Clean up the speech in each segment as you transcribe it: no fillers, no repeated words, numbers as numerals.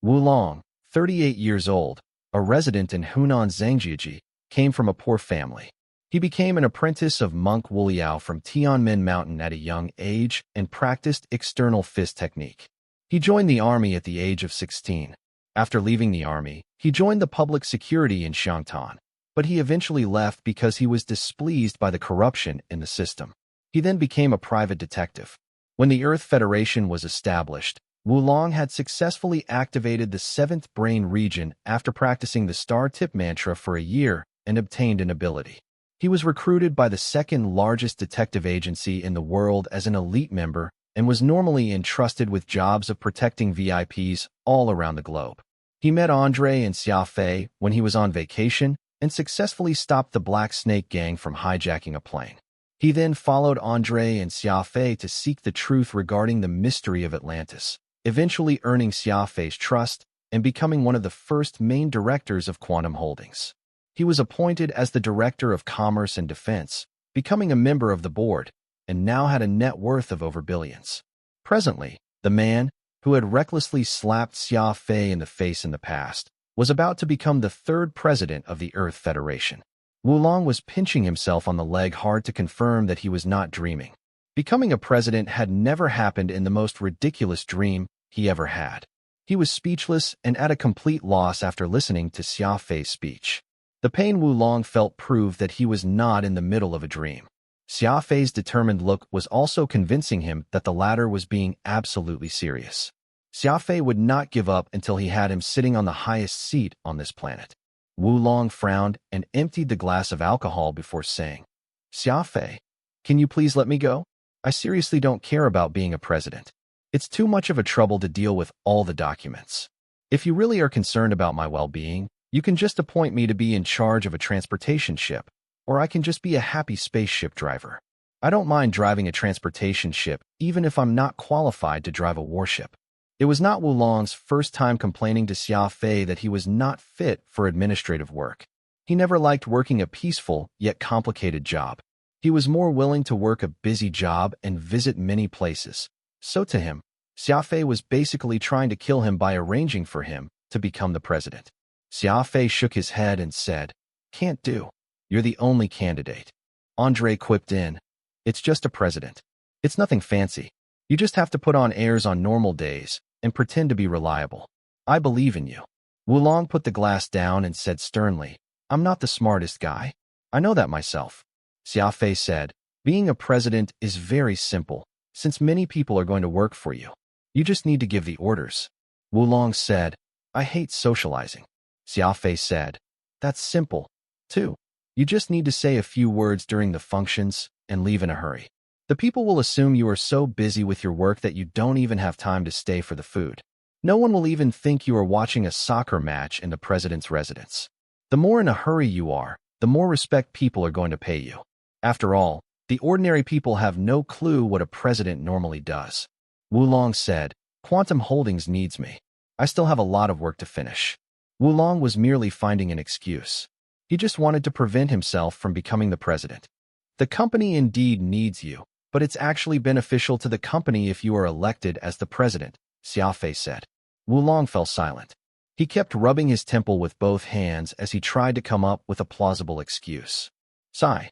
Wu Long, 38 years old, a resident in Hunan Zhangjiajie, came from a poor family. He became an apprentice of monk Wu Liao from Tianmen Mountain at a young age and practiced external fist technique. He joined the army at the age of 16. After leaving the army, he joined the public security in Xiangtan, but he eventually left because he was displeased by the corruption in the system. He then became a private detective. When the Earth Federation was established, Wu Long had successfully activated the 7th brain region after practicing the star tip mantra for a year and obtained an ability. He was recruited by the second-largest detective agency in the world as an elite member and was normally entrusted with jobs of protecting VIPs all around the globe. He met Andre and Xia Fei when he was on vacation and successfully stopped the Black Snake Gang from hijacking a plane. He then followed Andre and Xia Fei to seek the truth regarding the mystery of Atlantis, eventually earning Xia Fei's trust and becoming one of the first main directors of Quantum Holdings. He was appointed as the Director of Commerce and Defense, becoming a member of the board, and now had a net worth of over billions. Presently, the man, who had recklessly slapped Xia Fei in the face in the past, was about to become the 3rd president of the Earth Federation. Wu Long was pinching himself on the leg hard to confirm that he was not dreaming. Becoming a president had never happened in the most ridiculous dream he ever had. He was speechless and at a complete loss after listening to Xia Fei's speech. The pain Wu Long felt proved that he was not in the middle of a dream. Xia Fei's determined look was also convincing him that the latter was being absolutely serious. Xia Fei would not give up until he had him sitting on the highest seat on this planet. Wu Long frowned and emptied the glass of alcohol before saying, "Xia Fei, can you please let me go? I seriously don't care about being a president. It's too much of a trouble to deal with all the documents. If you really are concerned about my well-being, you can just appoint me to be in charge of a transportation ship, or I can just be a happy spaceship driver. I don't mind driving a transportation ship even if I'm not qualified to drive a warship." It was not Wu Long's first time complaining to Xia Fei that he was not fit for administrative work. He never liked working a peaceful yet complicated job. He was more willing to work a busy job and visit many places. So to him, Xia Fei was basically trying to kill him by arranging for him to become the president. Xia Fei shook his head and said, "Can't do. You're the only candidate." Andre quipped in, "It's just a president. It's nothing fancy. You just have to put on airs on normal days and pretend to be reliable. I believe in you." Wu Long put the glass down and said sternly, "I'm not the smartest guy. I know that myself." Xia Fei said, "Being a president is very simple, since many people are going to work for you. You just need to give the orders." Wu Long said, "I hate socializing." Xia Fei said, "That's simple, too. You just need to say a few words during the functions and leave in a hurry. The people will assume you are so busy with your work that you don't even have time to stay for the food. No one will even think you are watching a soccer match in the president's residence. The more in a hurry you are, the more respect people are going to pay you. After all, the ordinary people have no clue what a president normally does." Wu Long said, "Quantum Holdings needs me. I still have a lot of work to finish." Wu Long was merely finding an excuse. He just wanted to prevent himself from becoming the president. "The company indeed needs you, but it's actually beneficial to the company if you are elected as the president," Xia Fei said. Wu Long fell silent. He kept rubbing his temple with both hands as he tried to come up with a plausible excuse. "Sigh.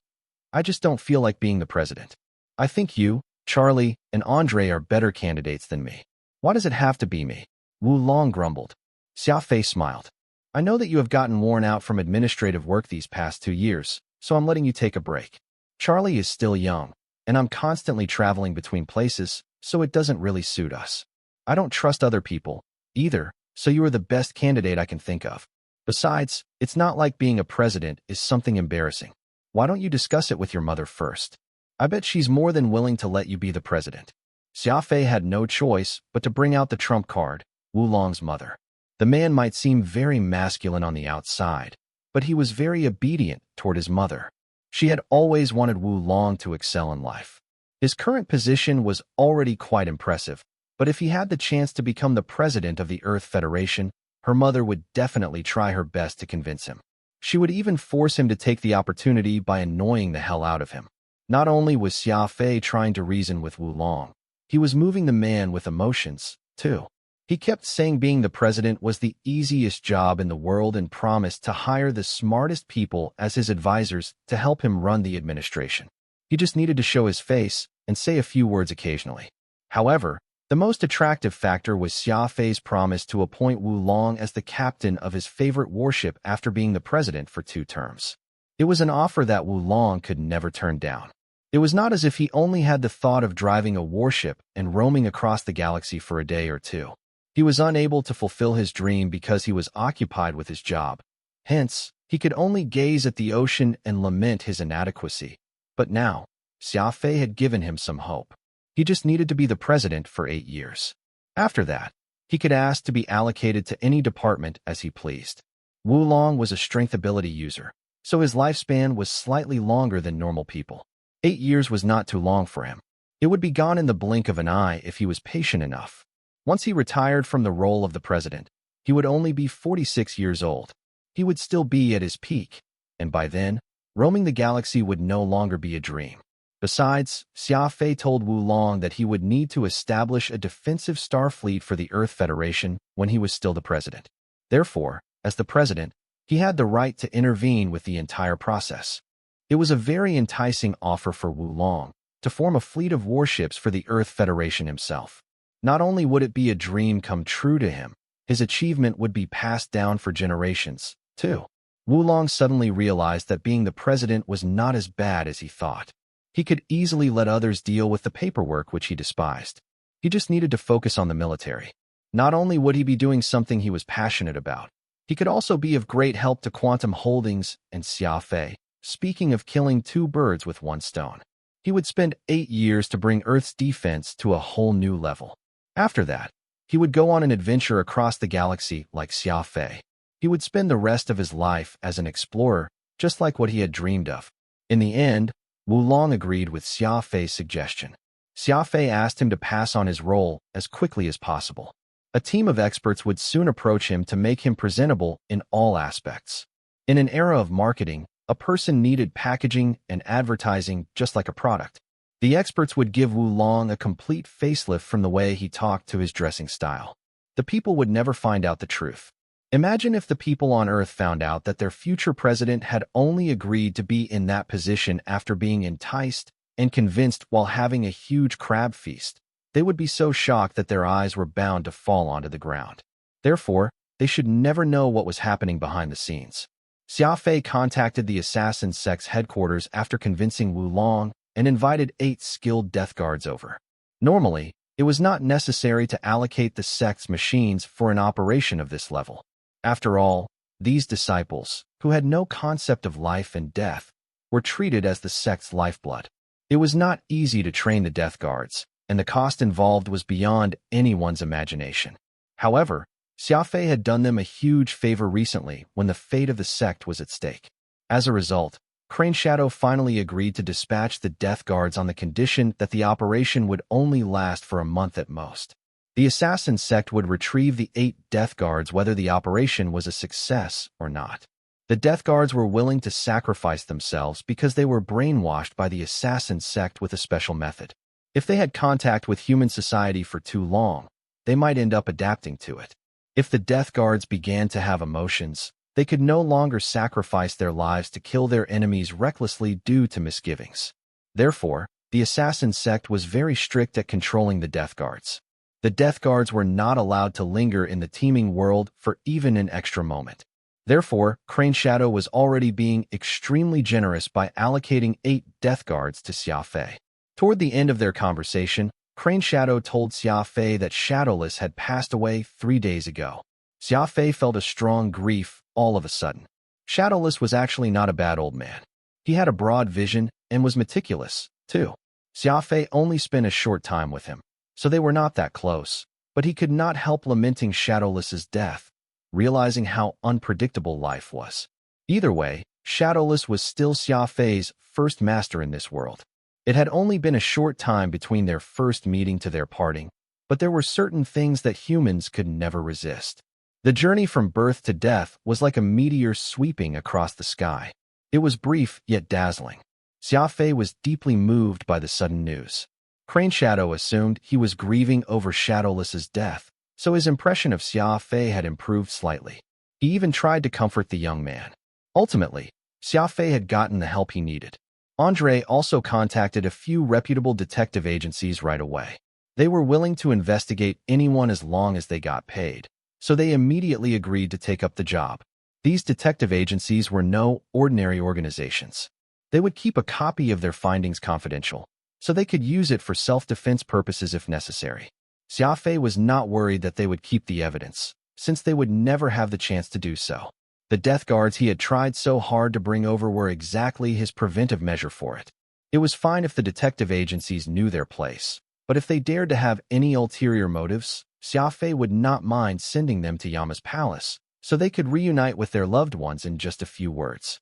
I just don't feel like being the president. I think you, Charlie, and Andre are better candidates than me. Why does it have to be me?" Wu Long grumbled. Xia Fei smiled. "I know that you have gotten worn out from administrative work these past 2 years, so I'm letting you take a break. Charlie is still young, and I'm constantly traveling between places, so it doesn't really suit us. I don't trust other people, either, so you are the best candidate I can think of. Besides, it's not like being a president is something embarrassing. Why don't you discuss it with your mother first? I bet she's more than willing to let you be the president." Xia Fei had no choice but to bring out the trump card, Wu Long's mother. The man might seem very masculine on the outside, but he was very obedient toward his mother. She had always wanted Wu Long to excel in life. His current position was already quite impressive, but if he had the chance to become the president of the Earth Federation, her mother would definitely try her best to convince him. She would even force him to take the opportunity by annoying the hell out of him. Not only was Xia Fei trying to reason with Wu Long, he was moving the man with emotions, too. He kept saying being the president was the easiest job in the world and promised to hire the smartest people as his advisors to help him run the administration. He just needed to show his face and say a few words occasionally. However, the most attractive factor was Xia Fei's promise to appoint Wu Long as the captain of his favorite warship after being the president for 2 terms. It was an offer that Wu Long could never turn down. It was not as if he only had the thought of driving a warship and roaming across the galaxy for a day or 2. He was unable to fulfill his dream because he was occupied with his job. Hence, he could only gaze at the ocean and lament his inadequacy. But now, Xia Fei had given him some hope. He just needed to be the president for 8 years. After that, he could ask to be allocated to any department as he pleased. Wu Long was a strength ability user, so his lifespan was slightly longer than normal people. 8 years was not too long for him. It would be gone in the blink of an eye if he was patient enough. Once he retired from the role of the president, he would only be 46 years old. He would still be at his peak, and by then, roaming the galaxy would no longer be a dream. Besides, Xia Fei told Wu Long that he would need to establish a defensive star fleet for the Earth Federation when he was still the president. Therefore, as the president, he had the right to intervene with the entire process. It was a very enticing offer for Wu Long to form a fleet of warships for the Earth Federation himself. Not only would it be a dream come true to him, his achievement would be passed down for generations, too. Wu Long suddenly realized that being the president was not as bad as he thought. He could easily let others deal with the paperwork which he despised. He just needed to focus on the military. Not only would he be doing something he was passionate about, he could also be of great help to Quantum Holdings and Xia Fei. Speaking of killing 2 birds with 1 stone, he would spend 8 years to bring Earth's defense to a whole new level. After that, he would go on an adventure across the galaxy like Xia Fei. He would spend the rest of his life as an explorer, just like what he had dreamed of. In the end, Wu Long agreed with Xia Fei's suggestion. Xia Fei asked him to pass on his role as quickly as possible. A team of experts would soon approach him to make him presentable in all aspects. In an era of marketing, a person needed packaging and advertising just like a product. The experts would give Wu Long a complete facelift from the way he talked to his dressing style. The people would never find out the truth. Imagine if the people on Earth found out that their future president had only agreed to be in that position after being enticed and convinced while having a huge crab feast. They would be so shocked that their eyes were bound to fall onto the ground. Therefore, they should never know what was happening behind the scenes. Xia Fei contacted the assassin sect's headquarters after convincing Wu Long and invited 8 skilled death guards over. Normally, it was not necessary to allocate the sect's machines for an operation of this level. After all, these disciples, who had no concept of life and death, were treated as the sect's lifeblood. It was not easy to train the death guards, and the cost involved was beyond anyone's imagination. However, Xia Fei had done them a huge favor recently when the fate of the sect was at stake. As a result, Crane Shadow finally agreed to dispatch the death guards on the condition that the operation would only last for a month at most. The assassin sect would retrieve the 8 death guards whether the operation was a success or not. The death guards were willing to sacrifice themselves because they were brainwashed by the assassin sect with a special method. If they had contact with human society for too long, they might end up adapting to it. If the death guards began to have emotions, they could no longer sacrifice their lives to kill their enemies recklessly due to misgivings. Therefore, the assassin sect was very strict at controlling the death guards. The death guards were not allowed to linger in the teeming world for even an extra moment. Therefore, Crane Shadow was already being extremely generous by allocating 8 death guards to Xia Fei. Toward the end of their conversation, Crane Shadow told Xia Fei that Shadowless had passed away 3 days ago. Xia Fei felt a strong grief all of a sudden. Shadowless was actually not a bad old man. He had a broad vision and was meticulous, too. Xia Fei only spent a short time with him, so they were not that close, but he could not help lamenting Shadowless's death, realizing how unpredictable life was. Either way, Shadowless was still Xia Fei's first master in this world. It had only been a short time between their first meeting to their parting, but there were certain things that humans could never resist. The journey from birth to death was like a meteor sweeping across the sky. It was brief yet dazzling. Xia Fei was deeply moved by the sudden news. Crane Shadow assumed he was grieving over Shadowless's death, so his impression of Xia Fei had improved slightly. He even tried to comfort the young man. Ultimately, Xia Fei had gotten the help he needed. Andre also contacted a few reputable detective agencies right away. They were willing to investigate anyone as long as they got paid, so they immediately agreed to take up the job. These detective agencies were no ordinary organizations. They would keep a copy of their findings confidential, so they could use it for self-defense purposes if necessary. Xia Fei was not worried that they would keep the evidence, since they would never have the chance to do so. The death guards he had tried so hard to bring over were exactly his preventive measure for it. It was fine if the detective agencies knew their place, but if they dared to have any ulterior motives, Xia Fei would not mind sending them to Yama's palace, so they could reunite with their loved ones in just a few words.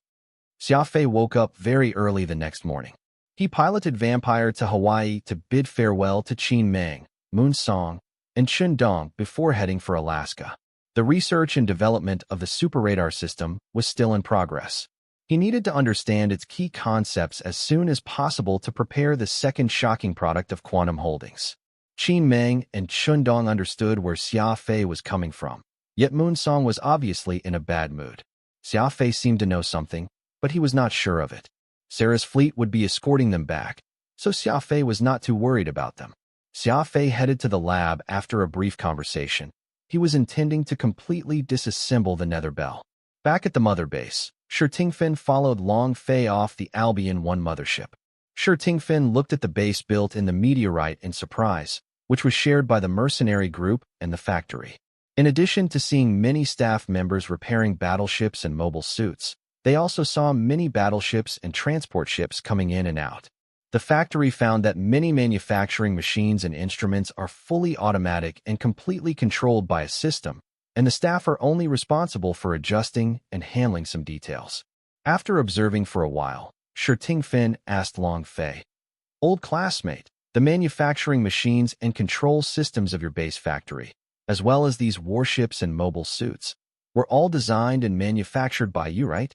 Xia Fei woke up very early the next morning. He piloted Vampire to Hawaii to bid farewell to Qin Meng, Moon Song, and Chun Dong before heading for Alaska. The research and development of the super radar system was still in progress. He needed to understand its key concepts as soon as possible to prepare the second shocking product of Quantum Holdings. Qin Meng and Chun Dong understood where Xia Fei was coming from, yet Moon Song was obviously in a bad mood. Xia Fei seemed to know something, but he was not sure of it. Sarah's fleet would be escorting them back, so Xia Fei was not too worried about them. Xia Fei headed to the lab after a brief conversation. He was intending to completely disassemble the Nether Bell. Back at the mother base, Shi Tingfen followed Long Fei off the Albion 1 mothership. Shi Tingfen looked at the base built in the meteorite in surprise, which was shared by the mercenary group and the factory. In addition to seeing many staff members repairing battleships and mobile suits, they also saw many battleships and transport ships coming in and out. The factory found that many manufacturing machines and instruments are fully automatic and completely controlled by a system, and the staff are only responsible for adjusting and handling some details. After observing for a while, Shi Tingfen asked Long Fei, "Old classmate, the manufacturing machines and control systems of your base factory, as well as these warships and mobile suits, were all designed and manufactured by you, right?"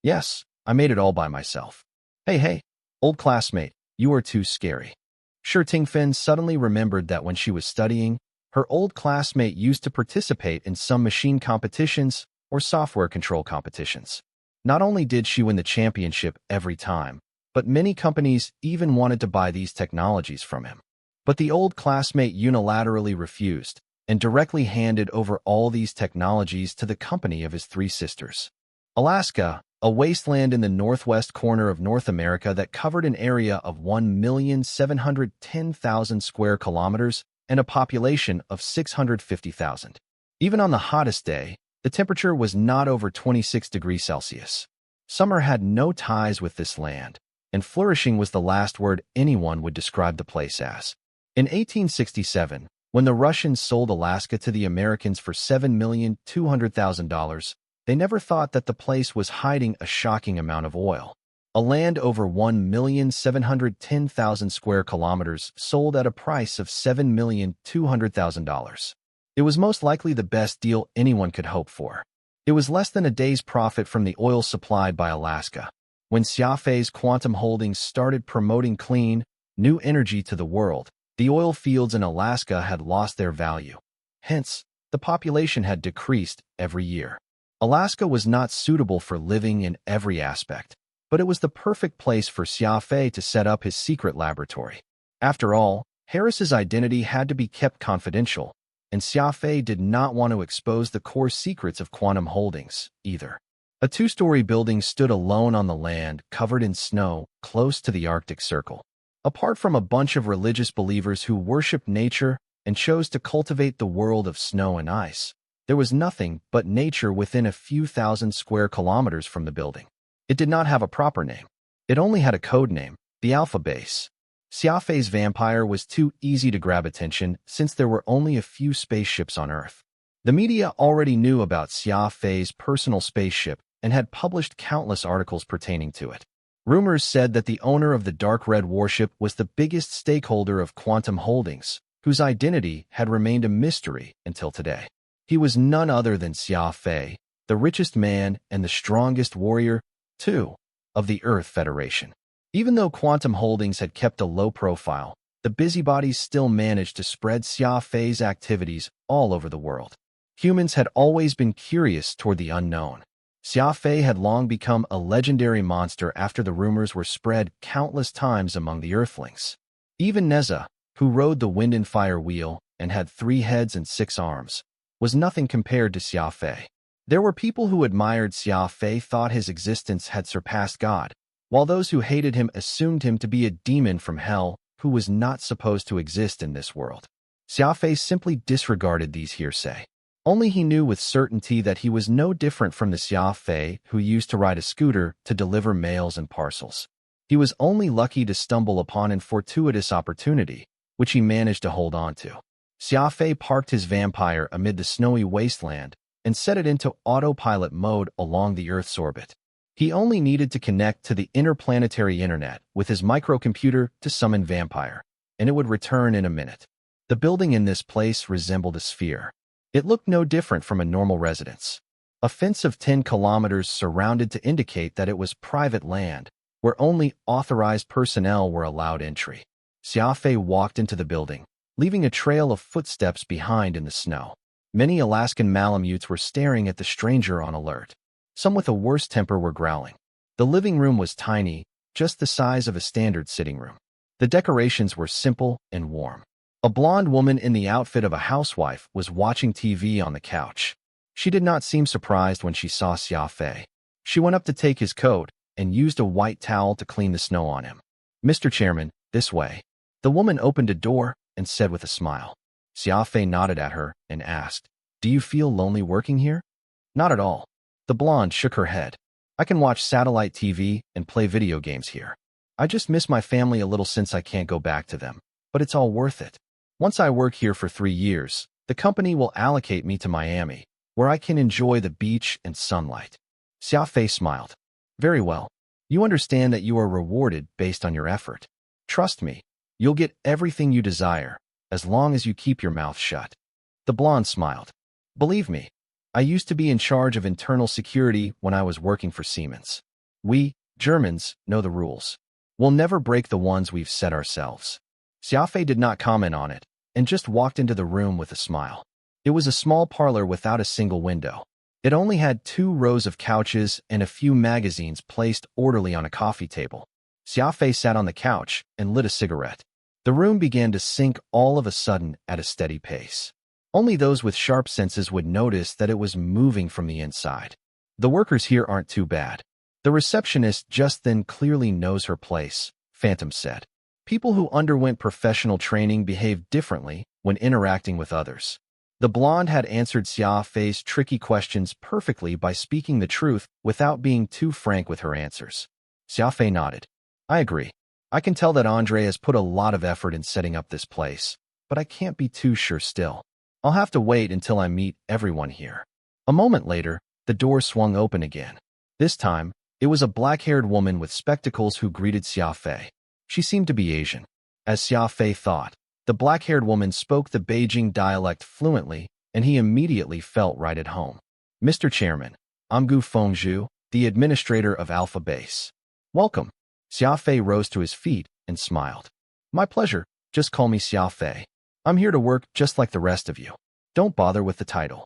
"Yes, I made it all by myself." Hey, old classmate, you are too scary." Shi Tingfen suddenly remembered that when she was studying, her old classmate used to participate in some machine competitions or software control competitions. Not only did she win the championship every time, but many companies even wanted to buy these technologies from him. But the old classmate unilaterally refused and directly handed over all these technologies to the company of his 3 sisters. Alaska, a wasteland in the northwest corner of North America that covered an area of 1,710,000 square kilometers and a population of 650,000. Even on the hottest day, the temperature was not over 26 degrees Celsius. Summer had no ties with this land, and flourishing was the last word anyone would describe the place as. In 1867, when the Russians sold Alaska to the Americans for $7,200,000, they never thought that the place was hiding a shocking amount of oil. A land over 1,710,000 square kilometers sold at a price of $7,200,000. It was most likely the best deal anyone could hope for. It was less than a day's profit from the oil supplied by Alaska. When Xia Fei's Quantum Holdings started promoting clean, new energy to the world, the oil fields in Alaska had lost their value. Hence, the population had decreased every year. Alaska was not suitable for living in every aspect, but it was the perfect place for Xia Fei to set up his secret laboratory. After all, Harris's identity had to be kept confidential, and Xia Fei did not want to expose the core secrets of Quantum Holdings, either. A 2-story building stood alone on the land covered in snow, close to the Arctic Circle. Apart from a bunch of religious believers who worshipped nature and chose to cultivate the world of snow and ice, there was nothing but nature within a few thousand square kilometers from the building. It did not have a proper name. It only had a code name, the Alpha Base. Xia Fei's Vampire was too easy to grab attention since there were only a few spaceships on Earth. The media already knew about Xia Fei's personal spaceship and had published countless articles pertaining to it. Rumors said that the owner of the dark red warship was the biggest stakeholder of Quantum Holdings, whose identity had remained a mystery until today. He was none other than Xia Fei, the richest man and the strongest warrior, too, of the Earth Federation. Even though Quantum Holdings had kept a low profile, the busybodies still managed to spread Xia Fei's activities all over the world. Humans had always been curious toward the unknown. Xia Fei had long become a legendary monster after the rumors were spread countless times among the Earthlings. Even Neza, who rode the wind and fire wheel and had 3 heads and 6 arms, was nothing compared to Xia Fei. There were people who admired Xia Fei thought his existence had surpassed God, while those who hated him assumed him to be a demon from hell who was not supposed to exist in this world. Xia Fei simply disregarded these hearsay. Only he knew with certainty that he was no different from the Xia Fei who used to ride a scooter to deliver mails and parcels. He was only lucky to stumble upon a fortuitous opportunity, which he managed to hold on to. Xia Fei parked his vampire amid the snowy wasteland and set it into autopilot mode along the Earth's orbit. He only needed to connect to the interplanetary internet with his microcomputer to summon vampire, and it would return in a minute. The building in this place resembled a sphere. It looked no different from a normal residence. A fence of 10 kilometers surrounded to indicate that it was private land, where only authorized personnel were allowed entry. Xia Fei walked into the building, leaving a trail of footsteps behind in the snow. Many Alaskan Malamutes were staring at the stranger on alert. Some with a worse temper were growling. The living room was tiny, just the size of a standard sitting room. The decorations were simple and warm. A blonde woman in the outfit of a housewife was watching TV on the couch. She did not seem surprised when she saw Xia Fei. She went up to take his coat and used a white towel to clean the snow on him. "Mr. Chairman, this way." The woman opened a door and said with a smile. Xia Fei nodded at her and asked, "Do you feel lonely working here?" "Not at all." The blonde shook her head. "I can watch satellite TV and play video games here. I just miss my family a little since I can't go back to them, but it's all worth it. Once I work here for 3 years, the company will allocate me to Miami, where I can enjoy the beach and sunlight." Xia Fei smiled. "Very well. You understand that you are rewarded based on your effort. Trust me, you'll get everything you desire, as long as you keep your mouth shut." The blonde smiled. "Believe me, I used to be in charge of internal security when I was working for Siemens. We, Germans, know the rules. We'll never break the ones we've set ourselves." Xia Fei did not comment on it, and just walked into the room with a smile. It was a small parlor without a single window. It only had 2 rows of couches and a few magazines placed orderly on a coffee table. Xia Fei sat on the couch and lit a cigarette. The room began to sink all of a sudden at a steady pace. Only those with sharp senses would notice that it was moving from the inside. "The workers here aren't too bad. The receptionist just then clearly knows her place," Phantom said. "People who underwent professional training behave differently when interacting with others." The blonde had answered Xia Fei's tricky questions perfectly by speaking the truth without being too frank with her answers. Xia Fei nodded. "I agree. I can tell that Andre has put a lot of effort in setting up this place, but I can't be too sure still. I'll have to wait until I meet everyone here." A moment later, the door swung open again. This time, it was a black-haired woman with spectacles who greeted Xia Fei. She seemed to be Asian. As Xia Fei thought, the black-haired woman spoke the Beijing dialect fluently, and he immediately felt right at home. "Mr. Chairman, I'm Gu Fengzhu, the administrator of Alpha Base. Welcome." Xia Fei rose to his feet and smiled. "My pleasure. Just call me Xia Fei. I'm here to work just like the rest of you. Don't bother with the title."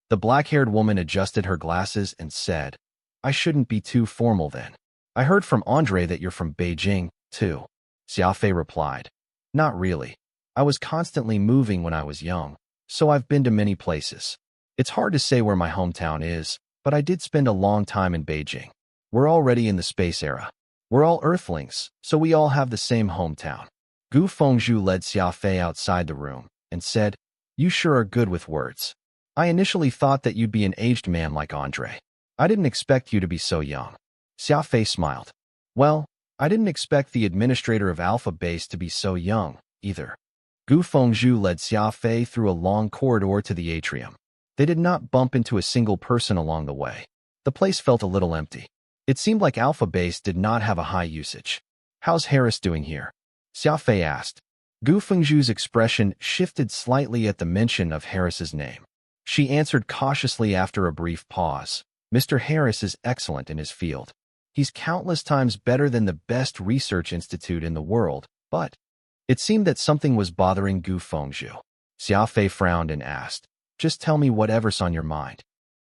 The black-haired woman adjusted her glasses and said, "I shouldn't be too formal then. I heard from Andre that you're from Beijing, too." Xia Fei replied, "Not really. I was constantly moving when I was young, so I've been to many places. It's hard to say where my hometown is, but I did spend a long time in Beijing. We're already in the space era. We're all Earthlings, so we all have the same hometown." Gu Fengzhu led Xia Fei outside the room and said, "You sure are good with words. I initially thought that you'd be an aged man like Andre. I didn't expect you to be so young." Xia Fei smiled. "Well, I didn't expect the administrator of Alpha Base to be so young, either." Gu Fengzhu led Xia Fei through a long corridor to the atrium. They did not bump into a single person along the way. The place felt a little empty. It seemed like Alpha Base did not have a high usage. "How's Harris doing here?" Xia Fei asked. Gu Fengzhu's expression shifted slightly at the mention of Harris's name. She answered cautiously after a brief pause. "Mr. Harris is excellent in his field. He's countless times better than the best research institute in the world, but It seemed that something was bothering Gu Fengzhu. Xia Fei frowned and asked, "Just tell me whatever's on your mind."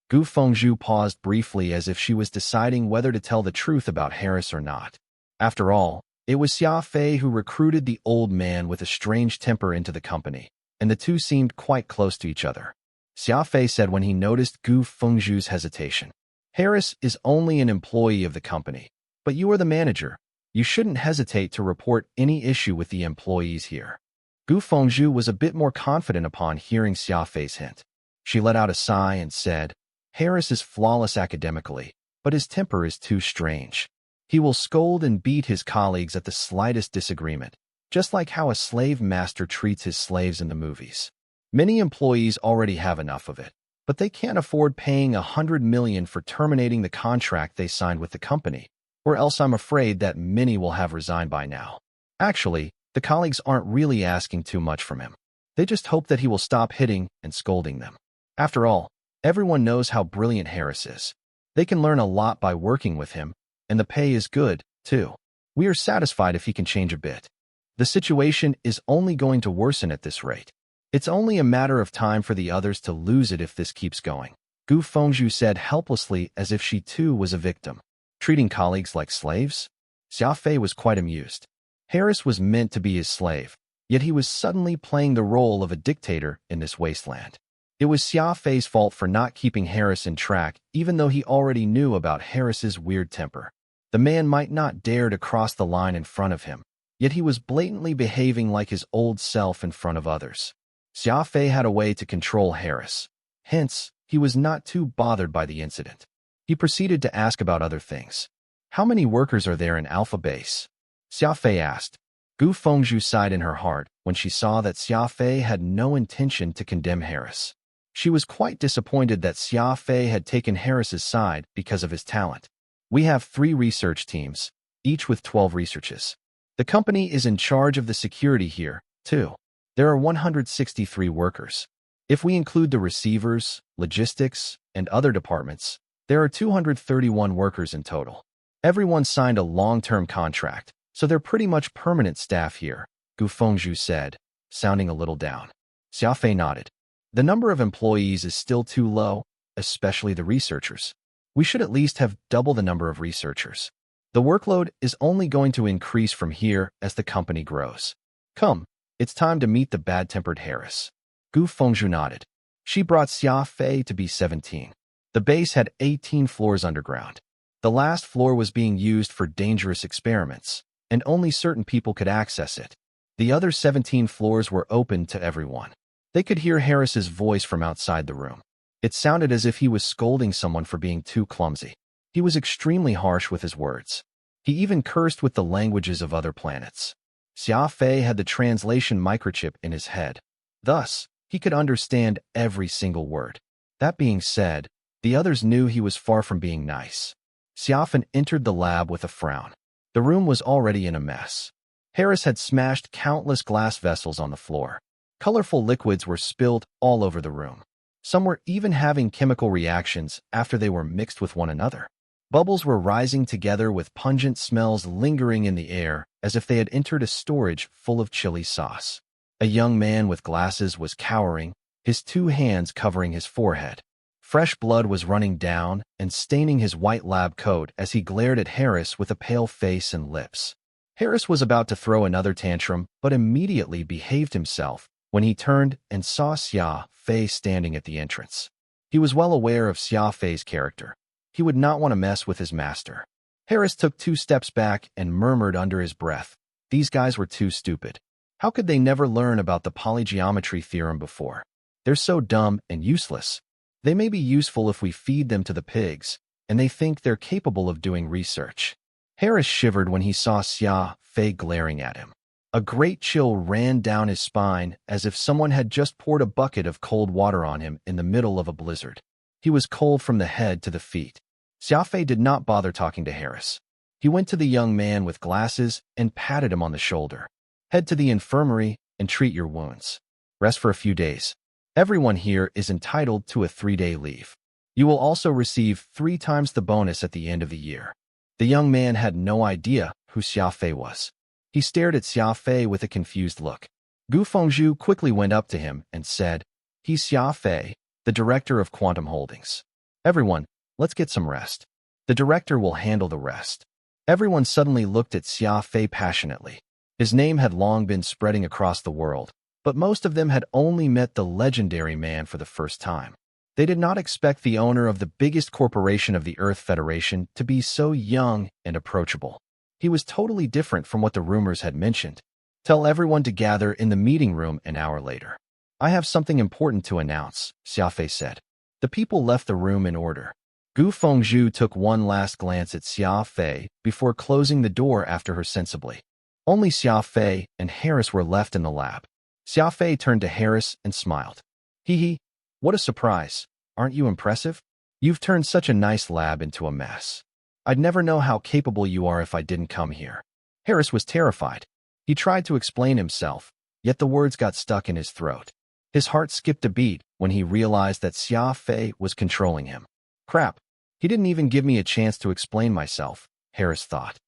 Gu Fengzhu paused briefly as if she was deciding whether to tell the truth about Harris or not. After all, it was Xia Fei who recruited the old man with a strange temper into the company, and the two seemed quite close to each other. Xia Fei said when he noticed Gu Fengzhu's hesitation, "Harris is only an employee of the company, but you are the manager. You shouldn't hesitate to report any issue with the employees here." Gu Fengzhu was a bit more confident upon hearing Xia Fei's hint. She let out a sigh and said, "Harris is flawless academically, but his temper is too strange. He will scold and beat his colleagues at the slightest disagreement, just like how a slave master treats his slaves in the movies. Many employees already have enough of it, but they can't afford paying $100 million for terminating the contract they signed with the company, or else I'm afraid that many will have resigned by now." Actually, the colleagues aren't really asking too much from him. They just hope that he will stop hitting and scolding them. After all, everyone knows how brilliant Harris is. They can learn a lot by working with him, and the pay is good, too. We are satisfied if he can change a bit. The situation is only going to worsen at this rate. It's only a matter of time for the others to lose it if this keeps going. Gu Fengzhu said helplessly as if she too was a victim. Treating colleagues like slaves? Xia Fei was quite amused. Harris was meant to be his slave, yet he was suddenly playing the role of a dictator in this wasteland. It was Xia Fei's fault for not keeping Harris in track, even though he already knew about Harris's weird temper. The man might not dare to cross the line in front of him, yet he was blatantly behaving like his old self in front of others. Xia Fei had a way to control Harris. Hence, he was not too bothered by the incident. He proceeded to ask about other things. "How many workers are there in Alpha Base?" Xia Fei asked. Gu Fengzhu sighed in her heart when she saw that Xia Fei had no intention to condemn Harris. She was quite disappointed that Xia Fei had taken Harris's side because of his talent. "We have 3 research teams, each with 12 researches. The company is in charge of the security here, too. There are 163 workers. If we include the receivers, logistics, and other departments, there are 231 workers in total. Everyone signed a long-term contract, so they're pretty much permanent staff here," Gu Fengzhu said, sounding a little down. Xia Fei nodded. "The number of employees is still too low, especially the researchers. We should at least have double the number of researchers. The workload is only going to increase from here as the company grows. Come, it's time to meet the bad-tempered Harris." Gu Fengzhu nodded. She brought Xia Fei to B-17. The base had 18 floors underground. The last floor was being used for dangerous experiments, and only certain people could access it. The other 17 floors were open to everyone. They could hear Harris's voice from outside the room. It sounded as if he was scolding someone for being too clumsy. He was extremely harsh with his words. He even cursed with the languages of other planets. Xia Fei had the translation microchip in his head. Thus, he could understand every single word. That being said, the others knew he was far from being nice. Xia Fei entered the lab with a frown. The room was already in a mess. Harris had smashed countless glass vessels on the floor. Colorful liquids were spilled all over the room. Some were even having chemical reactions after they were mixed with one another. Bubbles were rising together with pungent smells lingering in the air as if they had entered a storage full of chili sauce. A young man with glasses was cowering, his 2 hands covering his forehead. Fresh blood was running down and staining his white lab coat as he glared at Harris with a pale face and lips. Harris was about to throw another tantrum, but immediately behaved himself when he turned and saw Xia Fei standing at the entrance. He was well aware of Xia Fei's character. He would not want to mess with his master. Harris took 2 steps back and murmured under his breath, "These guys were too stupid. How could they never learn about the polygeometry theorem before? They're so dumb and useless. They may be useful if we feed them to the pigs, and they think they're capable of doing research." Harris shivered when he saw Xia Fei glaring at him. A great chill ran down his spine as if someone had just poured a bucket of cold water on him in the middle of a blizzard. He was cold from the head to the feet. Xia Fei did not bother talking to Harris. He went to the young man with glasses and patted him on the shoulder. "Head to the infirmary and treat your wounds. Rest for a few days. Everyone here is entitled to a 3-day leave. You will also receive 3 times the bonus at the end of the year." The young man had no idea who Xia Fei was. He stared at Xia Fei with a confused look. Gu Fengzhu quickly went up to him and said, "He's Xia Fei, the director of Quantum Holdings. Everyone, let's get some rest. The director will handle the rest." Everyone suddenly looked at Xia Fei passionately. His name had long been spreading across the world, but most of them had only met the legendary man for the first time. They did not expect the owner of the biggest corporation of the Earth Federation to be so young and approachable. He was totally different from what the rumors had mentioned. "Tell everyone to gather in the meeting room an hour later. I have something important to announce," Xia Fei said. The people left the room in order. Gu Fengzhu took one last glance at Xia Fei before closing the door after her sensibly. Only Xia Fei and Harris were left in the lab. Xia Fei turned to Harris and smiled. "Hee hee, what a surprise. Aren't you impressive? You've turned such a nice lab into a mess. I'd never know how capable you are if I didn't come here." Harris was terrified. He tried to explain himself, yet the words got stuck in his throat. His heart skipped a beat when he realized that Xia Fei was controlling him. Crap, he didn't even give me a chance to explain myself, Harris thought.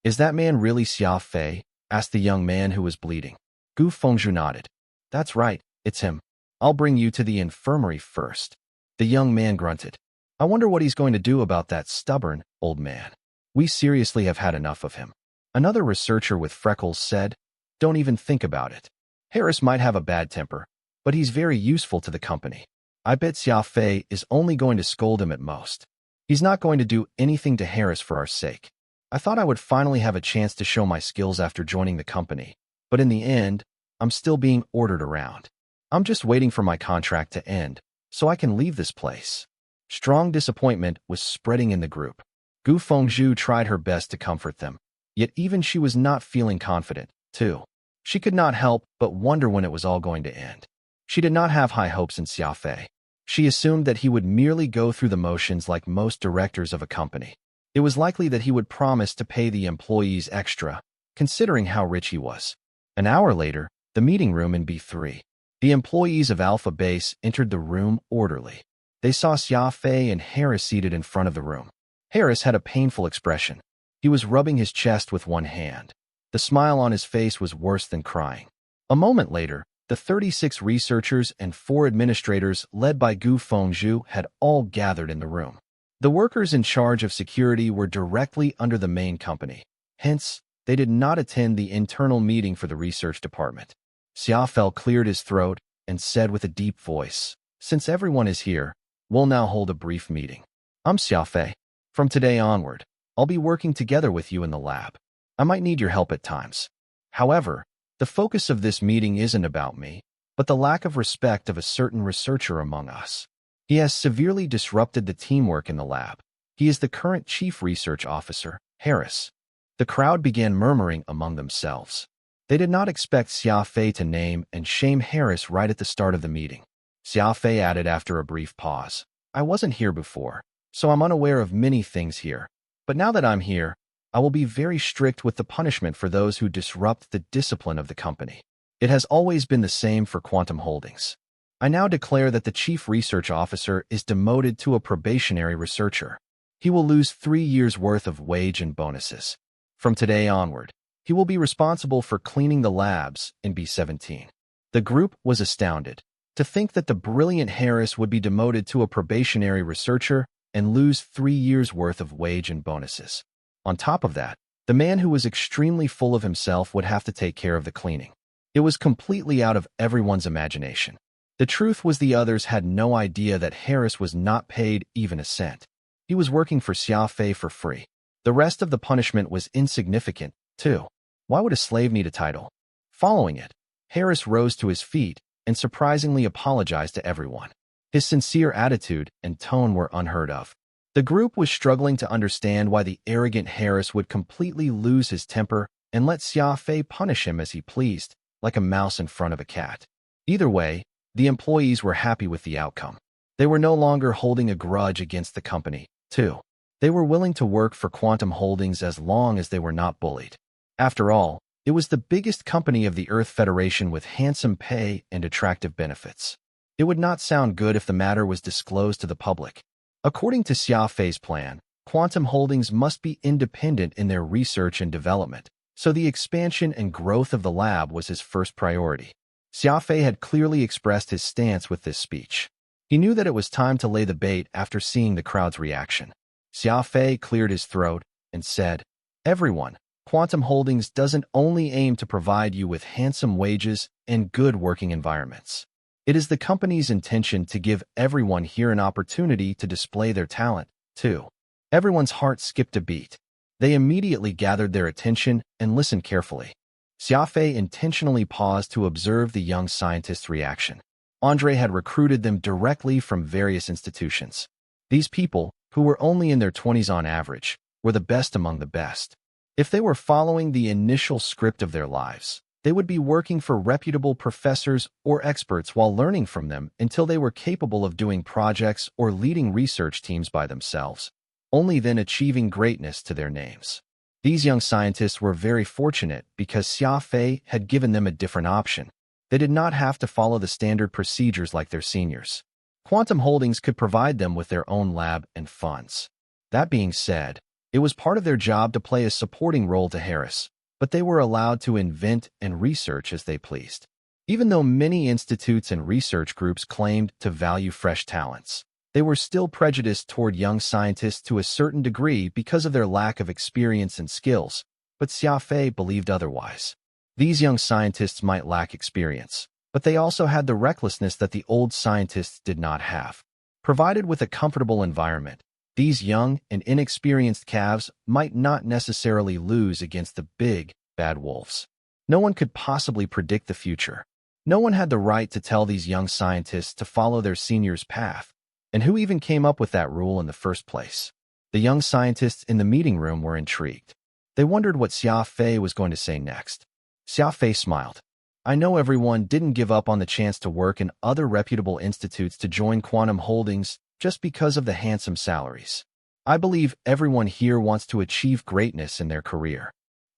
"Is that man really Xia Fei?" asked the young man who was bleeding. Gu Fengzhu nodded. "That's right, it's him. I'll bring you to the infirmary first." The young man grunted. "I wonder what he's going to do about that stubborn, old man. We seriously have had enough of him." Another researcher with freckles said, "Don't even think about it. Harris might have a bad temper, but he's very useful to the company. I bet Xia Fei is only going to scold him at most. He's not going to do anything to Harris for our sake. I thought I would finally have a chance to show my skills after joining the company, but in the end, I'm still being ordered around. I'm just waiting for my contract to end, so I can leave this place." Strong disappointment was spreading in the group. Gu Fengzhu tried her best to comfort them, yet even she was not feeling confident, too. She could not help but wonder when it was all going to end. She did not have high hopes in Xia Fei. She assumed that he would merely go through the motions like most directors of a company. It was likely that he would promise to pay the employees extra, considering how rich he was. An hour later, the meeting room in B3. The employees of Alpha Base entered the room orderly. They saw Xia Fei and Harris seated in front of the room. Harris had a painful expression. He was rubbing his chest with one hand. The smile on his face was worse than crying. A moment later, the 36 researchers and 4 administrators led by Gu Fengzhu had all gathered in the room. The workers in charge of security were directly under the main company. Hence, they did not attend the internal meeting for the research department. Xia Fei cleared his throat and said with a deep voice, "Since everyone is here, we'll now hold a brief meeting. I'm Xia Fei. From today onward, I'll be working together with you in the lab. I might need your help at times. However, the focus of this meeting isn't about me, but the lack of respect of a certain researcher among us. He has severely disrupted the teamwork in the lab. He is the current chief research officer, Harris." The crowd began murmuring among themselves. They did not expect Xia Fei to name and shame Harris right at the start of the meeting. Xia Fei added after a brief pause, "I wasn't here before, so I'm unaware of many things here. But now that I'm here, I will be very strict with the punishment for those who disrupt the discipline of the company. It has always been the same for Quantum Holdings. I now declare that the Chief Research Officer is demoted to a probationary researcher. He will lose 3 years' worth of wage and bonuses. From today onward, he will be responsible for cleaning the labs in B17. The group was astounded. To think that the brilliant Harris would be demoted to a probationary researcher and lose 3 years' worth of wage and bonuses. On top of that, the man who was extremely full of himself would have to take care of the cleaning. It was completely out of everyone's imagination. The truth was the others had no idea that Harris was not paid even a cent. He was working for Xia Fei for free. The rest of the punishment was insignificant, too. Why would a slave need a title? Following it, Harris rose to his feet and surprisingly apologized to everyone. His sincere attitude and tone were unheard of. The group was struggling to understand why the arrogant Harris would completely lose his temper and let Xia Fei punish him as he pleased, like a mouse in front of a cat. Either way, the employees were happy with the outcome. They were no longer holding a grudge against the company, too. They were willing to work for Quantum Holdings as long as they were not bullied. After all, it was the biggest company of the Earth Federation with handsome pay and attractive benefits. It would not sound good if the matter was disclosed to the public. According to Xia Fei's plan, Quantum Holdings must be independent in their research and development, so the expansion and growth of the lab was his first priority. Xia Fei had clearly expressed his stance with this speech. He knew that it was time to lay the bait after seeing the crowd's reaction. Xia Fei cleared his throat and said, "Everyone, Quantum Holdings doesn't only aim to provide you with handsome wages and good working environments. It is the company's intention to give everyone here an opportunity to display their talent, too." Everyone's heart skipped a beat. They immediately gathered their attention and listened carefully. Xia Fei intentionally paused to observe the young scientist's reaction. Andre had recruited them directly from various institutions. These people, who were only in their 20s on average, were the best among the best. If they were following the initial script of their lives, they would be working for reputable professors or experts while learning from them until they were capable of doing projects or leading research teams by themselves, only then achieving greatness to their names. These young scientists were very fortunate because Xia Fei had given them a different option. They did not have to follow the standard procedures like their seniors. Quantum Holdings could provide them with their own lab and funds. That being said, it was part of their job to play a supporting role to Harris, but they were allowed to invent and research as they pleased. Even though many institutes and research groups claimed to value fresh talents, they were still prejudiced toward young scientists to a certain degree because of their lack of experience and skills, but Xia Fei believed otherwise. These young scientists might lack experience, but they also had the recklessness that the old scientists did not have. Provided with a comfortable environment, these young and inexperienced calves might not necessarily lose against the big, bad wolves. No one could possibly predict the future. No one had the right to tell these young scientists to follow their seniors' path. And who even came up with that rule in the first place? The young scientists in the meeting room were intrigued. They wondered what Xia Fei was going to say next. Xia Fei smiled. "I know everyone didn't give up on the chance to work in other reputable institutes to join Quantum Holdings just because of the handsome salaries. I believe everyone here wants to achieve greatness in their career.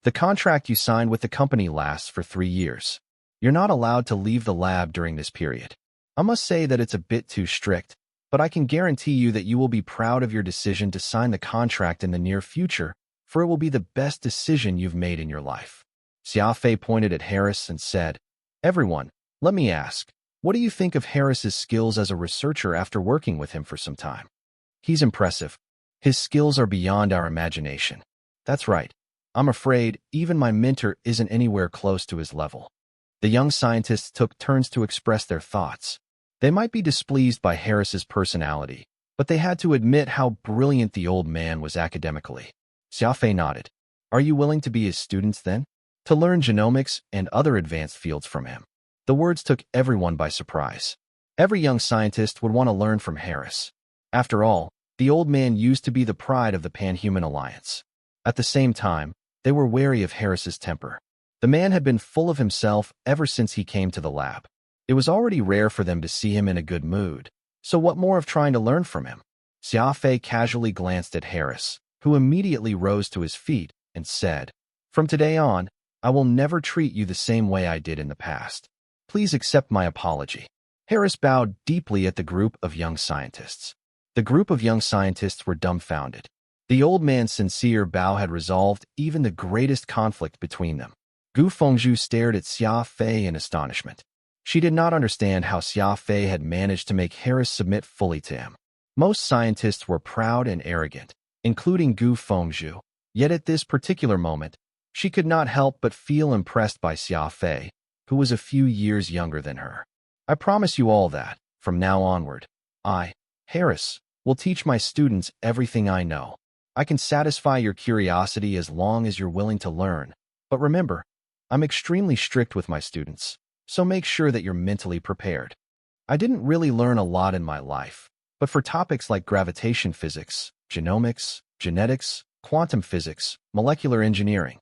The contract you signed with the company lasts for 3 years. You're not allowed to leave the lab during this period. I must say that it's a bit too strict, but I can guarantee you that you will be proud of your decision to sign the contract in the near future, for it will be the best decision you've made in your life." Xia Fei pointed at Harris and said, "Everyone, let me ask, what do you think of Harris's skills as a researcher after working with him for some time?" "He's impressive. His skills are beyond our imagination." "That's right. I'm afraid even my mentor isn't anywhere close to his level." The young scientists took turns to express their thoughts. They might be displeased by Harris's personality, but they had to admit how brilliant the old man was academically. Xia Fei nodded. "Are you willing to be his students then? To learn genomics and other advanced fields from him?" The words took everyone by surprise. Every young scientist would want to learn from Harris. After all, the old man used to be the pride of the Pan-Human Alliance. At the same time, they were wary of Harris's temper. The man had been full of himself ever since he came to the lab. It was already rare for them to see him in a good mood, so what more of trying to learn from him? Xia Fei casually glanced at Harris, who immediately rose to his feet and said, "From today on, I will never treat you the same way I did in the past. Please accept my apology." Harris bowed deeply at the group of young scientists. The group of young scientists were dumbfounded. The old man's sincere bow had resolved even the greatest conflict between them. Gu Fengzhu stared at Xia Fei in astonishment. She did not understand how Xia Fei had managed to make Harris submit fully to him. Most scientists were proud and arrogant, including Gu Fengzhu. Yet at this particular moment, she could not help but feel impressed by Xia Fei, who was a few years younger than her. "I promise you all that, from now onward, I, Harris, will teach my students everything I know. I can satisfy your curiosity as long as you're willing to learn. But remember, I'm extremely strict with my students, so make sure that you're mentally prepared. I didn't really learn a lot in my life, but for topics like gravitation physics, genomics, genetics, quantum physics, molecular engineering."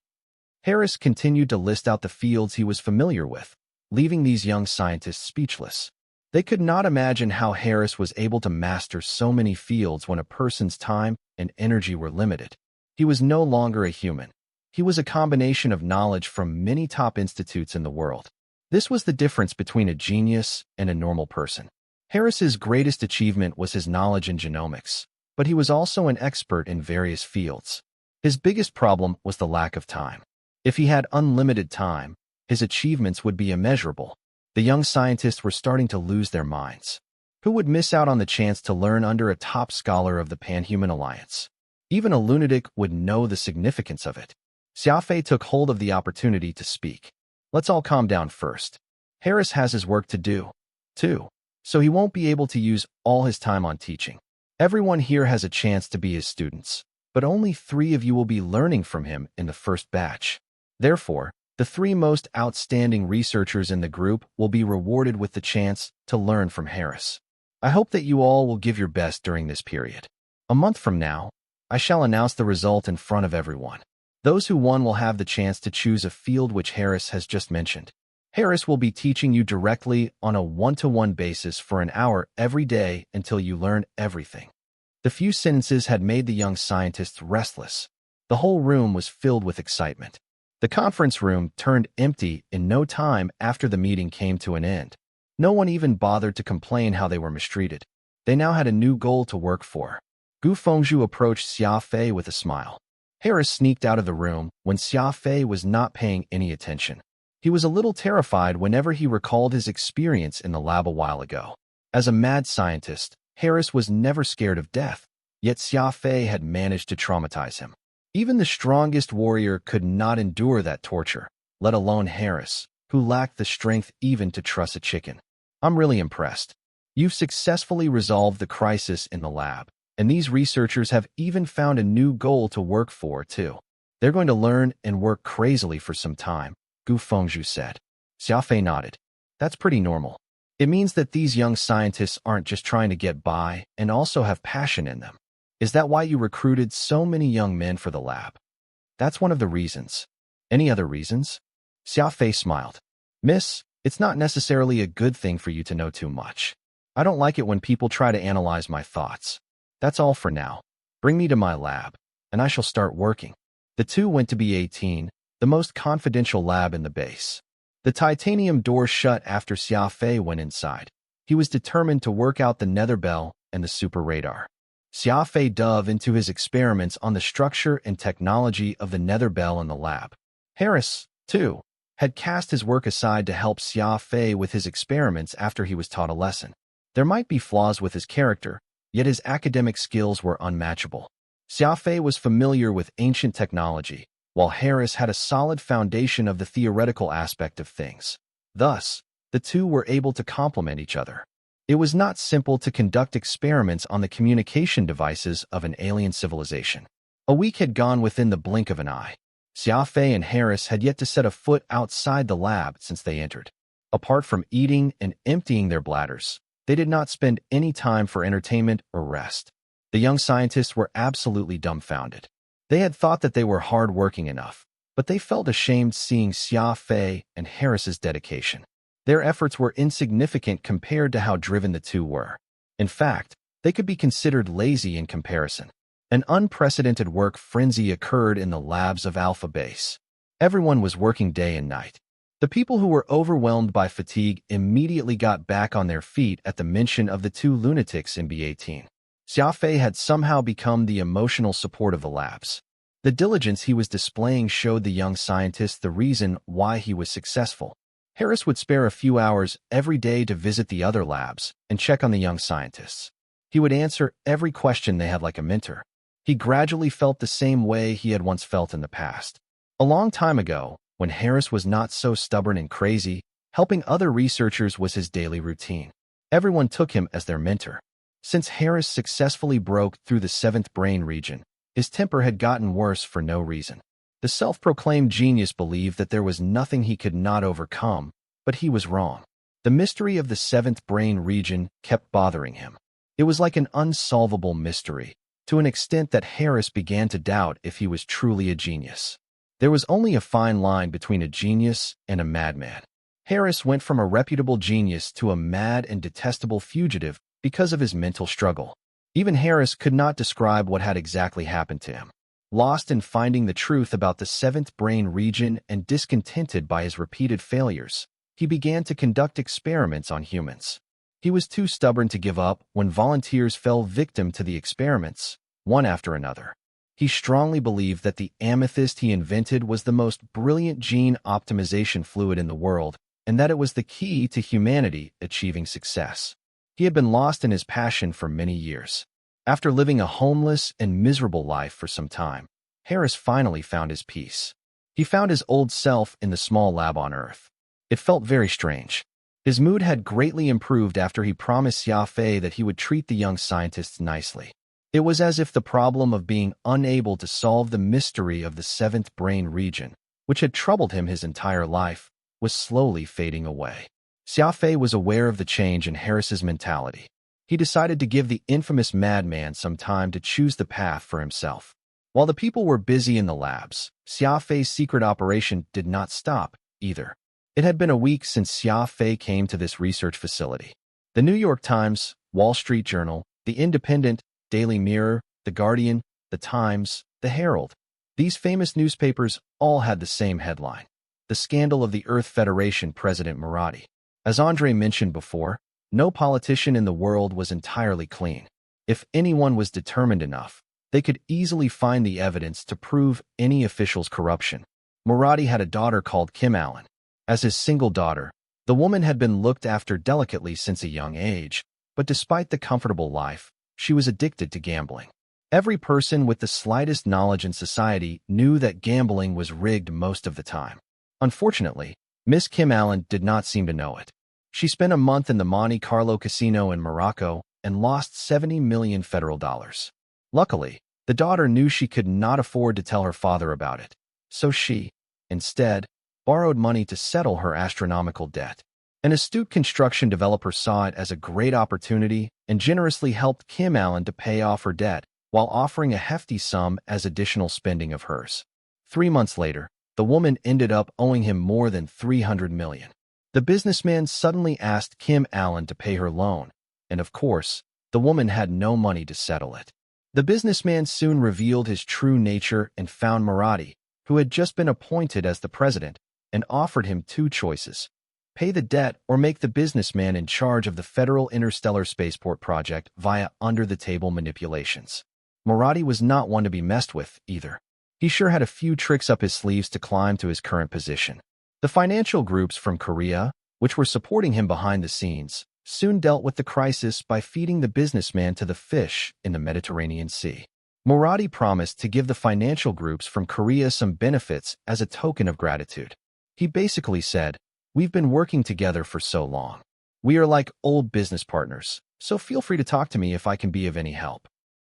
Harris continued to list out the fields he was familiar with, leaving these young scientists speechless. They could not imagine how Harris was able to master so many fields when a person's time and energy were limited. He was no longer a human. He was a combination of knowledge from many top institutes in the world. This was the difference between a genius and a normal person. Harris's greatest achievement was his knowledge in genomics, but he was also an expert in various fields. His biggest problem was the lack of time. If he had unlimited time, his achievements would be immeasurable. The young scientists were starting to lose their minds. Who would miss out on the chance to learn under a top scholar of the Pan-Human Alliance? Even a lunatic would know the significance of it. Xia Fei took hold of the opportunity to speak. Let's all calm down first. Harris has his work to do, too, so he won't be able to use all his time on teaching. Everyone here has a chance to be his students, but only 3 of you will be learning from him in the first batch. Therefore, the 3 most outstanding researchers in the group will be rewarded with the chance to learn from Harris. I hope that you all will give your best during this period. A month from now, I shall announce the result in front of everyone. Those who won will have the chance to choose a field which Harris has just mentioned. Harris will be teaching you directly on a one-to-one basis for an hour every day until you learn everything. The few sentences had made the young scientists restless. The whole room was filled with excitement. The conference room turned empty in no time after the meeting came to an end. No one even bothered to complain how they were mistreated. They now had a new goal to work for. Gu Fengzhu approached Xia Fei with a smile. Harris sneaked out of the room when Xia Fei was not paying any attention. He was a little terrified whenever he recalled his experience in the lab a while ago. As a mad scientist, Harris was never scared of death, yet Xia Fei had managed to traumatize him. Even the strongest warrior could not endure that torture, let alone Harris, who lacked the strength even to truss a chicken. I'm really impressed. You've successfully resolved the crisis in the lab, and these researchers have even found a new goal to work for, too. They're going to learn and work crazily for some time, Gu Fengzhu said. Xia Fei nodded. That's pretty normal. It means that these young scientists aren't just trying to get by and also have passion in them. Is that why you recruited so many young men for the lab? That's one of the reasons. Any other reasons? Xia Fei smiled. Miss, it's not necessarily a good thing for you to know too much. I don't like it when people try to analyze my thoughts. That's all for now. Bring me to my lab, and I shall start working. The 2 went to B18, the most confidential lab in the base. The titanium door shut after Xia Fei went inside. He was determined to work out the nether bell and the super radar. Xia Fei dove into his experiments on the structure and technology of the nether bell in the lab. Harris, too, had cast his work aside to help Xia Fei with his experiments after he was taught a lesson. There might be flaws with his character, yet his academic skills were unmatchable. Xia Fei was familiar with ancient technology, while Harris had a solid foundation of the theoretical aspect of things. Thus, the 2 were able to complement each other. It was not simple to conduct experiments on the communication devices of an alien civilization. A week had gone within the blink of an eye. Xia Fei and Harris had yet to set a foot outside the lab since they entered. Apart from eating and emptying their bladders, they did not spend any time for entertainment or rest. The young scientists were absolutely dumbfounded. They had thought that they were hard-working enough, but they felt ashamed seeing Xia Fei and Harris's dedication. Their efforts were insignificant compared to how driven the 2 were. In fact, they could be considered lazy in comparison. An unprecedented work frenzy occurred in the labs of Alpha Base. Everyone was working day and night. The people who were overwhelmed by fatigue immediately got back on their feet at the mention of the 2 lunatics in B18. Xia Fei had somehow become the emotional support of the labs. The diligence he was displaying showed the young scientist the reason why he was successful. Harris would spare a few hours every day to visit the other labs and check on the young scientists. He would answer every question they had like a mentor. He gradually felt the same way he had once felt in the past. A long time ago, when Harris was not so stubborn and crazy, helping other researchers was his daily routine. Everyone took him as their mentor. Since Harris successfully broke through the 7th brain region, his temper had gotten worse for no reason. The self-proclaimed genius believed that there was nothing he could not overcome, but he was wrong. The mystery of the 7th brain region kept bothering him. It was like an unsolvable mystery, to an extent that Harris began to doubt if he was truly a genius. There was only a fine line between a genius and a madman. Harris went from a reputable genius to a mad and detestable fugitive because of his mental struggle. Even Harris could not describe what had exactly happened to him. Lost in finding the truth about the 7th brain region and discontented by his repeated failures, he began to conduct experiments on humans. He was too stubborn to give up when volunteers fell victim to the experiments, one after another. He strongly believed that the amethyst he invented was the most brilliant gene optimization fluid in the world, and that it was the key to humanity achieving success. He had been lost in his passion for many years. After living a homeless and miserable life for some time, Harris finally found his peace. He found his old self in the small lab on Earth. It felt very strange. His mood had greatly improved after he promised Xia Fei that he would treat the young scientists nicely. It was as if the problem of being unable to solve the mystery of the seventh brain region, which had troubled him his entire life, was slowly fading away. Xia Fei was aware of the change in Harris's mentality. He decided to give the infamous madman some time to choose the path for himself. While the people were busy in the labs, Xia Fei's secret operation did not stop, either. It had been a week since Xia Fei came to this research facility. The New York Times, Wall Street Journal, The Independent, Daily Mirror, The Guardian, The Times, The Herald. These famous newspapers all had the same headline: The Scandal of the Earth Federation President Murati. As Andre mentioned before, no politician in the world was entirely clean. If anyone was determined enough, they could easily find the evidence to prove any official's corruption. Murati had a daughter called Kim Allen. As his single daughter, the woman had been looked after delicately since a young age, but despite the comfortable life, she was addicted to gambling. Every person with the slightest knowledge in society knew that gambling was rigged most of the time. Unfortunately, Miss Kim Allen did not seem to know it. She spent a month in the Monte Carlo casino in Morocco and lost 70 million federal dollars. Luckily, the daughter knew she could not afford to tell her father about it, so she, instead, borrowed money to settle her astronomical debt. An astute construction developer saw it as a great opportunity and generously helped Kim Allen to pay off her debt while offering a hefty sum as additional spending of hers. 3 months later, the woman ended up owing him more than 300 million. The businessman suddenly asked Kim Allen to pay her loan, and of course, the woman had no money to settle it. The businessman soon revealed his true nature and found Murati, who had just been appointed as the president, and offered him 2 choices: pay the debt or make the businessman in charge of the Federal Interstellar Spaceport project via under-the-table manipulations. Murati was not one to be messed with, either. He sure had a few tricks up his sleeves to climb to his current position. The financial groups from Korea, which were supporting him behind the scenes, soon dealt with the crisis by feeding the businessman to the fish in the Mediterranean Sea. Murati promised to give the financial groups from Korea some benefits as a token of gratitude. He basically said, "We've been working together for so long. We are like old business partners, so feel free to talk to me if I can be of any help."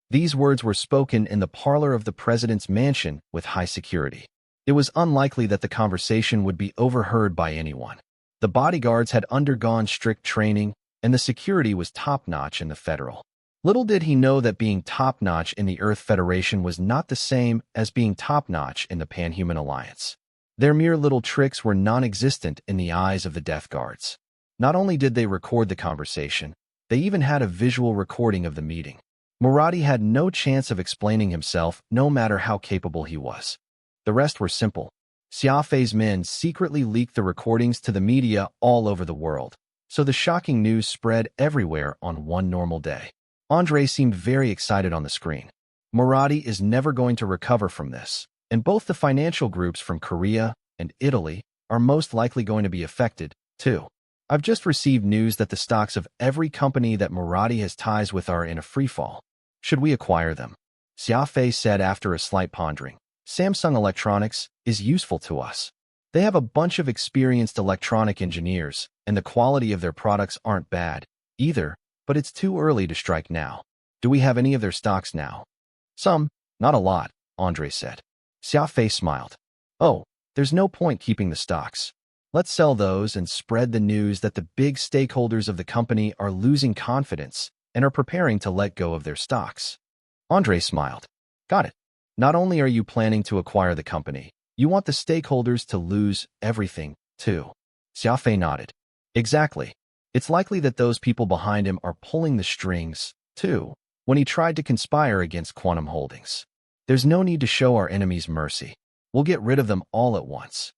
These words were spoken in the parlor of the president's mansion with high security. It was unlikely that the conversation would be overheard by anyone. The bodyguards had undergone strict training, and the security was top-notch in the Federal. Little did he know that being top-notch in the Earth Federation was not the same as being top-notch in the Pan-Human Alliance. Their mere little tricks were non-existent in the eyes of the Death Guards. Not only did they record the conversation, they even had a visual recording of the meeting. Murati had no chance of explaining himself, no matter how capable he was. The rest were simple. Xia Fei's men secretly leaked the recordings to the media all over the world, so the shocking news spread everywhere on one normal day. Andre seemed very excited on the screen. Murati is never going to recover from this, and both the financial groups from Korea and Italy are most likely going to be affected, too. I've just received news that the stocks of every company that Murati has ties with are in a freefall. Should we acquire them? Xia Fei said after a slight pondering. Samsung Electronics is useful to us. They have a bunch of experienced electronic engineers, and the quality of their products aren't bad, either, but it's too early to strike now. Do we have any of their stocks now? Some, not a lot, Andre said. Xia Fei smiled. Oh, there's no point keeping the stocks. Let's sell those and spread the news that the big stakeholders of the company are losing confidence and are preparing to let go of their stocks. Andre smiled. Got it. Not only are you planning to acquire the company, you want the stakeholders to lose everything, too. Xia Fei nodded. Exactly. It's likely that those people behind him are pulling the strings, too, when he tried to conspire against Quantum Holdings. There's no need to show our enemies mercy. We'll get rid of them all at once.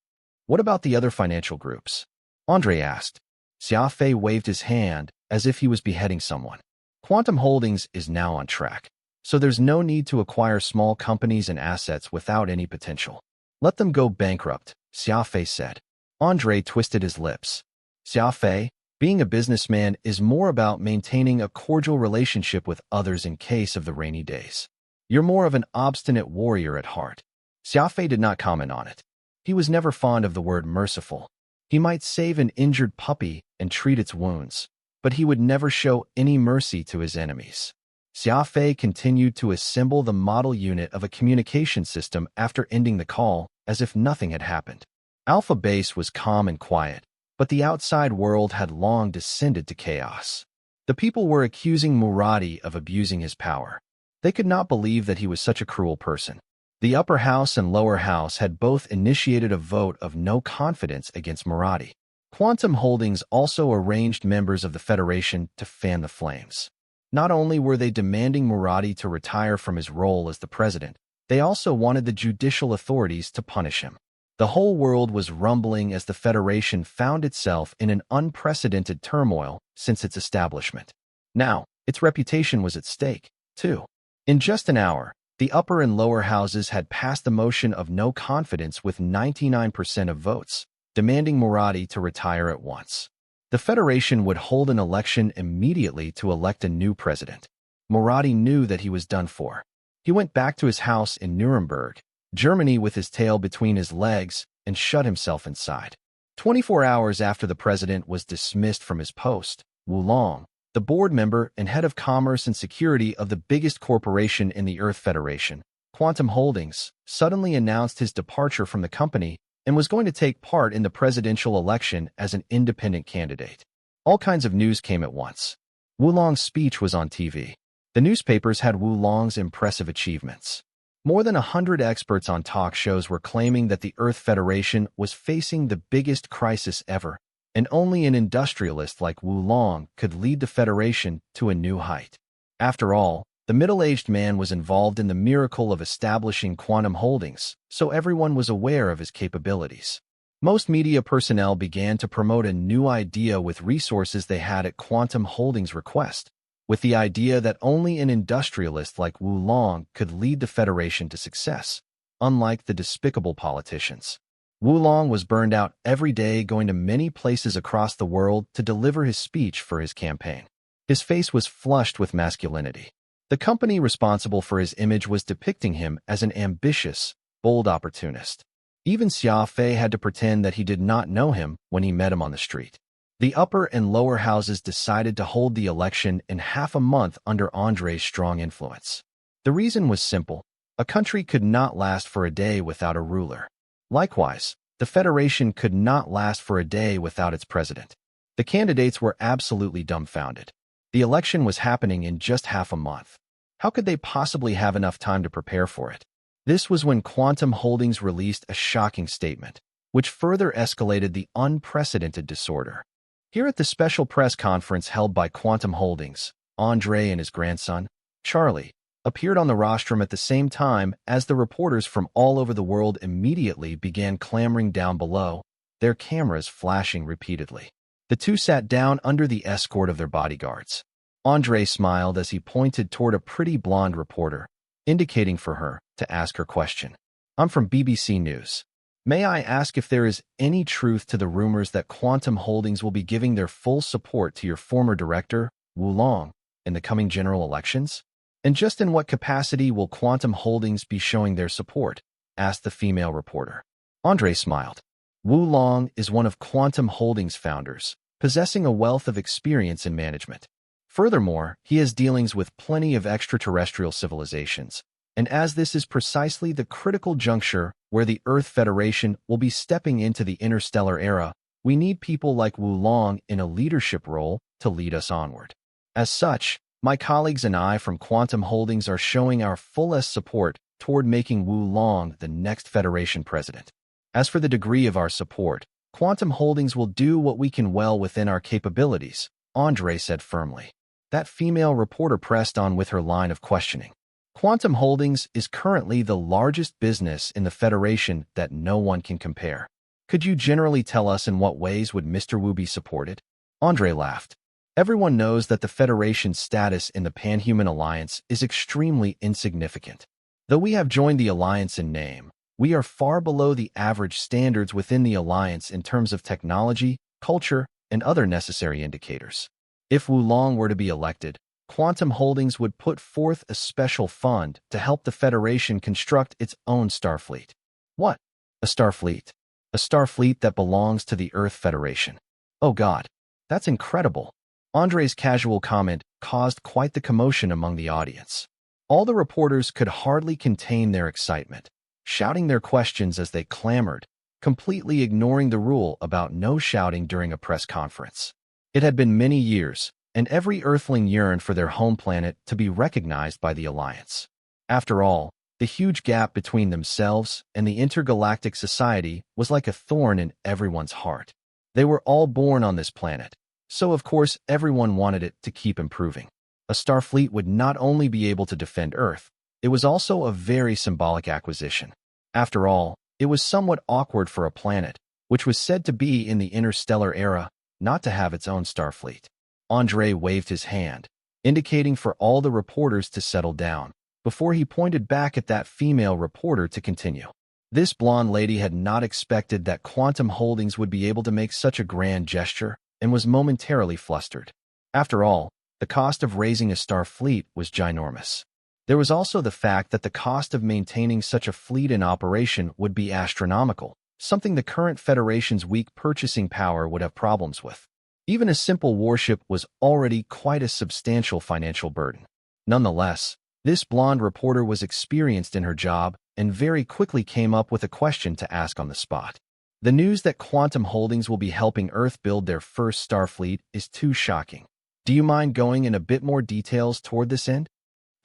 What about the other financial groups? Andre asked. Xia Fei waved his hand as if he was beheading someone. Quantum Holdings is now on track. so there's no need to acquire small companies and assets without any potential. Let them go bankrupt, Xia Fei said. Andre twisted his lips. Xia Fei, being a businessman is more about maintaining a cordial relationship with others in case of the rainy days. You're more of an obstinate warrior at heart. Xia Fei did not comment on it. He was never fond of the word merciful. He might save an injured puppy and treat its wounds, but he would never show any mercy to his enemies. Xia Fei continued to assemble the model unit of a communication system after ending the call, as if nothing had happened. Alpha Base was calm and quiet, but the outside world had long descended to chaos. The people were accusing Muradi of abusing his power. They could not believe that he was such a cruel person. The upper house and lower house had both initiated a vote of no confidence against Muradi. Quantum Holdings also arranged members of the Federation to fan the flames. Not only were they demanding Muradi to retire from his role as the president, they also wanted the judicial authorities to punish him. The whole world was rumbling as the Federation found itself in an unprecedented turmoil since its establishment. Now, its reputation was at stake, too. In just an hour, the upper and lower houses had passed the motion of no confidence with 99% of votes, demanding Muradi to retire at once. The Federation would hold an election immediately to elect a new president. Muradi knew that he was done for. He went back to his house in Nuremberg, Germany, with his tail between his legs, and shut himself inside. 24 hours after the president was dismissed from his post, Wu Long, the board member and head of commerce and security of the biggest corporation in the Earth Federation, Quantum Holdings, suddenly announced his departure from the company and was going to take part in the presidential election as an independent candidate. All kinds of news came at once. Wu Long's speech was on TV. The newspapers had Wu Long's impressive achievements. More than 100 experts on talk shows were claiming that the Earth Federation was facing the biggest crisis ever, and only an industrialist like Wu Long could lead the Federation to a new height. After all, the middle-aged man was involved in the miracle of establishing Quantum Holdings, so everyone was aware of his capabilities. Most media personnel began to promote a new idea with resources they had at Quantum Holdings' request, with the idea that only an industrialist like Wu Long could lead the Federation to success, unlike the despicable politicians. Wu Long was burned out every day, going to many places across the world to deliver his speech for his campaign. His face was flushed with masculinity. The company responsible for his image was depicting him as an ambitious, bold opportunist. Even Xia Fei had to pretend that he did not know him when he met him on the street. The upper and lower houses decided to hold the election in half a month under Andre's strong influence. The reason was simple. A country could not last for a day without a ruler. Likewise, the Federation could not last for a day without its president. The candidates were absolutely dumbfounded. The election was happening in just half a month. How could they possibly have enough time to prepare for it? This was when Quantum Holdings released a shocking statement, which further escalated the unprecedented disorder. Here at the special press conference held by Quantum Holdings, Andre and his grandson, Charlie, appeared on the rostrum at the same time as the reporters from all over the world immediately began clamoring down below, their cameras flashing repeatedly. The two sat down under the escort of their bodyguards. Andre smiled as he pointed toward a pretty blonde reporter, indicating for her to ask her question. "I'm from BBC News. May I ask if there is any truth to the rumors that Quantum Holdings will be giving their full support to your former director, Wu Long, in the coming general elections? And just in what capacity will Quantum Holdings be showing their support?" asked the female reporter. Andre smiled. Wu Long is one of Quantum Holdings' founders, possessing a wealth of experience in management. Furthermore, he has dealings with plenty of extraterrestrial civilizations, and as this is precisely the critical juncture where the Earth Federation will be stepping into the interstellar era, we need people like Wu Long in a leadership role to lead us onward. As such, my colleagues and I from Quantum Holdings are showing our fullest support toward making Wu Long the next Federation president. As for the degree of our support, Quantum Holdings will do what we can well within our capabilities, Andre said firmly. That female reporter pressed on with her line of questioning. Quantum Holdings is currently the largest business in the Federation that no one can compare. Could you generally tell us in what ways would Mr. Wu be supported? Andre laughed. Everyone knows that the Federation's status in the Panhuman Alliance is extremely insignificant. Though we have joined the Alliance in name, we are far below the average standards within the Alliance in terms of technology, culture, and other necessary indicators. If Wulong were to be elected, Quantum Holdings would put forth a special fund to help the Federation construct its own Starfleet. What? A Starfleet? A Starfleet that belongs to the Earth Federation. Oh God, that's incredible. Andre's casual comment caused quite the commotion among the audience. All the reporters could hardly contain their excitement, shouting their questions as they clamored, completely ignoring the rule about no shouting during a press conference. It had been many years, and every Earthling yearned for their home planet to be recognized by the Alliance. After all, the huge gap between themselves and the intergalactic society was like a thorn in everyone's heart. They were all born on this planet, so of course everyone wanted it to keep improving. A Starfleet would not only be able to defend Earth, it was also a very symbolic acquisition. After all, it was somewhat awkward for a planet, which was said to be in the interstellar era, not to have its own Starfleet. Andre waved his hand, indicating for all the reporters to settle down, before he pointed back at that female reporter to continue. This blonde lady had not expected that Quantum Holdings would be able to make such a grand gesture, and was momentarily flustered. After all, the cost of raising a Starfleet was ginormous. There was also the fact that the cost of maintaining such a fleet in operation would be astronomical, something the current Federation's weak purchasing power would have problems with. Even a simple warship was already quite a substantial financial burden. Nonetheless, this blonde reporter was experienced in her job and very quickly came up with a question to ask on the spot. The news that Quantum Holdings will be helping Earth build their first Starfleet is too shocking. Do you mind going in a bit more details toward this end?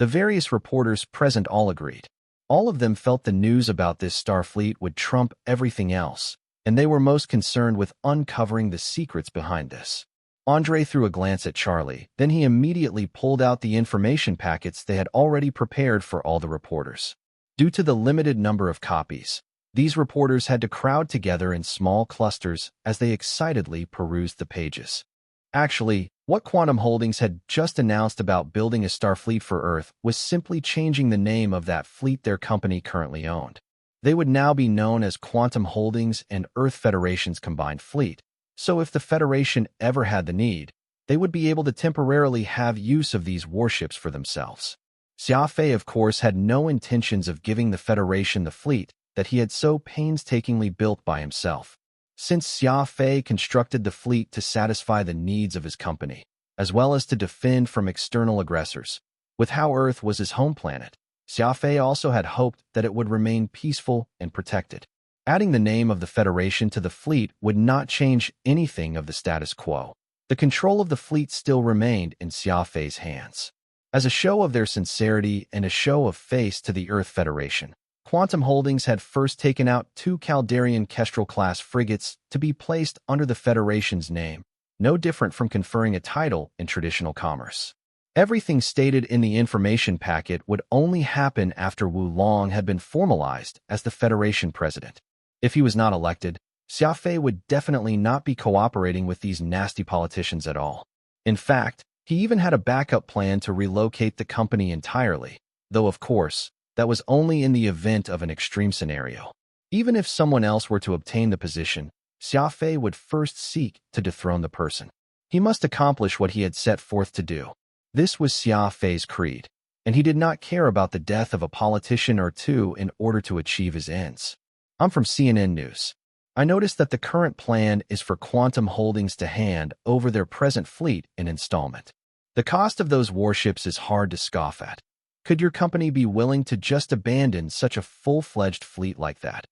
The various reporters present all agreed. All of them felt the news about this Starfleet would trump everything else, and they were most concerned with uncovering the secrets behind this. Andre threw a glance at Charlie, then he immediately pulled out the information packets they had already prepared for all the reporters. Due to the limited number of copies, these reporters had to crowd together in small clusters as they excitedly perused the pages. Actually, what Quantum Holdings had just announced about building a Starfleet for Earth was simply changing the name of that fleet their company currently owned. They would now be known as Quantum Holdings and Earth Federation's combined fleet, so if the Federation ever had the need, they would be able to temporarily have use of these warships for themselves. Xia Fei, of course, had no intentions of giving the Federation the fleet that he had so painstakingly built by himself. Since Xia Fei constructed the fleet to satisfy the needs of his company, as well as to defend from external aggressors, with how Earth was his home planet, Xia Fei also had hoped that it would remain peaceful and protected. Adding the name of the Federation to the fleet would not change anything of the status quo. The control of the fleet still remained in Xia Fei's hands. As a show of their sincerity and a show of face to the Earth Federation, Quantum Holdings had first taken out 2 Caldarian Kestrel-class frigates to be placed under the Federation's name, no different from conferring a title in traditional commerce. Everything stated in the information packet would only happen after Wulong had been formalized as the Federation president. If he was not elected, Xia Fei would definitely not be cooperating with these nasty politicians at all. In fact, he even had a backup plan to relocate the company entirely, though of course, that was only in the event of an extreme scenario. Even if someone else were to obtain the position, Xia Fei would first seek to dethrone the person. He must accomplish what he had set forth to do. This was Xia Fei's creed, and he did not care about the death of a politician or two in order to achieve his ends. I'm from CNN News. I noticed that the current plan is for Quantum Holdings to hand over their present fleet in installment. The cost of those warships is hard to scoff at. Could your company be willing to just abandon such a full-fledged fleet like that?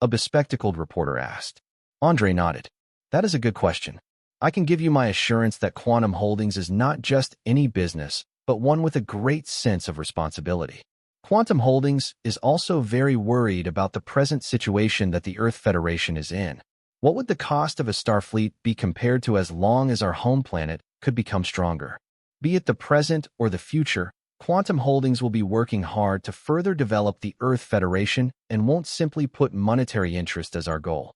A bespectacled reporter asked. Andre nodded. That is a good question. I can give you my assurance that Quantum Holdings is not just any business, but one with a great sense of responsibility. Quantum Holdings is also very worried about the present situation that the Earth Federation is in. What would the cost of a Starfleet be compared to as long as our home planet could become stronger? Be it the present or the future, Quantum Holdings will be working hard to further develop the Earth Federation and won't simply put monetary interest as our goal.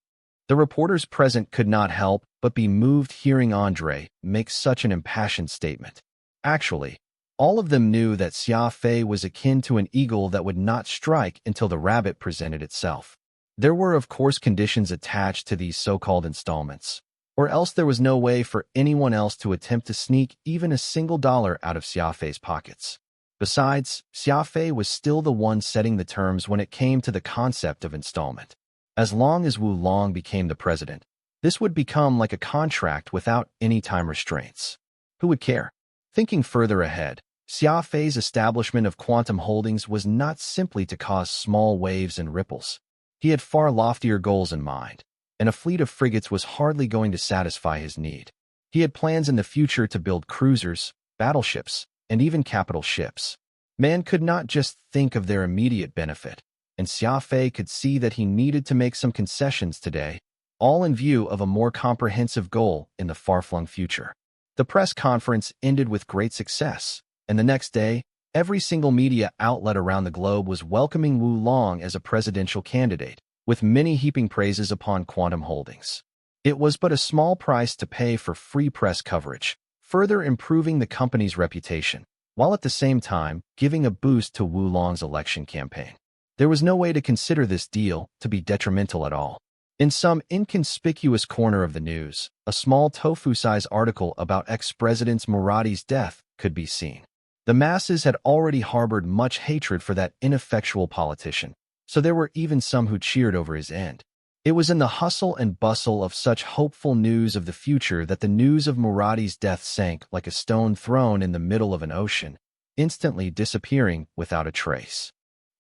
The reporters present could not help but be moved hearing Andre make such an impassioned statement. Actually, all of them knew that Xia Fei was akin to an eagle that would not strike until the rabbit presented itself. There were of course conditions attached to these so-called installments, or else there was no way for anyone else to attempt to sneak even a single dollar out of Xia Fei's pockets. Besides, Xia Fei was still the one setting the terms when it came to the concept of installment. As long as Wu Long became the president, this would become like a contract without any time restraints. Who would care? Thinking further ahead, Xia Fei's establishment of quantum holdings was not simply to cause small waves and ripples. He had far loftier goals in mind, and a fleet of frigates was hardly going to satisfy his need. He had plans in the future to build cruisers, battleships, and even capital ships. Man could not just think of their immediate benefit, and Xia Fei could see that he needed to make some concessions today, all in view of a more comprehensive goal in the far-flung future. The press conference ended with great success, and the next day, every single media outlet around the globe was welcoming Wu Long as a presidential candidate, with many heaping praises upon quantum holdings. It was but a small price to pay for free press coverage, further improving the company's reputation, while at the same time giving a boost to Wu Long's election campaign. There was no way to consider this deal to be detrimental at all. In some inconspicuous corner of the news, a small tofu-size article about ex-president Muradi's death could be seen. The masses had already harbored much hatred for that ineffectual politician, so there were even some who cheered over his end. It was in the hustle and bustle of such hopeful news of the future that the news of Muradi's death sank like a stone thrown in the middle of an ocean, instantly disappearing without a trace.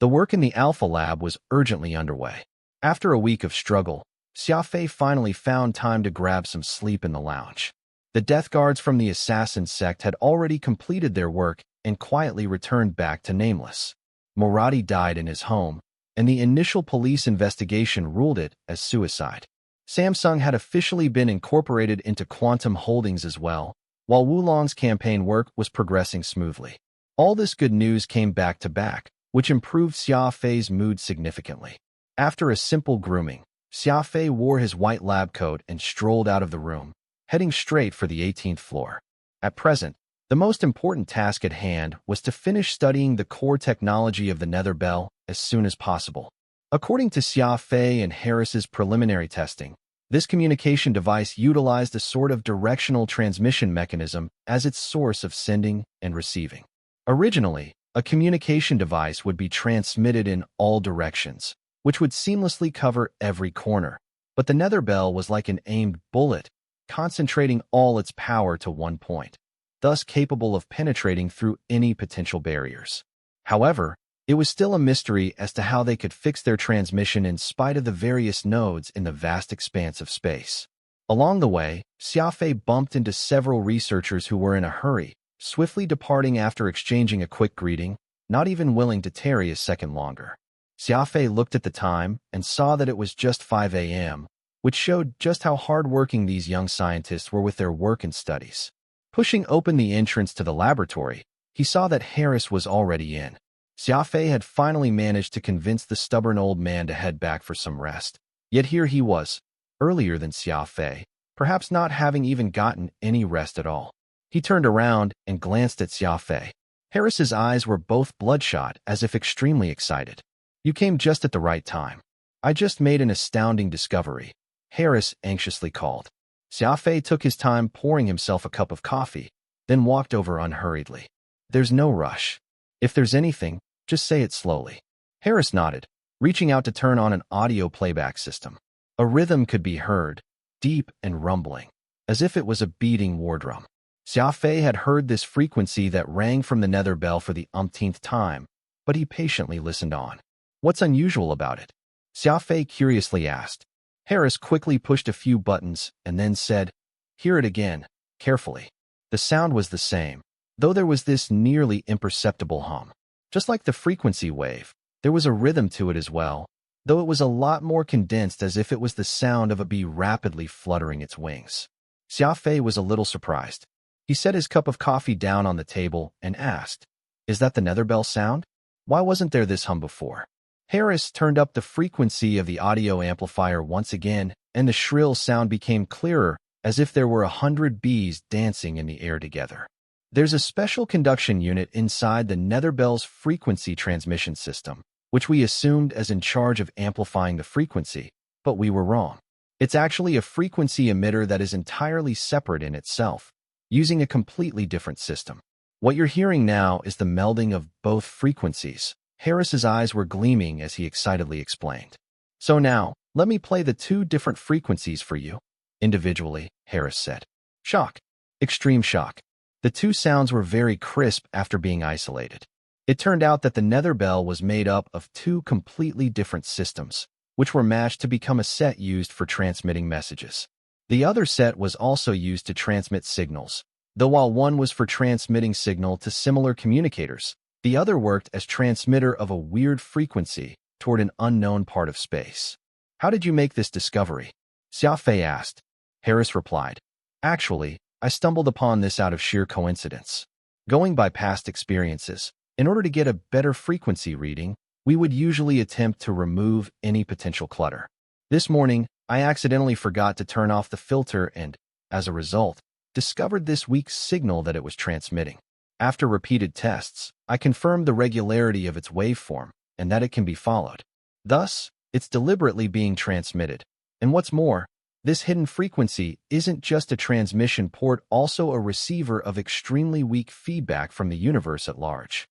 The work in the Alpha Lab was urgently underway. After a week of struggle, Xia Fei finally found time to grab some sleep in the lounge. The death guards from the assassin sect had already completed their work and quietly returned back to Nameless. Muradi died in his home, and the initial police investigation ruled it as suicide. Samsung had officially been incorporated into Quantum Holdings as well, while Wu Long's campaign work was progressing smoothly. All this good news came back to back, which improved Xia Fei's mood significantly. After a simple grooming, Xia Fei wore his white lab coat and strolled out of the room, heading straight for the 18th floor. At present, the most important task at hand was to finish studying the core technology of the Nether Bell as soon as possible. According to Xia Fei and Harris's preliminary testing, this communication device utilized a sort of directional transmission mechanism as its source of sending and receiving. Originally, a communication device would be transmitted in all directions, which would seamlessly cover every corner. But the Nether Bell was like an aimed bullet, concentrating all its power to one point, thus capable of penetrating through any potential barriers. However, it was still a mystery as to how they could fix their transmission in spite of the various nodes in the vast expanse of space. Along the way, Xia Fei bumped into several researchers who were in a hurry, swiftly departing after exchanging a quick greeting, not even willing to tarry a second longer. Xia Fei looked at the time and saw that it was just 5 a.m., which showed just how hard-working these young scientists were with their work and studies. Pushing open the entrance to the laboratory, he saw that Harris was already in. Xia Fei had finally managed to convince the stubborn old man to head back for some rest. Yet here he was, earlier than Xia Fei, perhaps not having even gotten any rest at all. He turned around and glanced at Xia Fei. Harris's eyes were both bloodshot, as if extremely excited. "You came just at the right time. I just made an astounding discovery," Harris anxiously called. Xia Fei took his time pouring himself a cup of coffee, then walked over unhurriedly. "There's no rush. If there's anything, just say it slowly." Harris nodded, reaching out to turn on an audio playback system. A rhythm could be heard, deep and rumbling, as if it was a beating war drum. Xia Fei had heard this frequency that rang from the Nether Bell for the umpteenth time, but he patiently listened on. "What's unusual about it?" Xia Fei curiously asked. Harris quickly pushed a few buttons and then said, "Hear it again, carefully." The sound was the same, though there was this nearly imperceptible hum. Just like the frequency wave, there was a rhythm to it as well, though it was a lot more condensed, as if it was the sound of a bee rapidly fluttering its wings. Xia Fei was a little surprised. He set his cup of coffee down on the table and asked, "Is that the Nether Bell sound? Why wasn't there this hum before?" Harris turned up the frequency of the audio amplifier once again and the shrill sound became clearer, as if there were 100 bees dancing in the air together. There's a special conduction unit inside the Netherbell's frequency transmission system, which we assumed as in charge of amplifying the frequency, but we were wrong. It's actually a frequency emitter that is entirely separate in itself, using a completely different system. What you're hearing now is the melding of both frequencies. Harris's eyes were gleaming as he excitedly explained. So now, let me play the two different frequencies for you. Individually, Harris said. Shock. Extreme shock. The two sounds were very crisp after being isolated. It turned out that the Netherbell was made up of two completely different systems, which were matched to become a set used for transmitting messages. The other set was also used to transmit signals, though while one was for transmitting signal to similar communicators, the other worked as transmitter of a weird frequency toward an unknown part of space. How did you make this discovery? Xia Fei asked. Harris replied, Actually, I stumbled upon this out of sheer coincidence. Going by past experiences, in order to get a better frequency reading, we would usually attempt to remove any potential clutter. This morning, I accidentally forgot to turn off the filter and, as a result, discovered this weak signal that it was transmitting. After repeated tests, I confirmed the regularity of its waveform and that it can be followed. Thus, it's deliberately being transmitted. And what's more, this hidden frequency isn't just a transmission port, also a receiver of extremely weak feedback from the universe at large.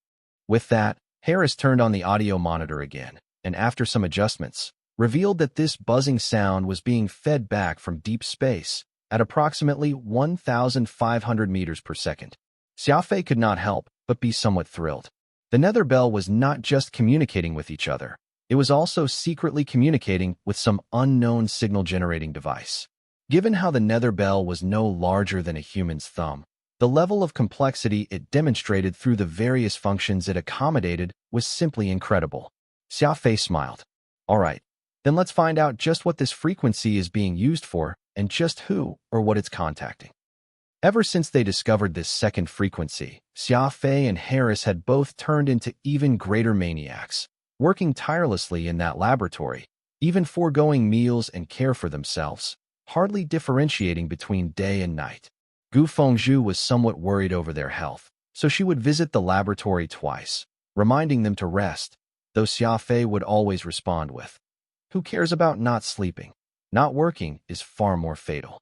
With that, Harris turned on the audio monitor again, and after some adjustments, revealed that this buzzing sound was being fed back from deep space at approximately 1,500 meters per second. Xia Fei could not help but be somewhat thrilled. The Netherbell was not just communicating with each other, it was also secretly communicating with some unknown signal-generating device. Given how the Netherbell was no larger than a human's thumb, the level of complexity it demonstrated through the various functions it accommodated was simply incredible. Xia Fei smiled. All right, then let's find out just what this frequency is being used for and just who or what it's contacting. Ever since they discovered this second frequency, Xia Fei and Harris had both turned into even greater maniacs, working tirelessly in that laboratory, even foregoing meals and care for themselves, hardly differentiating between day and night. Gu Fengzhu was somewhat worried over their health, so she would visit the laboratory twice, reminding them to rest, though Xia Fei would always respond with, "Who cares about not sleeping? Not working is far more fatal."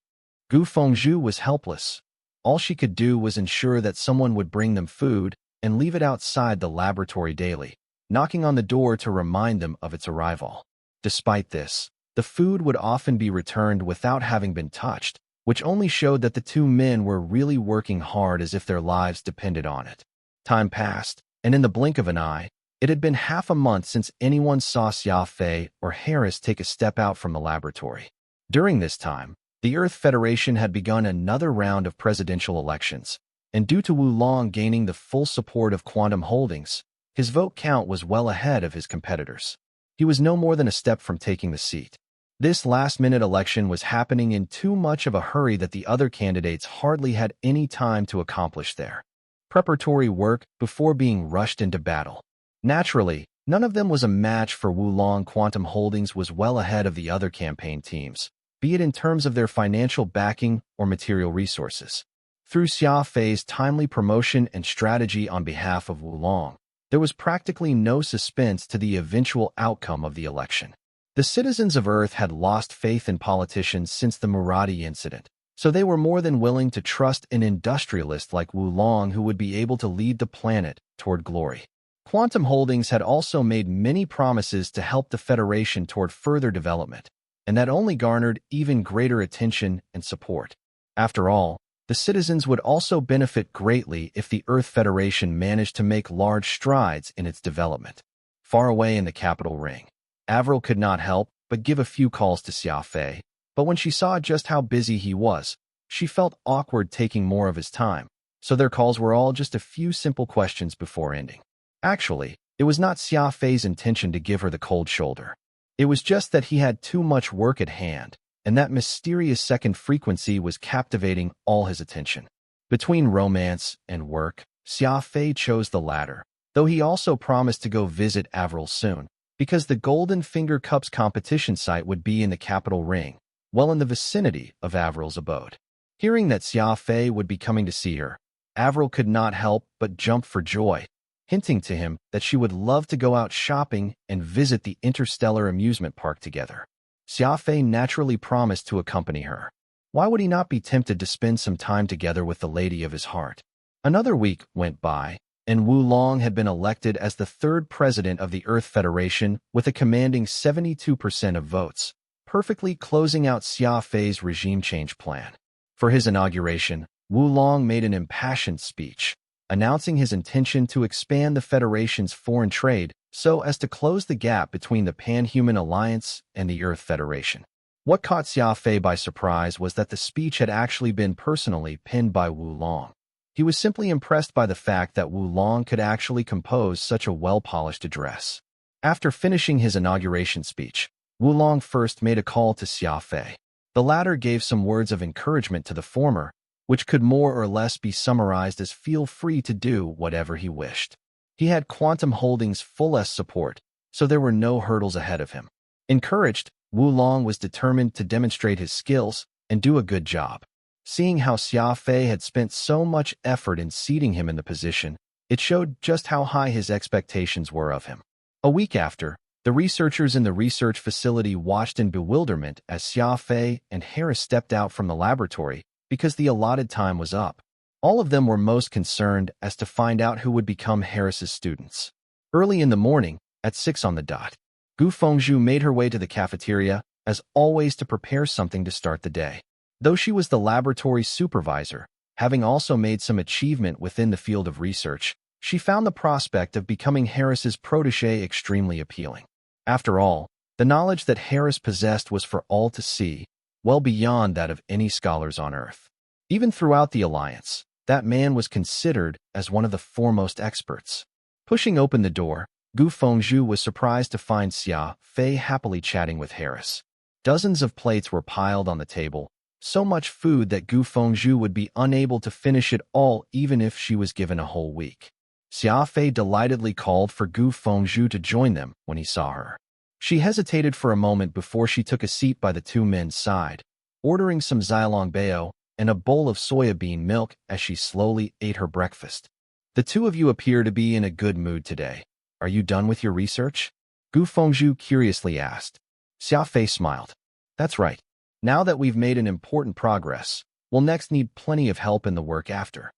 Gu Fengzhu was helpless. All she could do was ensure that someone would bring them food and leave it outside the laboratory daily, knocking on the door to remind them of its arrival. Despite this, the food would often be returned without having been touched, which only showed that the two men were really working hard as if their lives depended on it. Time passed, and in the blink of an eye, it had been half a month since anyone saw Xia Fei or Harris take a step out from the laboratory. During this time, the Earth Federation had begun another round of presidential elections, and due to Wu Long gaining the full support of Quantum Holdings, his vote count was well ahead of his competitors. He was no more than a step from taking the seat. This last-minute election was happening in too much of a hurry that the other candidates hardly had any time to accomplish their preparatory work before being rushed into battle. Naturally, none of them was a match for Wu Long. Quantum Holdings was well ahead of the other campaign teams, be it in terms of their financial backing or material resources. Through Xia Fei's timely promotion and strategy on behalf of Wu Long, there was practically no suspense to the eventual outcome of the election. The citizens of Earth had lost faith in politicians since the Murati incident, so they were more than willing to trust an industrialist like Wu Long who would be able to lead the planet toward glory. Quantum Holdings had also made many promises to help the Federation toward further development, and that only garnered even greater attention and support. After all, the citizens would also benefit greatly if the Earth Federation managed to make large strides in its development. Far away in the capital ring, Avril could not help but give a few calls to Xia Fei, but when she saw just how busy he was, she felt awkward taking more of his time, so their calls were all just a few simple questions before ending. Actually, it was not Xia Fei's intention to give her the cold shoulder. It was just that he had too much work at hand, and that mysterious second frequency was captivating all his attention. Between romance and work, Xia Fei chose the latter, though he also promised to go visit Avril soon, because the Golden Finger Cups competition site would be in the capital ring, well in the vicinity of Avril's abode. Hearing that Xia Fei would be coming to see her, Avril could not help but jump for joy, hinting to him that she would love to go out shopping and visit the interstellar amusement park together. Xia Fei naturally promised to accompany her. Why would he not be tempted to spend some time together with the lady of his heart? Another week went by, and Wu Long had been elected as the third president of the Earth Federation with a commanding 72% of votes, perfectly closing out Xia Fei's regime change plan. For his inauguration, Wu Long made an impassioned speech, announcing his intention to expand the Federation's foreign trade so as to close the gap between the Pan-Human Alliance and the Earth Federation. What caught Xia Fei by surprise was that the speech had actually been personally penned by Wu Long. He was simply impressed by the fact that Wu Long could actually compose such a well-polished address. After finishing his inauguration speech, Wu Long first made a call to Xia Fei. The latter gave some words of encouragement to the former, which could more or less be summarized as feel free to do whatever he wished. He had Quantum Holdings' full support, so there were no hurdles ahead of him. Encouraged, Wu Long was determined to demonstrate his skills and do a good job. Seeing how Xia Fei had spent so much effort in seating him in the position, it showed just how high his expectations were of him. A week after, the researchers in the research facility watched in bewilderment as Xia Fei and Harris stepped out from the laboratory because the allotted time was up. All of them were most concerned as to find out who would become Harris's students. Early in the morning, at 6 on the dot, Gu Fengzhu made her way to the cafeteria, as always to prepare something to start the day. Though she was the laboratory supervisor, having also made some achievement within the field of research, she found the prospect of becoming Harris's protégé extremely appealing. After all, the knowledge that Harris possessed was for all to see, well beyond that of any scholars on Earth. Even throughout the Alliance, that man was considered as one of the foremost experts. Pushing open the door, Gu Fengzhu was surprised to find Xia Fei happily chatting with Harris. Dozens of plates were piled on the table, so much food that Gu Fengzhu would be unable to finish it all even if she was given a whole week. Xia Fei delightedly called for Gu Fengzhu to join them when he saw her. She hesitated for a moment before she took a seat by the two men's side, ordering some xiaolongbao and a bowl of soybean milk as she slowly ate her breakfast. The two of you appear to be in a good mood today. Are you done with your research? Gu Fengzhu curiously asked. Xia Fei smiled. That's right. Now that we've made an important progress, we'll next need plenty of help in the work after.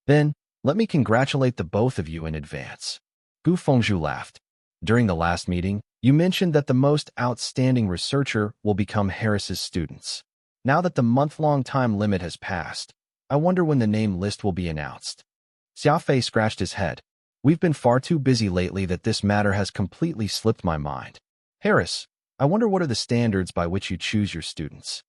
Then, let me congratulate the both of you in advance. Gu Fengzhu laughed. During the last meeting, you mentioned that the most outstanding researcher will become Harris's students. Now that the month-long time limit has passed, I wonder when the name list will be announced. Xia Fei scratched his head. We've been far too busy lately that this matter has completely slipped my mind. Harris, I wonder what are the standards by which you choose your students?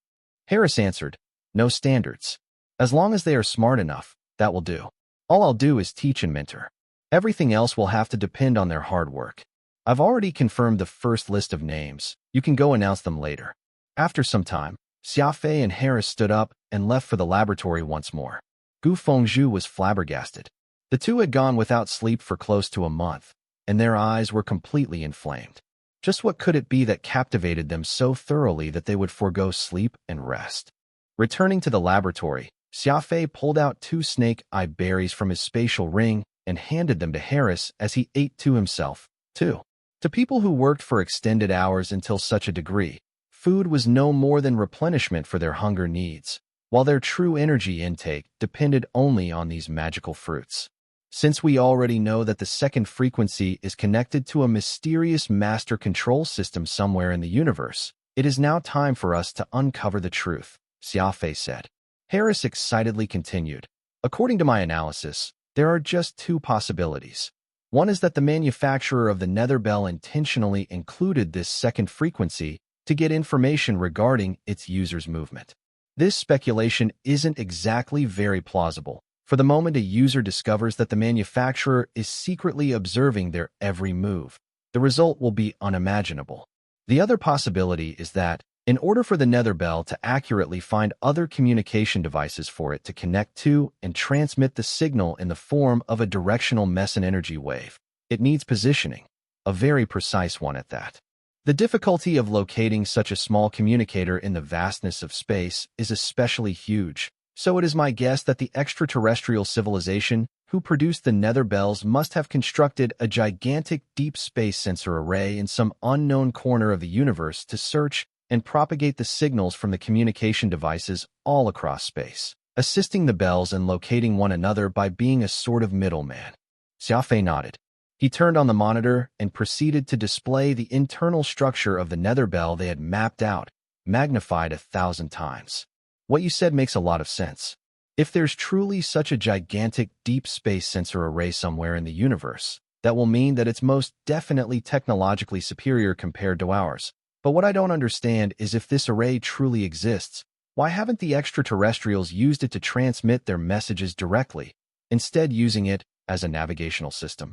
Harris answered, no standards. As long as they are smart enough, that will do. All I'll do is teach and mentor. Everything else will have to depend on their hard work. I've already confirmed the first list of names. You can go announce them later. After some time, Xia Fei and Harris stood up and left for the laboratory once more. Gu Fengzhu was flabbergasted. The two had gone without sleep for close to a month, and their eyes were completely inflamed. Just what could it be that captivated them so thoroughly that they would forego sleep and rest? Returning to the laboratory, Xia Fei pulled out 2 snake-eye berries from his spatial ring and handed them to Harris as he ate to himself, too. To people who worked for extended hours until such a degree, food was no more than replenishment for their hunger needs, while their true energy intake depended only on these magical fruits. Since we already know that the second frequency is connected to a mysterious master control system somewhere in the universe, it is now time for us to uncover the truth, Xia Fei said. Harris excitedly continued. According to my analysis, there are just 2 possibilities. One is that the manufacturer of the Nether Bell intentionally included this second frequency to get information regarding its user's movement. This speculation isn't exactly very plausible. For the moment a user discovers that the manufacturer is secretly observing their every move, the result will be unimaginable. The other possibility is that, in order for the Nether Bell to accurately find other communication devices for it to connect to and transmit the signal in the form of a directional meson energy wave, it needs positioning, a very precise one at that. The difficulty of locating such a small communicator in the vastness of space is especially huge, so it is my guess that the extraterrestrial civilization who produced the nether bells must have constructed a gigantic deep space sensor array in some unknown corner of the universe to search and propagate the signals from the communication devices all across space, assisting the bells in locating one another by being a sort of middleman. Xia Fei nodded. He turned on the monitor and proceeded to display the internal structure of the nether bell they had mapped out, magnified 1,000 times. What you said makes a lot of sense. If there's truly such a gigantic deep space sensor array somewhere in the universe, that will mean that it's most definitely technologically superior compared to ours. But what I don't understand is if this array truly exists, why haven't the extraterrestrials used it to transmit their messages directly, instead using it as a navigational system?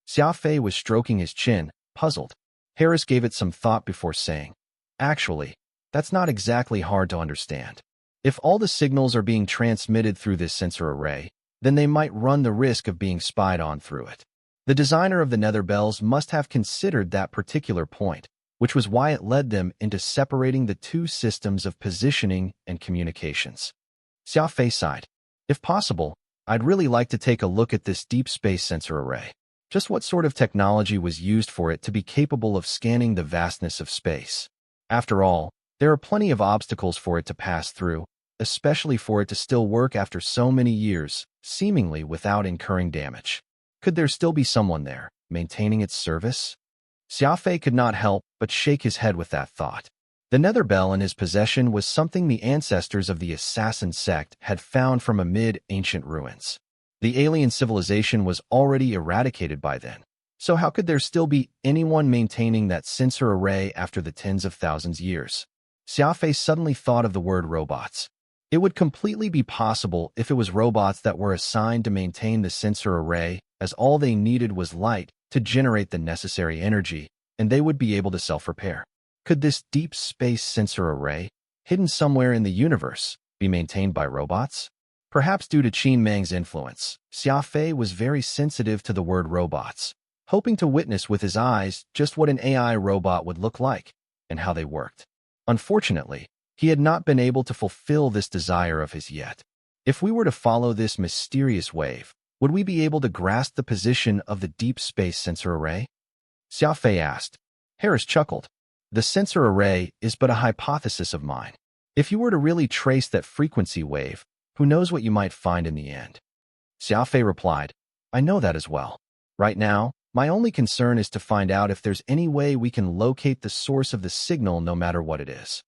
Xia Fei was stroking his chin, puzzled. Harris gave it some thought before saying, "Actually, that's not exactly hard to understand. If all the signals are being transmitted through this sensor array, then they might run the risk of being spied on through it. The designer of the nether bells must have considered that particular point, which was why it led them into separating the two systems of positioning and communications." Xia Fei sighed. "If possible, I'd really like to take a look at this deep space sensor array. Just what sort of technology was used for it to be capable of scanning the vastness of space? After all, there are plenty of obstacles for it to pass through, especially for it to still work after so many years, seemingly without incurring damage. Could there still be someone there, maintaining its service?" Xia Fei could not help but shake his head with that thought. The nether bell in his possession was something the ancestors of the assassin sect had found from amid ancient ruins. The alien civilization was already eradicated by then, so how could there still be anyone maintaining that sensor array after the tens of thousands years? Xia Fei suddenly thought of the word robots. It would completely be possible if it was robots that were assigned to maintain the sensor array, as all they needed was light to generate the necessary energy, and they would be able to self-repair. Could this deep space sensor array, hidden somewhere in the universe, be maintained by robots? Perhaps due to Qin Meng's influence, Xia Fei was very sensitive to the word robots, hoping to witness with his eyes just what an AI robot would look like and how they worked. Unfortunately, he had not been able to fulfill this desire of his yet. If we were to follow this mysterious wave, would we be able to grasp the position of the deep space sensor array? Xia Fei asked. Harris chuckled. The sensor array is but a hypothesis of mine. If you were to really trace that frequency wave, who knows what you might find in the end? Xia Fei replied, I know that as well. Right now, my only concern is to find out if there's any way we can locate the source of the signal no matter what it is.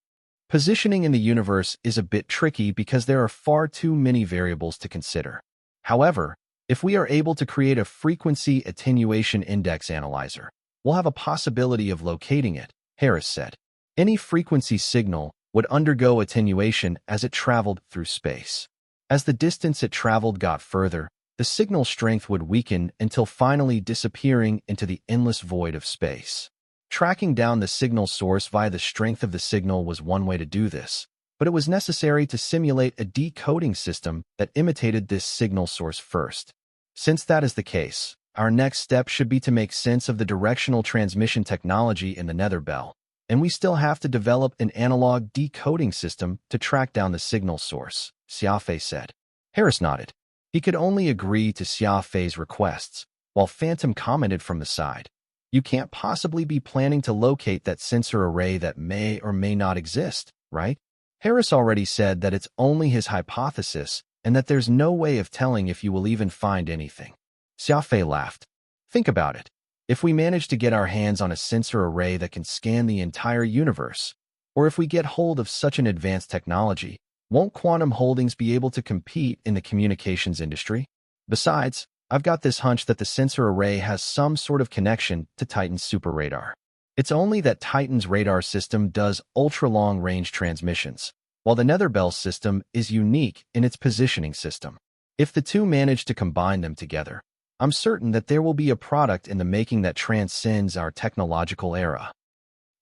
Positioning in the universe is a bit tricky because there are far too many variables to consider. However, if we are able to create a frequency attenuation index analyzer, we'll have a possibility of locating it, Harris said. Any frequency signal would undergo attenuation as it traveled through space. As the distance it traveled got further, the signal strength would weaken until finally disappearing into the endless void of space. Tracking down the signal source via the strength of the signal was one way to do this, but it was necessary to simulate a decoding system that imitated this signal source first. Since that is the case, our next step should be to make sense of the directional transmission technology in the nether bell, and we still have to develop an analog decoding system to track down the signal source, Xia Fei said. Harris nodded. He could only agree to Xia Fei's requests, while Phantom commented from the side. You can't possibly be planning to locate that sensor array that may or may not exist, right? Harris already said that it's only his hypothesis and that there's no way of telling if you will even find anything. Xia Fei laughed. Think about it. If we manage to get our hands on a sensor array that can scan the entire universe, or if we get hold of such an advanced technology, won't Quantum Holdings be able to compete in the communications industry? Besides, I've got this hunch that the sensor array has some sort of connection to Titan's super radar. It's only that Titan's radar system does ultra-long-range transmissions, while the Netherbell system is unique in its positioning system. If the two manage to combine them together, I'm certain that there will be a product in the making that transcends our technological era.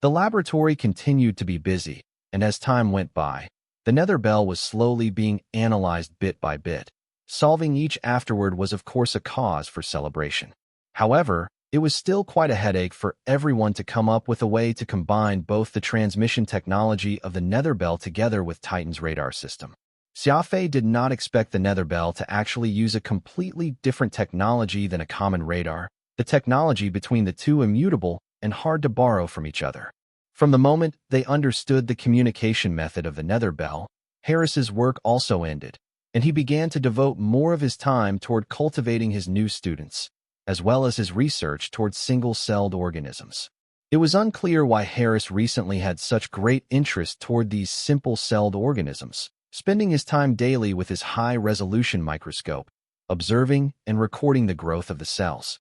The laboratory continued to be busy, and as time went by, the Netherbell was slowly being analyzed bit by bit. Solving each afterward was of course a cause for celebration. However, It was still quite a headache for everyone to come up with a way to combine both the transmission technology of the Netherbell together with Titan's radar system. Xia Fei did not expect the Netherbell to actually use a completely different technology than a common radar, the technology between the two immutable and hard to borrow from each other. From the moment they understood the communication method of the Netherbell, Harris's work also ended, and he began to devote more of his time toward cultivating his new students, as well as his research toward single-celled organisms. It was unclear why Harris recently had such great interest toward these simple-celled organisms, spending his time daily with his high-resolution microscope, observing and recording the growth of the cells.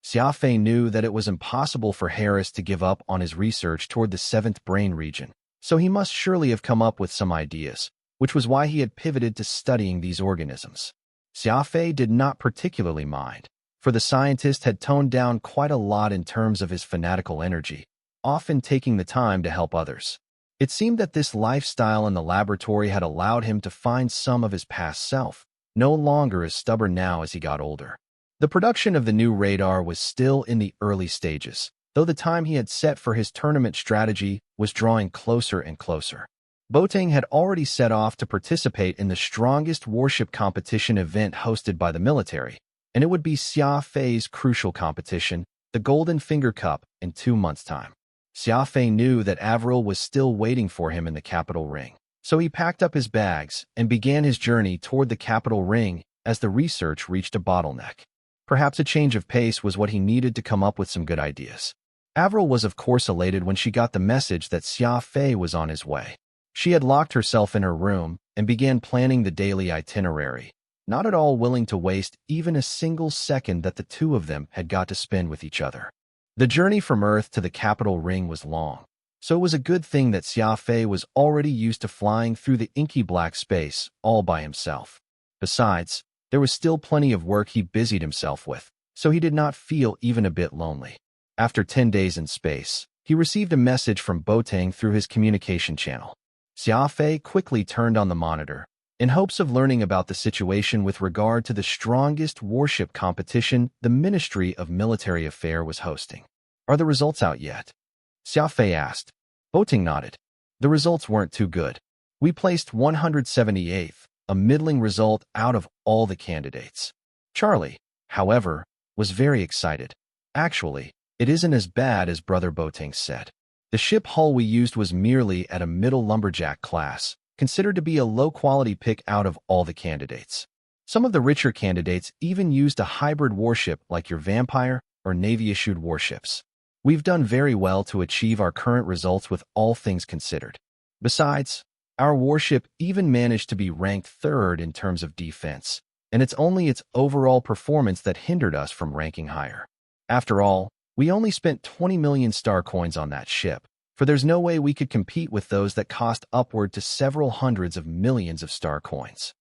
Xia Fei knew that it was impossible for Harris to give up on his research toward the seventh brain region, so he must surely have come up with some ideas, which was why he had pivoted to studying these organisms. Xia Fei did not particularly mind, for the scientist had toned down quite a lot in terms of his fanatical energy, often taking the time to help others. It seemed that this lifestyle in the laboratory had allowed him to find some of his past self, no longer as stubborn now as he got older. The production of the new radar was still in the early stages, though the time he had set for his tournament strategy was drawing closer and closer. Beijing had already set off to participate in the strongest warship competition event hosted by the military, and it would be Xia Fei's crucial competition, the Golden Finger Cup, in 2 months' time. Xia Fei knew that Avril was still waiting for him in the capital ring, so he packed up his bags and began his journey toward the capital ring as the research reached a bottleneck. Perhaps a change of pace was what he needed to come up with some good ideas. Avril was of course elated when she got the message that Xia Fei was on his way. She had locked herself in her room and began planning the daily itinerary, not at all willing to waste even a single second that the two of them had got to spend with each other. The journey from Earth to the capital ring was long, so it was a good thing that Xia Fei was already used to flying through the inky black space all by himself. Besides, there was still plenty of work he busied himself with, so he did not feel even a bit lonely. After 10 days in space, he received a message from Beijing through his communication channel. Xia Fei quickly turned on the monitor, in hopes of learning about the situation with regard to the strongest warship competition the Ministry of Military Affairs was hosting. "Are the results out yet?" Xia Fei asked. Beijing nodded. "The results weren't too good. We placed 178th, a middling result out of all the candidates." Charlie, however, was very excited. "Actually, it isn't as bad as Brother Beijing said. The ship hull we used was merely at a middle lumberjack class, considered to be a low-quality pick out of all the candidates. Some of the richer candidates even used a hybrid warship like your Vampire or Navy-issued warships. We've done very well to achieve our current results with all things considered. Besides, our warship even managed to be ranked 3rd in terms of defense, and it's only its overall performance that hindered us from ranking higher. After all, we only spent 20 million star coins on that ship, for there's no way we could compete with those that cost upward to several hundreds of millions of star coins."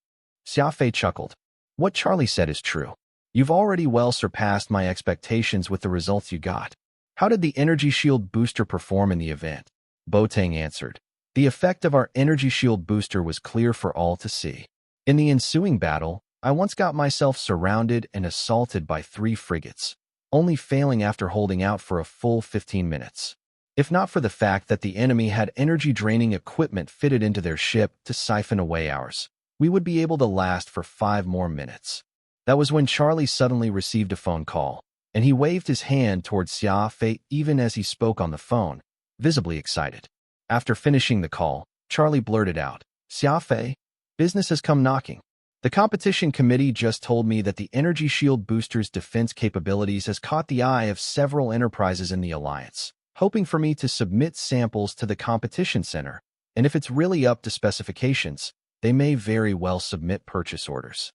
Xia Fei chuckled. "What Charlie said is true. You've already well surpassed my expectations with the results you got. How did the energy shield booster perform in the event?" Beijing answered. "The effect of our energy shield booster was clear for all to see. In the ensuing battle, I once got myself surrounded and assaulted by 3 frigates, only failing after holding out for a full 15 minutes. If not for the fact that the enemy had energy-draining equipment fitted into their ship to siphon away ours, we would be able to last for 5 more minutes." That was when Charlie suddenly received a phone call, and he waved his hand towards Xia Fei even as he spoke on the phone, visibly excited. After finishing the call, Charlie blurted out, "Xia Fei, business has come knocking. The competition committee just told me that the energy shield booster's defense capabilities has caught the eye of several enterprises in the Alliance, hoping for me to submit samples to the competition center, and if it's really up to specifications, they may very well submit purchase orders."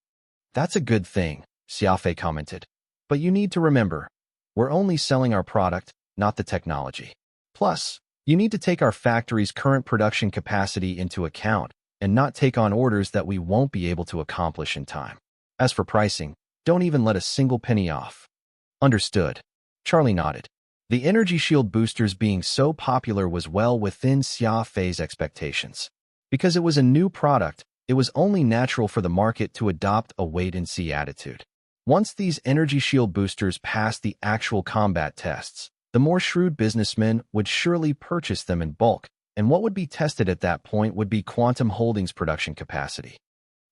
"That's a good thing," Xia Fei commented. "But you need to remember, we're only selling our product, not the technology. Plus, you need to take our factory's current production capacity into account and not take on orders that we won't be able to accomplish in time. As for pricing, don't even let a single penny off." "Understood." Charlie nodded. The energy shield boosters being so popular was well within Xia Fei's expectations. Because it was a new product, it was only natural for the market to adopt a wait-and-see attitude. Once these energy shield boosters passed the actual combat tests, the more shrewd businessmen would surely purchase them in bulk, and what would be tested at that point would be Quantum Holdings' production capacity.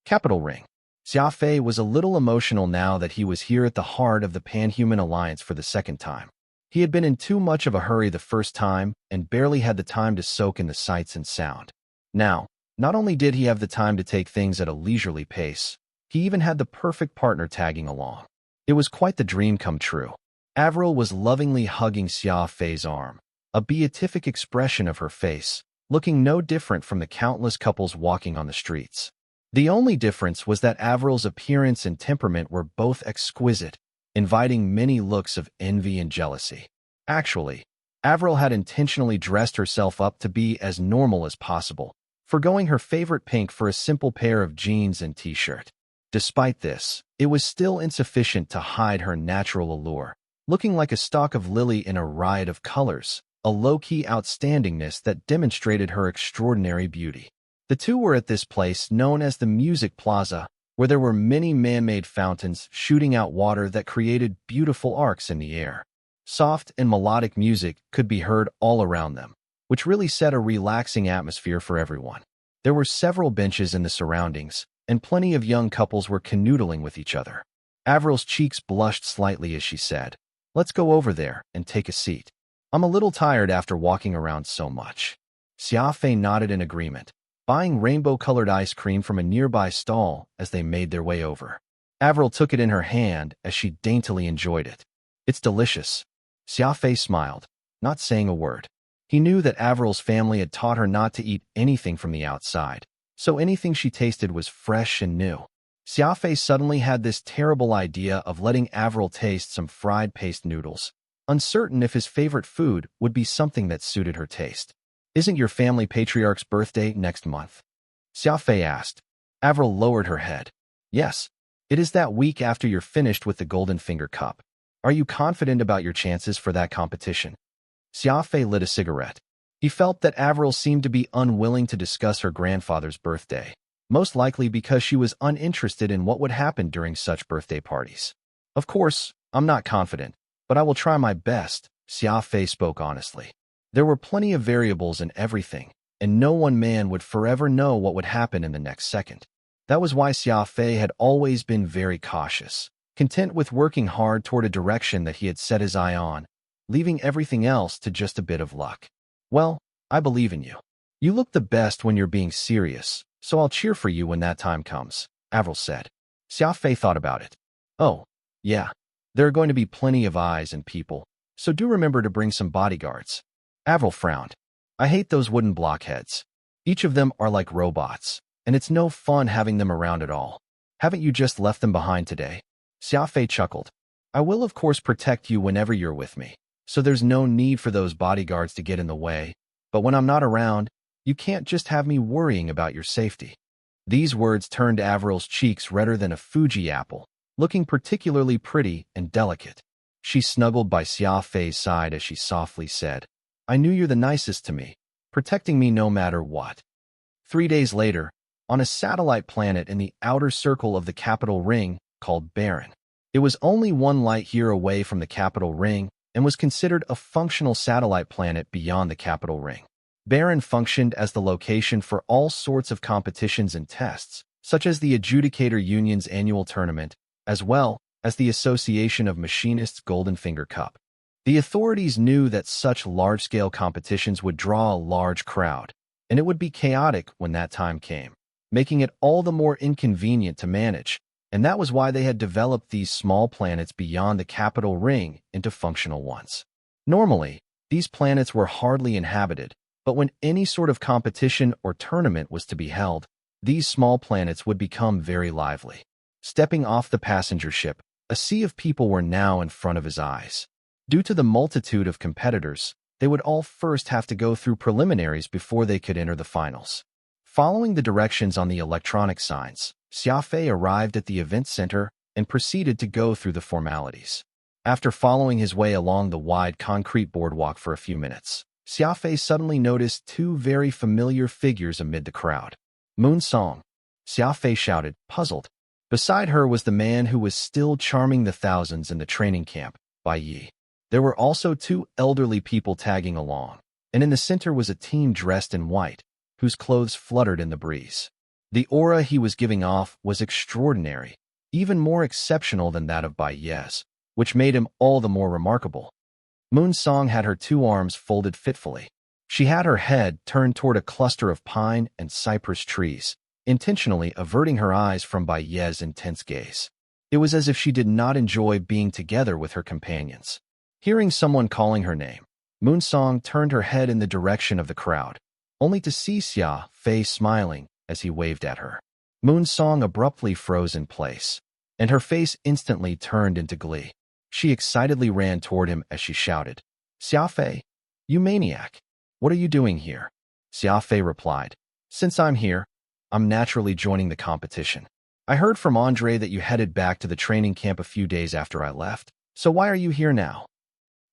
Capital Ring. Xia Fei was a little emotional now that he was here at the heart of the Pan-Human Alliance for the second time. He had been in too much of a hurry the first time and barely had the time to soak in the sights and sound. Now, not only did he have the time to take things at a leisurely pace, he even had the perfect partner tagging along. It was quite the dream come true. Avril was lovingly hugging Xia Fei's arm, a beatific expression of her face, looking no different from the countless couples walking on the streets. The only difference was that Avril's appearance and temperament were both exquisite, inviting many looks of envy and jealousy. Actually, Avril had intentionally dressed herself up to be as normal as possible, forgoing her favorite pink for a simple pair of jeans and t-shirt. Despite this, it was still insufficient to hide her natural allure, looking like a stalk of lily in a riot of colors, a low-key outstandingness that demonstrated her extraordinary beauty. The two were at this place known as the Music Plaza, where there were many man-made fountains shooting out water that created beautiful arcs in the air. Soft and melodic music could be heard all around them, which really set a relaxing atmosphere for everyone. There were several benches in the surroundings, and plenty of young couples were canoodling with each other. Avril's cheeks blushed slightly as she said, "Let's go over there and take a seat. I'm a little tired after walking around so much." Xia Fei nodded in agreement, buying rainbow-colored ice cream from a nearby stall as they made their way over. Avril took it in her hand as she daintily enjoyed it. "It's delicious." Xia Fei smiled, not saying a word. He knew that Avril's family had taught her not to eat anything from the outside, so anything she tasted was fresh and new. Xia Fei suddenly had this terrible idea of letting Avril taste some fried paste noodles, uncertain if his favorite food would be something that suited her taste. "Isn't your family patriarch's birthday next month?" Xia Fei asked. Avril lowered her head. "Yes, it is that week after you're finished with the Golden Finger Cup. Are you confident about your chances for that competition?" Xia Fei lit a cigarette. He felt that Avril seemed to be unwilling to discuss her grandfather's birthday, most likely because she was uninterested in what would happen during such birthday parties. "Of course, I'm not confident, but I will try my best," Xia Fei spoke honestly. There were plenty of variables in everything, and no one man would forever know what would happen in the next second. That was why Xia Fei had always been very cautious, content with working hard toward a direction that he had set his eye on, leaving everything else to just a bit of luck. "Well, I believe in you. You look the best when you're being serious, so I'll cheer for you when that time comes," Avril said. Xia Fei thought about it. "Oh, yeah, there are going to be plenty of eyes and people, so do remember to bring some bodyguards." Avril frowned. "I hate those wooden blockheads. Each of them are like robots, and it's no fun having them around at all. Haven't you just left them behind today?" Xia Fei chuckled. "I will of course protect you whenever you're with me, so there's no need for those bodyguards to get in the way, but when I'm not around, you can't just have me worrying about your safety." These words turned Avril's cheeks redder than a Fuji apple, looking particularly pretty and delicate. She snuggled by Xia Fei's side as she softly said, "I knew you're the nicest to me, protecting me no matter what." 3 days later, on a satellite planet in the outer circle of the capital ring called Baron. It was only one light year away from the capital ring and was considered a functional satellite planet beyond the capital ring. Baron functioned as the location for all sorts of competitions and tests, such as the Adjudicator Union's annual tournament, as well as the Association of Machinists' Golden Finger Cup. The authorities knew that such large-scale competitions would draw a large crowd, and it would be chaotic when that time came, making it all the more inconvenient to manage, and that was why they had developed these small planets beyond the capital ring into functional ones. Normally, these planets were hardly inhabited, but when any sort of competition or tournament was to be held, these small planets would become very lively. Stepping off the passenger ship, a sea of people were now in front of his eyes. Due to the multitude of competitors, they would all first have to go through preliminaries before they could enter the finals. Following the directions on the electronic signs, Xia Fei arrived at the event center and proceeded to go through the formalities. After following his way along the wide concrete boardwalk for a few minutes, Xia Fei suddenly noticed 2 very familiar figures amid the crowd. "Moon Song," Xia Fei shouted, puzzled. Beside her was the man who was still charming the thousands in the training camp, Bai Yi. There were also two elderly people tagging along, and in the center was a team dressed in white, whose clothes fluttered in the breeze. The aura he was giving off was extraordinary, even more exceptional than that of Bai Yi's, which made him all the more remarkable. Moon Song had her two arms folded fitfully. She had her head turned toward a cluster of pine and cypress trees, intentionally averting her eyes from Bai Yi's intense gaze. It was as if she did not enjoy being together with her companions. Hearing someone calling her name, Moon Song turned her head in the direction of the crowd, only to see Xia Fei smiling as he waved at her. Moon Song abruptly froze in place, and her face instantly turned into glee. She excitedly ran toward him as she shouted, "Xia Fei, you maniac! What are you doing here?" Xia Fei replied, "Since I'm here, I'm naturally joining the competition. I heard from Andre that you headed back to the training camp a few days after I left, so why are you here now?"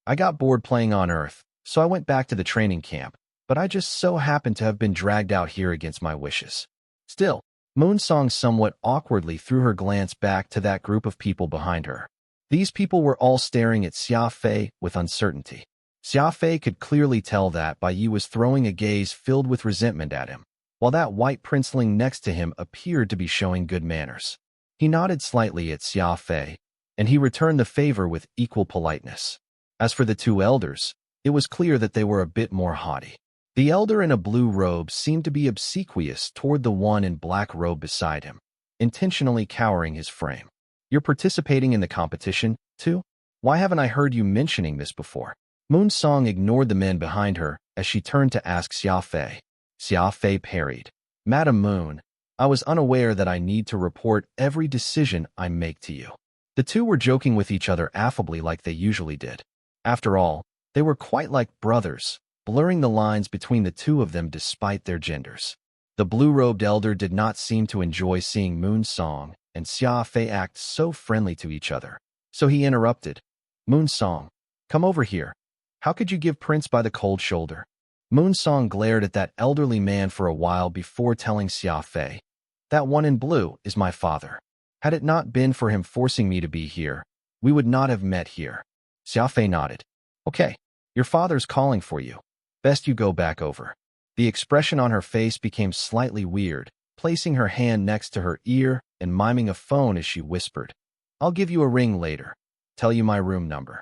"I got bored playing on Earth, so I went back to the training camp, but I just so happened to have been dragged out here against my wishes." Still, Moon Song somewhat awkwardly threw her glance back to that group of people behind her. These people were all staring at Xia Fei with uncertainty. Xia Fei could clearly tell that Bai Yi was throwing a gaze filled with resentment at him, while that white princeling next to him appeared to be showing good manners. He nodded slightly at Xia Fei, and he returned the favor with equal politeness. As for the two elders, it was clear that they were a bit more haughty. The elder in a blue robe seemed to be obsequious toward the one in black robe beside him, intentionally cowering his frame. "You're participating in the competition, too? Why haven't I heard you mentioning this before?" Moon Song ignored the men behind her as she turned to ask Xia Fei. Xia Fei parried, "Madam Moon, I was unaware that I need to report every decision I make to you." The two were joking with each other affably like they usually did. After all, they were quite like brothers, blurring the lines between the two of them despite their genders. The blue-robed elder did not seem to enjoy seeing Moon Song and Xia Fei act so friendly to each other, so he interrupted, "Moon Song, come over here. How could you give Prince by the cold shoulder?" Moon Song glared at that elderly man for a while before telling Xia Fei, "That one in blue is my father. Had it not been for him forcing me to be here, we would not have met here." Xia Fei nodded. "Okay, your father's calling for you. Best you go back over." The expression on her face became slightly weird, placing her hand next to her ear and miming a phone as she whispered, "I'll give you a ring later. Tell you my room number."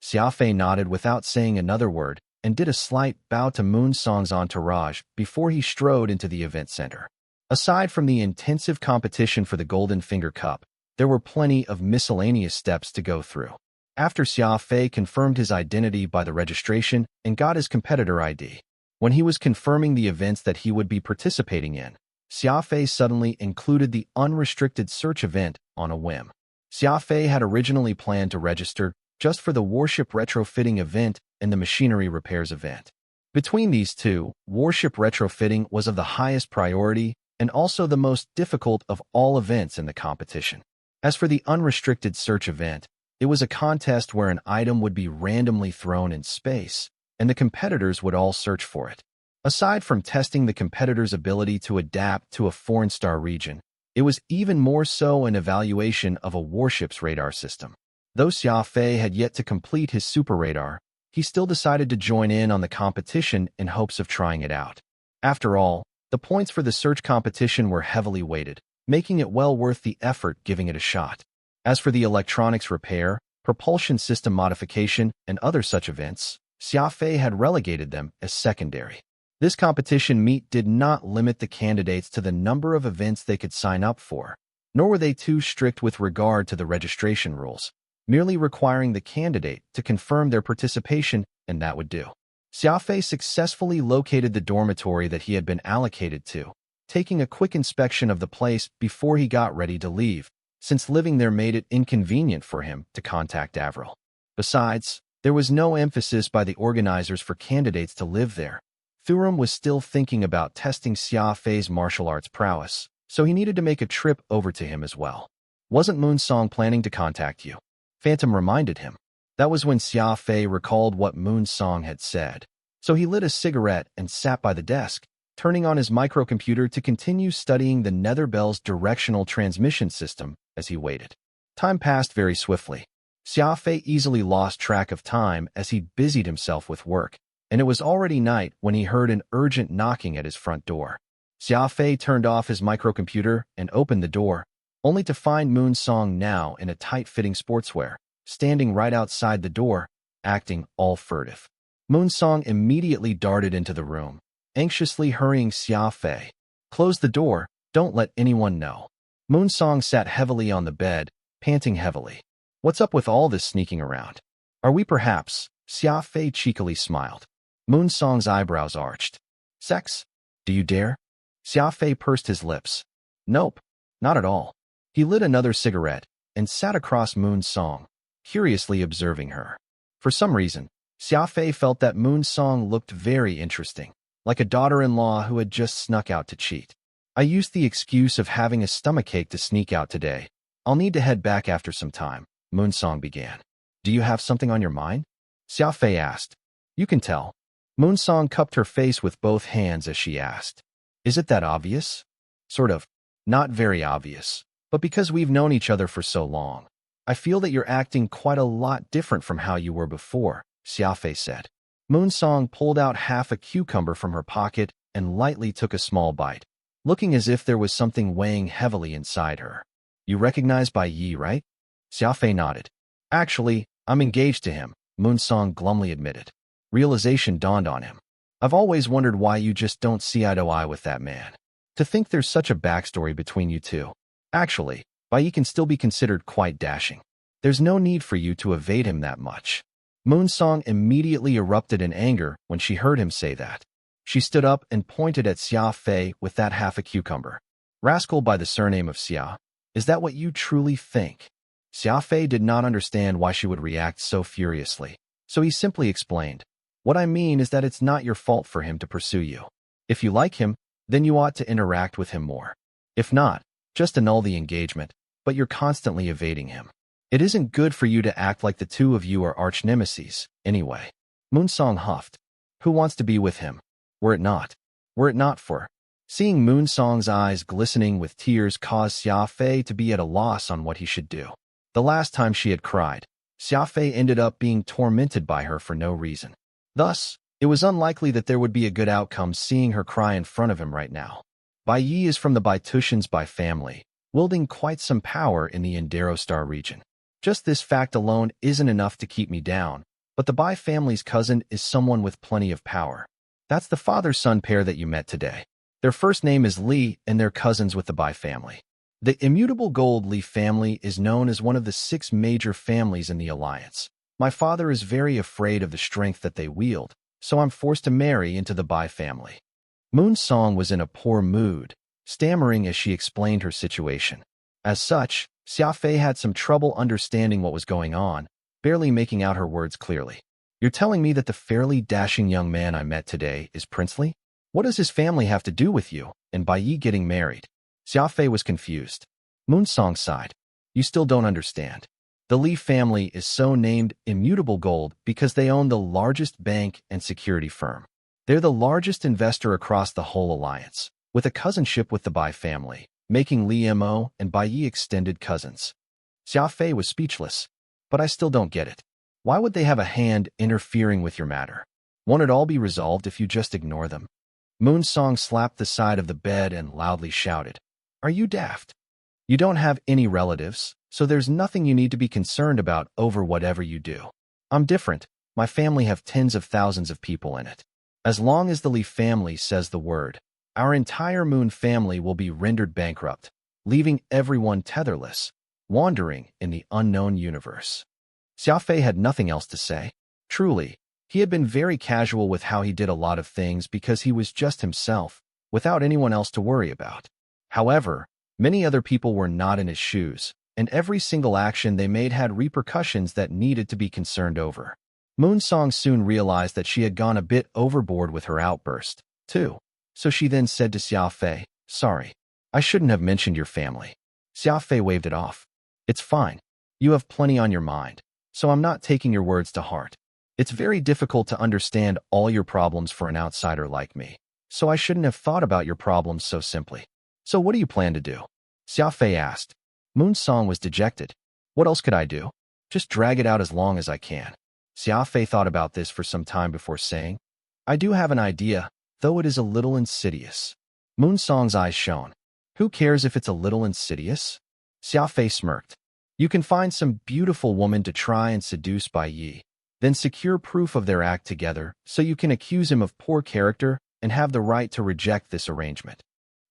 Xia Fei nodded without saying another word and did a slight bow to Moon Song's entourage before he strode into the event center. Aside from the intensive competition for the Golden Finger Cup, there were plenty of miscellaneous steps to go through. After Xia Fei confirmed his identity by the registration and got his competitor ID, when he was confirming the events that he would be participating in, Xia Fei suddenly included the unrestricted search event on a whim. Xia Fei had originally planned to register just for the warship retrofitting event and the machinery repairs event. Between these two, warship retrofitting was of the highest priority and also the most difficult of all events in the competition. As for the unrestricted search event, it was a contest where an item would be randomly thrown in space, and the competitors would all search for it. Aside from testing the competitors' ability to adapt to a foreign star region, it was even more so an evaluation of a warship's radar system. Though Xia Fei had yet to complete his super radar, he still decided to join in on the competition in hopes of trying it out. After all, the points for the search competition were heavily weighted, making it well worth the effort giving it a shot. As for the electronics repair, propulsion system modification, and other such events, Xia Fei had relegated them as secondary. This competition meet did not limit the candidates to the number of events they could sign up for, nor were they too strict with regard to the registration rules, merely requiring the candidate to confirm their participation, and that would do. Xia Fei successfully located the dormitory that he had been allocated to, taking a quick inspection of the place before he got ready to leave, since living there made it inconvenient for him to contact Avril. Besides, there was no emphasis by the organizers for candidates to live there. Serum was still thinking about testing Xia Fei's martial arts prowess, so he needed to make a trip over to him as well. "Wasn't Moon Song planning to contact you?" Phantom reminded him. That was when Xia Fei recalled what Moon Song had said, so he lit a cigarette and sat by the desk, turning on his microcomputer to continue studying the Netherbell's directional transmission system as he waited. Time passed very swiftly. Xia Fei easily lost track of time as he busied himself with work, and it was already night when he heard an urgent knocking at his front door. Xia Fei turned off his microcomputer and opened the door, only to find Moon Song now in a tight-fitting sportswear, standing right outside the door, acting all furtive. Moon Song immediately darted into the room, anxiously hurrying Xia Fei. "Close the door, don't let anyone know." Moon Song sat heavily on the bed, panting heavily. "What's up with all this sneaking around? Are we perhaps?" Xia Fei cheekily smiled. Moon Song's eyebrows arched. "Sex? Do you dare?" Xia Fei pursed his lips. "Nope, not at all." He lit another cigarette and sat across Moon Song, curiously observing her. For some reason, Xia Fei felt that Moon Song looked very interesting, like a daughter-in-law who had just snuck out to cheat. "I used the excuse of having a stomachache to sneak out today. I'll need to head back after some time," Moon Song began. "Do you have something on your mind?" Xia Fei asked. "You can tell." Moon Song cupped her face with both hands as she asked. "Is it that obvious?" "Sort of. Not very obvious, but because we've known each other for so long. I feel that you're acting quite a lot different from how you were before," Xia Fei said. Moon Song pulled out half a cucumber from her pocket and lightly took a small bite, looking as if there was something weighing heavily inside her. "You recognize Bai Yi, right?" Xia Fei nodded. "Actually, I'm engaged to him," Moon Song glumly admitted. Realization dawned on him. "I've always wondered why you just don't see eye to eye with that man. To think there's such a backstory between you two. Actually, Bai Yi can still be considered quite dashing. There's no need for you to evade him that much." Moon Song immediately erupted in anger when she heard him say that. She stood up and pointed at Xia Fei with that half a cucumber. "Rascal by the surname of Xia. Is that what you truly think?" Xia Fei did not understand why she would react so furiously, so he simply explained. "What I mean is that it's not your fault for him to pursue you. If you like him, then you ought to interact with him more. If not, just annul the engagement, but you're constantly evading him. It isn't good for you to act like the two of you are arch-nemesis, anyway." Moon Song huffed. "Who wants to be with him? Were it not for..." Seeing Moon Song's eyes glistening with tears caused Xia Fei to be at a loss on what he should do. The last time she had cried, Xia Fei ended up being tormented by her for no reason. Thus, it was unlikely that there would be a good outcome seeing her cry in front of him right now. Bai Yi is from the Baitushans Bai family, wielding quite some power in the Indarostar region. Just this fact alone isn't enough to keep me down, but the Bai family's cousin is someone with plenty of power. That's the father-son pair that you met today. Their first name is Li, and they're cousins with the Bai family. The immutable gold Li family is known as one of the 6 major families in the alliance. My father is very afraid of the strength that they wield, so I'm forced to marry into the Bai family." Moon Song was in a poor mood, stammering as she explained her situation. As such, Xia Fei had some trouble understanding what was going on, barely making out her words clearly. "You're telling me that the fairly dashing young man I met today is princely? What does his family have to do with you and Bai Yi getting married?" Xia Fei was confused. Moon Song sighed. "You still don't understand. The Li family is so named Immutable Gold because they own the largest bank and security firm. They're the largest investor across the whole alliance, with a cousinship with the Bai family, making Li Mo and Bai Yi extended cousins." Xia Fei was speechless. "But I still don't get it. Why would they have a hand interfering with your matter? Won't it all be resolved if you just ignore them?" Moon Song slapped the side of the bed and loudly shouted. "Are you daft? You don't have any relatives, so there's nothing you need to be concerned about over whatever you do. I'm different. My family have tens of thousands of people in it. As long as the Li family says the word, our entire Moon family will be rendered bankrupt, leaving everyone tetherless, wandering in the unknown universe." Xia Fei had nothing else to say. Truly, he had been very casual with how he did a lot of things because he was just himself, without anyone else to worry about. However, many other people were not in his shoes, and every single action they made had repercussions that needed to be concerned over. Moon Song soon realized that she had gone a bit overboard with her outburst, too. So she then said to Xia Fei, "Sorry, I shouldn't have mentioned your family." Xia Fei waved it off. "It's fine. You have plenty on your mind, so I'm not taking your words to heart. It's very difficult to understand all your problems for an outsider like me. so I shouldn't have thought about your problems so simply. So what do you plan to do? Xia Fei asked. Moon Song was dejected. What else could I do? Just drag it out as long as I can. Xia Fei thought about this for some time before saying, I do have an idea, though it is a little insidious. Moon Song's eyes shone. Who cares if it's a little insidious? Xia Fei smirked. You can find some beautiful woman to try and seduce Bai Yi, then secure proof of their act together so you can accuse him of poor character and have the right to reject this arrangement.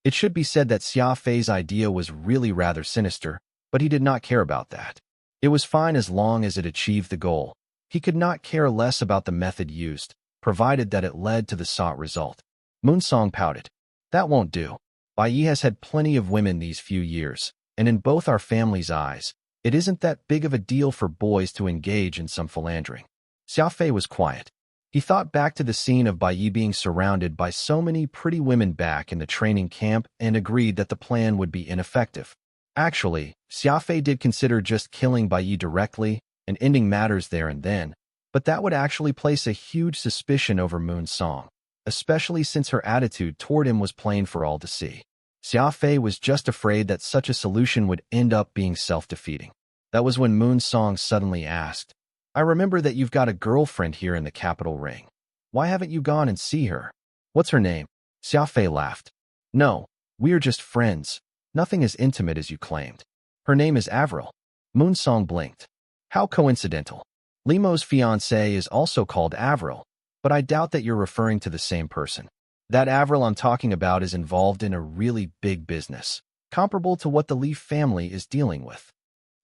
It should be said that Xia Fei's idea was really rather sinister, but he did not care about that. It was fine as long as it achieved the goal. He could not care less about the method used, provided that it led to the sought result. Moon Song pouted. That won't do. Bai Yi has had plenty of women these few years, and in both our family's eyes, it isn't that big of a deal for boys to engage in some philandering. Xia Fei was quiet. He thought back to the scene of Bai Yi being surrounded by so many pretty women back in the training camp and agreed that the plan would be ineffective. Actually, Xia Fei did consider just killing Bai Yi directly and ending matters there and then, but that would actually place a huge suspicion over Moon Song, especially since her attitude toward him was plain for all to see. Xia Fei was just afraid that such a solution would end up being self-defeating. That was when Moon Song suddenly asked, I remember that you've got a girlfriend here in the capital ring. Why haven't you gone and see her? What's her name? Xia Fei laughed. No, we're just friends. Nothing as intimate as you claimed. Her name is Avril. Moon Song blinked. How coincidental. Limo's fiancé is also called Avril, but I doubt that you're referring to the same person. That Avril I'm talking about is involved in a really big business, comparable to what the Li family is dealing with.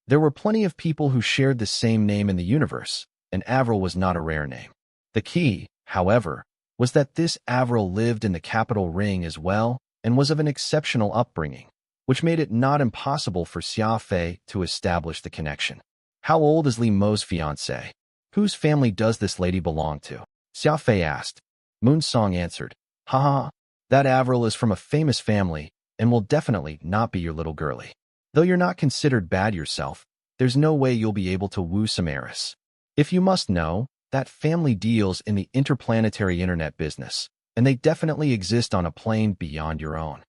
There were plenty of people who shared the same name in the universe, and Avril was not a rare name. The key, however, was that this Avril lived in the capital ring as well and was of an exceptional upbringing, which made it not impossible for Xia Fei to establish the connection. How old is Li Mo's fiancé? Whose family does this lady belong to? Xia Fei asked. Moon Song answered, Haha, that Avril is from a famous family and will definitely not be your little girlie. Though you're not considered bad yourself, there's no way you'll be able to woo some heiress. If you must know, that family deals in the interplanetary internet business, and they definitely exist on a plane beyond your own.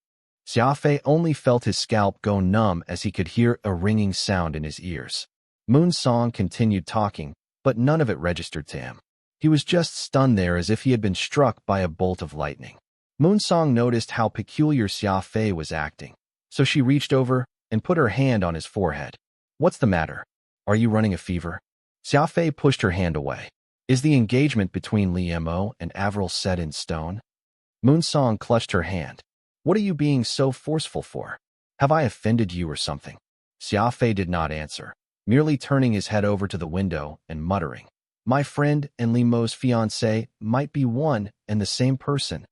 Xia Fei only felt his scalp go numb as he could hear a ringing sound in his ears. Moon Song continued talking, but none of it registered to him. He was just stunned there as if he had been struck by a bolt of lightning. Moon Song noticed how peculiar Xia Fei was acting, so she reached over and put her hand on his forehead. What's the matter? Are you running a fever? Xia Fei pushed her hand away. Is the engagement between Li Mo and Avril set in stone? Moon Song clutched her hand. What are you being so forceful for? Have I offended you or something? Xia Fei did not answer, merely turning his head over to the window and muttering, My friend and Li Mo's fiancé might be one and the same person.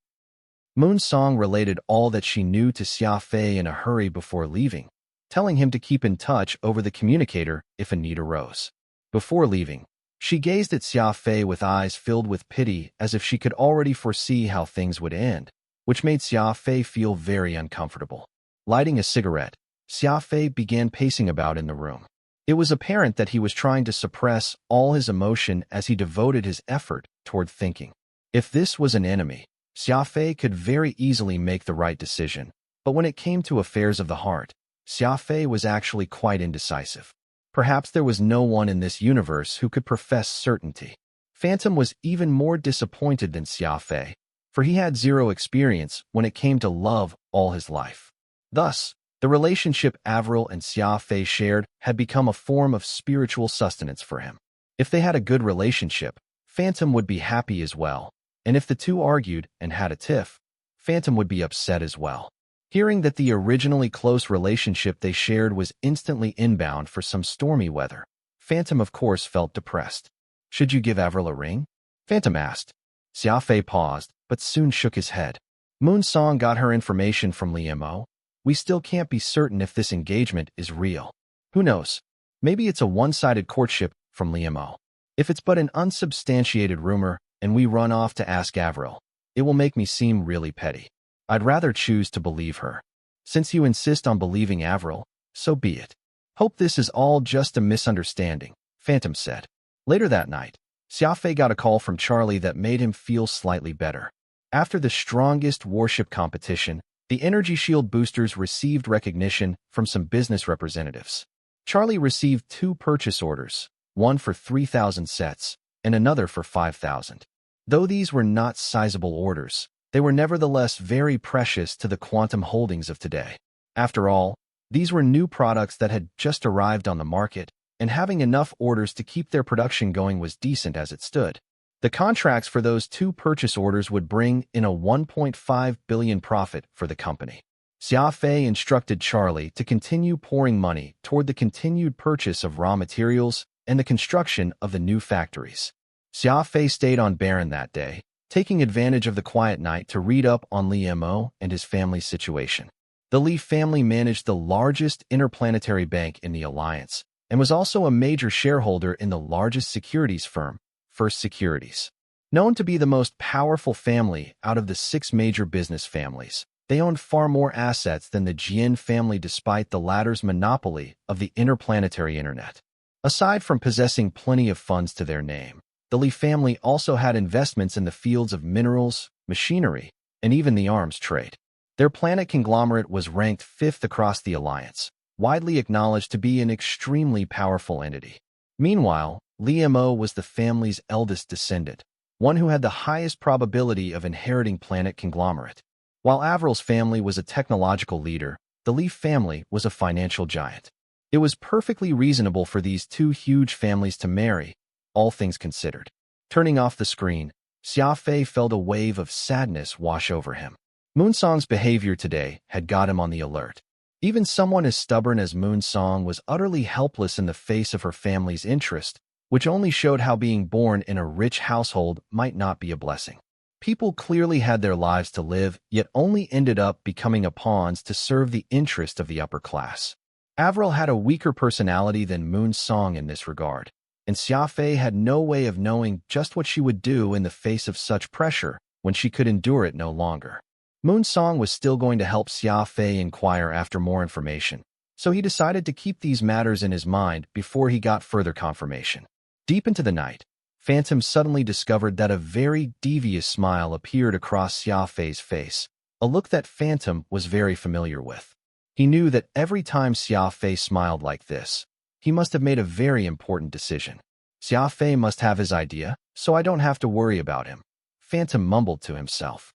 Moon Song related all that she knew to Xia Fei in a hurry before leaving, telling him to keep in touch over the communicator if a need arose. Before leaving, she gazed at Xia Fei with eyes filled with pity as if she could already foresee how things would end, which made Xia Fei feel very uncomfortable. Lighting a cigarette, Xia Fei began pacing about in the room. It was apparent that he was trying to suppress all his emotion as he devoted his effort toward thinking. If this was an enemy, Xia Fei could very easily make the right decision, but when it came to affairs of the heart, Xia Fei was actually quite indecisive. Perhaps there was no one in this universe who could profess certainty. Phantom was even more disappointed than Xia Fei, for he had zero experience when it came to love all his life. Thus, the relationship Avril and Xia Fei shared had become a form of spiritual sustenance for him. If they had a good relationship, Phantom would be happy as well, and if the two argued and had a tiff, Phantom would be upset as well. Hearing that the originally close relationship they shared was instantly inbound for some stormy weather, Phantom of course felt depressed. Should you give Avril a ring? Phantom asked. Xia Fei paused, but soon shook his head. Moon Song got her information from Li Mo. We still can't be certain if this engagement is real. Who knows? Maybe it's a one-sided courtship from Li Mo. If it's but an unsubstantiated rumor and we run off to ask Avril, it will make me seem really petty. I'd rather choose to believe her. Since you insist on believing Avril, so be it. Hope this is all just a misunderstanding, Phantom said. Later that night, Xia Fei got a call from Charlie that made him feel slightly better. After the strongest warship competition, the energy shield boosters received recognition from some business representatives. Charlie received 2 purchase orders, one for 3,000 sets and another for 5,000. Though these were not sizable orders, they were nevertheless very precious to the quantum holdings of today. After all, these were new products that had just arrived on the market, and having enough orders to keep their production going was decent as it stood. The contracts for those 2 purchase orders would bring in a 1.5 billion profit for the company. Xia Fei instructed Charlie to continue pouring money toward the continued purchase of raw materials and the construction of the new factories. Xia Fei stayed on Baron that day, taking advantage of the quiet night to read up on Li Mo and his family's situation. The Li family managed the largest interplanetary bank in the alliance and was also a major shareholder in the largest securities firm, First Securities. Known to be the most powerful family out of the 6 major business families, they owned far more assets than the Jian family despite the latter's monopoly of the interplanetary internet. Aside from possessing plenty of funds to their name, the Li family also had investments in the fields of minerals, machinery, and even the arms trade. Their planet conglomerate was ranked 5th across the alliance, widely acknowledged to be an extremely powerful entity. Meanwhile, Li Mo was the family's eldest descendant, one who had the highest probability of inheriting planet conglomerate. While Avril's family was a technological leader, the Li family was a financial giant. It was perfectly reasonable for these 2 huge families to marry, all things considered. Turning off the screen, Xia Fei felt a wave of sadness wash over him. Moonsong's behavior today had got him on the alert. Even someone as stubborn as Moonsong was utterly helpless in the face of her family's interest, which only showed how being born in a rich household might not be a blessing. People clearly had their lives to live, yet only ended up becoming a pawns to serve the interest of the upper class. Avril had a weaker personality than Moonsong in this regard, and Xia Fei had no way of knowing just what she would do in the face of such pressure when she could endure it no longer. Moonsong was still going to help Xia Fei inquire after more information, so he decided to keep these matters in his mind before he got further confirmation. Deep into the night, Phantom suddenly discovered that a very devious smile appeared across Xia Fei's face, a look that Phantom was very familiar with. He knew that every time Xia Fei smiled like this, he must have made a very important decision. Xia Fei must have his idea, so I don't have to worry about him, Phantom mumbled to himself.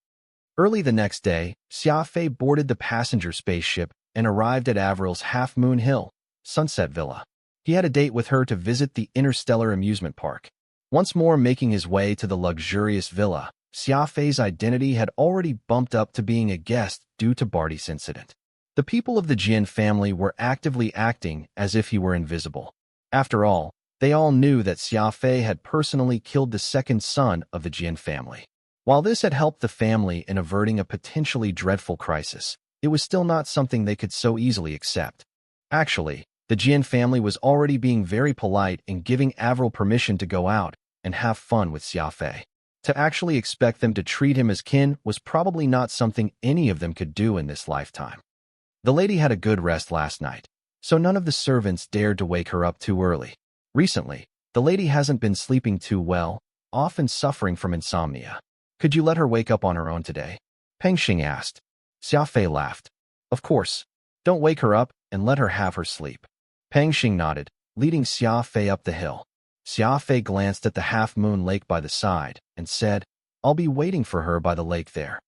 Early the next day, Xia Fei boarded the passenger spaceship and arrived at Avril's Half Moon Hill, Sunset Villa. He had a date with her to visit the Interstellar Amusement Park. Once more making his way to the luxurious villa, Xia Fei's identity had already bumped up to being a guest due to Barty's incident. The people of the Jian family were actively acting as if he were invisible. After all, they all knew that Xia Fei had personally killed the 2nd son of the Jian family. While this had helped the family in averting a potentially dreadful crisis, it was still not something they could so easily accept. Actually, the Jian family was already being very polite in giving Avril permission to go out and have fun with Xia Fei. To actually expect them to treat him as kin was probably not something any of them could do in this lifetime. The lady had a good rest last night, so none of the servants dared to wake her up too early. Recently, the lady hasn't been sleeping too well, often suffering from insomnia. Could you let her wake up on her own today? Peng Xing asked. Xia Fei laughed. Of course. Don't wake her up and let her have her sleep. Peng Xing nodded, leading Xia Fei up the hill. Xia Fei glanced at the half-moon lake by the side and said, I'll be waiting for her by the lake there.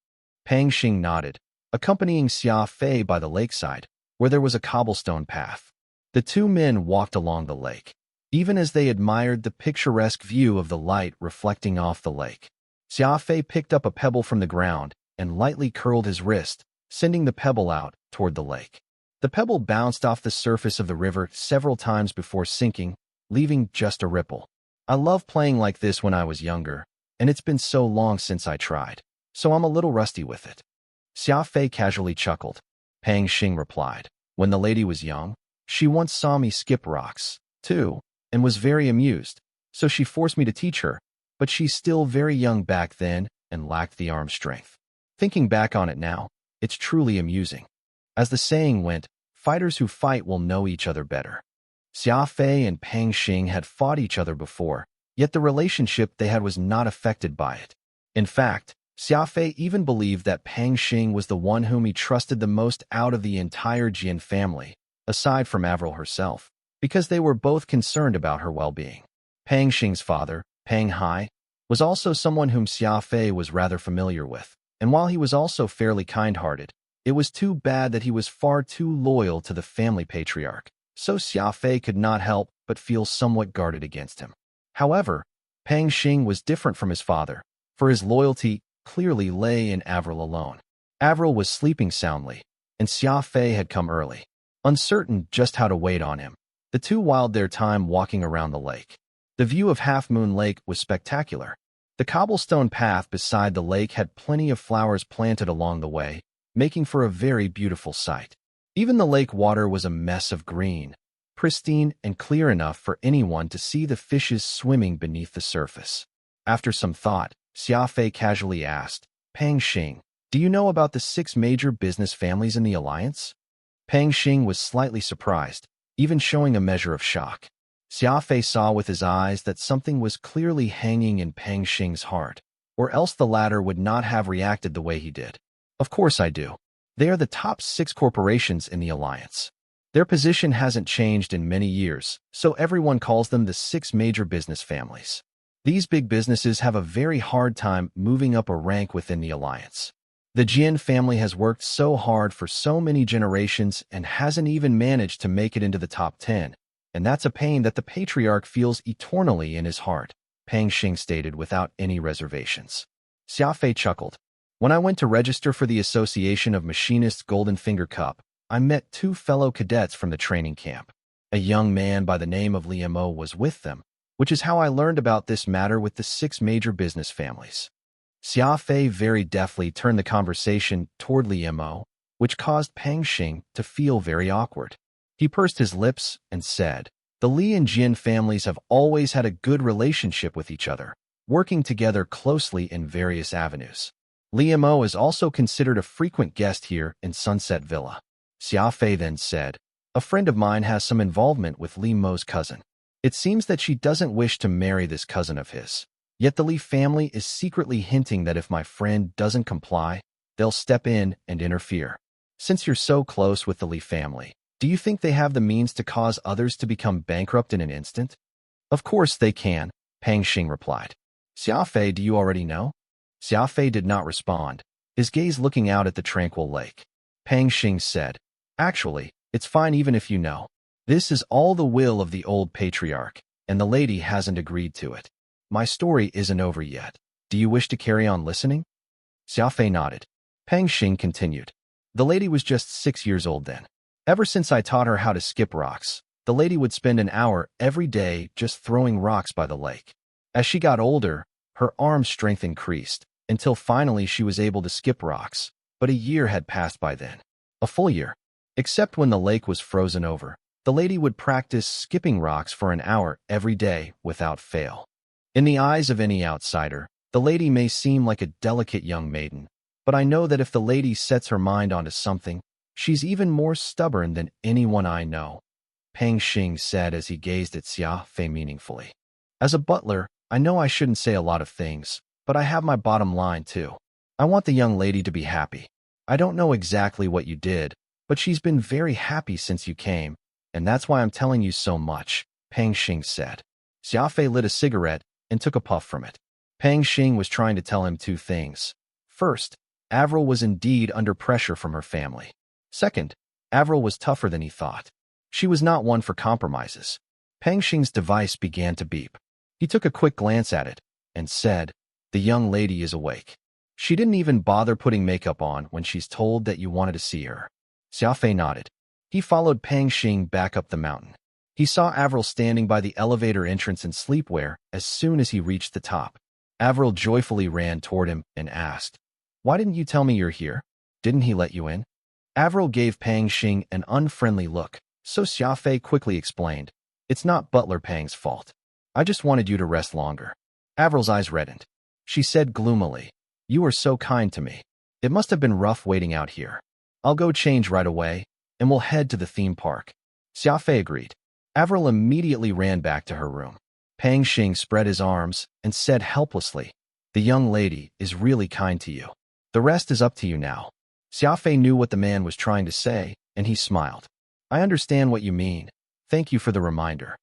Peng Xing nodded, accompanying Xia Fei by the lakeside, where there was a cobblestone path. The 2 men walked along the lake, even as they admired the picturesque view of the light reflecting off the lake. Xia Fei picked up a pebble from the ground and lightly curled his wrist, sending the pebble out toward the lake. The pebble bounced off the surface of the river several times before sinking, leaving just a ripple. I loved playing like this when I was younger, and it's been so long since I tried, so I'm a little rusty with it. Xia Fei casually chuckled. Peng Xing replied, when the lady was young, she once saw me skip rocks, too, and was very amused, so she forced me to teach her, but she's still very young back then and lacked the arm strength. Thinking back on it now, it's truly amusing. As the saying went, fighters who fight will know each other better. Xia Fei and Peng Xing had fought each other before, yet the relationship they had was not affected by it. In fact, Xia Fei even believed that Pang Xing was the one whom he trusted the most out of the entire Jian family, aside from Avril herself, because they were both concerned about her well-being. Pang Xing's father, Pang Hai, was also someone whom Xia Fei was rather familiar with, and while he was also fairly kind-hearted, it was too bad that he was far too loyal to the family patriarch, so Xia Fei could not help but feel somewhat guarded against him. However, Pang Xing was different from his father, for his loyalty clearly lay in Avril alone. Avril was sleeping soundly, and Xia Fei had come early, uncertain just how to wait on him. The two whiled their time walking around the lake. The view of Half Moon Lake was spectacular. The cobblestone path beside the lake had plenty of flowers planted along the way, making for a very beautiful sight. Even the lake water was a mess of green, pristine and clear enough for anyone to see the fishes swimming beneath the surface. After some thought, Xia Fei casually asked, Pang Xing, do you know about the 6 major business families in the alliance? Pang Xing was slightly surprised, even showing a measure of shock. Xia Fei saw with his eyes that something was clearly hanging in Pang Xing's heart, or else the latter would not have reacted the way he did. Of course I do. They are the top 6 corporations in the alliance. Their position hasn't changed in many years, so everyone calls them the 6 major business families. These big businesses have a very hard time moving up a rank within the alliance. The Jian family has worked so hard for so many generations and hasn't even managed to make it into the top 10, and that's a pain that the patriarch feels eternally in his heart, Pang Xing stated without any reservations. Xia Fei chuckled. When I went to register for the Association of Machinists Golden Finger Cup, I met 2 fellow cadets from the training camp. A young man by the name of Li Mo was with them, which is how I learned about this matter with the 6 major business families. Xia Fei very deftly turned the conversation toward Li Mo, which caused Pang Xing to feel very awkward. He pursed his lips and said, the Li and Jian families have always had a good relationship with each other, working together closely in various avenues. Li Mo is also considered a frequent guest here in Sunset Villa. Xia Fei then said, a friend of mine has some involvement with Li Mo's cousin. It seems that she doesn't wish to marry this cousin of his. Yet the Li family is secretly hinting that if my friend doesn't comply, they'll step in and interfere. Since you're so close with the Li family, do you think they have the means to cause others to become bankrupt in an instant? Of course they can, Pang Xing replied. Xia Fei, do you already know? Xia Fei did not respond, his gaze looking out at the tranquil lake. Pang Xing said, actually, it's fine even if you know. This is all the will of the old patriarch, and the lady hasn't agreed to it. My story isn't over yet. Do you wish to carry on listening? Xia Fei nodded. Pang Xing continued. The lady was just 6 years old then. Ever since I taught her how to skip rocks, the lady would spend an hour every day just throwing rocks by the lake. As she got older, her arm strength increased, until finally she was able to skip rocks, but a year had passed by then. A full year. Except when the lake was frozen over, the lady would practice skipping rocks for an hour every day without fail. In the eyes of any outsider, the lady may seem like a delicate young maiden, but I know that if the lady sets her mind onto something, she's even more stubborn than anyone I know, Pang Xing said as he gazed at Xia Fei meaningfully. As a butler, I know I shouldn't say a lot of things, but I have my bottom line too. I want the young lady to be happy. I don't know exactly what you did, but she's been very happy since you came, and that's why I'm telling you so much, Pang Xing said. Xia Fei lit a cigarette and took a puff from it. Pang Xing was trying to tell him 2 things. First, Avril was indeed under pressure from her family. Second, Avril was tougher than he thought. She was not one for compromises. Pang Xing's device began to beep. He took a quick glance at it and said, the young lady is awake. She didn't even bother putting makeup on when she's told that you wanted to see her. Xia Fei nodded. He followed Pang Xing back up the mountain. He saw Avril standing by the elevator entrance in sleepwear as soon as he reached the top. Avril joyfully ran toward him and asked, why didn't you tell me you're here? Didn't he let you in? Avril gave Pang Xing an unfriendly look, so Xia Fei quickly explained, it's not Butler Pang's fault. I just wanted you to rest longer. Avril's eyes reddened. She said gloomily, you were so kind to me. It must have been rough waiting out here. I'll go change right away, and we'll head to the theme park. Xia Fei agreed. Avril immediately ran back to her room. Pang Xing spread his arms and said helplessly, The young lady is really kind to you. The rest is up to you now. Xia Fei knew what the man was trying to say, and he smiled. I understand what you mean. Thank you for the reminder.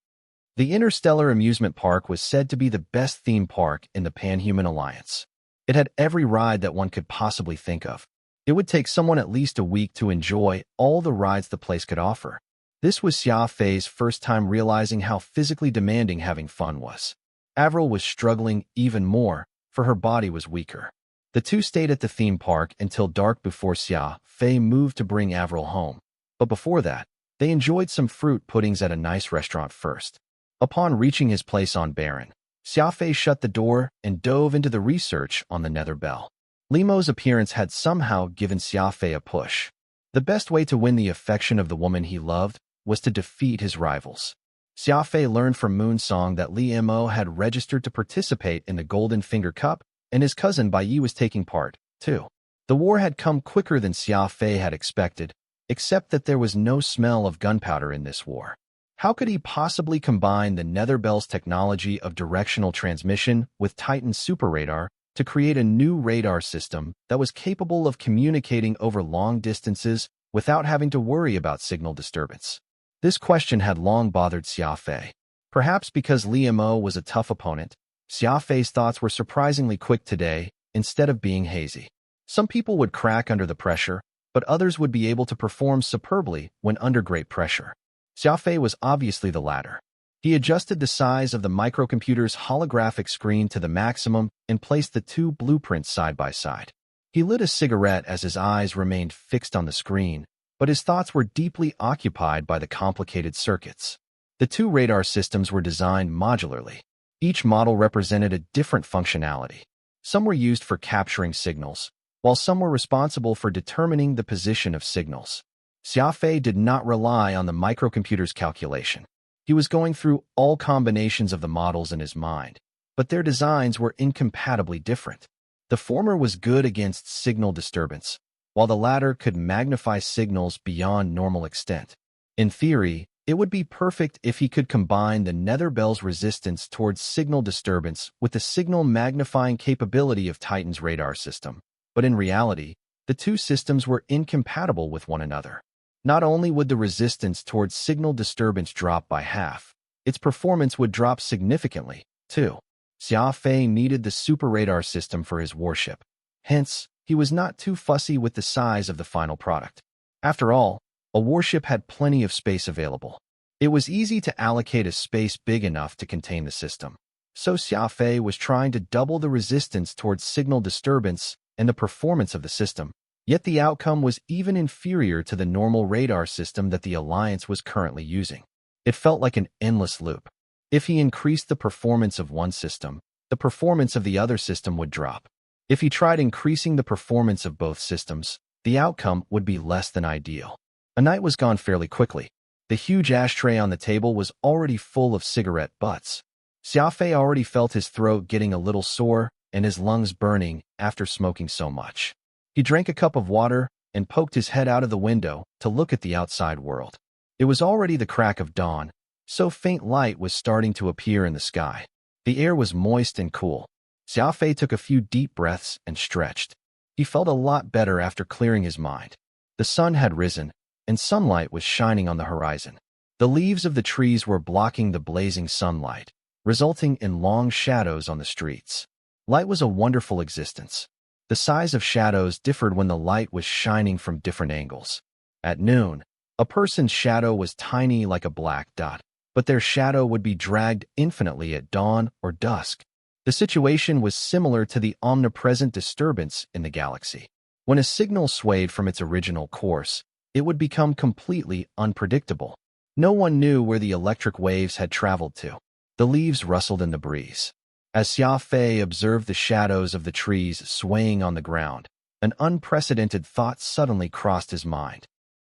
The Interstellar Amusement Park was said to be the best theme park in the Pan-Human Alliance. It had every ride that one could possibly think of. It would take someone at least a week to enjoy all the rides the place could offer. This was Xia Fei's first time realizing how physically demanding having fun was. Avril was struggling even more, for her body was weaker. The two stayed at the theme park until dark before Xia Fei moved to bring Avril home. But before that, they enjoyed some fruit puddings at a nice restaurant first. Upon reaching his place on Baron, Xia Fei shut the door and dove into the research on the Nether Bell. Limo's appearance had somehow given Xia Fei a push. The best way to win the affection of the woman he loved was to defeat his rivals. Xia Fei learned from Moonsong that Li Mo had registered to participate in the Golden Finger Cup, and his cousin Bai Yi was taking part, too. The war had come quicker than Xia Fei had expected, except that there was no smell of gunpowder in this war. How could he possibly combine the Nether Bell's technology of directional transmission with Titan's super radar to create a new radar system that was capable of communicating over long distances without having to worry about signal disturbance? This question had long bothered Xia Fei. Perhaps because Li Mo was a tough opponent, Xia Fei's thoughts were surprisingly quick today instead of being hazy. Some people would crack under the pressure, but others would be able to perform superbly when under great pressure. Xia Fei was obviously the latter. He adjusted the size of the microcomputer's holographic screen to the maximum and placed the two blueprints side by side. He lit a cigarette as his eyes remained fixed on the screen, but his thoughts were deeply occupied by the complicated circuits. The two radar systems were designed modularly. Each model represented a different functionality. Some were used for capturing signals, while some were responsible for determining the position of signals. Xia Fei did not rely on the microcomputer's calculation. He was going through all combinations of the models in his mind, but their designs were incompatibly different. The former was good against signal disturbance, while the latter could magnify signals beyond normal extent. In theory, it would be perfect if he could combine the Nether Bell's resistance towards signal disturbance with the signal magnifying capability of Titan's radar system. But in reality, the two systems were incompatible with one another. Not only would the resistance towards signal disturbance drop by half, its performance would drop significantly, too. Xia Fei needed the super radar system for his warship. Hence, he was not too fussy with the size of the final product. After all, a warship had plenty of space available. It was easy to allocate a space big enough to contain the system. So Xia Fei was trying to double the resistance towards signal disturbance and the performance of the system. Yet the outcome was even inferior to the normal radar system that the Alliance was currently using. It felt like an endless loop. If he increased the performance of one system, the performance of the other system would drop. If he tried increasing the performance of both systems, the outcome would be less than ideal. A night was gone fairly quickly. The huge ashtray on the table was already full of cigarette butts. Xia Fei already felt his throat getting a little sore and his lungs burning after smoking so much. He drank a cup of water and poked his head out of the window to look at the outside world. It was already the crack of dawn, so faint light was starting to appear in the sky. The air was moist and cool. Xia Fei took a few deep breaths and stretched. He felt a lot better after clearing his mind. The sun had risen, and sunlight was shining on the horizon. The leaves of the trees were blocking the blazing sunlight, resulting in long shadows on the streets. Light was a wonderful existence. The size of shadows differed when the light was shining from different angles. At noon, a person's shadow was tiny like a black dot, but their shadow would be dragged infinitely at dawn or dusk. The situation was similar to the omnipresent disturbance in the galaxy. When a signal swayed from its original course, it would become completely unpredictable. No one knew where the electric waves had traveled to. The leaves rustled in the breeze. As Xia Fei observed the shadows of the trees swaying on the ground, an unprecedented thought suddenly crossed his mind.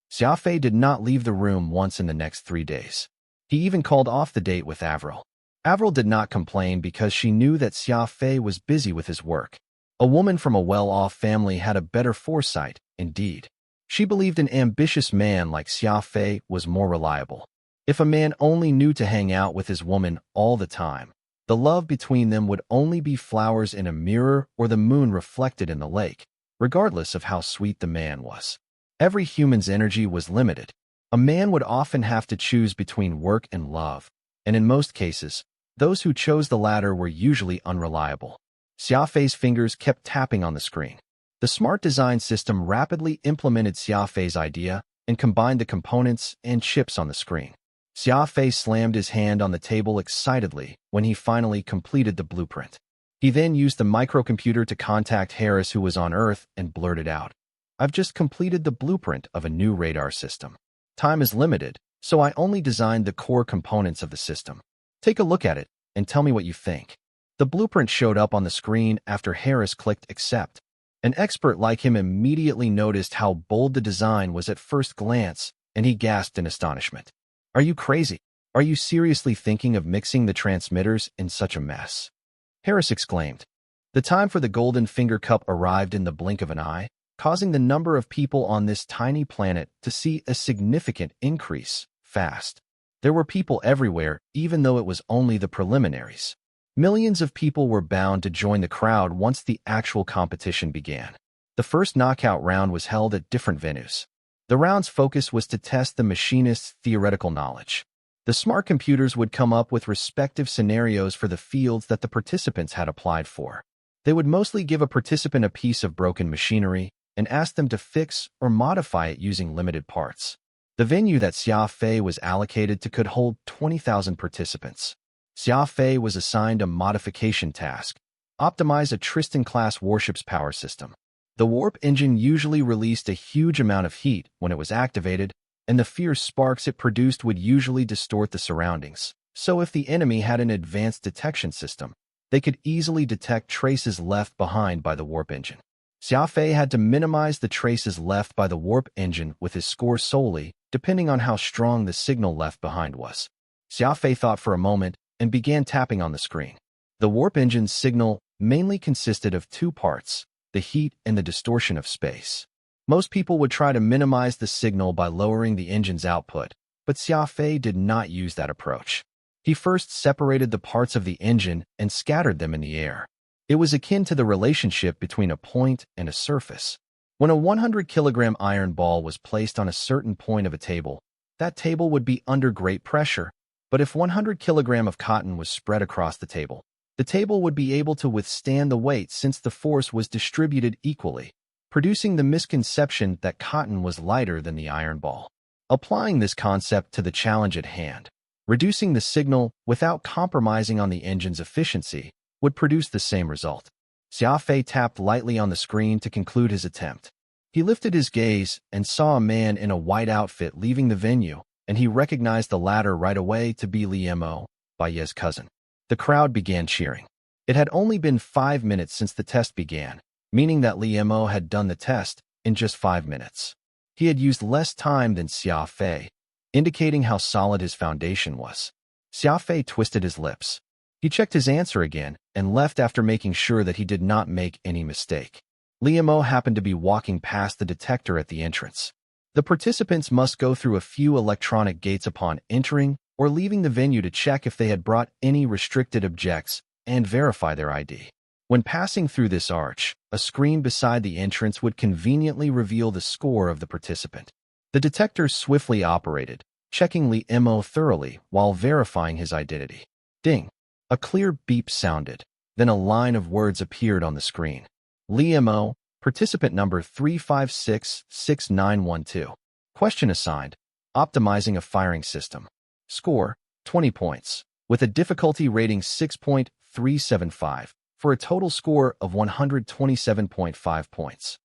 Xia Fei did not leave the room once in the next 3 days. He even called off the date with Avril. Avril did not complain because she knew that Xia Fei was busy with his work. A woman from a well-off family had a better foresight, indeed. She believed an ambitious man like Xia Fei was more reliable. If a man only knew to hang out with his woman all the time, The love between them would only be flowers in a mirror or the moon reflected in the lake, regardless of how sweet the man was. Every human's energy was limited. A man would often have to choose between work and love, and in most cases, those who chose the latter were usually unreliable. Xia Fei's fingers kept tapping on the screen. The smart design system rapidly implemented Xia Fei's idea and combined the components and chips on the screen. Xia Fei slammed his hand on the table excitedly when he finally completed the blueprint. He then used the microcomputer to contact Harris, who was on Earth, and blurted out, "I've just completed the blueprint of a new radar system. Time is limited, so I only designed the core components of the system. Take a look at it and tell me what you think." The blueprint showed up on the screen after Harris clicked accept. An expert like him immediately noticed how bold the design was at first glance, and he gasped in astonishment. "Are you crazy? Are you seriously thinking of mixing the transmitters in such a mess?" Harris exclaimed. The time for the Golden Finger Cup arrived in the blink of an eye, causing the number of people on this tiny planet to see a significant increase fast. There were people everywhere, even though it was only the preliminaries. Millions of people were bound to join the crowd once the actual competition began. The first knockout round was held at different venues. The round's focus was to test the machinist's theoretical knowledge. The smart computers would come up with respective scenarios for the fields that the participants had applied for. They would mostly give a participant a piece of broken machinery and ask them to fix or modify it using limited parts. The venue that Xia Fei was allocated to could hold 20,000 participants. Xia Fei was assigned a modification task: optimize a Tristan-class warship's power system. The warp engine usually released a huge amount of heat when it was activated, and the fierce sparks it produced would usually distort the surroundings. So if the enemy had an advanced detection system, they could easily detect traces left behind by the warp engine. Xia Fei had to minimize the traces left by the warp engine with his score solely, depending on how strong the signal left behind was. Xia Fei thought for a moment and began tapping on the screen. The warp engine's signal mainly consisted of two parts: the heat and the distortion of space. Most people would try to minimize the signal by lowering the engine's output, but Xia Fei did not use that approach. He first separated the parts of the engine and scattered them in the air. It was akin to the relationship between a point and a surface. When a 100-kilogram iron ball was placed on a certain point of a table, that table would be under great pressure. But if 100 kilograms of cotton was spread across the table would be able to withstand the weight since the force was distributed equally, producing the misconception that cotton was lighter than the iron ball. Applying this concept to the challenge at hand, reducing the signal without compromising on the engine's efficiency would produce the same result. Xia Fei tapped lightly on the screen to conclude his attempt. He lifted his gaze and saw a man in a white outfit leaving the venue, and he recognized the latter right away to be Li Mo, Baiye's cousin. The crowd began cheering. It had only been 5 minutes since the test began, meaning that Li Mo had done the test in just 5 minutes. He had used less time than Xia Fei, indicating how solid his foundation was. Xia Fei twisted his lips. He checked his answer again and left after making sure that he did not make any mistake. Li Mo happened to be walking past the detector at the entrance. The participants must go through a few electronic gates upon entering or leaving the venue to check if they had brought any restricted objects and verify their ID. When passing through this arch, a screen beside the entrance would conveniently reveal the score of the participant. The detector swiftly operated, checking Li Mo thoroughly while verifying his identity. Ding! A clear beep sounded, then a line of words appeared on the screen. Li Mo, participant number 3566912. Question assigned: optimizing a firing system. Score: 20 points, with a difficulty rating 6.375, for a total score of 127.5 points.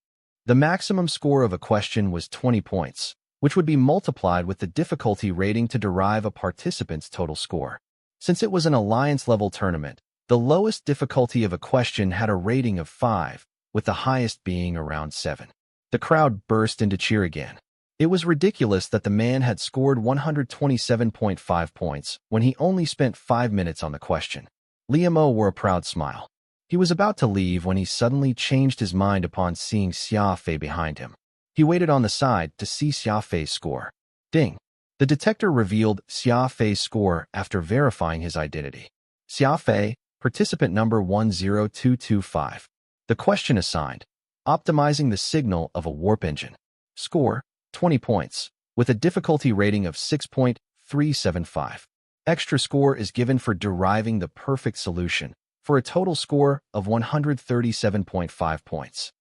The maximum score of a question was 20 points, which would be multiplied with the difficulty rating to derive a participant's total score. Since it was an alliance-level tournament, the lowest difficulty of a question had a rating of 5, with the highest being around 7. The crowd burst into cheer again. It was ridiculous that the man had scored 127.5 points when he only spent 5 minutes on the question. Li Mo wore a proud smile. He was about to leave when he suddenly changed his mind upon seeing Xia Fei behind him. He waited on the side to see Xia Fei's score. Ding! The detector revealed Xia Fei's score after verifying his identity. Xia Fei, participant number 10225. The question assigned: optimizing the signal of a warp engine. Score: 20 points, with a difficulty rating of 6.375. Extra score is given for deriving the perfect solution, for a total score of 137.5 points.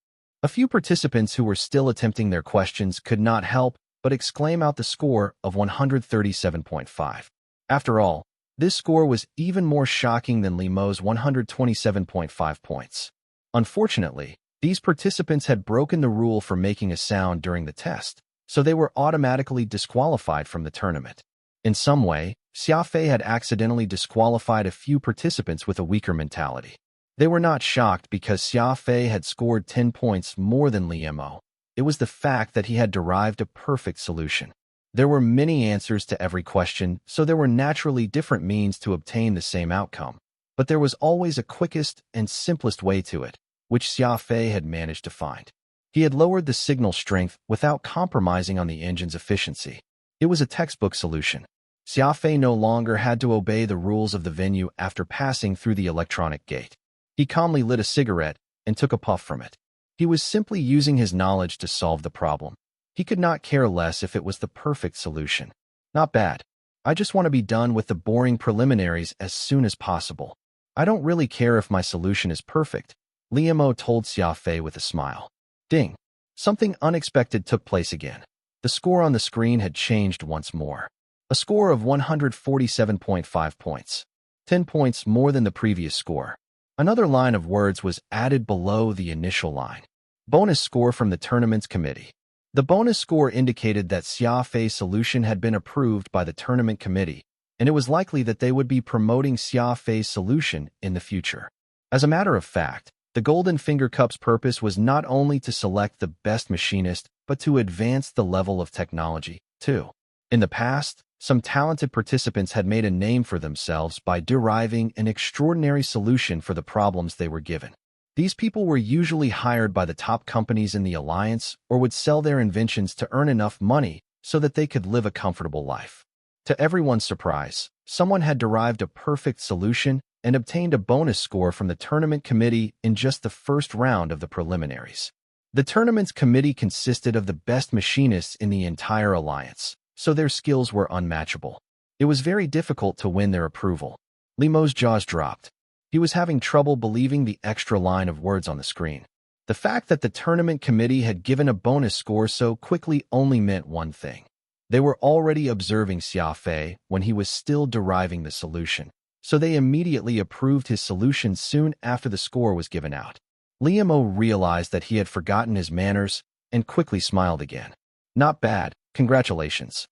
A few participants who were still attempting their questions could not help but exclaim out the score of 137.5. After all, this score was even more shocking than Li Mo's 127.5 points. Unfortunately, these participants had broken the rule for making a sound during the test, so they were automatically disqualified from the tournament. In some way, Xia Fei had accidentally disqualified a few participants with a weaker mentality. They were not shocked because Xia Fei had scored 10 points more than Li Mo. It was the fact that he had derived a perfect solution. There were many answers to every question, so there were naturally different means to obtain the same outcome. But there was always a quickest and simplest way to it, which Xia Fei had managed to find. He had lowered the signal strength without compromising on the engine's efficiency. It was a textbook solution. Xia Fei no longer had to obey the rules of the venue after passing through the electronic gate. He calmly lit a cigarette and took a puff from it. He was simply using his knowledge to solve the problem. He could not care less if it was the perfect solution. Not bad. I just want to be done with the boring preliminaries as soon as possible. I don't really care if my solution is perfect, Li Mo told Xia Fei with a smile. Ding! Something unexpected took place again. The score on the screen had changed once more. A score of 147.5 points. 10 points more than the previous score. Another line of words was added below the initial line. Bonus score from the tournament's committee. The bonus score indicated that Xia Fei's solution had been approved by the tournament committee, and it was likely that they would be promoting Xia Fei's solution in the future. As a matter of fact, the Golden Finger Cup's purpose was not only to select the best machinist, but to advance the level of technology, too. In the past, some talented participants had made a name for themselves by deriving an extraordinary solution for the problems they were given. These people were usually hired by the top companies in the alliance or would sell their inventions to earn enough money so that they could live a comfortable life. To everyone's surprise, someone had derived a perfect solution and obtained a bonus score from the tournament committee in just the first round of the preliminaries. The tournament's committee consisted of the best machinists in the entire alliance, so their skills were unmatchable. It was very difficult to win their approval. Li Mo's jaws dropped. He was having trouble believing the extra line of words on the screen. The fact that the tournament committee had given a bonus score so quickly only meant one thing. They were already observing Xia Fei when he was still deriving the solution, so they immediately approved his solution soon after the score was given out. Li Mo realized that he had forgotten his manners and quickly smiled again. Not bad, congratulations.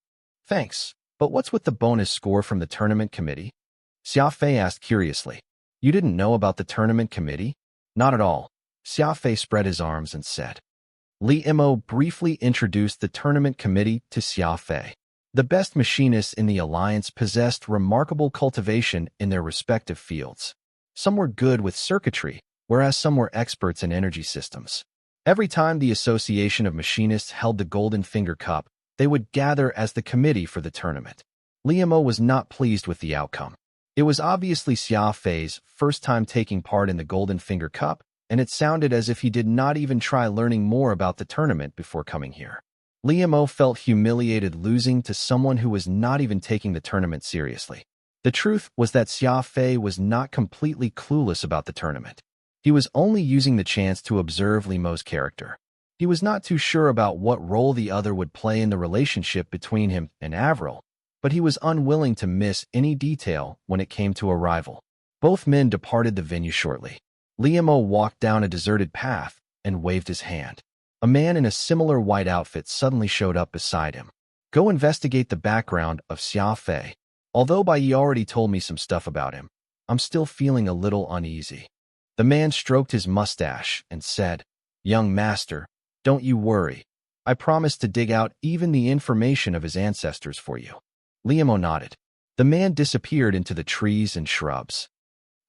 Thanks, but what's with the bonus score from the tournament committee? Xia Fei asked curiously. You didn't know about the tournament committee? Not at all. Xia Fei spread his arms and said. Li Mo briefly introduced the tournament committee to Xia Fei. The best machinists in the alliance possessed remarkable cultivation in their respective fields. Some were good with circuitry, whereas some were experts in energy systems. Every time the Association of Machinists held the Golden Finger Cup, they would gather as the committee for the tournament. Li Mo was not pleased with the outcome. It was obviously Xia Fei's first time taking part in the Golden Finger Cup, and it sounded as if he did not even try learning more about the tournament before coming here. Li Mo felt humiliated losing to someone who was not even taking the tournament seriously. The truth was that Xia Fei was not completely clueless about the tournament. He was only using the chance to observe Li Mo's character. He was not too sure about what role the other would play in the relationship between him and Avril, but he was unwilling to miss any detail when it came to a rival. Both men departed the venue shortly. Li Mo walked down a deserted path and waved his hand. A man in a similar white outfit suddenly showed up beside him. Go investigate the background of Xia Fei. Although Bai Yi already told me some stuff about him, I'm still feeling a little uneasy. The man stroked his mustache and said, Young master, don't you worry. I promise to dig out even the information of his ancestors for you. Li Mo nodded. The man disappeared into the trees and shrubs.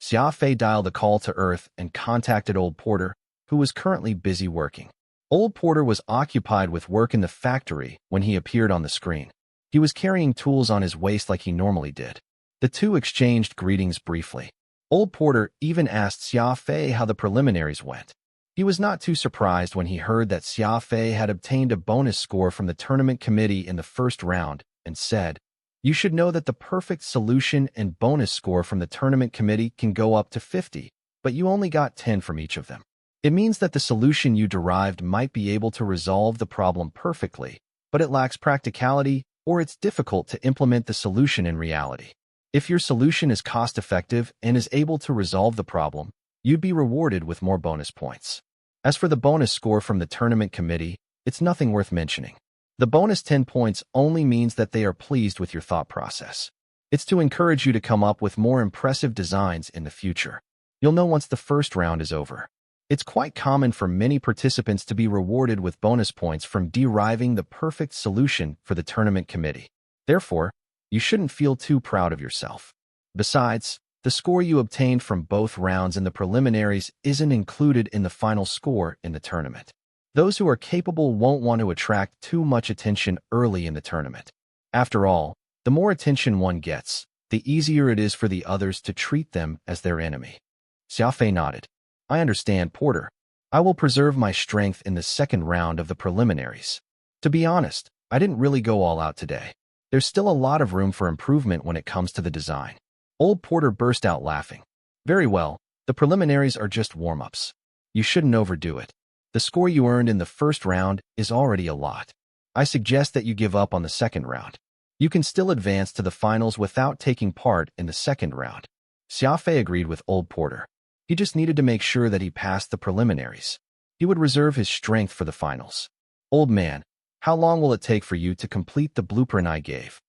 Xia Fei dialed a call to Earth and contacted Old Porter, who was currently busy working. Old Porter was occupied with work in the factory when he appeared on the screen. He was carrying tools on his waist like he normally did. The two exchanged greetings briefly. Old Porter even asked Xia Fei how the preliminaries went. He was not too surprised when he heard that Xia Fei had obtained a bonus score from the tournament committee in the first round and said, "You should know that the perfect solution and bonus score from the tournament committee can go up to 50, but you only got 10 from each of them. It means that the solution you derived might be able to resolve the problem perfectly, but it lacks practicality or it's difficult to implement the solution in reality. If your solution is cost-effective and is able to resolve the problem, you'd be rewarded with more bonus points. As for the bonus score from the tournament committee, it's nothing worth mentioning. The bonus 10 points only means that they are pleased with your thought process. It's to encourage you to come up with more impressive designs in the future. You'll know once the first round is over. It's quite common for many participants to be rewarded with bonus points from deriving the perfect solution for the tournament committee. Therefore, you shouldn't feel too proud of yourself. Besides, the score you obtained from both rounds in the preliminaries isn't included in the final score in the tournament. Those who are capable won't want to attract too much attention early in the tournament. After all, the more attention one gets, the easier it is for the others to treat them as their enemy." Xia Fei nodded. "I understand, Porter. I will preserve my strength in the second round of the preliminaries. To be honest, I didn't really go all out today. There's still a lot of room for improvement when it comes to the design." Old Porter burst out laughing. "Very well, the preliminaries are just warm-ups. You shouldn't overdo it. The score you earned in the first round is already a lot. I suggest that you give up on the second round. You can still advance to the finals without taking part in the second round." Xia Fei agreed with Old Porter. He just needed to make sure that he passed the preliminaries. He would reserve his strength for the finals. "Old man, how long will it take for you to complete the blueprint I gave?"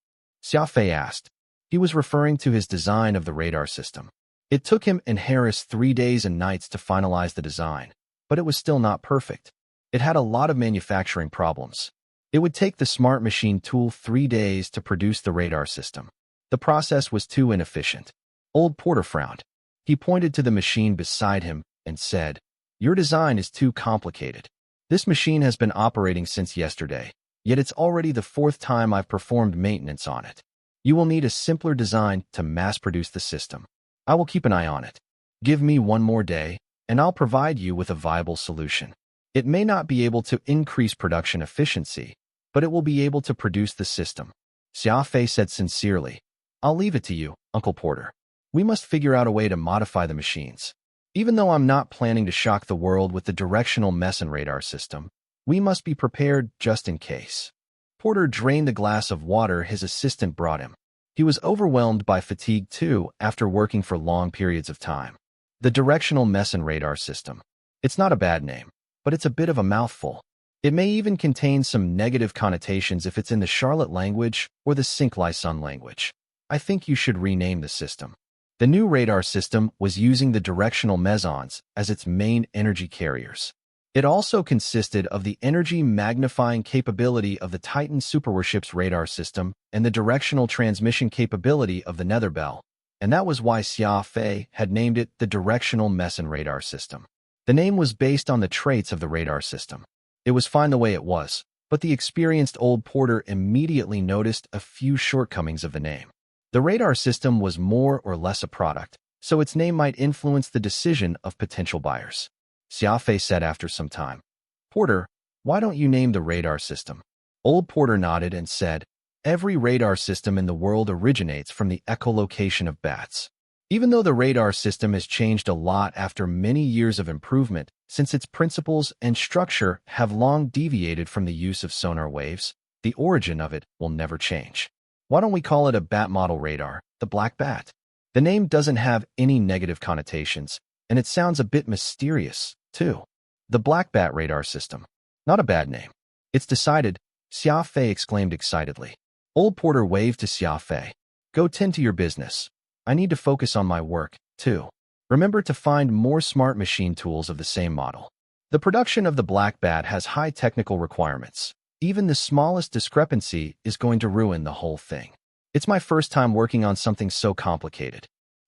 Xia Fei asked. He was referring to his design of the radar system. It took him and Harris 3 days and nights to finalize the design, but it was still not perfect. It had a lot of manufacturing problems. It would take the smart machine tool 3 days to produce the radar system. The process was too inefficient. Old Porter frowned. He pointed to the machine beside him and said, "Your design is too complicated. This machine has been operating since yesterday, yet it's already the 4th time I've performed maintenance on it. You will need a simpler design to mass-produce the system. I will keep an eye on it. Give me 1 more day, and I'll provide you with a viable solution. It may not be able to increase production efficiency, but it will be able to produce the system." Xia Fei said sincerely, "I'll leave it to you, Uncle Porter. We must figure out a way to modify the machines. Even though I'm not planning to shock the world with the directional meson radar system, we must be prepared just in case." Porter drained the glass of water his assistant brought him. He was overwhelmed by fatigue too after working for long periods of time. The directional meson radar system. It's not a bad name, but it's a bit of a mouthful. It may even contain some negative connotations if it's in the Charlotte language or the Sinklai Sun language. I think you should rename the system. The new radar system was using the directional mesons as its main energy carriers. It also consisted of the energy magnifying capability of the Titan superwarship's radar system and the directional transmission capability of the Netherbell, and that was why Xia Fei had named it the directional meson radar system. The name was based on the traits of the radar system. It was fine the way it was, but the experienced Old Porter immediately noticed a few shortcomings of the name. The radar system was more or less a product, so its name might influence the decision of potential buyers. Xia Fei said after some time, "Porter, why don't you name the radar system?" Old Porter nodded and said, "Every radar system in the world originates from the echolocation of bats. Even though the radar system has changed a lot after many years of improvement, since its principles and structure have long deviated from the use of sonar waves, the origin of it will never change. Why don't we call it a bat model radar, the Black Bat? The name doesn't have any negative connotations, and it sounds a bit mysterious, too. The Black Bat radar system. Not a bad name. It's decided," Xia Fei exclaimed excitedly. Old Porter waved to Xia Fei. "Go tend to your business. I need to focus on my work, too. Remember to find more smart machine tools of the same model. The production of the Black Bat has high technical requirements. Even the smallest discrepancy is going to ruin the whole thing. It's my first time working on something so complicated."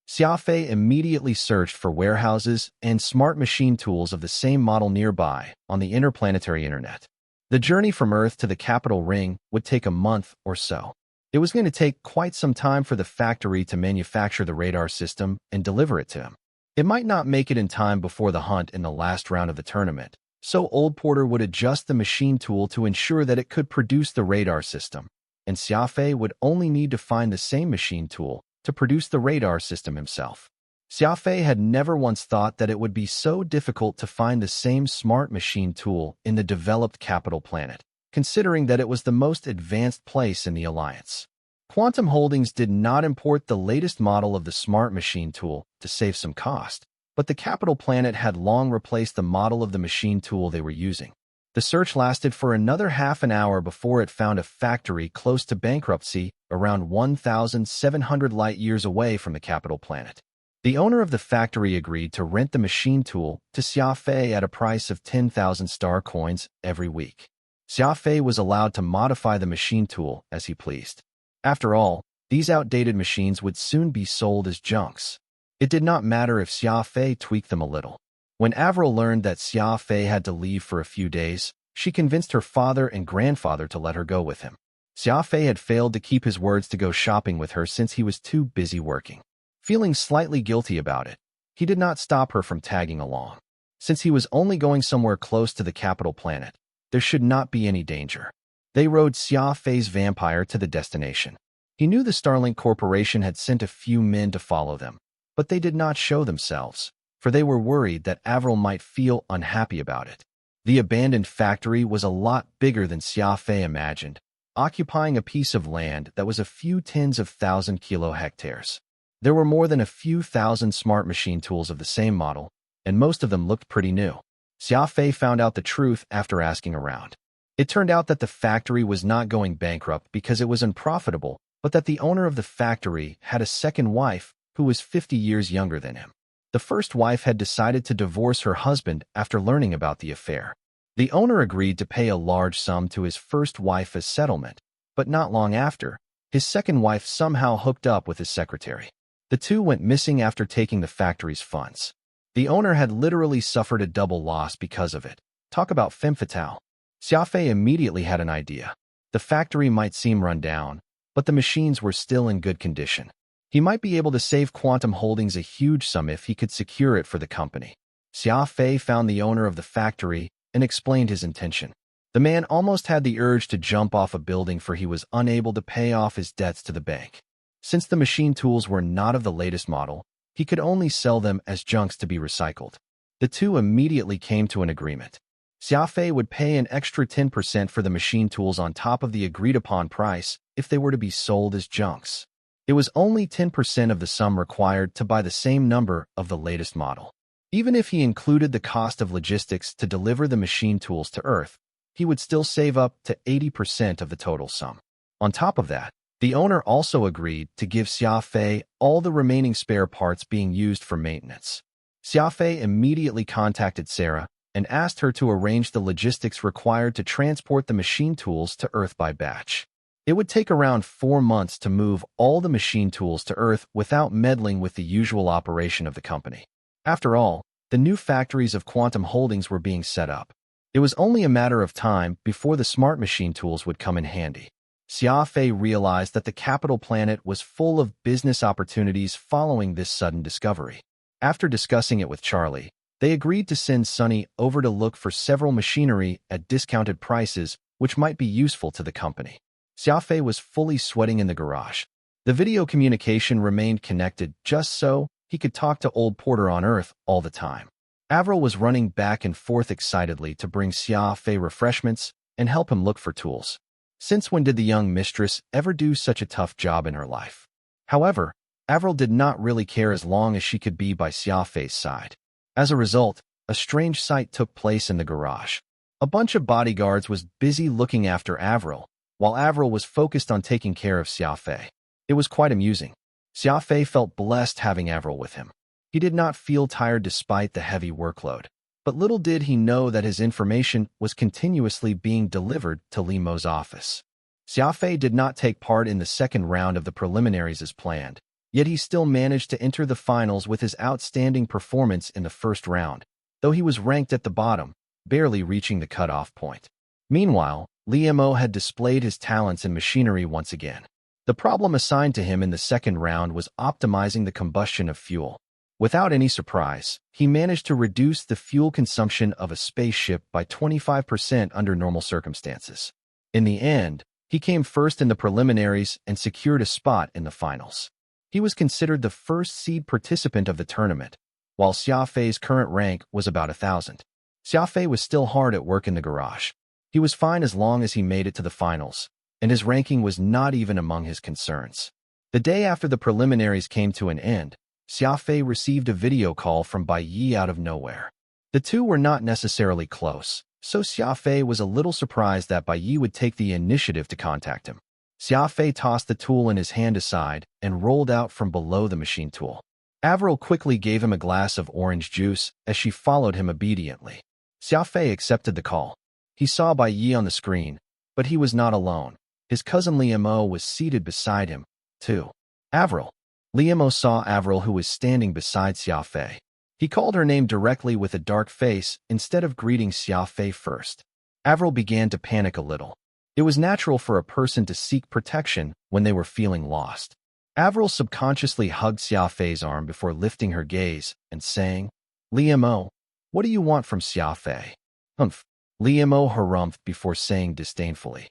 Xia Fei immediately searched for warehouses and smart machine tools of the same model nearby on the interplanetary internet. The journey from Earth to the capital ring would take a month or so. It was going to take quite some time for the factory to manufacture the radar system and deliver it to him. It might not make it in time before the hunt in the last round of the tournament, so Old Porter would adjust the machine tool to ensure that it could produce the radar system, and Xia Fei would only need to find the same machine tool to produce the radar system himself. Xia Fei had never once thought that it would be so difficult to find the same smart machine tool in the developed capital planet, considering that it was the most advanced place in the alliance. Quantum Holdings did not import the latest model of the smart machine tool to save some cost, but the capital planet had long replaced the model of the machine tool they were using. The search lasted for another half an hour before it found a factory close to bankruptcy, around 1,700 light-years away from the capital planet. The owner of the factory agreed to rent the machine tool to Xia Fei at a price of 10,000 star coins every week. Xia Fei was allowed to modify the machine tool as he pleased. After all, these outdated machines would soon be sold as junks. It did not matter if Xia Fei tweaked them a little. When Avril learned that Xia Fei had to leave for a few days, she convinced her father and grandfather to let her go with him. Xia Fei had failed to keep his words to go shopping with her since he was too busy working. Feeling slightly guilty about it, he did not stop her from tagging along. Since he was only going somewhere close to the capital planet, there should not be any danger. They rode Xia Fei's vampire to the destination. He knew the Starlink Corporation had sent a few men to follow them, but they did not show themselves, for they were worried that Avril might feel unhappy about it. The abandoned factory was a lot bigger than Xia Fei imagined, occupying a piece of land that was a few tens of thousand kilohectares. There were more than a few thousand smart machine tools of the same model, and most of them looked pretty new. Xia Fei found out the truth after asking around. It turned out that the factory was not going bankrupt because it was unprofitable, but that the owner of the factory had a second wife who was 50 years younger than him. The first wife had decided to divorce her husband after learning about the affair. The owner agreed to pay a large sum to his first wife as settlement, but not long after, his second wife somehow hooked up with his secretary. The two went missing after taking the factory's funds. The owner had literally suffered a double loss because of it. Talk about femme fatale. Xia Fei immediately had an idea. The factory might seem run down, but the machines were still in good condition. He might be able to save Quantum Holdings a huge sum if he could secure it for the company. Xia Fei found the owner of the factory and explained his intention. The man almost had the urge to jump off a building, for he was unable to pay off his debts to the bank. Since the machine tools were not of the latest model, he could only sell them as junks to be recycled. The two immediately came to an agreement. Xia Fei would pay an extra 10% for the machine tools on top of the agreed-upon price if they were to be sold as junks. It was only 10% of the sum required to buy the same number of the latest model. Even if he included the cost of logistics to deliver the machine tools to Earth, he would still save up to 80% of the total sum. On top of that, the owner also agreed to give Xia Fei all the remaining spare parts being used for maintenance. Xia Fei immediately contacted Sarah and asked her to arrange the logistics required to transport the machine tools to Earth by batch. It would take around 4 months to move all the machine tools to Earth without meddling with the usual operation of the company. After all, the new factories of Quantum Holdings were being set up. It was only a matter of time before the smart machine tools would come in handy. Xia Fei realized that the capital planet was full of business opportunities following this sudden discovery. After discussing it with Charlie, they agreed to send Sunny over to look for several machinery at discounted prices which might be useful to the company. Xia Fei was fully sweating in the garage. The video communication remained connected just so he could talk to Old Porter on Earth all the time. Avril was running back and forth excitedly to bring Xia Fei refreshments and help him look for tools. Since when did the young mistress ever do such a tough job in her life? However, Avril did not really care as long as she could be by Xia Fei's side. As a result, a strange sight took place in the garage. A bunch of bodyguards was busy looking after Avril, while Avril was focused on taking care of Xia Fei. It was quite amusing. Xia Fei felt blessed having Avril with him. He did not feel tired despite the heavy workload. But little did he know that his information was continuously being delivered to Li Mo's office. Xia Fei did not take part in the second round of the preliminaries as planned, yet he still managed to enter the finals with his outstanding performance in the first round, though he was ranked at the bottom, barely reaching the cutoff point. Meanwhile, Li Mo had displayed his talents in machinery once again. The problem assigned to him in the second round was optimizing the combustion of fuel. Without any surprise, he managed to reduce the fuel consumption of a spaceship by 25% under normal circumstances. In the end, he came first in the preliminaries and secured a spot in the finals. He was considered the first seed participant of the tournament, while Xia Fei's current rank was about 1,000. Xia Fei was still hard at work in the garage. He was fine as long as he made it to the finals, and his ranking was not even among his concerns. The day after the preliminaries came to an end, Xia Fei received a video call from Bai Yi out of nowhere. The two were not necessarily close, so Xia Fei was a little surprised that Bai Yi would take the initiative to contact him. Xia Fei tossed the tool in his hand aside and rolled out from below the machine tool. Avril quickly gave him a glass of orange juice as she followed him obediently. Xia Fei accepted the call. He saw Bai Yi on the screen, but he was not alone. His cousin Liamo was seated beside him, too. Avril. Liamo saw Avril, who was standing beside Xia Fei. He called her name directly with a dark face instead of greeting Xia Fei first. Avril began to panic a little. It was natural for a person to seek protection when they were feeling lost. Avril subconsciously hugged Xia Fei's arm before lifting her gaze and saying, "Liamo, what do you want from Xia Fei?" "Humph." Liamo harumphed before saying disdainfully,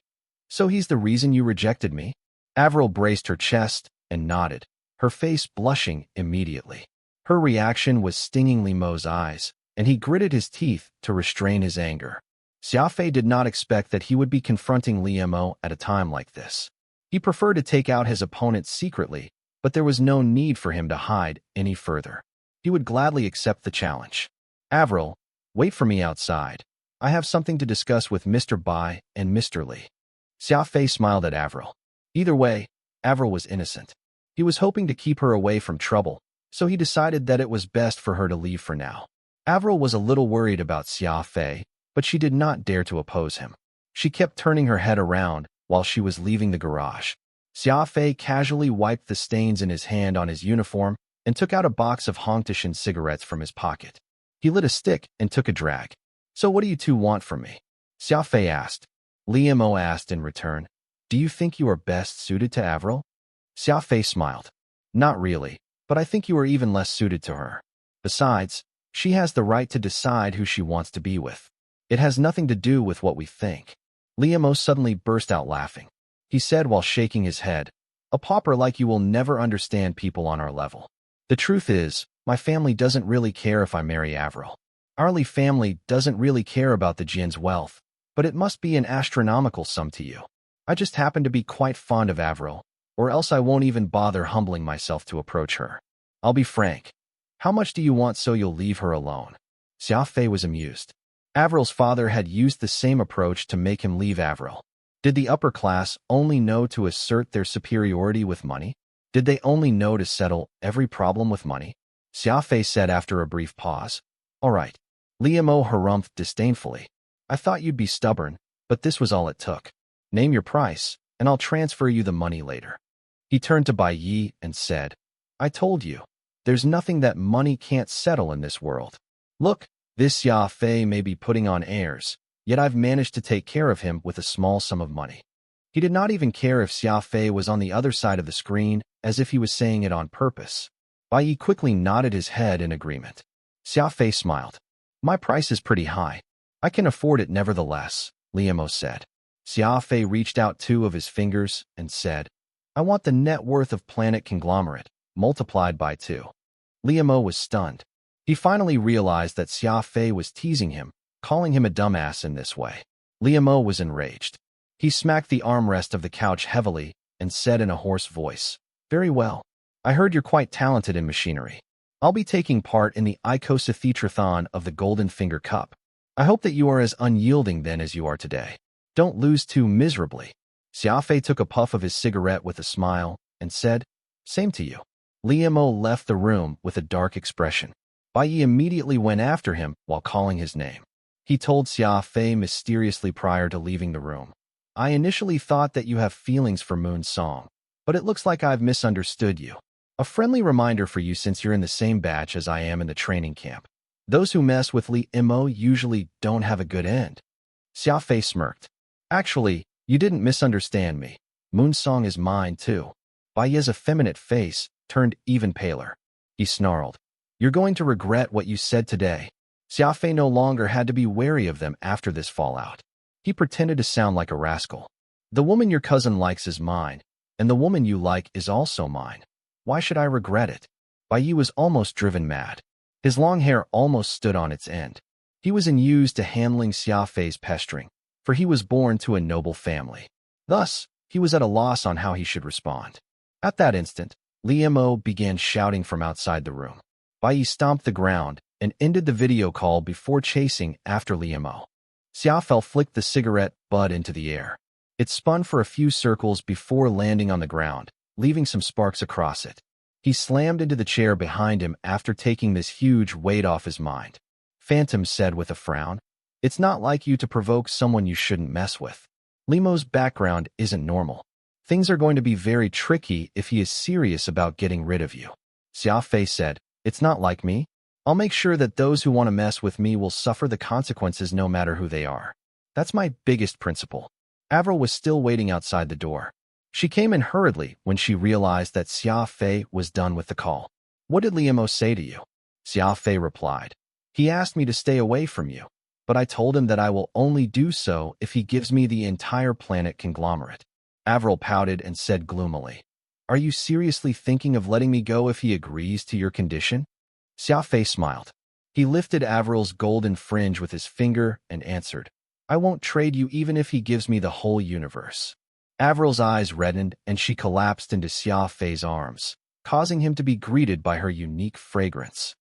"So he's the reason you rejected me?" Avril braced her chest and nodded, her face blushing immediately. Her reaction was stinging Liamo's eyes, and he gritted his teeth to restrain his anger. Xia Fei did not expect that he would be confronting Liamo at a time like this. He preferred to take out his opponent secretly, but there was no need for him to hide any further. He would gladly accept the challenge. "Avril, wait for me outside. I have something to discuss with Mr. Bai and Mr. Li." Xia Fei smiled at Avril. Either way, Avril was innocent. He was hoping to keep her away from trouble, so he decided that it was best for her to leave for now. Avril was a little worried about Xia Fei, but she did not dare to oppose him. She kept turning her head around while she was leaving the garage. Xia Fei casually wiped the stains in his hand on his uniform and took out a box of Hongtishan cigarettes from his pocket. He lit a stick and took a drag. "So what do you two want from me?" Xia Fei asked. Liamo asked in return, "Do you think you are best suited to Avril?" Xia Fei smiled. "Not really, but I think you are even less suited to her. Besides, she has the right to decide who she wants to be with. It has nothing to do with what we think." Liamo suddenly burst out laughing. He said while shaking his head, "A pauper like you will never understand people on our level. The truth is, my family doesn't really care if I marry Avril. Our Li family doesn't really care about the Jin's wealth, but it must be an astronomical sum to you. I just happen to be quite fond of Avril, or else I won't even bother humbling myself to approach her. I'll be frank. How much do you want so you'll leave her alone?" Xia Fei was amused. Avril's father had used the same approach to make him leave Avril. Did the upper class only know to assert their superiority with money? Did they only know to settle every problem with money? Xia Fei said after a brief pause. "All right." Liamo harumphed disdainfully. "I thought you'd be stubborn, but this was all it took. Name your price, and I'll transfer you the money later." He turned to Bai Yi and said, "I told you, there's nothing that money can't settle in this world. Look, this Xia Fei may be putting on airs, yet I've managed to take care of him with a small sum of money." He did not even care if Xia Fei was on the other side of the screen, as if he was saying it on purpose. Bai Yi quickly nodded his head in agreement. Xia Fei smiled. "My price is pretty high. I can afford it nevertheless," Liamo said. Xia Fei reached out two of his fingers and said, "I want the net worth of Planet Conglomerate, multiplied by 2. Liamo was stunned. He finally realized that Xia Fei was teasing him, calling him a dumbass in this way. Liamo was enraged. He smacked the armrest of the couch heavily and said in a hoarse voice, "Very well. I heard you're quite talented in machinery. I'll be taking part in the icosaphetrathon of the Golden Finger Cup. I hope that you are as unyielding then as you are today. Don't lose too miserably." Xia Fei took a puff of his cigarette with a smile and said, "Same to you." Liamo left the room with a dark expression. Bai Yi immediately went after him while calling his name. He told Xia Fei mysteriously prior to leaving the room, "I initially thought that you have feelings for Moon's song, but it looks like I've misunderstood you. A friendly reminder for you since you're in the same batch as I am in the training camp. Those who mess with Li Mo usually don't have a good end." Xia Fei smirked. "Actually, you didn't misunderstand me. Moonsong is mine, too. Bai Ye's effeminate face turned even paler. He snarled, "You're going to regret what you said today." Xia Fei no longer had to be wary of them after this fallout. He pretended to sound like a rascal. "The woman your cousin likes is mine, and the woman you like is also mine. Why should I regret it?" Bai Yi was almost driven mad. His long hair almost stood on its end. He was unused to handling Xia Fei's pestering, for he was born to a noble family. Thus, he was at a loss on how he should respond. At that instant, Li Mo began shouting from outside the room. Bai Yi stomped the ground and ended the video call before chasing after Li Mo. Xia Fei flicked the cigarette butt into the air. It spun for a few circles before landing on the ground, leaving some sparks across it. He slammed into the chair behind him after taking this huge weight off his mind. Phantom said with a frown, "It's not like you to provoke someone you shouldn't mess with. Limo's background isn't normal. Things are going to be very tricky if he is serious about getting rid of you." Xia Fei said, "It's not like me. I'll make sure that those who want to mess with me will suffer the consequences no matter who they are. That's my biggest principle." Avril was still waiting outside the door. She came in hurriedly when she realized that Xia Fei was done with the call. "What did Liamo say to you?" Xia Fei replied, "He asked me to stay away from you, but I told him that I will only do so if he gives me the entire planet conglomerate." Avril pouted and said gloomily, "Are you seriously thinking of letting me go if he agrees to your condition?" Xia Fei smiled. He lifted Avril's golden fringe with his finger and answered, "I won't trade you even if he gives me the whole universe." Avril's eyes reddened and she collapsed into Xia Fei's arms, causing him to be greeted by her unique fragrance.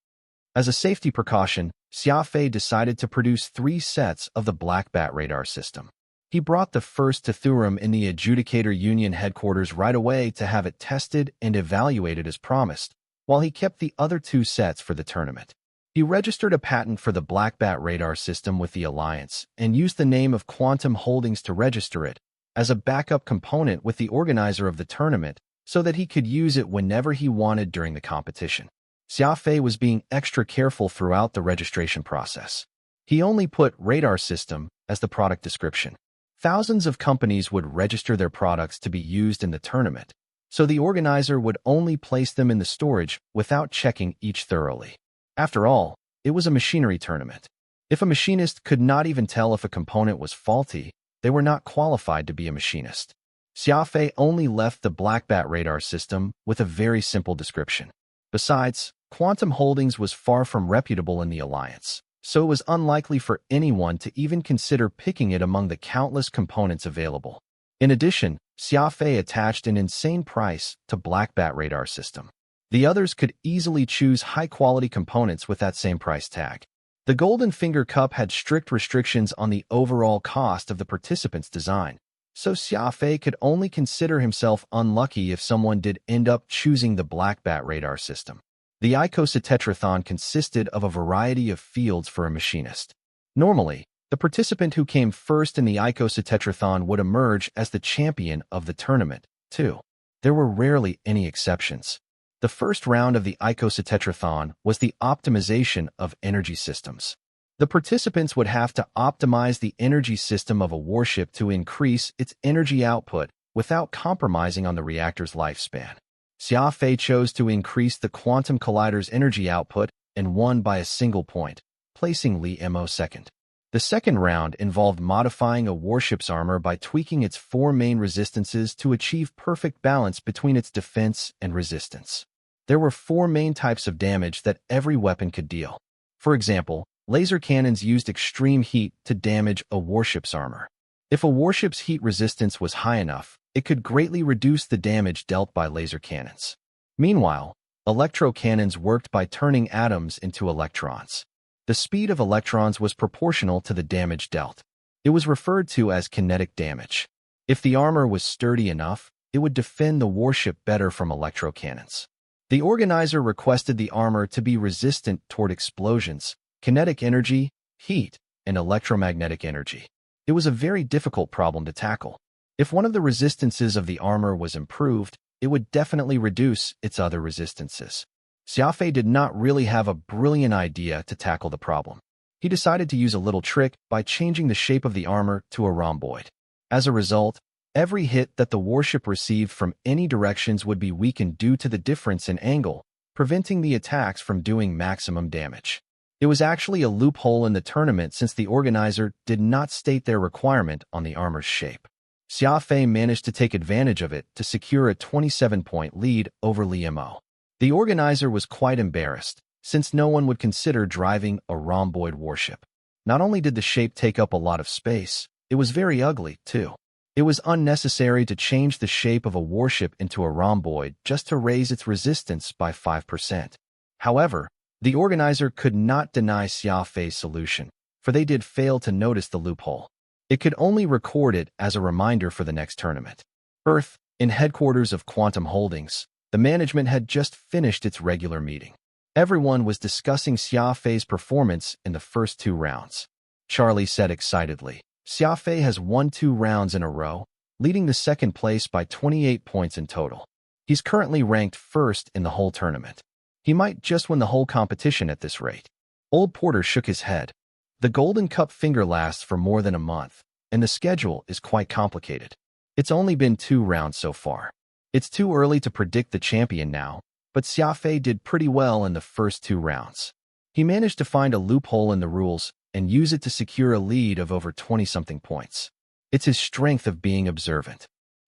As a safety precaution, Xia Fei decided to produce 3 sets of the Black Bat radar system. He brought the first to Serum in the Adjudicator Union headquarters right away to have it tested and evaluated as promised, while he kept the other 2 sets for the tournament. He registered a patent for the Black Bat radar system with the Alliance and used the name of Quantum Holdings to register it as a backup component with the organizer of the tournament so that he could use it whenever he wanted during the competition. Xia Fei was being extra careful throughout the registration process. He only put radar system as the product description. Thousands of companies would register their products to be used in the tournament, so the organizer would only place them in the storage without checking each thoroughly. After all, it was a machinery tournament. If a machinist could not even tell if a component was faulty, they were not qualified to be a machinist. Xia Fei only left the Black Bat radar system with a very simple description. Besides, Quantum Holdings was far from reputable in the Alliance, so it was unlikely for anyone to even consider picking it among the countless components available. In addition, Xia Fei attached an insane price to Black Bat radar system. The others could easily choose high-quality components with that same price tag. The Golden Finger Cup had strict restrictions on the overall cost of the participants' design, so Xia Fei could only consider himself unlucky if someone did end up choosing the Black Bat radar system. The Icosatetrathon consisted of a variety of fields for a machinist. Normally, the participant who came first in the Icosatetrathon would emerge as the champion of the tournament, too. There were rarely any exceptions. The first round of the Icosatetrathon was the optimization of energy systems. The participants would have to optimize the energy system of a warship to increase its energy output without compromising on the reactor's lifespan. Xia Fei chose to increase the Quantum Collider's energy output and won by a single point, placing Li Mo second. The second round involved modifying a warship's armor by tweaking its 4 main resistances to achieve perfect balance between its defense and resistance. There were 4 main types of damage that every weapon could deal. For example, laser cannons used extreme heat to damage a warship's armor. If a warship's heat resistance was high enough, it could greatly reduce the damage dealt by laser cannons. Meanwhile, electro cannons worked by turning atoms into electrons. The speed of electrons was proportional to the damage dealt. It was referred to as kinetic damage. If the armor was sturdy enough, it would defend the warship better from electro cannons. The organizer requested the armor to be resistant toward explosions, kinetic energy, heat, and electromagnetic energy. It was a very difficult problem to tackle. If one of the resistances of the armor was improved, it would definitely reduce its other resistances. Xia Fei did not really have a brilliant idea to tackle the problem. He decided to use a little trick by changing the shape of the armor to a rhomboid. As a result, Every hit that the warship received from any directions would be weakened due to the difference in angle, preventing the attacks from doing maximum damage. It was actually a loophole in the tournament since the organizer did not state their requirement on the armor's shape. Xia Fei managed to take advantage of it to secure a 27-point lead over Li Mo. The organizer was quite embarrassed, since no one would consider driving a rhomboid warship. Not only did the shape take up a lot of space, it was very ugly, too. It was unnecessary to change the shape of a warship into a rhomboid just to raise its resistance by 5%. However, the organizer could not deny Xia Fei's solution, for they did fail to notice the loophole. It could only record it as a reminder for the next tournament. Earth, in headquarters of Quantum Holdings, the management had just finished its regular meeting. Everyone was discussing Xia Fei's performance in the first 2 rounds. Charlie said excitedly, Xia Fei has won 2 rounds in a row, leading the second place by 28 points in total. He's currently ranked first in the whole tournament. He might just win the whole competition at this rate. Old Porter shook his head. The Golden Cup finger lasts for more than a month, and the schedule is quite complicated. It's only been 2 rounds so far. It's too early to predict the champion now, but Xia Fei did pretty well in the first 2 rounds. He managed to find a loophole in the rules and use it to secure a lead of over 20-something points. It's his strength of being observant.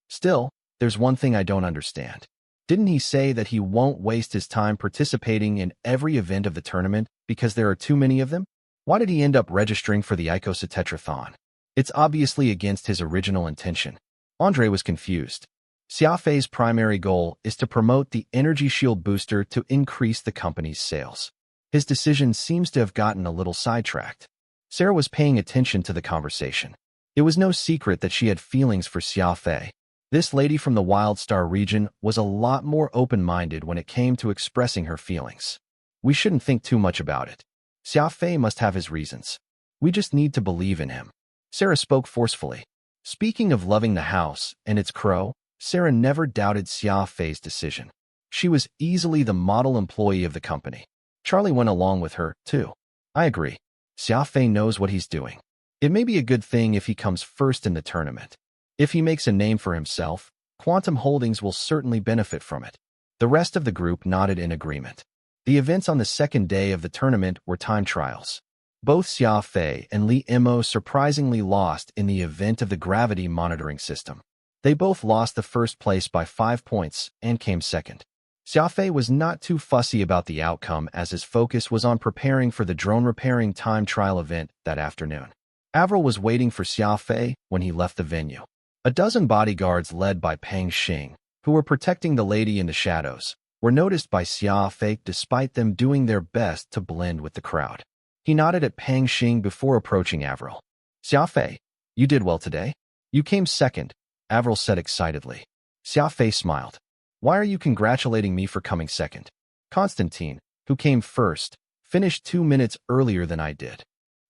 Still, there's one thing I don't understand. Didn't he say that he won't waste his time participating in every event of the tournament because there are too many of them? Why did he end up registering for the Ikosa Tetrathon? It's obviously against his original intention. Andre was confused. Xia Fei's primary goal is to promote the energy shield booster to increase the company's sales. His decision seems to have gotten a little sidetracked. Sarah was paying attention to the conversation. It was no secret that she had feelings for Xia Fei. This lady from the Wild Star region was a lot more open-minded when it came to expressing her feelings. We shouldn't think too much about it. Xia Fei must have his reasons. We just need to believe in him. Sarah spoke forcefully. Speaking of loving the house and its crow, Sarah never doubted Xia Fei's decision. She was easily the model employee of the company. Charlie went along with her, too. I agree. Xia Fei knows what he's doing. It may be a good thing if he comes first in the tournament. If he makes a name for himself, Quantum Holdings will certainly benefit from it. The rest of the group nodded in agreement. The events on the second day of the tournament were time trials. Both Xia Fei and Li Mo surprisingly lost in the event of the gravity monitoring system. They both lost the first place by 5 points and came second. Xia Fei was not too fussy about the outcome as his focus was on preparing for the drone repairing time trial event that afternoon. Avril was waiting for Xia Fei when he left the venue. A dozen bodyguards led by Pang Xing, who were protecting the lady in the shadows, were noticed by Xia Fei despite them doing their best to blend with the crowd. He nodded at Pang Xing before approaching Avril. Xia Fei, you did well today. You came second, Avril said excitedly. Xia Fei smiled. Why are you congratulating me for coming second? Constantine, who came first, finished 2 minutes earlier than I did.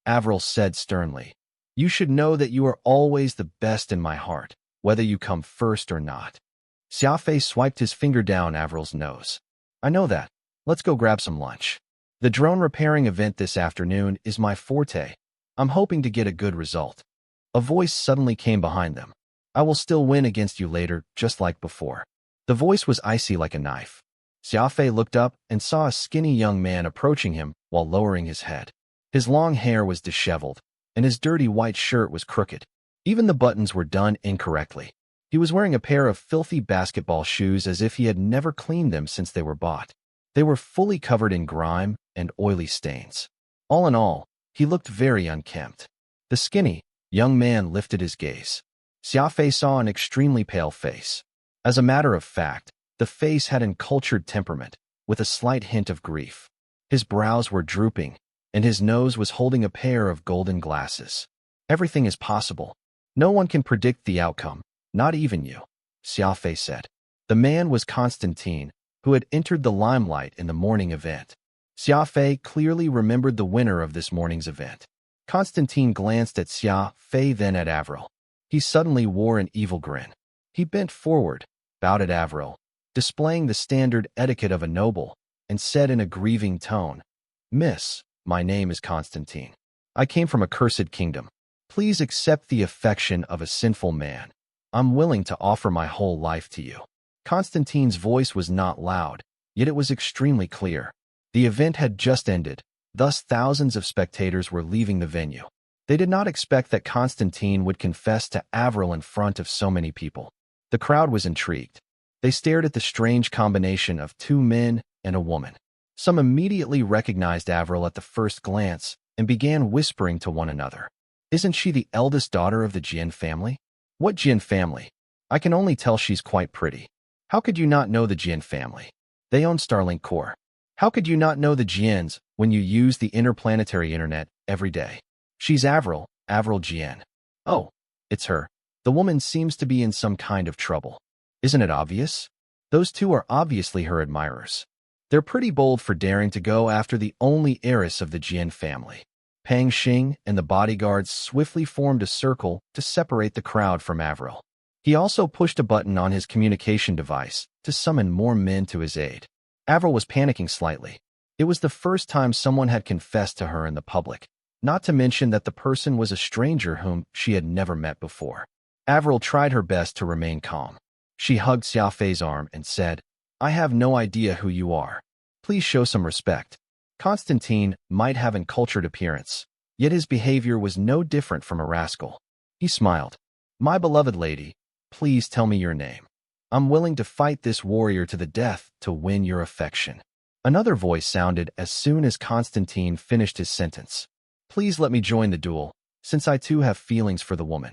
Avril said sternly. You should know that you are always the best in my heart, whether you come first or not. Xia Fei swiped his finger down Avril's nose. I know that. Let's go grab some lunch. The drone repairing event this afternoon is my forte. I'm hoping to get a good result. A voice suddenly came behind them. I will still win against you later, just like before. The voice was icy like a knife. Xia Fei looked up and saw a skinny young man approaching him while lowering his head. His long hair was disheveled, and his dirty white shirt was crooked. Even the buttons were done incorrectly. He was wearing a pair of filthy basketball shoes as if he had never cleaned them since they were bought. They were fully covered in grime and oily stains. All in all, he looked very unkempt. The skinny, young man lifted his gaze. Xia Fei saw an extremely pale face. As a matter of fact, the face had an cultured temperament, with a slight hint of grief. His brows were drooping, and his nose was holding a pair of golden glasses. Everything is possible. No one can predict the outcome, not even you, Xia Fei said. The man was Constantine, who had entered the limelight in the morning event. Xia Fei clearly remembered the winner of this morning's event. Constantine glanced at Xia Fei, then at Avril. He suddenly wore an evil grin. He bent forward, bowed at Avril, displaying the standard etiquette of a noble, and said in a grieving tone, Miss, my name is Constantine. I came from a cursed kingdom. Please accept the affection of a sinful man. I'm willing to offer my whole life to you. Constantine's voice was not loud, yet it was extremely clear. The event had just ended, thus thousands of spectators were leaving the venue. They did not expect that Constantine would confess to Avril in front of so many people. The crowd was intrigued. They stared at the strange combination of two men and a woman. Some immediately recognized Avril at the first glance and began whispering to one another. Isn't she the eldest daughter of the Jin family? What Jin family? I can only tell she's quite pretty. How could you not know the Jin family? They own Starlink Core. How could you not know the Jins when you use the interplanetary internet every day? She's Avril Jin. Oh, it's her. The woman seems to be in some kind of trouble. Isn't it obvious? Those two are obviously her admirers. They're pretty bold for daring to go after the only heiress of the Jin family. Pang Xing and the bodyguards swiftly formed a circle to separate the crowd from Avril. He also pushed a button on his communication device to summon more men to his aid. Avril was panicking slightly. It was the first time someone had confessed to her in the public, not to mention that the person was a stranger whom she had never met before. Avril tried her best to remain calm. She hugged Xia Fei's arm and said, I have no idea who you are. Please show some respect. Constantine might have an cultured appearance, yet his behavior was no different from a rascal. He smiled. My beloved lady, please tell me your name. I'm willing to fight this warrior to the death to win your affection. Another voice sounded as soon as Constantine finished his sentence. Please let me join the duel, since I too have feelings for the woman.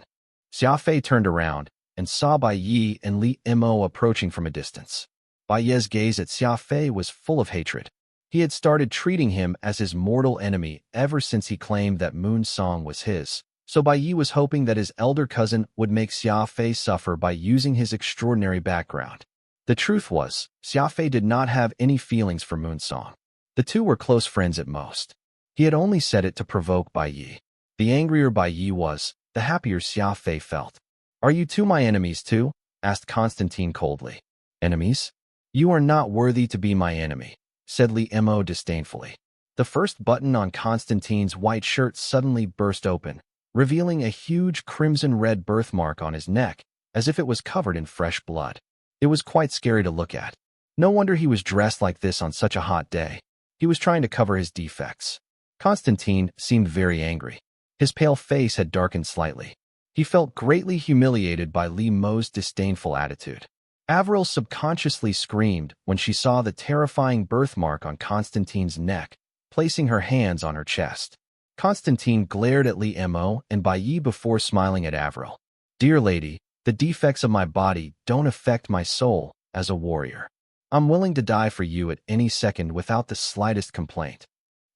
Xia Fei turned around and saw Bai Yi and Li Mo approaching from a distance. Bai Yi's gaze at Xia Fei was full of hatred. He had started treating him as his mortal enemy ever since he claimed that Moon Song was his, so Bai Yi was hoping that his elder cousin would make Xia Fei suffer by using his extraordinary background. The truth was, Xia Fei did not have any feelings for Moon Song. The two were close friends at most. He had only said it to provoke Bai Yi. The angrier Bai Yi was, the happier Xia Fei felt. Are you two my enemies too? Asked Constantine coldly. Enemies? You are not worthy to be my enemy, said Li Mo disdainfully. The first button on Constantine's white shirt suddenly burst open, revealing a huge crimson-red birthmark on his neck, as if it was covered in fresh blood. It was quite scary to look at. No wonder he was dressed like this on such a hot day. He was trying to cover his defects. Constantine seemed very angry. His pale face had darkened slightly. He felt greatly humiliated by Li Mo's disdainful attitude. Avril subconsciously screamed when she saw the terrifying birthmark on Constantine's neck, placing her hands on her chest. Constantine glared at Li Mo and Bai Yi before smiling at Avril. Dear lady, the defects of my body don't affect my soul as a warrior. I'm willing to die for you at any second without the slightest complaint.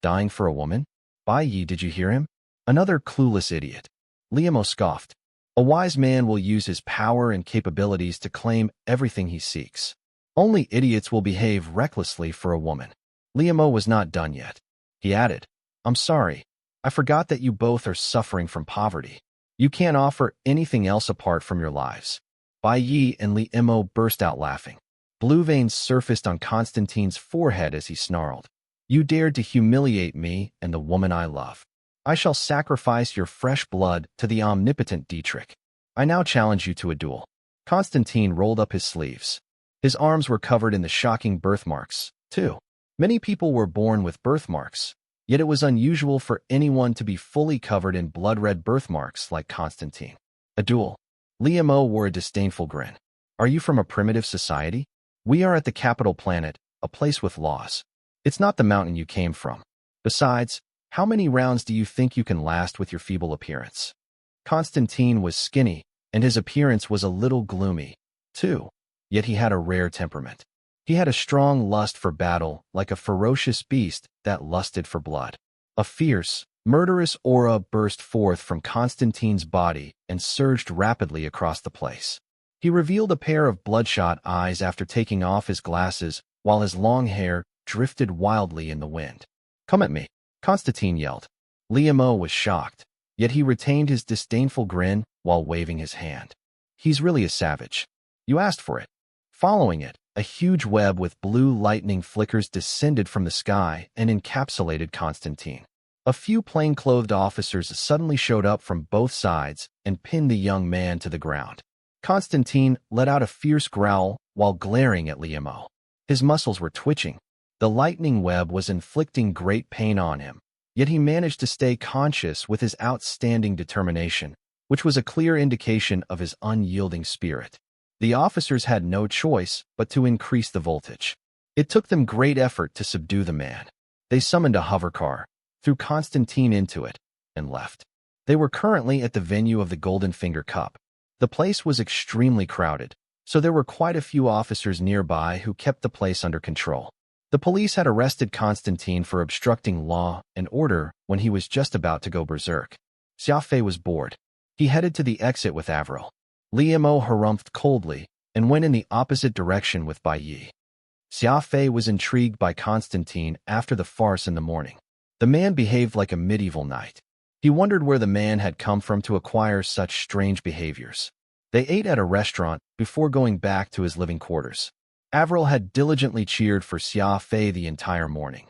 Dying for a woman? Bai Yi, did you hear him? Another clueless idiot. Li Mo scoffed. A wise man will use his power and capabilities to claim everything he seeks. Only idiots will behave recklessly for a woman. Li Mo was not done yet. He added, I'm sorry. I forgot that you both are suffering from poverty. You can't offer anything else apart from your lives. Bai Yi and Li Mo burst out laughing. Blue veins surfaced on Constantine's forehead as he snarled. You dared to humiliate me and the woman I love. I shall sacrifice your fresh blood to the omnipotent Dietrich. I now challenge you to a duel. Constantine rolled up his sleeves. His arms were covered in the shocking birthmarks, too. Many people were born with birthmarks, yet it was unusual for anyone to be fully covered in blood-red birthmarks like Constantine. A duel. Li Mo wore a disdainful grin. Are you from a primitive society? We are at the capital planet, a place with laws. It's not the mountain you came from. Besides, how many rounds do you think you can last with your feeble appearance? Constantine was skinny, and his appearance was a little gloomy, too. Yet he had a rare temperament. He had a strong lust for battle, like a ferocious beast that lusted for blood. A fierce, murderous aura burst forth from Constantine's body and surged rapidly across the place. He revealed a pair of bloodshot eyes after taking off his glasses, while his long hair drifted wildly in the wind. Come at me, Constantine yelled. Li Mo was shocked, yet he retained his disdainful grin while waving his hand. He's really a savage. You asked for it. Following it, a huge web with blue lightning flickers descended from the sky and encapsulated Constantine. A few plainclothed officers suddenly showed up from both sides and pinned the young man to the ground. Constantine let out a fierce growl while glaring at Liemo. His muscles were twitching. The lightning web was inflicting great pain on him, yet he managed to stay conscious with his outstanding determination, which was a clear indication of his unyielding spirit. The officers had no choice but to increase the voltage. It took them great effort to subdue the man. They summoned a hovercar, threw Constantine into it, and left. They were currently at the venue of the Golden Finger Cup. The place was extremely crowded, so there were quite a few officers nearby who kept the place under control. The police had arrested Constantine for obstructing law and order when he was just about to go berserk. Xia Fei was bored. He headed to the exit with Avril. Liemo harumphed coldly and went in the opposite direction with Bai Yi. Xia Fei was intrigued by Constantine after the farce in the morning. The man behaved like a medieval knight. He wondered where the man had come from to acquire such strange behaviors. They ate at a restaurant before going back to his living quarters. Avril had diligently cheered for Xia Fei the entire morning.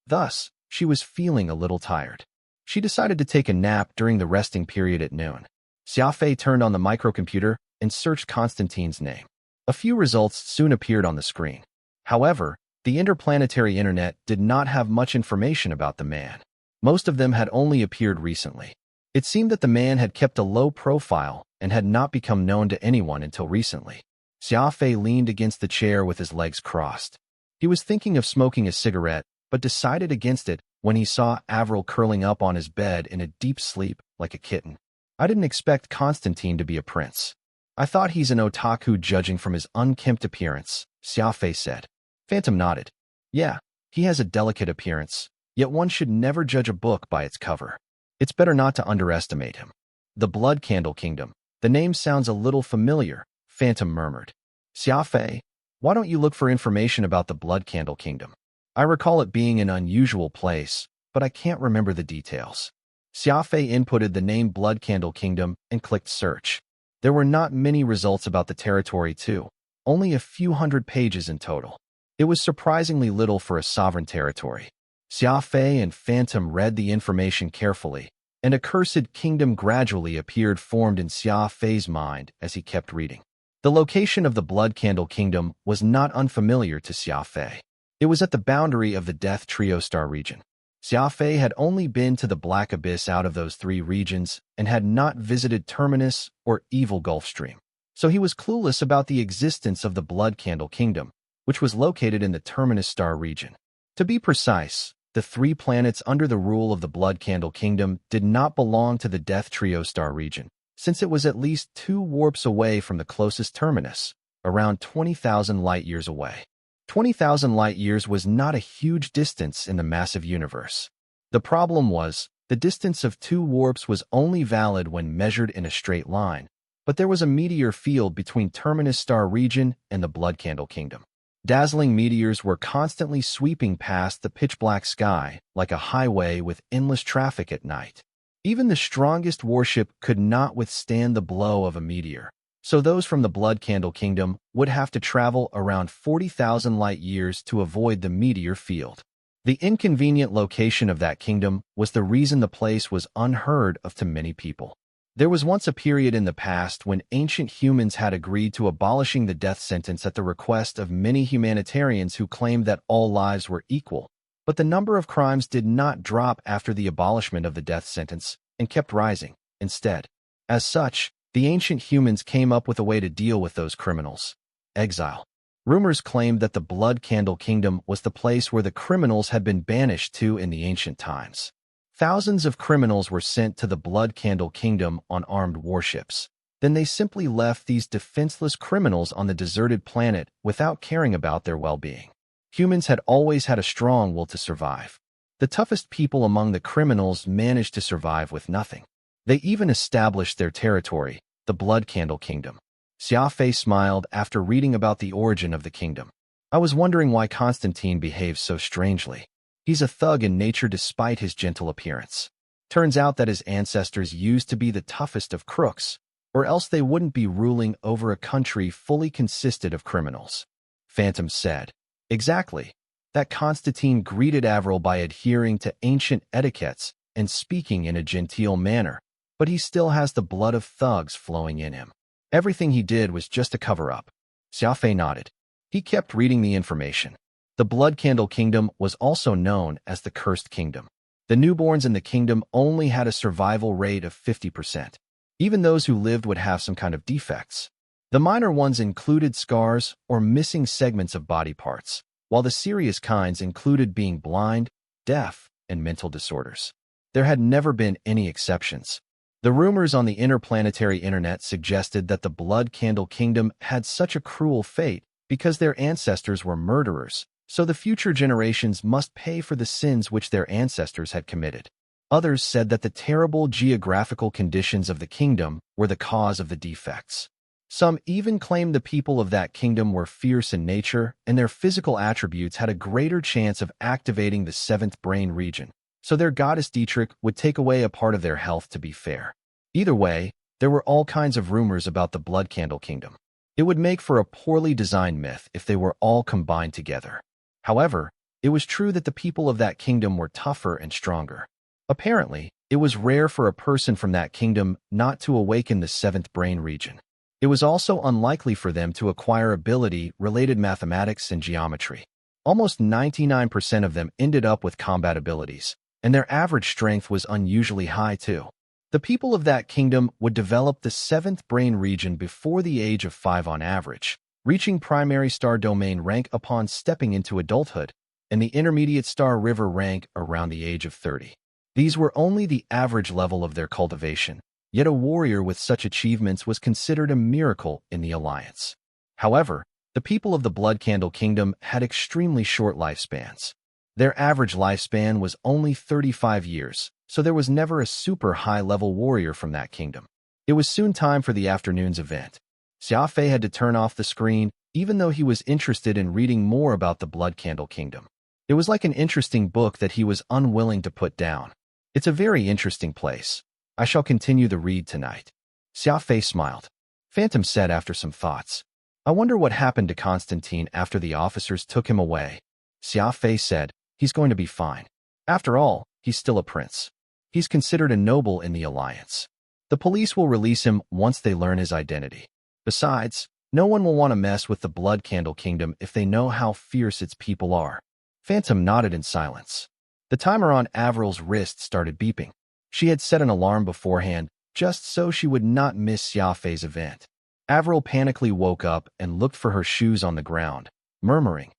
Thus, she was feeling a little tired. She decided to take a nap during the resting period at noon. Xia Fei turned on the microcomputer and searched Constantine's name. A few results soon appeared on the screen. However, the interplanetary internet did not have much information about the man. Most of them had only appeared recently. It seemed that the man had kept a low profile and had not become known to anyone until recently. Xia Fei leaned against the chair with his legs crossed. He was thinking of smoking a cigarette, but decided against it when he saw Avril curling up on his bed in a deep sleep like a kitten. I didn't expect Constantine to be a prince. I thought he's an otaku judging from his unkempt appearance, Xia Fei said. Phantom nodded. Yeah, he has a delicate appearance, yet one should never judge a book by its cover. It's better not to underestimate him. The Blood Candle Kingdom. The name sounds a little familiar, Phantom murmured. Xia Fei, why don't you look for information about the Blood Candle Kingdom? I recall it being an unusual place, but I can't remember the details. Xia Fei inputted the name Blood Candle Kingdom and clicked search. There were not many results about the territory too, only a few hundred pages in total. It was surprisingly little for a sovereign territory. Xia Fei and Phantom read the information carefully, and a cursed kingdom gradually appeared formed in Xia Fei's mind as he kept reading. The location of the Blood Candle Kingdom was not unfamiliar to Xia Fei. It was at the boundary of the Death Trio Star region. Xia Fei had only been to the Black Abyss out of those three regions and had not visited Terminus or Evil Gulf Stream. So he was clueless about the existence of the Blood Candle Kingdom, which was located in the Terminus Star region. To be precise, the three planets under the rule of the Blood Candle Kingdom did not belong to the Death Trio Star region, since it was at least 2 warps away from the closest terminus, around 20,000 light-years away. 20,000 light-years was not a huge distance in the massive universe. The problem was, the distance of 2 warps was only valid when measured in a straight line, but there was a meteor field between Terminus Star region and the Blood Candle Kingdom. Dazzling meteors were constantly sweeping past the pitch-black sky like a highway with endless traffic at night. Even the strongest warship could not withstand the blow of a meteor, so those from the Blood Candle Kingdom would have to travel around 40,000 light-years to avoid the meteor field. The inconvenient location of that kingdom was the reason the place was unheard of to many people. There was once a period in the past when ancient humans had agreed to abolishing the death sentence at the request of many humanitarians who claimed that all lives were equal, but the number of crimes did not drop after the abolishment of the death sentence and kept rising, instead. As such, the ancient humans came up with a way to deal with those criminals: exile. Rumors claimed that the Blood Candle Kingdom was the place where the criminals had been banished to in the ancient times. Thousands of criminals were sent to the Blood Candle Kingdom on armed warships. Then they simply left these defenseless criminals on the deserted planet without caring about their well-being. Humans had always had a strong will to survive. The toughest people among the criminals managed to survive with nothing. They even established their territory, the Blood Candle Kingdom. Xia Fei smiled after reading about the origin of the kingdom. I was wondering why Constantine behaves so strangely. He's a thug in nature despite his gentle appearance. Turns out that his ancestors used to be the toughest of crooks, or else they wouldn't be ruling over a country fully consisted of criminals. Phantom said. Exactly. That Constantine greeted Avril by adhering to ancient etiquettes and speaking in a genteel manner, but he still has the blood of thugs flowing in him. Everything he did was just a cover-up. Xia Fei nodded. He kept reading the information. The Blood Candle Kingdom was also known as the Cursed Kingdom. The newborns in the kingdom only had a survival rate of 50%. Even those who lived would have some kind of defects. The minor ones included scars or missing segments of body parts, while the serious kinds included being blind, deaf, and mental disorders. There had never been any exceptions. The rumors on the interplanetary internet suggested that the Blood Candle Kingdom had such a cruel fate because their ancestors were murderers, so the future generations must pay for the sins which their ancestors had committed. Others said that the terrible geographical conditions of the kingdom were the cause of the defects. Some even claimed the people of that kingdom were fierce in nature and their physical attributes had a greater chance of activating the seventh brain region, so their goddess Dietrich would take away a part of their health to be fair. Either way, there were all kinds of rumors about the Blood Candle Kingdom. It would make for a poorly designed myth if they were all combined together. However, it was true that the people of that kingdom were tougher and stronger. Apparently, it was rare for a person from that kingdom not to awaken the seventh brain region. It was also unlikely for them to acquire ability-related mathematics and geometry. Almost 99% of them ended up with combat abilities, and their average strength was unusually high too. The people of that kingdom would develop the seventh brain region before the age of 5 on average, reaching primary star domain rank upon stepping into adulthood, and the intermediate star river rank around the age of 30. These were only the average level of their cultivation, yet a warrior with such achievements was considered a miracle in the Alliance. However, the people of the Blood Candle Kingdom had extremely short lifespans. Their average lifespan was only 35 years, so there was never a super high-level warrior from that kingdom. It was soon time for the afternoon's event. Xia Fei had to turn off the screen, even though he was interested in reading more about the Blood Candle Kingdom. It was like an interesting book that he was unwilling to put down. It's a very interesting place. I shall continue the read tonight. Xia Fei smiled. Phantom said after some thoughts. I wonder what happened to Constantine after the officers took him away. Xia Fei said, he's going to be fine. After all, he's still a prince. He's considered a noble in the Alliance. The police will release him once they learn his identity. Besides, no one will want to mess with the Blood Candle Kingdom if they know how fierce its people are. Phantom nodded in silence. The timer on Avril's wrist started beeping. She had set an alarm beforehand, just so she would not miss Xia Fei's event. Avril panically woke up and looked for her shoes on the ground, murmuring,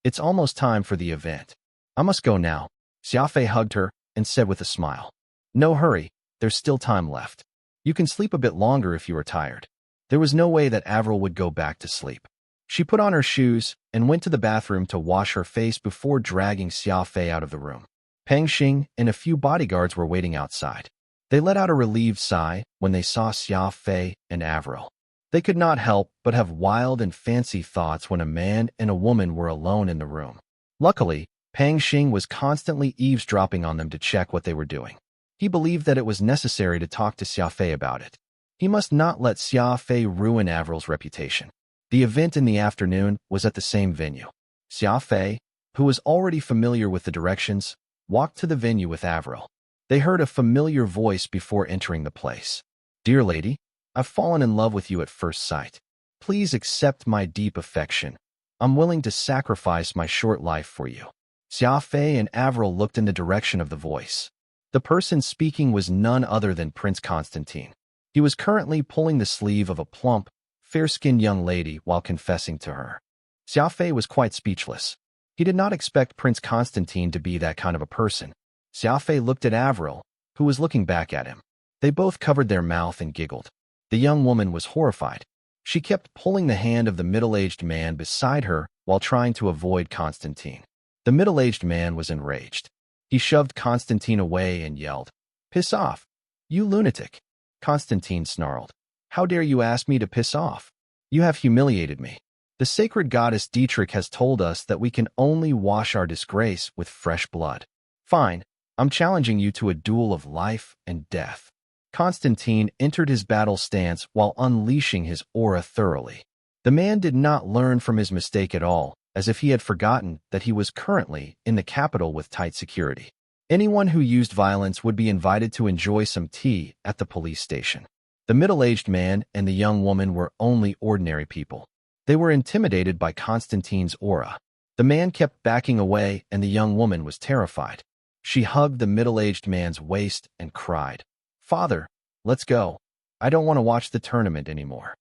"It's almost time for the event. I must go now." Xia Fei hugged her and said with a smile, "No hurry, there's still time left. You can sleep a bit longer if you are tired." There was no way that Avril would go back to sleep. She put on her shoes and went to the bathroom to wash her face before dragging Xia Fei out of the room. Peng Xing and a few bodyguards were waiting outside. They let out a relieved sigh when they saw Xia Fei and Avril. They could not help but have wild and fancy thoughts when a man and a woman were alone in the room. Luckily, Peng Xing was constantly eavesdropping on them to check what they were doing. He believed that it was necessary to talk to Xia Fei about it. He must not let Xia Fei ruin Avril's reputation. The event in the afternoon was at the same venue. Xia Fei, who was already familiar with the directions, walked to the venue with Avril. They heard a familiar voice before entering the place. "Dear lady, I've fallen in love with you at first sight. Please accept my deep affection. I'm willing to sacrifice my short life for you." Xia Fei and Avril looked in the direction of the voice. The person speaking was none other than Prince Constantine. He was currently pulling the sleeve of a plump, fair-skinned young lady while confessing to her. Xia Fei was quite speechless. He did not expect Prince Constantine to be that kind of a person. Xia Fei looked at Avril, who was looking back at him. They both covered their mouth and giggled. The young woman was horrified. She kept pulling the hand of the middle-aged man beside her while trying to avoid Constantine. The middle-aged man was enraged. He shoved Constantine away and yelled, "Piss off, you lunatic." Constantine snarled, "How dare you ask me to piss off? You have humiliated me. The sacred goddess Dietrich has told us that we can only wash our disgrace with fresh blood. Fine, I'm challenging you to a duel of life and death." Constantine entered his battle stance while unleashing his aura thoroughly. The man did not learn from his mistake at all, as if he had forgotten that he was currently in the capital with tight security. Anyone who used violence would be invited to enjoy some tea at the police station. The middle-aged man and the young woman were only ordinary people. They were intimidated by Constantine's aura. The man kept backing away, and the young woman was terrified. She hugged the middle-aged man's waist and cried, "Father, let's go. I don't want to watch the tournament anymore."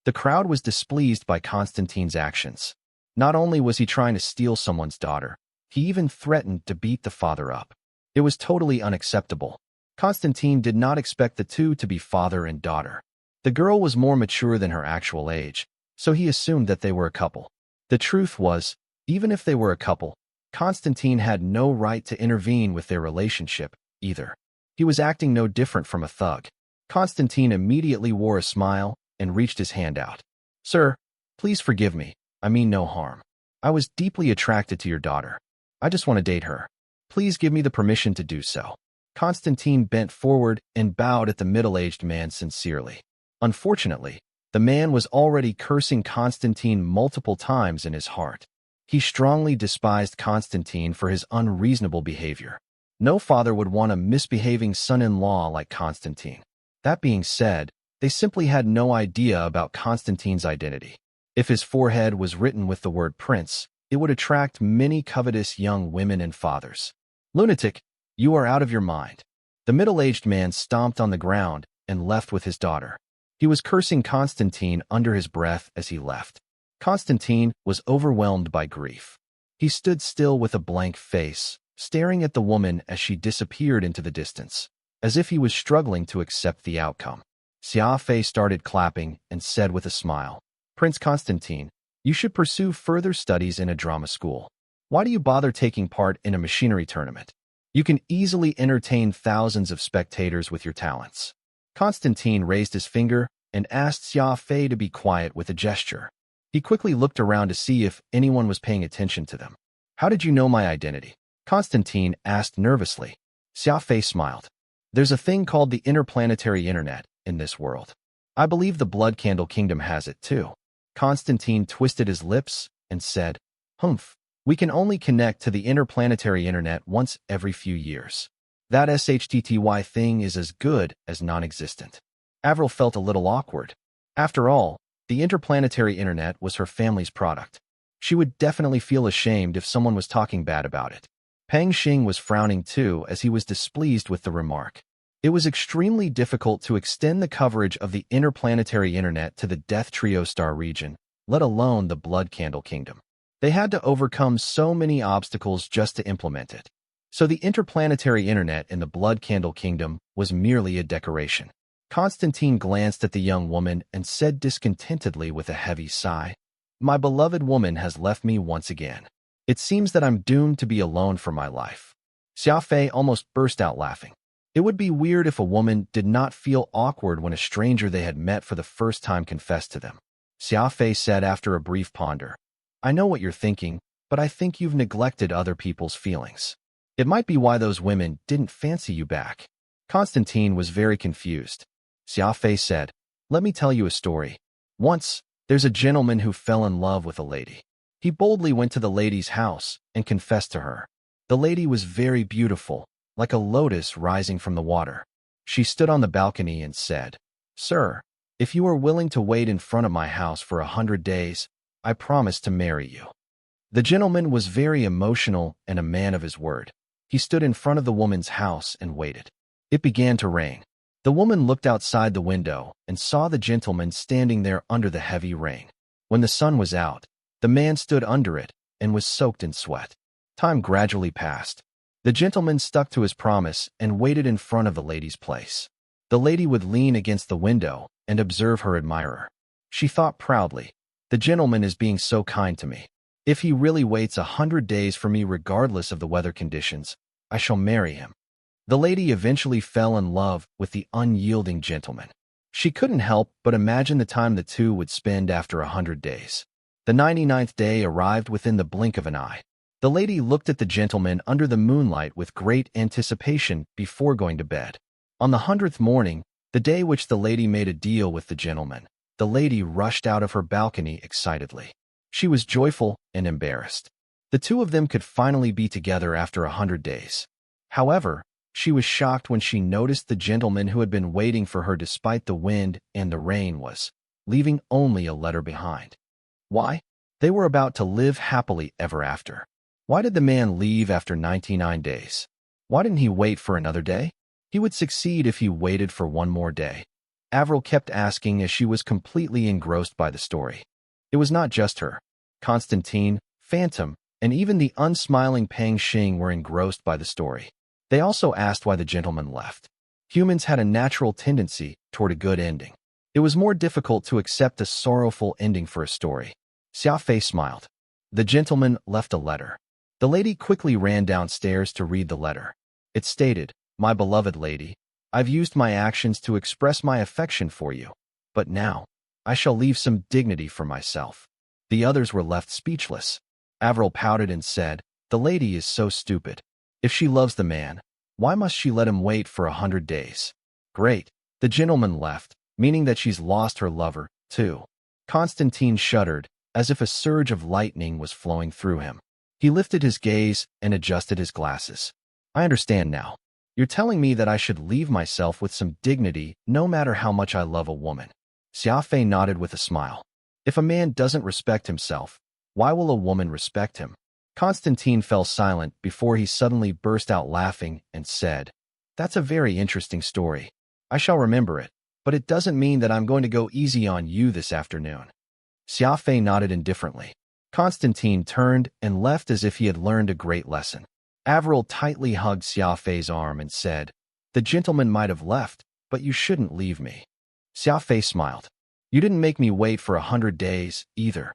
The crowd was displeased by Constantine's actions. Not only was he trying to steal someone's daughter, he even threatened to beat the father up. It was totally unacceptable. Constantine did not expect the two to be father and daughter. The girl was more mature than her actual age, so he assumed that they were a couple. The truth was, even if they were a couple, Constantine had no right to intervene with their relationship, either. He was acting no different from a thug. Constantine immediately wore a smile and reached his hand out. "Sir, please forgive me. I mean no harm. I was deeply attracted to your daughter. I just want to date her. Please give me the permission to do so." Constantine bent forward and bowed at the middle-aged man sincerely. Unfortunately, the man was already cursing Constantine multiple times in his heart. He strongly despised Constantine for his unreasonable behavior. No father would want a misbehaving son-in-law like Constantine. That being said, they simply had no idea about Constantine's identity. If his forehead was written with the word prince, it would attract many covetous young women and fathers. "Lunatic, you are out of your mind." The middle-aged man stomped on the ground and left with his daughter. He was cursing Constantine under his breath as he left. Constantine was overwhelmed by grief. He stood still with a blank face, staring at the woman as she disappeared into the distance, as if he was struggling to accept the outcome. Xia Fei started clapping and said with a smile, "Prince Constantine, you should pursue further studies in a drama school. Why do you bother taking part in a machinery tournament? You can easily entertain thousands of spectators with your talents." Constantine raised his finger and asked Xia Fei to be quiet with a gesture. He quickly looked around to see if anyone was paying attention to them. "How did you know my identity?" Constantine asked nervously. Xia Fei smiled. "There's a thing called the interplanetary internet in this world. I believe the Blood Candle Kingdom has it too." Constantine twisted his lips and said, "Humph, we can only connect to the interplanetary internet once every few years. That SHTTY thing is as good as non-existent." Avril felt a little awkward. After all, the interplanetary internet was her family's product. She would definitely feel ashamed if someone was talking bad about it. Pang Xing was frowning too as he was displeased with the remark. It was extremely difficult to extend the coverage of the interplanetary internet to the Death Trio Star region, let alone the Blood Candle Kingdom. They had to overcome so many obstacles just to implement it. So the interplanetary internet in the Blood Candle Kingdom was merely a decoration. Constantine glanced at the young woman and said discontentedly with a heavy sigh, "My beloved woman has left me once again. It seems that I'm doomed to be alone for my life." Xia Fei almost burst out laughing. It would be weird if a woman did not feel awkward when a stranger they had met for the first time confessed to them. Xia Fei said after a brief ponder, "I know what you're thinking, but I think you've neglected other people's feelings. It might be why those women didn't fancy you back." Constantine was very confused. Xia Fei said, "Let me tell you a story. Once, there's a gentleman who fell in love with a lady. He boldly went to the lady's house and confessed to her. The lady was very beautiful, like a lotus rising from the water. She stood on the balcony and said, 'Sir, if you are willing to wait in front of my house for 100 days, I promise to marry you.' The gentleman was very emotional and a man of his word. He stood in front of the woman's house and waited. It began to rain. The woman looked outside the window and saw the gentleman standing there under the heavy rain. When the sun was out, the man stood under it and was soaked in sweat. Time gradually passed. The gentleman stuck to his promise and waited in front of the lady's place. The lady would lean against the window and observe her admirer. She thought proudly, 'The gentleman is being so kind to me. If he really waits 100 days for me regardless of the weather conditions, I shall marry him.' The lady eventually fell in love with the unyielding gentleman. She couldn't help but imagine the time the two would spend after 100 days. The 99th day arrived within the blink of an eye. The lady looked at the gentleman under the moonlight with great anticipation before going to bed. On the 100th morning, the day which the lady made a deal with the gentleman, the lady rushed out of her balcony excitedly. She was joyful and embarrassed. The two of them could finally be together after 100 days. However, She was shocked when she noticed the gentleman who had been waiting for her despite the wind and the rain was leaving only a letter behind. Why? They were about to live happily ever after. Why did the man leave after 99 days? Why didn't he wait for another day? He would succeed if he waited for one more day. Avril kept asking as she was completely engrossed by the story. It was not just her. Constantine, Phantom, and even the unsmiling Pang Xing were engrossed by the story. They also asked why the gentleman left. Humans had a natural tendency toward a good ending. It was more difficult to accept a sorrowful ending for a story. Xia Fei smiled. The gentleman left a letter. The lady quickly ran downstairs to read the letter. It stated, "My beloved lady, I've used my actions to express my affection for you, but now I shall leave some dignity for myself." The others were left speechless. Avril pouted and said, "The lady is so stupid. If she loves the man, why must she let him wait for 100 days? Great." The gentleman left, meaning that she's lost her lover, too. Constantine shuddered, as if a surge of lightning was flowing through him. He lifted his gaze and adjusted his glasses. "I understand now. You're telling me that I should leave myself with some dignity no matter how much I love a woman." Xia Fei nodded with a smile. If a man doesn't respect himself, why will a woman respect him? Constantine fell silent before he suddenly burst out laughing and said, "That's a very interesting story. I shall remember it, but it doesn't mean that I'm going to go easy on you this afternoon." Xia Fei nodded indifferently. Constantine turned and left as if he had learned a great lesson. Avril tightly hugged Xia Fei's arm and said, "The gentleman might have left, but you shouldn't leave me." Xia Fei smiled. "You didn't make me wait for 100 days, either."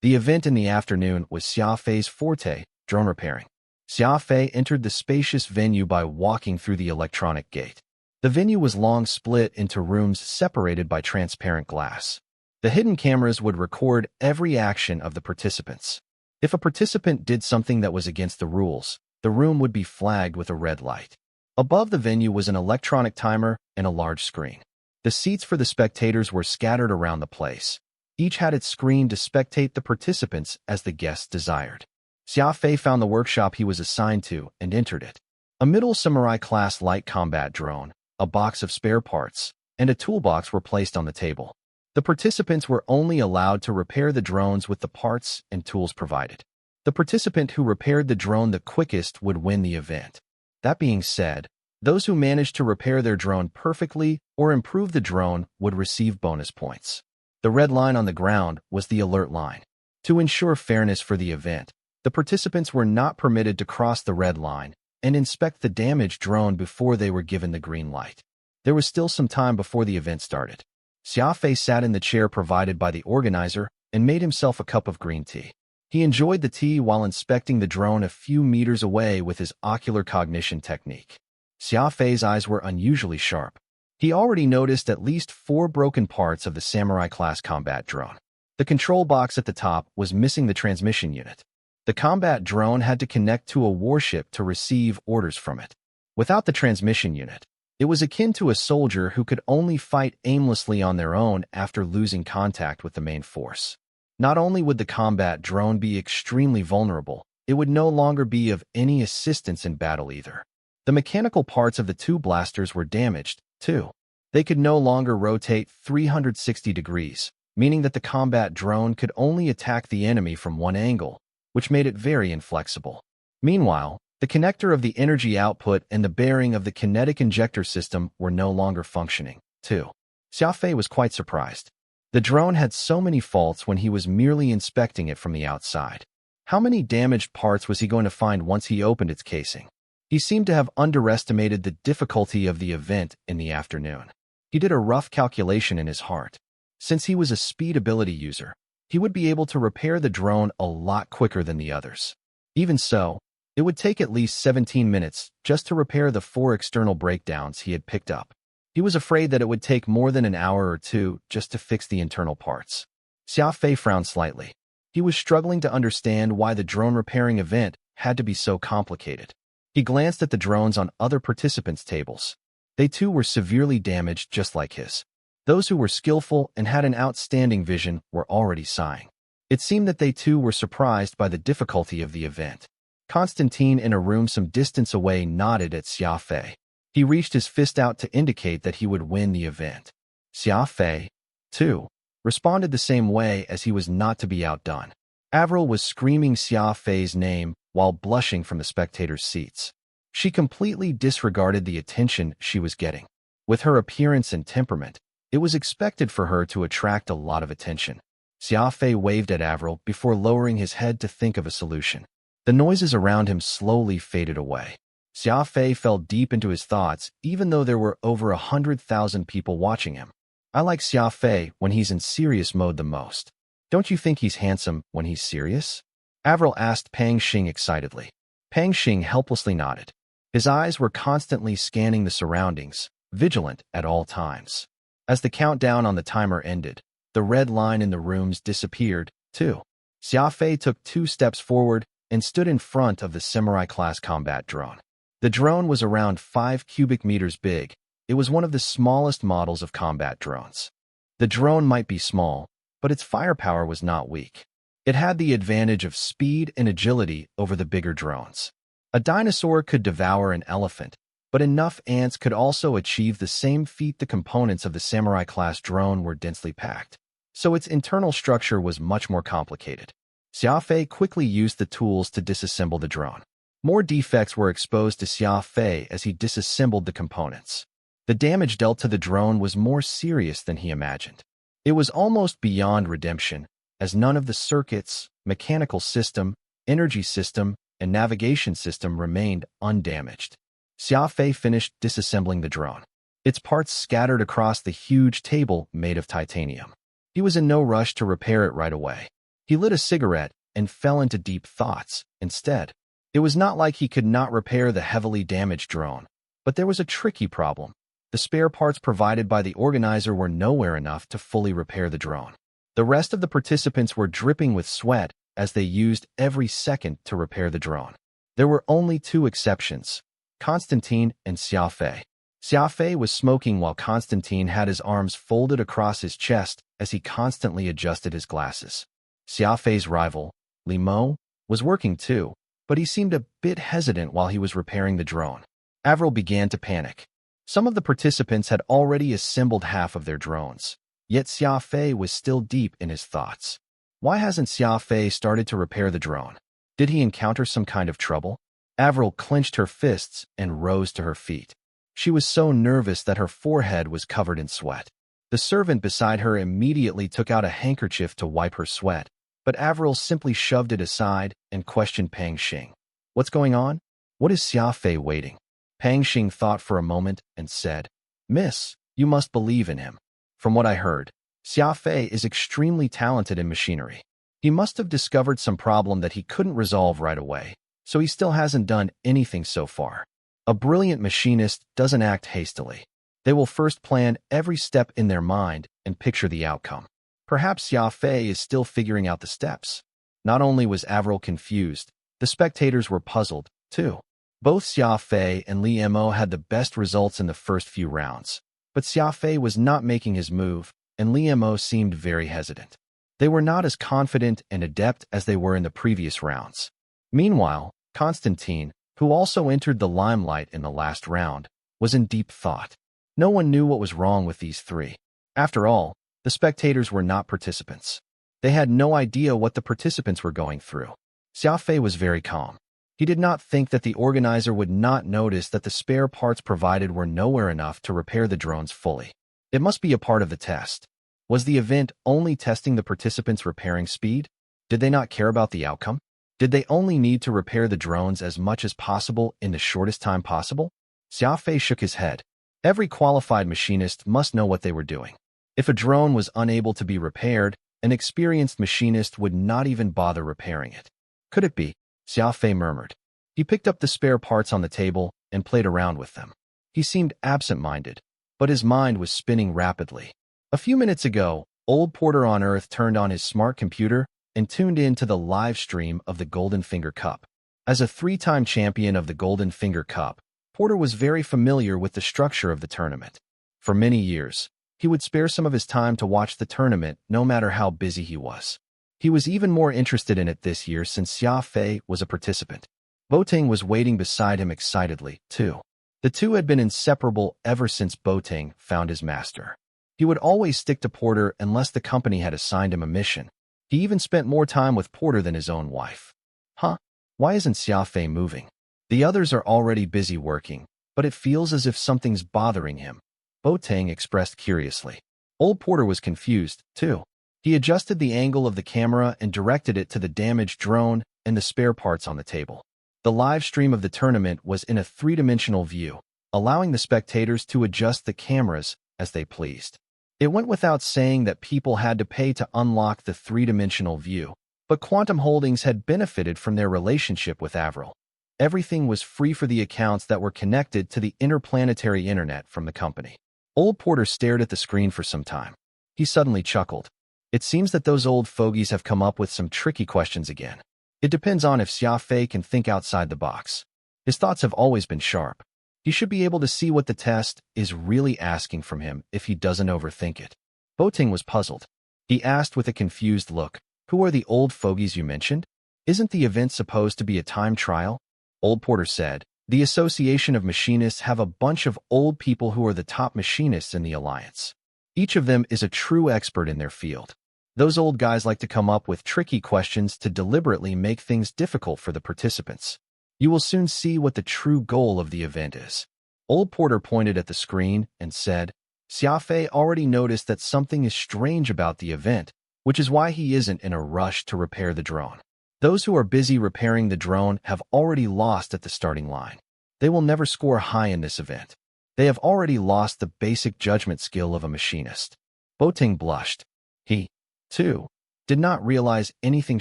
The event in the afternoon was Xia Fei's forte, drone repairing. Xia Fei entered the spacious venue by walking through the electronic gate. The venue was long split into rooms separated by transparent glass. The hidden cameras would record every action of the participants. If a participant did something that was against the rules, the room would be flagged with a red light. Above the venue was an electronic timer and a large screen. The seats for the spectators were scattered around the place. Each had its screen to spectate the participants as the guests desired. Xia Fei found the workshop he was assigned to and entered it. A middle samurai-class light combat drone, a box of spare parts, and a toolbox were placed on the table. The participants were only allowed to repair the drones with the parts and tools provided. The participant who repaired the drone the quickest would win the event. That being said, those who managed to repair their drone perfectly or improve the drone would receive bonus points. The red line on the ground was the alert line. To ensure fairness for the event, the participants were not permitted to cross the red line and inspect the damaged drone before they were given the green light. There was still some time before the event started. Xia Fei sat in the chair provided by the organizer and made himself a cup of green tea. He enjoyed the tea while inspecting the drone a few meters away with his ocular cognition technique. Xia Fei's eyes were unusually sharp. He already noticed at least 4 broken parts of the samurai-class combat drone. The control box at the top was missing the transmission unit. The combat drone had to connect to a warship to receive orders from it. Without the transmission unit, it was akin to a soldier who could only fight aimlessly on their own after losing contact with the main force. Not only would the combat drone be extremely vulnerable, it would no longer be of any assistance in battle either. The mechanical parts of the 2 blasters were damaged, too. They could no longer rotate 360 degrees, meaning that the combat drone could only attack the enemy from one angle, which made it very inflexible. Meanwhile, the connector of the energy output and the bearing of the kinetic injector system were no longer functioning, too. Xia Fei was quite surprised. The drone had so many faults when he was merely inspecting it from the outside. How many damaged parts was he going to find once he opened its casing? He seemed to have underestimated the difficulty of the event in the afternoon. He did a rough calculation in his heart. Since he was a speed ability user, he would be able to repair the drone a lot quicker than the others. Even so, it would take at least 17 minutes just to repair the 4 external breakdowns he had picked up. He was afraid that it would take more than an hour or 2 just to fix the internal parts. Xia Fei frowned slightly. He was struggling to understand why the drone repairing event had to be so complicated. He glanced at the drones on other participants' tables. They too were severely damaged just like his. Those who were skillful and had an outstanding vision were already sighing. It seemed that they too were surprised by the difficulty of the event. Constantine, in a room some distance away, nodded at Xia Fei. He reached his fist out to indicate that he would win the event. Xia Fei, too, responded the same way, as he was not to be outdone. Avril was screaming Xia Fei's name while blushing from the spectators' seats. She completely disregarded the attention she was getting. With her appearance and temperament, it was expected for her to attract a lot of attention. Xia Fei waved at Avril before lowering his head to think of a solution. The noises around him slowly faded away. Xia Fei fell deep into his thoughts, even though there were over 100,000 people watching him. I like Xia Fei when he's in serious mode the most. Don't you think he's handsome when he's serious? Avril asked Pang Xing excitedly. Pang Xing helplessly nodded. His eyes were constantly scanning the surroundings, vigilant at all times. As the countdown on the timer ended, the red line in the rooms disappeared, too. Xia Fei took 2 steps forward and stood in front of the samurai-class combat drone. The drone was around 5 cubic meters big. It was one of the smallest models of combat drones. The drone might be small, but its firepower was not weak. It had the advantage of speed and agility over the bigger drones. A dinosaur could devour an elephant, but enough ants could also achieve the same feat. The components of the samurai-class drone were densely packed, so its internal structure was much more complicated. Xia Fei quickly used the tools to disassemble the drone. More defects were exposed to Xia Fei as he disassembled the components. The damage dealt to the drone was more serious than he imagined. It was almost beyond redemption, as none of the circuits, mechanical system, energy system, and navigation system remained undamaged. Xia Fei finished disassembling the drone. Its parts scattered across the huge table made of titanium. He was in no rush to repair it right away. He lit a cigarette and fell into deep thoughts instead. It was not like he could not repair the heavily damaged drone, but there was a tricky problem. The spare parts provided by the organizer were nowhere enough to fully repair the drone. The rest of the participants were dripping with sweat as they used every second to repair the drone. There were only 2 exceptions, Constantine and Xia Fei. Xia Fei was smoking while Constantine had his arms folded across his chest as he constantly adjusted his glasses. Xia Fei's rival, Li Mo, was working too, but he seemed a bit hesitant while he was repairing the drone. Avril began to panic. Some of the participants had already assembled half of their drones, yet Xia Fei was still deep in his thoughts. Why hasn't Xia Fei started to repair the drone? Did he encounter some kind of trouble? Avril clenched her fists and rose to her feet. She was so nervous that her forehead was covered in sweat. The servant beside her immediately took out a handkerchief to wipe her sweat, but Avril simply shoved it aside and questioned Pang Xing. What's going on? What is Xia Fei waiting? Pang Xing thought for a moment and said, Miss, you must believe in him. From what I heard, Xia Fei is extremely talented in machinery. He must have discovered some problem that he couldn't resolve right away, so he still hasn't done anything so far. A brilliant machinist doesn't act hastily. They will first plan every step in their mind and picture the outcome. Perhaps Xia Fei is still figuring out the steps. Not only was Avril confused, the spectators were puzzled, too. Both Xia Fei and Li Mo had the best results in the first few rounds, but Xia Fei was not making his move, and Li Mo seemed very hesitant. They were not as confident and adept as they were in the previous rounds. Meanwhile, Constantine, who also entered the limelight in the last round, was in deep thought. No one knew what was wrong with these 3. After all, the spectators were not participants. They had no idea what the participants were going through. Xia Fei was very calm. He did not think that the organizer would not notice that the spare parts provided were nowhere enough to repair the drones fully. It must be a part of the test. Was the event only testing the participants' repairing speed? Did they not care about the outcome? Did they only need to repair the drones as much as possible in the shortest time possible? Xia Fei shook his head. Every qualified machinist must know what they were doing. If a drone was unable to be repaired, an experienced machinist would not even bother repairing it. Could it be? Xia Fei murmured. He picked up the spare parts on the table and played around with them. He seemed absent-minded, but his mind was spinning rapidly. A few minutes ago, Old Porter on Earth turned on his smart computer and tuned in to the live stream of the Golden Finger Cup. As a 3-time champion of the Golden Finger Cup, Porter was very familiar with the structure of the tournament. For many years, he would spare some of his time to watch the tournament no matter how busy he was. He was even more interested in it this year since Xia Fei was a participant. Boateng was waiting beside him excitedly, too. The two had been inseparable ever since Boateng found his master. He would always stick to Porter unless the company had assigned him a mission. He even spent more time with Porter than his own wife. Huh? Why isn't Xia Fei moving? The others are already busy working, but it feels as if something's bothering him, Boateng expressed curiously. Old Porter was confused, too. He adjusted the angle of the camera and directed it to the damaged drone and the spare parts on the table. The live stream of the tournament was in a three-dimensional view, allowing the spectators to adjust the cameras as they pleased. It went without saying that people had to pay to unlock the three-dimensional view, but Quantum Holdings had benefited from their relationship with Avril. Everything was free for the accounts that were connected to the interplanetary internet from the company. Old Porter stared at the screen for some time. He suddenly chuckled. It seems that those old fogies have come up with some tricky questions again. It depends on if Xia Fei can think outside the box. His thoughts have always been sharp. He should be able to see what the test is really asking from him if he doesn't overthink it. Boateng was puzzled. He asked with a confused look, "Who are the old fogies you mentioned? Isn't the event supposed to be a time trial?" Old Porter said, "The Association of Machinists have a bunch of old people who are the top machinists in the Alliance. Each of them is a true expert in their field. Those old guys like to come up with tricky questions to deliberately make things difficult for the participants. You will soon see what the true goal of the event is." Old Porter pointed at the screen and said, "Xia Fei already noticed that something is strange about the event, which is why he isn't in a rush to repair the drone. Those who are busy repairing the drone have already lost at the starting line. They will never score high in this event. They have already lost the basic judgment skill of a machinist." Boateng blushed. He, too, did not realize anything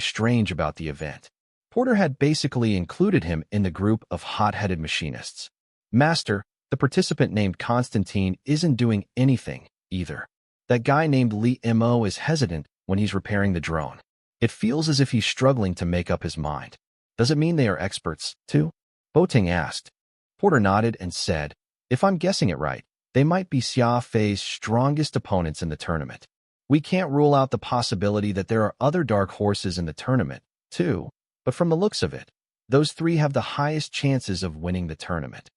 strange about the event. Porter had basically included him in the group of hot-headed machinists. "Master, the participant named Constantine isn't doing anything, either. That guy named Li Mo is hesitant when he's repairing the drone. It feels as if he's struggling to make up his mind. Does it mean they are experts, too?" Boateng asked. Porter nodded and said, "If I'm guessing it right, they might be Xia Fei's strongest opponents in the tournament. We can't rule out the possibility that there are other dark horses in the tournament, too. But from the looks of it, those three have the highest chances of winning the tournament."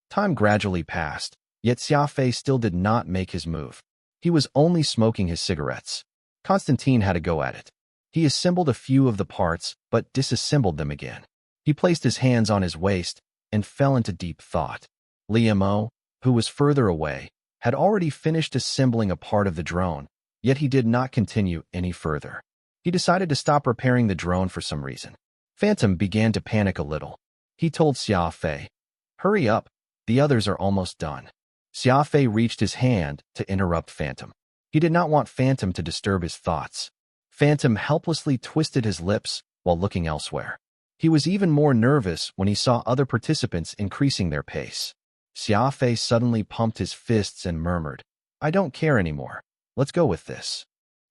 Time gradually passed, yet Xia Fei still did not make his move. He was only smoking his cigarettes. Constantine had a go at it. He assembled a few of the parts, but disassembled them again. He placed his hands on his waist and fell into deep thought. Li Mo, who was further away, had already finished assembling a part of the drone, yet he did not continue any further. He decided to stop repairing the drone for some reason. Phantom began to panic a little. He told Xia Fei, "Hurry up, the others are almost done." Xia Fei reached his hand to interrupt Phantom. He did not want Phantom to disturb his thoughts. Phantom helplessly twisted his lips while looking elsewhere. He was even more nervous when he saw other participants increasing their pace. Xia Fei suddenly pumped his fists and murmured, "I don't care anymore. Let's go with this."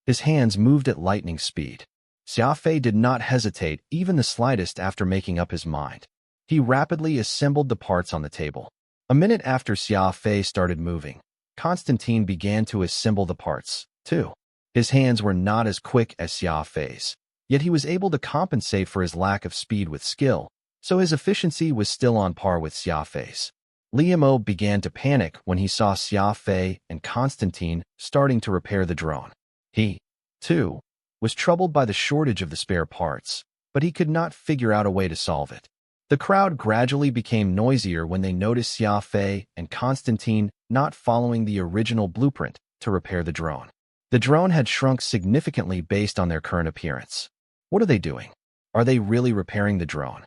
His hands moved at lightning speed. Xia Fei did not hesitate even the slightest after making up his mind. He rapidly assembled the parts on the table. A minute after Xia Fei started moving, Constantine began to assemble the parts, too. His hands were not as quick as Xia Fei's, yet he was able to compensate for his lack of speed with skill, so his efficiency was still on par with Xia Fei's. Li Mo began to panic when he saw Xia Fei and Constantine starting to repair the drone. He, too, was troubled by the shortage of the spare parts, but he could not figure out a way to solve it. The crowd gradually became noisier when they noticed Xia Fei and Constantine not following the original blueprint to repair the drone. The drone had shrunk significantly based on their current appearance. What are they doing? Are they really repairing the drone?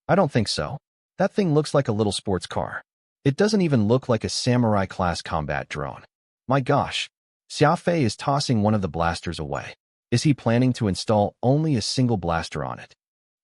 I don't think so. That thing looks like a little sports car. It doesn't even look like a samurai-class combat drone. My gosh, Xia Fei is tossing one of the blasters away. Is he planning to install only a single blaster on it?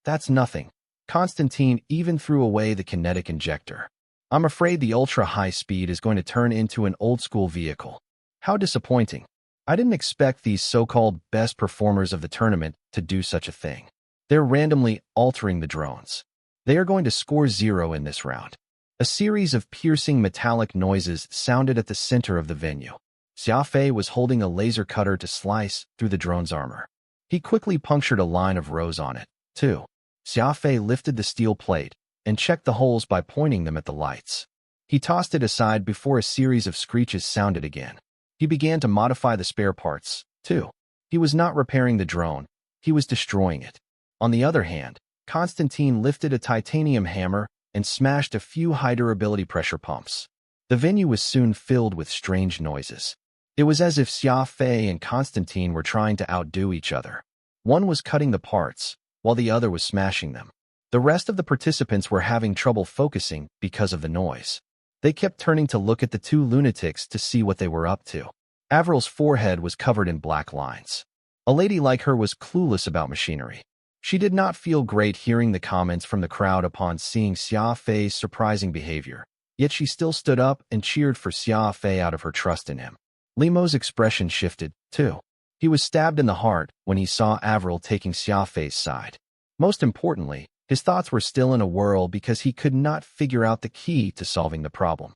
That's nothing. Constantine even threw away the kinetic injector. I'm afraid the ultra-high speed is going to turn into an old-school vehicle. How disappointing. I didn't expect these so-called best performers of the tournament to do such a thing. They're randomly altering the drones. They are going to score 0 in this round. A series of piercing metallic noises sounded at the center of the venue. Xia Fei was holding a laser cutter to slice through the drone's armor. He quickly punctured a line of rows on it, too. Xia Fei lifted the steel plate and checked the holes by pointing them at the lights. He tossed it aside before a series of screeches sounded again. He began to modify the spare parts, too. He was not repairing the drone, he was destroying it. On the other hand, Constantine lifted a titanium hammer and smashed a few high-durability pressure pumps. The venue was soon filled with strange noises. It was as if Xia Fei and Constantine were trying to outdo each other. One was cutting the parts, while the other was smashing them. The rest of the participants were having trouble focusing because of the noise. They kept turning to look at the two lunatics to see what they were up to. Avril's forehead was covered in black lines. A lady like her was clueless about machinery. She did not feel great hearing the comments from the crowd upon seeing Xia Fei's surprising behavior, yet she still stood up and cheered for Xia Fei out of her trust in him. Limo's expression shifted, too. He was stabbed in the heart when he saw Avril taking Xia Fei's side. Most importantly, his thoughts were still in a whirl because he could not figure out the key to solving the problem.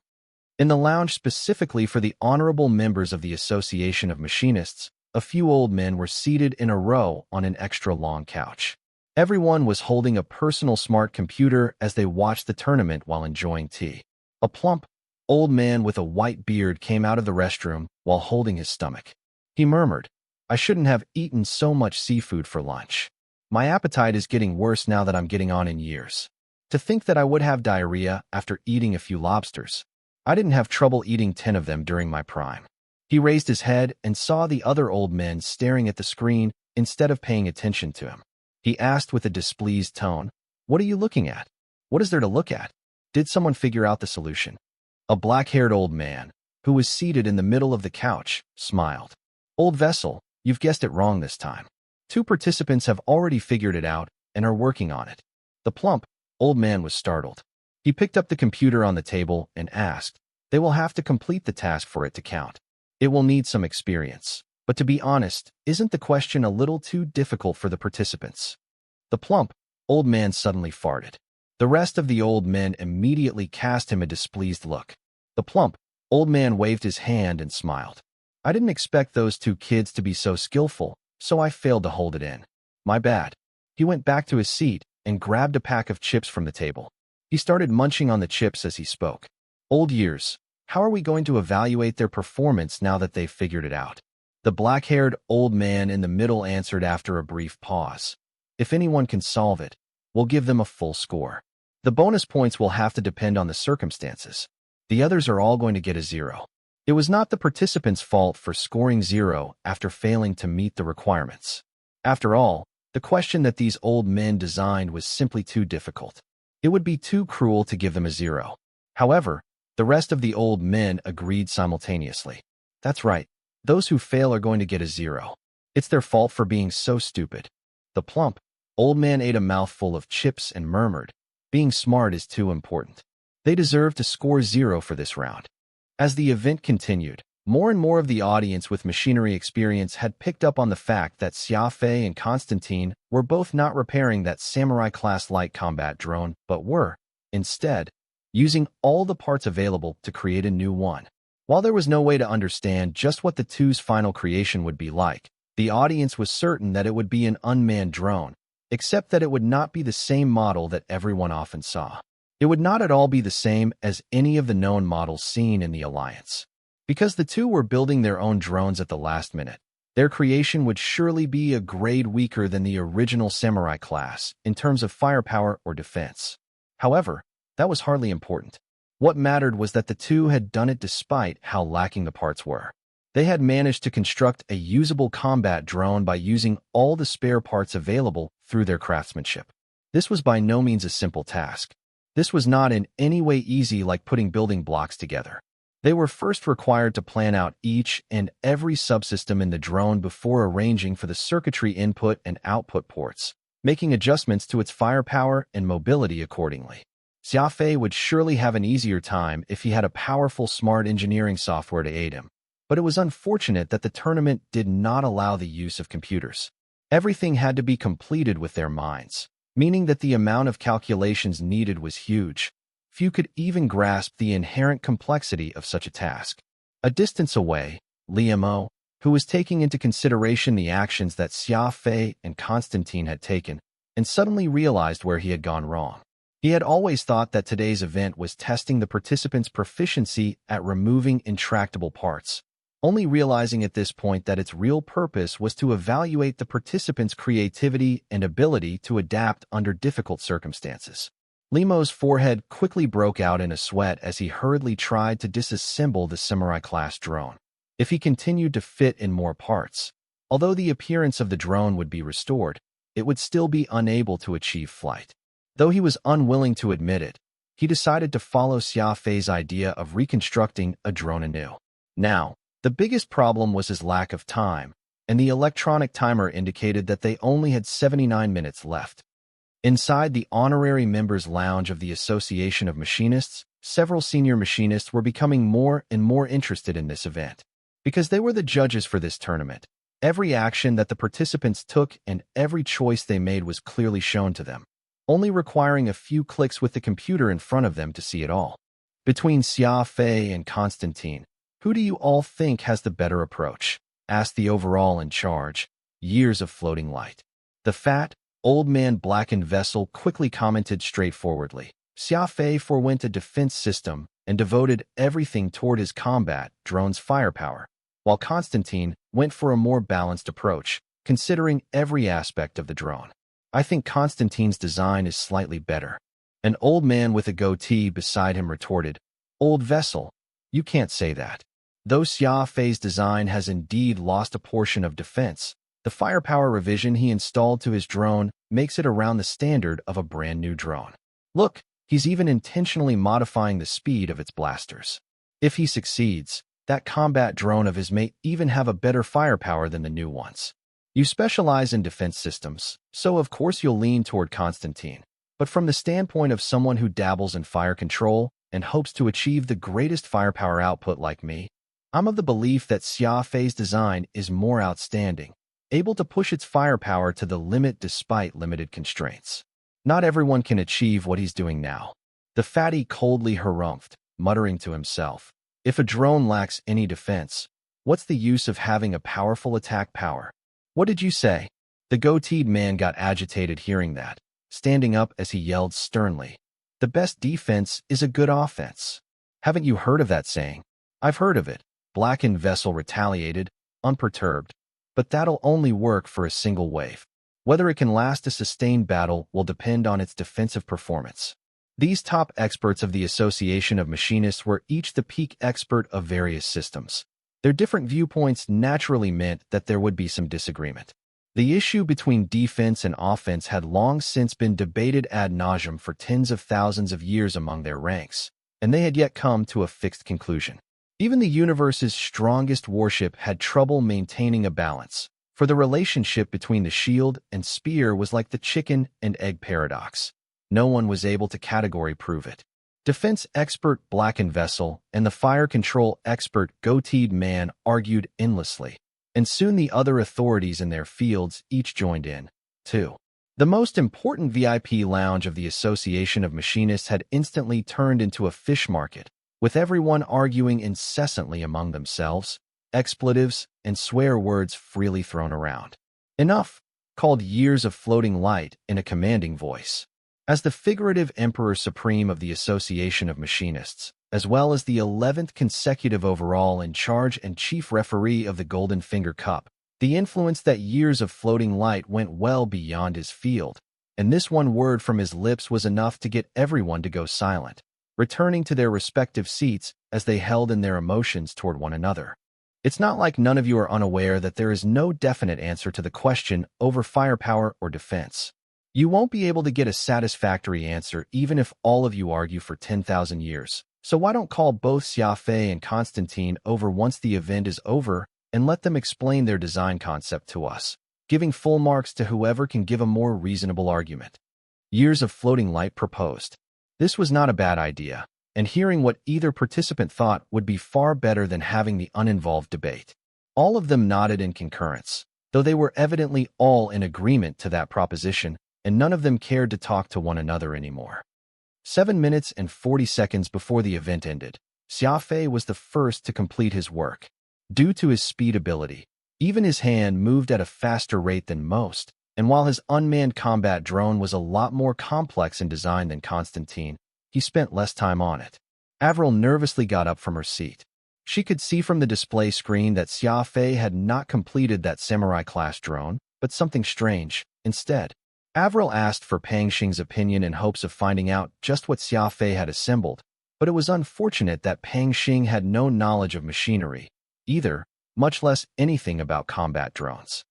In the lounge specifically for the honorable members of the Association of Machinists, a few old men were seated in a row on an extra-long couch. Everyone was holding a personal smart computer as they watched the tournament while enjoying tea. A plump, old man with a white beard came out of the restroom while holding his stomach. He murmured, "I shouldn't have eaten so much seafood for lunch. My appetite is getting worse now that I'm getting on in years. To think that I would have diarrhea after eating a few lobsters. I didn't have trouble eating 10 of them during my prime." He raised his head and saw the other old men staring at the screen instead of paying attention to him. He asked with a displeased tone, "What are you looking at? What is there to look at? Did someone figure out the solution?" A black-haired old man, who was seated in the middle of the couch, smiled. "Old vessel, you've guessed it wrong this time. 2 participants have already figured it out and are working on it." The plump, old man was startled. He picked up the computer on the table and asked, "They will have to complete the task for it to count. It will need some experience. But to be honest, isn't the question a little too difficult for the participants?" The plump, old man suddenly farted. The rest of the old men immediately cast him a displeased look. The plump, old man waved his hand and smiled. "I didn't expect those 2 kids to be so skillful, so I failed to hold it in. My bad." He went back to his seat and grabbed a pack of chips from the table. He started munching on the chips as he spoke. "Old years, how are we going to evaluate their performance now that they've figured it out?" The black-haired old man in the middle answered after a brief pause. "If anyone can solve it, we'll give them a full score. The bonus points will have to depend on the circumstances. The others are all going to get a 0. It was not the participants' fault for scoring 0 after failing to meet the requirements. After all, the question that these old men designed was simply too difficult. It would be too cruel to give them a 0. However, the rest of the old men agreed simultaneously. "That's right. Those who fail are going to get a 0. It's their fault for being so stupid." The plump, old man ate a mouthful of chips and murmured, "Being smart is too important. They deserve to score 0 for this round." As the event continued, more and more of the audience with machinery experience had picked up on the fact that Xia Fei and Constantine were both not repairing that samurai-class light combat drone, but were, instead, using all the parts available to create a new one. While there was no way to understand just what the two's final creation would be like, the audience was certain that it would be an unmanned drone, except that it would not be the same model that everyone often saw. It would not at all be the same as any of the known models seen in the Alliance. Because the two were building their own drones at the last minute, their creation would surely be a grade weaker than the original samurai class in terms of firepower or defense. However, that was hardly important. What mattered was that the two had done it despite how lacking the parts were. They had managed to construct a usable combat drone by using all the spare parts available through their craftsmanship. This was by no means a simple task. This was not in any way easy like putting building blocks together. They were first required to plan out each and every subsystem in the drone before arranging for the circuitry input and output ports, making adjustments to its firepower and mobility accordingly. Xia Fei would surely have an easier time if he had a powerful smart engineering software to aid him, but it was unfortunate that the tournament did not allow the use of computers. Everything had to be completed with their minds, meaning that the amount of calculations needed was huge. Few could even grasp the inherent complexity of such a task. A distance away, Liamo, who was taking into consideration the actions that Xia Fei and Constantine had taken, and suddenly realized where he had gone wrong. He had always thought that today's event was testing the participants' proficiency at removing intractable parts, only realizing at this point that its real purpose was to evaluate the participants' creativity and ability to adapt under difficult circumstances. Limo's forehead quickly broke out in a sweat as he hurriedly tried to disassemble the samurai-class drone. If he continued to fit in more parts, although the appearance of the drone would be restored, it would still be unable to achieve flight. Though he was unwilling to admit it, he decided to follow Xia Fei's idea of reconstructing a drone anew. Now, the biggest problem was his lack of time, and the electronic timer indicated that they only had 79 minutes left. Inside the honorary members' lounge of the Association of Machinists, several senior machinists were becoming more and more interested in this event. Because they were the judges for this tournament, every action that the participants took and every choice they made was clearly shown to them, only requiring a few clicks with the computer in front of them to see it all. Between Xia Fei and Constantine, who do you all think has the better approach? Asked the overall in charge, Years of Floating Light. The fat, old man blackened vessel quickly commented straightforwardly. Xia Fei forewent a defense system and devoted everything toward his combat drone's firepower, while Constantine went for a more balanced approach, considering every aspect of the drone. I think Constantine's design is slightly better. An old man with a goatee beside him retorted, Old vessel, you can't say that. Though Xia Fei's design has indeed lost a portion of defense, the firepower revision he installed to his drone makes it around the standard of a brand new drone. Look, he's even intentionally modifying the speed of its blasters. If he succeeds, that combat drone of his may even have a better firepower than the new ones. You specialize in defense systems, so of course you'll lean toward Constantine. But from the standpoint of someone who dabbles in fire control and hopes to achieve the greatest firepower output like me, I'm of the belief that Xia Fei's design is more outstanding, able to push its firepower to the limit despite limited constraints. Not everyone can achieve what he's doing now. The fatty coldly harumphed, muttering to himself, if a drone lacks any defense, what's the use of having a powerful attack power? What did you say? The goateed man got agitated hearing that, standing up as he yelled sternly, the best defense is a good offense. Haven't you heard of that saying? I've heard of it. Blackened vessel retaliated, unperturbed. But that'll only work for a single wave. Whether it can last a sustained battle will depend on its defensive performance. These top experts of the Association of Machinists were each the peak expert of various systems. Their different viewpoints naturally meant that there would be some disagreement. The issue between defense and offense had long since been debated ad nauseum for tens of thousands of years among their ranks, and they had yet come to a fixed conclusion. Even the universe's strongest warship had trouble maintaining a balance, for the relationship between the shield and spear was like the chicken and egg paradox. No one was able to categorically prove it. Defense expert Blackened Vessel and the fire control expert Goateed Man argued endlessly, and soon the other authorities in their fields each joined in, too. The most important VIP lounge of the Association of Machinists had instantly turned into a fish market, with everyone arguing incessantly among themselves, expletives and swear words freely thrown around. Enough, called Years of Floating Light in a commanding voice. As the figurative Emperor Supreme of the Association of Machinists, as well as the 11th consecutive overall in charge and chief referee of the Golden Finger Cup, the influence that Years of Floating Light went well beyond his field, and this one word from his lips was enough to get everyone to go silent, returning to their respective seats as they held in their emotions toward one another. It's not like none of you are unaware that there is no definite answer to the question over firepower or defense. You won't be able to get a satisfactory answer even if all of you argue for 10,000 years. So why don't call both Xia Fei and Constantine over once the event is over and let them explain their design concept to us, giving full marks to whoever can give a more reasonable argument. Years of Floating Light proposed. This was not a bad idea, and hearing what either participant thought would be far better than having the uninvolved debate. All of them nodded in concurrence, though they were evidently all in agreement to that proposition, and none of them cared to talk to one another anymore. 7 minutes and 40 seconds before the event ended, Xia Fei was the first to complete his work. Due to his speed ability, even his hand moved at a faster rate than most, And while his unmanned combat drone was a lot more complex in design than Constantine, he spent less time on it. Avril nervously got up from her seat. She could see from the display screen that Xia Fei had not completed that samurai-class drone, but something strange instead. Avril asked for Pang Xing's opinion in hopes of finding out just what Xia Fei had assembled, but it was unfortunate that Pang Xing had no knowledge of machinery, either, much less anything about combat drones.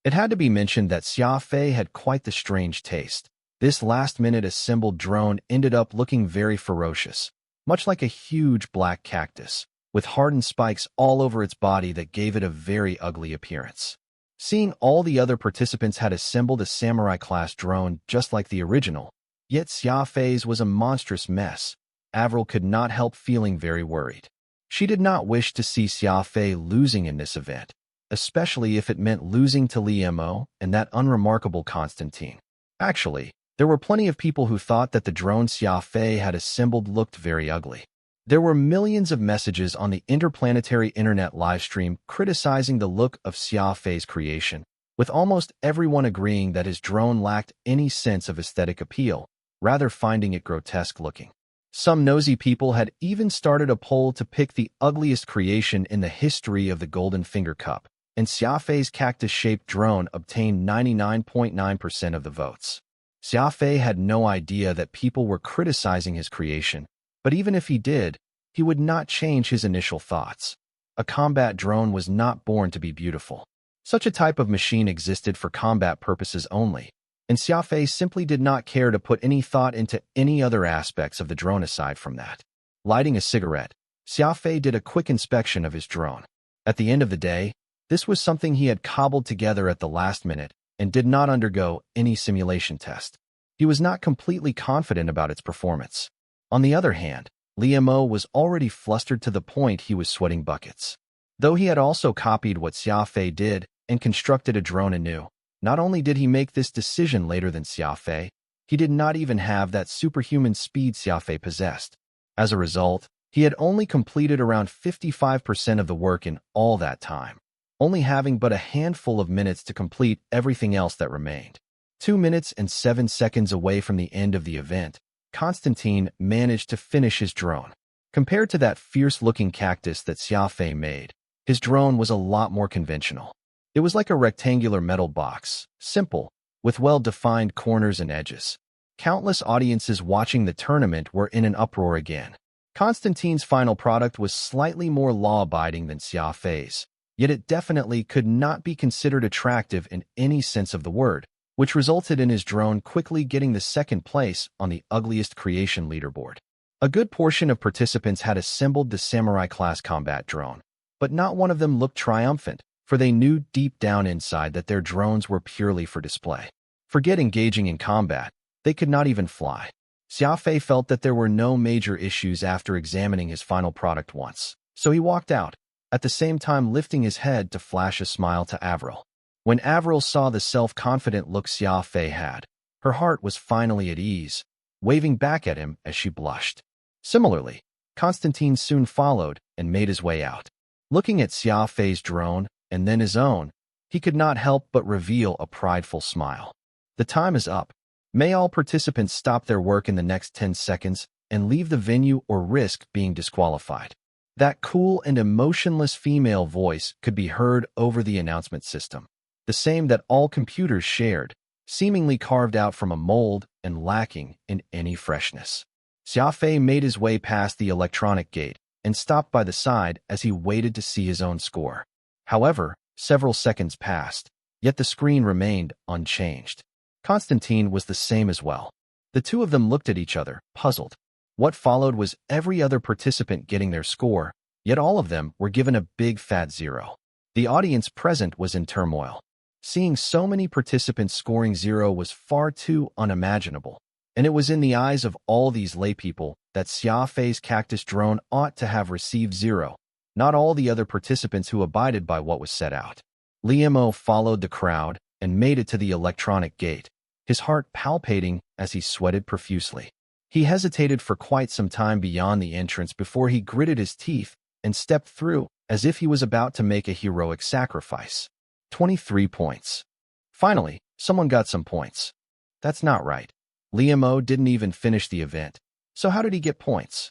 It had to be mentioned that Xia Fei had quite the strange taste. This last-minute assembled drone ended up looking very ferocious, much like a huge black cactus, with hardened spikes all over its body that gave it a very ugly appearance. Seeing all the other participants had assembled a samurai-class drone just like the original, yet Xia Fei's was a monstrous mess, Avril could not help feeling very worried. She did not wish to see Xia Fei losing in this event, especially if it meant losing to Li Mo and that unremarkable Constantine. Actually, there were plenty of people who thought that the drone Xia Fei had assembled looked very ugly. There were millions of messages on the interplanetary internet livestream criticizing the look of Xia Fei's creation, with almost everyone agreeing that his drone lacked any sense of aesthetic appeal, rather finding it grotesque looking. Some nosy people had even started a poll to pick the ugliest creation in the history of the Golden Finger Cup, and Xia Fei's cactus-shaped drone obtained 99.9% of the votes. Xia Fei had no idea that people were criticizing his creation, but even if he did, he would not change his initial thoughts. A combat drone was not born to be beautiful. Such a type of machine existed for combat purposes only, and Xia Fei simply did not care to put any thought into any other aspects of the drone aside from that. Lighting a cigarette, Xia Fei did a quick inspection of his drone. At the end of the day, this was something he had cobbled together at the last minute and did not undergo any simulation test. He was not completely confident about its performance. On the other hand, Li Mo was already flustered to the point he was sweating buckets. Though he had also copied what Xia Fei did and constructed a drone anew, not only did he make this decision later than Xia Fei, he did not even have that superhuman speed Xia Fei possessed. As a result, he had only completed around 55% of the work in all that time, only having but a handful of minutes to complete everything else that remained. 2 minutes and 7 seconds away from the end of the event, Constantine managed to finish his drone. Compared to that fierce-looking cactus that Xia Fei made, his drone was a lot more conventional. It was like a rectangular metal box, simple, with well-defined corners and edges. Countless audiences watching the tournament were in an uproar again. Constantine's final product was slightly more law-abiding than Xia Fei's, yet it definitely could not be considered attractive in any sense of the word, which resulted in his drone quickly getting the second place on the ugliest creation leaderboard. A good portion of participants had assembled the samurai-class combat drone, but not one of them looked triumphant, for they knew deep down inside that their drones were purely for display. Forget engaging in combat, they could not even fly. Xia Fei felt that there were no major issues after examining his final product once, so he walked out, at the same time lifting his head to flash a smile to Avril. When Avril saw the self-confident look Xia Fei had, her heart was finally at ease, waving back at him as she blushed. Similarly, Constantine soon followed and made his way out. Looking at Xia Fei's drone, and then his own, he could not help but reveal a prideful smile. The time is up. May all participants stop their work in the next 10 seconds and leave the venue or risk being disqualified. That cool and emotionless female voice could be heard over the announcement system, the same that all computers shared, seemingly carved out from a mold and lacking in any freshness. Xia Fei made his way past the electronic gate and stopped by the side as he waited to see his own score. However, several seconds passed, yet the screen remained unchanged. Constantine was the same as well. The two of them looked at each other, puzzled. What followed was every other participant getting their score, yet all of them were given a big fat 0. The audience present was in turmoil. Seeing so many participants scoring 0 was far too unimaginable, and it was in the eyes of all these laypeople that Xia Fei's cactus drone ought to have received 0, not all the other participants who abided by what was set out. Li Mo followed the crowd and made it to the electronic gate, his heart palpitating as he sweated profusely. He hesitated for quite some time beyond the entrance before he gritted his teeth and stepped through as if he was about to make a heroic sacrifice. 23 points. Finally, Someone got some points. That's not right. Li Mo didn't even finish the event. So how did he get points?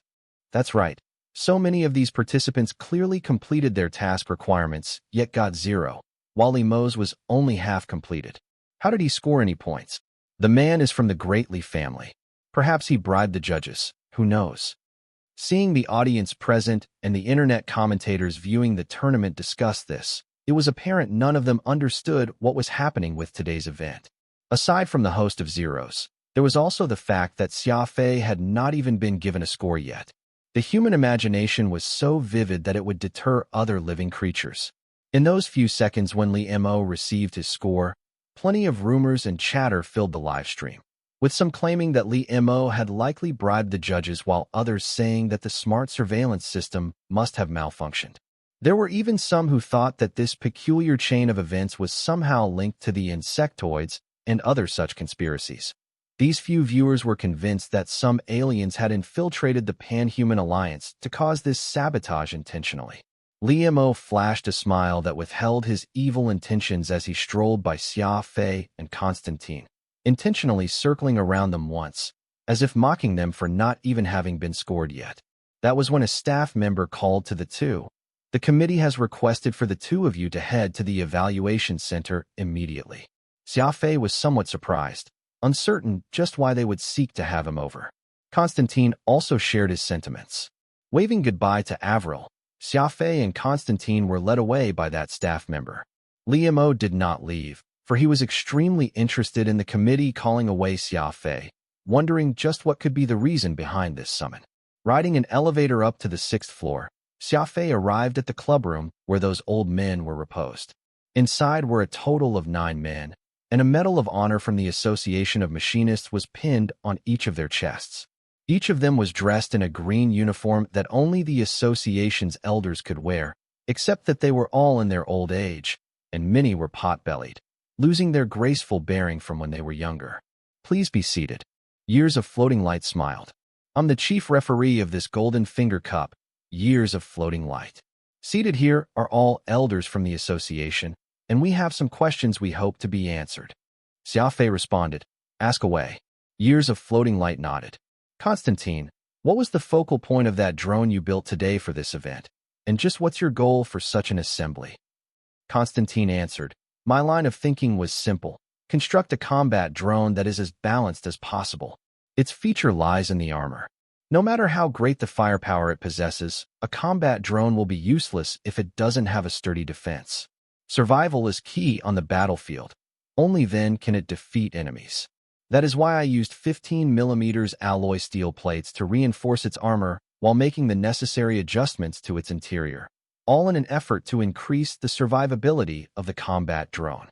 That's right. So many of these participants clearly completed their task requirements, yet got 0, while Li Mo's was only half completed. How did he score any points? The man is from the Great Li family. Perhaps he bribed the judges. Who knows? Seeing the audience present and the internet commentators viewing the tournament discuss this, it was apparent none of them understood what was happening with today's event. Aside from the host of zeros, there was also the fact that Xia Fei had not even been given a score yet. The human imagination was so vivid that it would deter other living creatures. In those few seconds when Li Mo received his score, plenty of rumors and chatter filled the live stream, with some claiming that Li Mo had likely bribed the judges while others saying that the smart surveillance system must have malfunctioned. There were even some who thought that this peculiar chain of events was somehow linked to the insectoids and other such conspiracies. These few viewers were convinced that some aliens had infiltrated the Pan-Human Alliance to cause this sabotage intentionally. Li Mo flashed a smile that withheld his evil intentions as he strolled by Xia Fei and Constantine, intentionally circling around them once, as if mocking them for not even having been scored yet. That was when a staff member called to the two. The committee has requested for the two of you to head to the evaluation center immediately. Xia Fei was somewhat surprised, uncertain just why they would seek to have him over. Constantine also shared his sentiments. Waving goodbye to Avril, Xia Fei and Constantine were led away by that staff member. Li Mo did not leave, for he was extremely interested in the committee calling away Xia Fei, wondering just what could be the reason behind this summon. Riding an elevator up to the 6th floor, Xia Fei arrived at the clubroom where those old men were reposed. Inside were a total of 9 men, and a Medal of Honor from the Association of Machinists was pinned on each of their chests. Each of them was dressed in a green uniform that only the association's elders could wear, except that they were all in their old age, and many were pot-bellied, losing their graceful bearing from when they were younger. Please be seated. Years of Floating Light smiled. I'm the chief referee of this Golden Finger Cup, Years of Floating Light. Seated here are all elders from the association, and we have some questions we hope to be answered. Xia Fei responded, Ask away. Years of Floating Light nodded. Constantine, what was the focal point of that drone you built today for this event? And just what's your goal for such an assembly? Constantine answered, My line of thinking was simple. Construct a combat drone that is as balanced as possible. Its feature lies in the armor. No matter how great the firepower it possesses, a combat drone will be useless if it doesn't have a sturdy defense. Survival is key on the battlefield. Only then can it defeat enemies. That is why I used 15mm alloy steel plates to reinforce its armor while making the necessary adjustments to its interior, all in an effort to increase the survivability of the combat drone.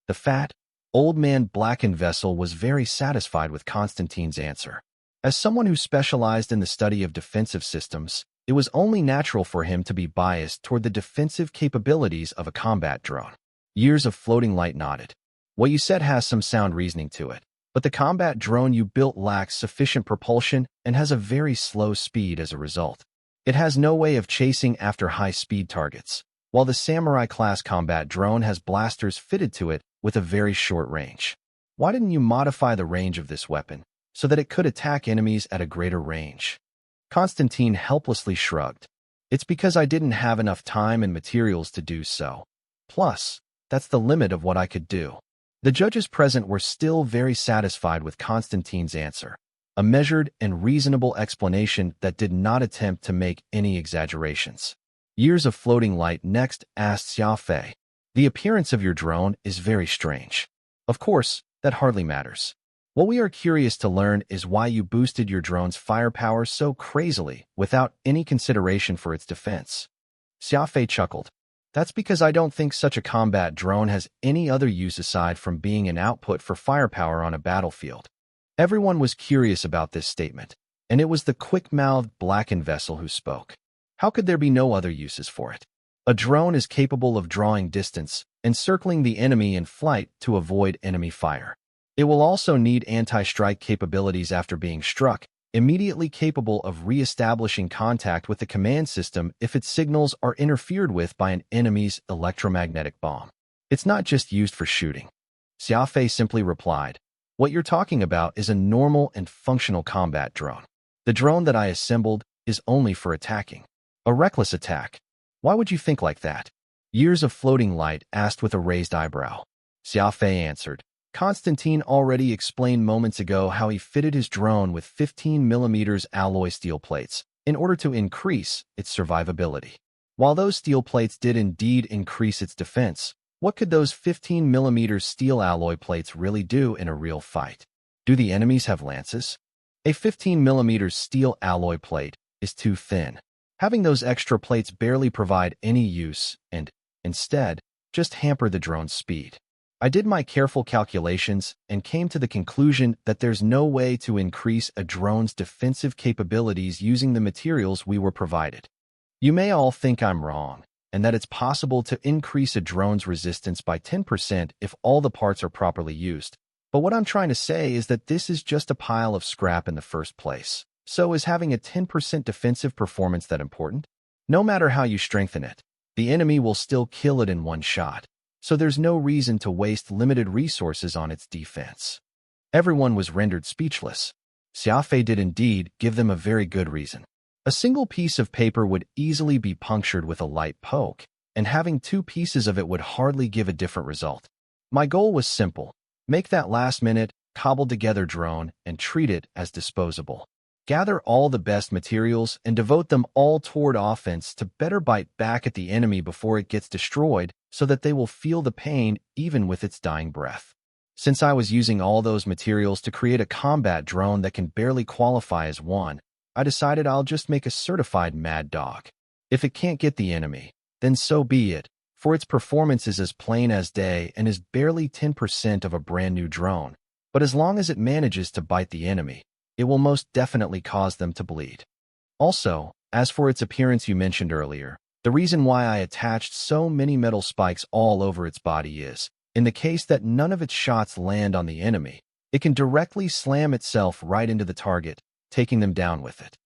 The fat, old man blackened vessel was very satisfied with Constantine's answer. As someone who specialized in the study of defensive systems, it was only natural for him to be biased toward the defensive capabilities of a combat drone. Years of Floating Light nodded. What you said has some sound reasoning to it, but the combat drone you built lacks sufficient propulsion and has a very slow speed as a result. It has no way of chasing after high-speed targets, while the Samurai-class combat drone has blasters fitted to it with a very short range. Why didn't you modify the range of this weapon so that it could attack enemies at a greater range? Constantine helplessly shrugged. It's because I didn't have enough time and materials to do so. Plus, that's the limit of what I could do. The judges present were still very satisfied with Constantine's answer, a measured and reasonable explanation that did not attempt to make any exaggerations. Years of Floating Light next asked Xia Fei, The appearance of your drone is very strange. Of course, that hardly matters. What we are curious to learn is why you boosted your drone's firepower so crazily without any consideration for its defense. Xia Fei chuckled. That's because I don't think such a combat drone has any other use aside from being an output for firepower on a battlefield. Everyone was curious about this statement, and it was the quick-mouthed blackened vessel who spoke. How could there be no other uses for it? A drone is capable of drawing distance and circling the enemy in flight to avoid enemy fire. It will also need anti-strike capabilities after being struck, immediately capable of re-establishing contact with the command system if its signals are interfered with by an enemy's electromagnetic bomb. It's not just used for shooting. Xia Fei simply replied, "What you're talking about is a normal and functional combat drone. The drone that I assembled is only for attacking. A reckless attack. Why would you think like that?" Years of Floating Light asked with a raised eyebrow. Xia Fei answered, "Constantine already explained moments ago how he fitted his drone with 15mm alloy steel plates in order to increase its survivability. While those steel plates did indeed increase its defense, what could those 15mm steel alloy plates really do in a real fight? Do the enemies have lances? A 15mm steel alloy plate is too thin. Having those extra plates barely provide any use and, instead, just hamper the drone's speed. I did my careful calculations and came to the conclusion that there's no way to increase a drone's defensive capabilities using the materials we were provided. You may all think I'm wrong, and that it's possible to increase a drone's resistance by 10% if all the parts are properly used. But what I'm trying to say is that this is just a pile of scrap in the first place. So is having a 10% defensive performance that important? No matter how you strengthen it, the enemy will still kill it in one shot. So there's no reason to waste limited resources on its defense." Everyone was rendered speechless. Xia Fei did indeed give them a very good reason. A single piece of paper would easily be punctured with a light poke, and having two pieces of it would hardly give a different result. My goal was simple: make that last-minute, cobbled-together drone and treat it as disposable. Gather all the best materials and devote them all toward offense to better bite back at the enemy before it gets destroyed, so that they will feel the pain even with its dying breath. Since I was using all those materials to create a combat drone that can barely qualify as one, I decided I'll just make a certified mad dog. If it can't get the enemy, then so be it, for its performance is as plain as day and is barely 10% of a brand new drone. But as long as it manages to bite the enemy, it will most definitely cause them to bleed. Also, as for its appearance you mentioned earlier, the reason why I attached so many metal spikes all over its body is, in the case that none of its shots land on the enemy, it can directly slam itself right into the target, taking them down with it.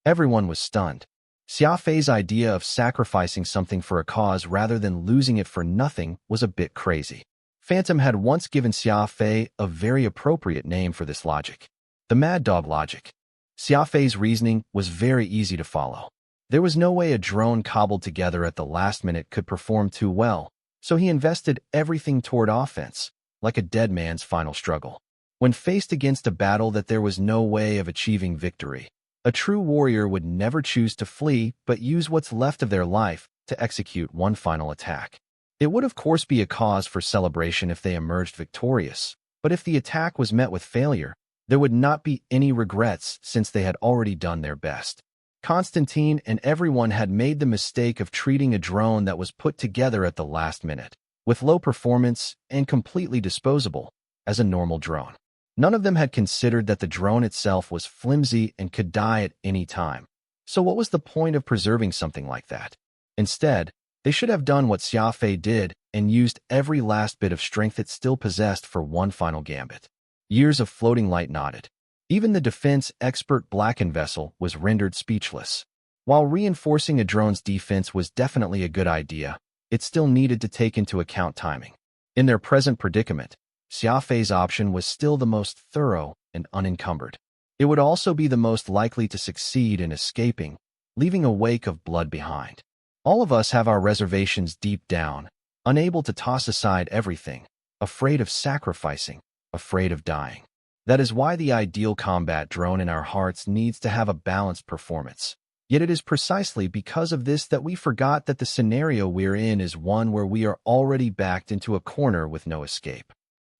Everyone was stunned. Xia Fei's idea of sacrificing something for a cause rather than losing it for nothing was a bit crazy. Phantom had once given Xia Fei a very appropriate name for this logic: the Mad Dog logic. Xia Fei's reasoning was very easy to follow. There was no way a drone cobbled together at the last minute could perform too well, so he invested everything toward offense, like a dead man's final struggle. When faced against a battle that there was no way of achieving victory, a true warrior would never choose to flee but use what's left of their life to execute one final attack. It would of course be a cause for celebration if they emerged victorious, but if the attack was met with failure, there would not be any regrets since they had already done their best. Constantine and everyone had made the mistake of treating a drone that was put together at the last minute, with low performance and completely disposable, as a normal drone. None of them had considered that the drone itself was flimsy and could die at any time. So what was the point of preserving something like that? Instead, they should have done what Xia Fei did and used every last bit of strength it still possessed for one final gambit. Years of Floating Light nodded. Even the defense expert Blacken Vessel was rendered speechless. While reinforcing a drone's defense was definitely a good idea, it still needed to take into account timing. In their present predicament, Xia Fei's option was still the most thorough and unencumbered. It would also be the most likely to succeed in escaping, leaving a wake of blood behind. All of us have our reservations deep down, unable to toss aside everything, afraid of sacrificing, afraid of dying. That is why the ideal combat drone in our hearts needs to have a balanced performance. Yet it is precisely because of this that we forgot that the scenario we're in is one where we are already backed into a corner with no escape.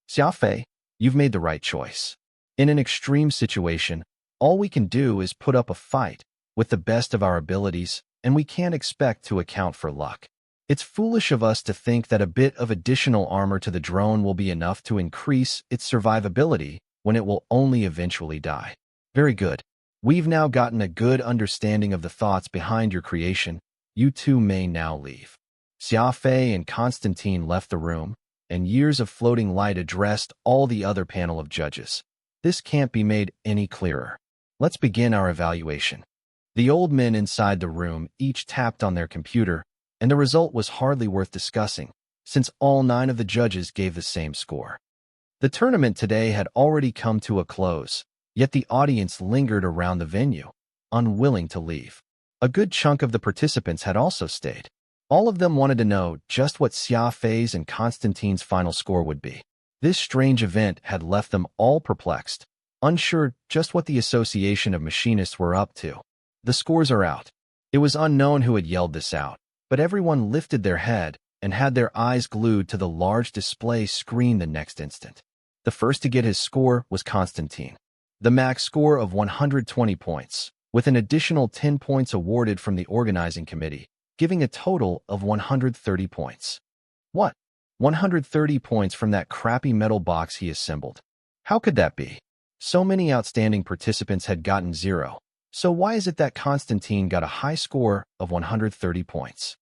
Xia Fei, you've made the right choice. In an extreme situation, all we can do is put up a fight with the best of our abilities, and we can't expect to account for luck. It's foolish of us to think that a bit of additional armor to the drone will be enough to increase its survivability when it will only eventually die. Very good. We've now gotten a good understanding of the thoughts behind your creation. You two may now leave. Xia Fei and Constantine left the room, and Years of Floating Light addressed all the other panel of judges. This can't be made any clearer. Let's begin our evaluation. The old men inside the room each tapped on their computer, and the result was hardly worth discussing, since all 9 of the judges gave the same score. The tournament today had already come to a close, yet the audience lingered around the venue, unwilling to leave. A good chunk of the participants had also stayed. All of them wanted to know just what Xia Fei's and Constantine's final score would be. This strange event had left them all perplexed, unsure just what the Association of Machinists were up to. The scores are out. It was unknown who had yelled this out, but everyone lifted their head and had their eyes glued to the large display screen the next instant. The first to get his score was Constantine. The max score of 120 points, with an additional 10 points awarded from the organizing committee, giving a total of 130 points. What? 130 points from that crappy metal box he assembled. How could that be? So many outstanding participants had gotten 0. So why is it that Constantine got a high score of 130 points?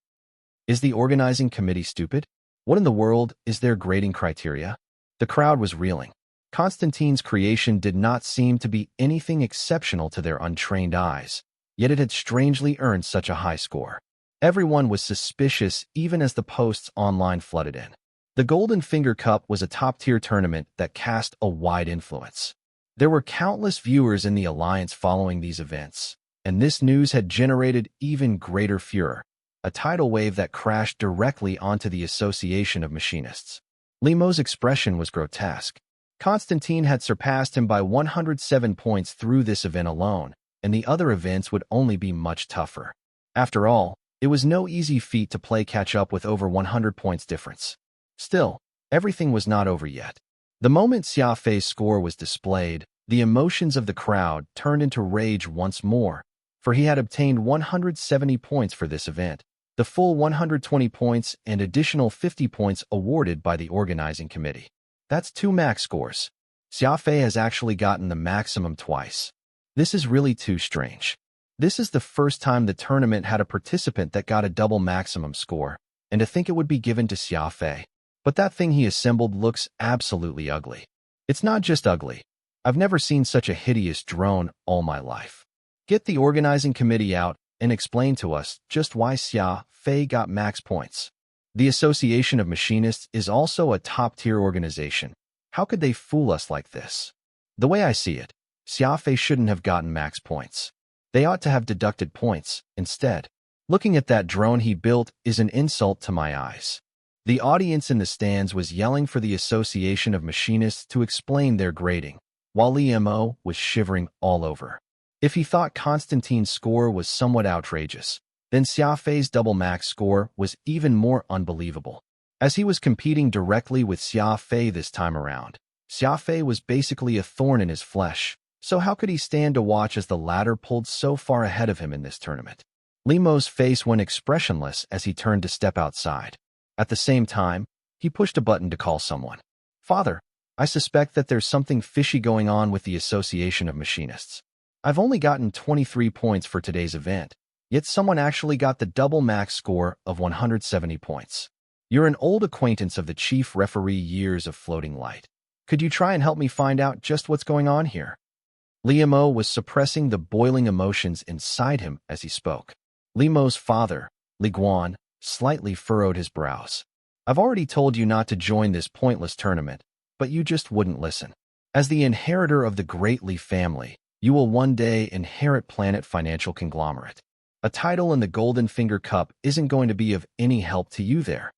Is the organizing committee stupid? What in the world is their grading criteria? The crowd was reeling. Constantine's creation did not seem to be anything exceptional to their untrained eyes, yet it had strangely earned such a high score. Everyone was suspicious even as the posts online flooded in. The Golden Finger Cup was a top-tier tournament that cast a wide influence. There were countless viewers in the alliance following these events, and this news had generated even greater furor, a tidal wave that crashed directly onto the Association of Machinists. Limo's expression was grotesque. Constantine had surpassed him by 107 points through this event alone, and the other events would only be much tougher. After all, it was no easy feat to play catch-up with over 100 points difference. Still, everything was not over yet. The moment Xia Fei's score was displayed, the emotions of the crowd turned into rage once more, for he had obtained 170 points for this event, the full 120 points and additional 50 points awarded by the organizing committee. That's 2 max scores. Xia Fei has actually gotten the maximum twice. This is really too strange. This is the first time the tournament had a participant that got a double maximum score, and to think it would be given to Xia Fei. But that thing he assembled looks absolutely ugly. It's not just ugly. I've never seen such a hideous drone all my life. Get the organizing committee out and explain to us just why Xia Fei got max points. The Association of Machinists is also a top-tier organization. How could they fool us like this? The way I see it, Xia Fei shouldn't have gotten max points. They ought to have deducted points instead. Looking at that drone he built is an insult to my eyes. The audience in the stands was yelling for the Association of Machinists to explain their grading, while Limo was shivering all over. If he thought Constantine's score was somewhat outrageous, then Xia Fei's double max score was even more unbelievable. As he was competing directly with Xia Fei this time around, Xia Fei was basically a thorn in his flesh, so how could he stand to watch as the latter pulled so far ahead of him in this tournament? Limo's face went expressionless as he turned to step outside. At the same time, he pushed a button to call someone. "Father, I suspect that there's something fishy going on with the Association of Machinists. I've only gotten 23 points for today's event, yet someone actually got the double max score of 170 points. You're an old acquaintance of the chief referee years of Floating Light. Could you try and help me find out just what's going on here?" Limo was suppressing the boiling emotions inside him as he spoke. Limo's father, Li Guan, slightly furrowed his brows. "I've already told you not to join this pointless tournament, but you just wouldn't listen. As the inheritor of the Great Li family, you will one day inherit Planet Financial Conglomerate. A title in the Golden Finger Cup isn't going to be of any help to you there."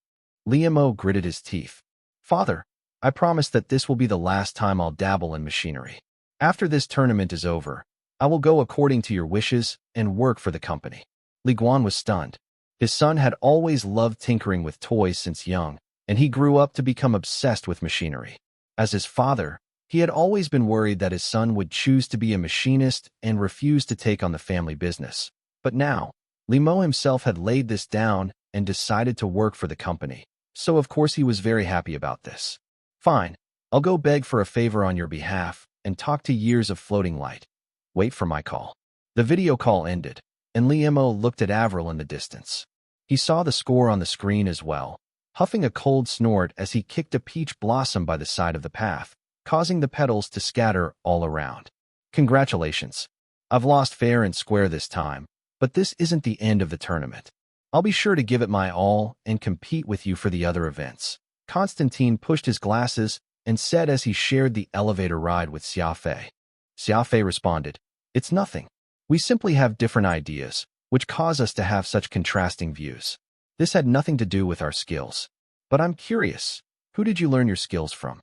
Limo gritted his teeth. "Father, I promise that this will be the last time I'll dabble in machinery. After this tournament is over, I will go according to your wishes and work for the company." Li Guan was stunned. His son had always loved tinkering with toys since young, and he grew up to become obsessed with machinery. As his father, he had always been worried that his son would choose to be a machinist and refuse to take on the family business. But now, Limo himself had laid this down and decided to work for the company, so of course he was very happy about this. "Fine, I'll go beg for a favor on your behalf and talk to Years of Floating Light. Wait for my call." The video call ended, and Limo looked at Avril in the distance. He saw the score on the screen as well, huffing a cold snort as he kicked a peach blossom by the side of the path, causing the petals to scatter all around. "Congratulations. I've lost fair and square this time, but this isn't the end of the tournament. I'll be sure to give it my all and compete with you for the other events." Constantine pushed his glasses and said as he shared the elevator ride with Xia Fei. Xia Fei responded, "It's nothing. We simply have different ideas, which cause us to have such contrasting views. This had nothing to do with our skills. But I'm curious, who did you learn your skills from?"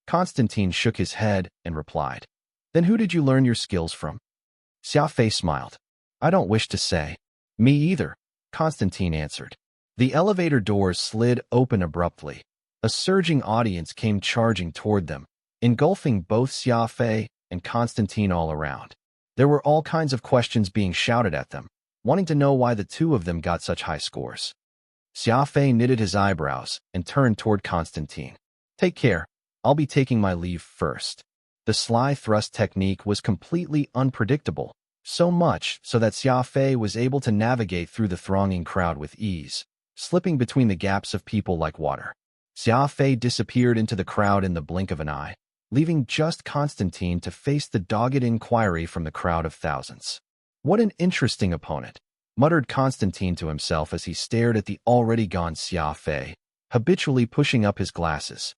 Constantine shook his head and replied, "Then who did you learn your skills from?" Xia Fei smiled. "I don't wish to say." "Me either," Constantine answered. The elevator doors slid open abruptly. A surging audience came charging toward them, engulfing both Xia Fei and Constantine all around. There were all kinds of questions being shouted at them, wanting to know why the two of them got such high scores. Xia Fei knitted his eyebrows and turned toward Constantine. "Take care. I'll be taking my leave first." The sly thrust technique was completely unpredictable, so much so that Xia Fei was able to navigate through the thronging crowd with ease, slipping between the gaps of people like water. Xia Fei disappeared into the crowd in the blink of an eye, leaving just Constantine to face the dogged inquiry from the crowd of thousands. "What an interesting opponent," muttered Constantine to himself as he stared at the already gone Xia Fei, habitually pushing up his glasses.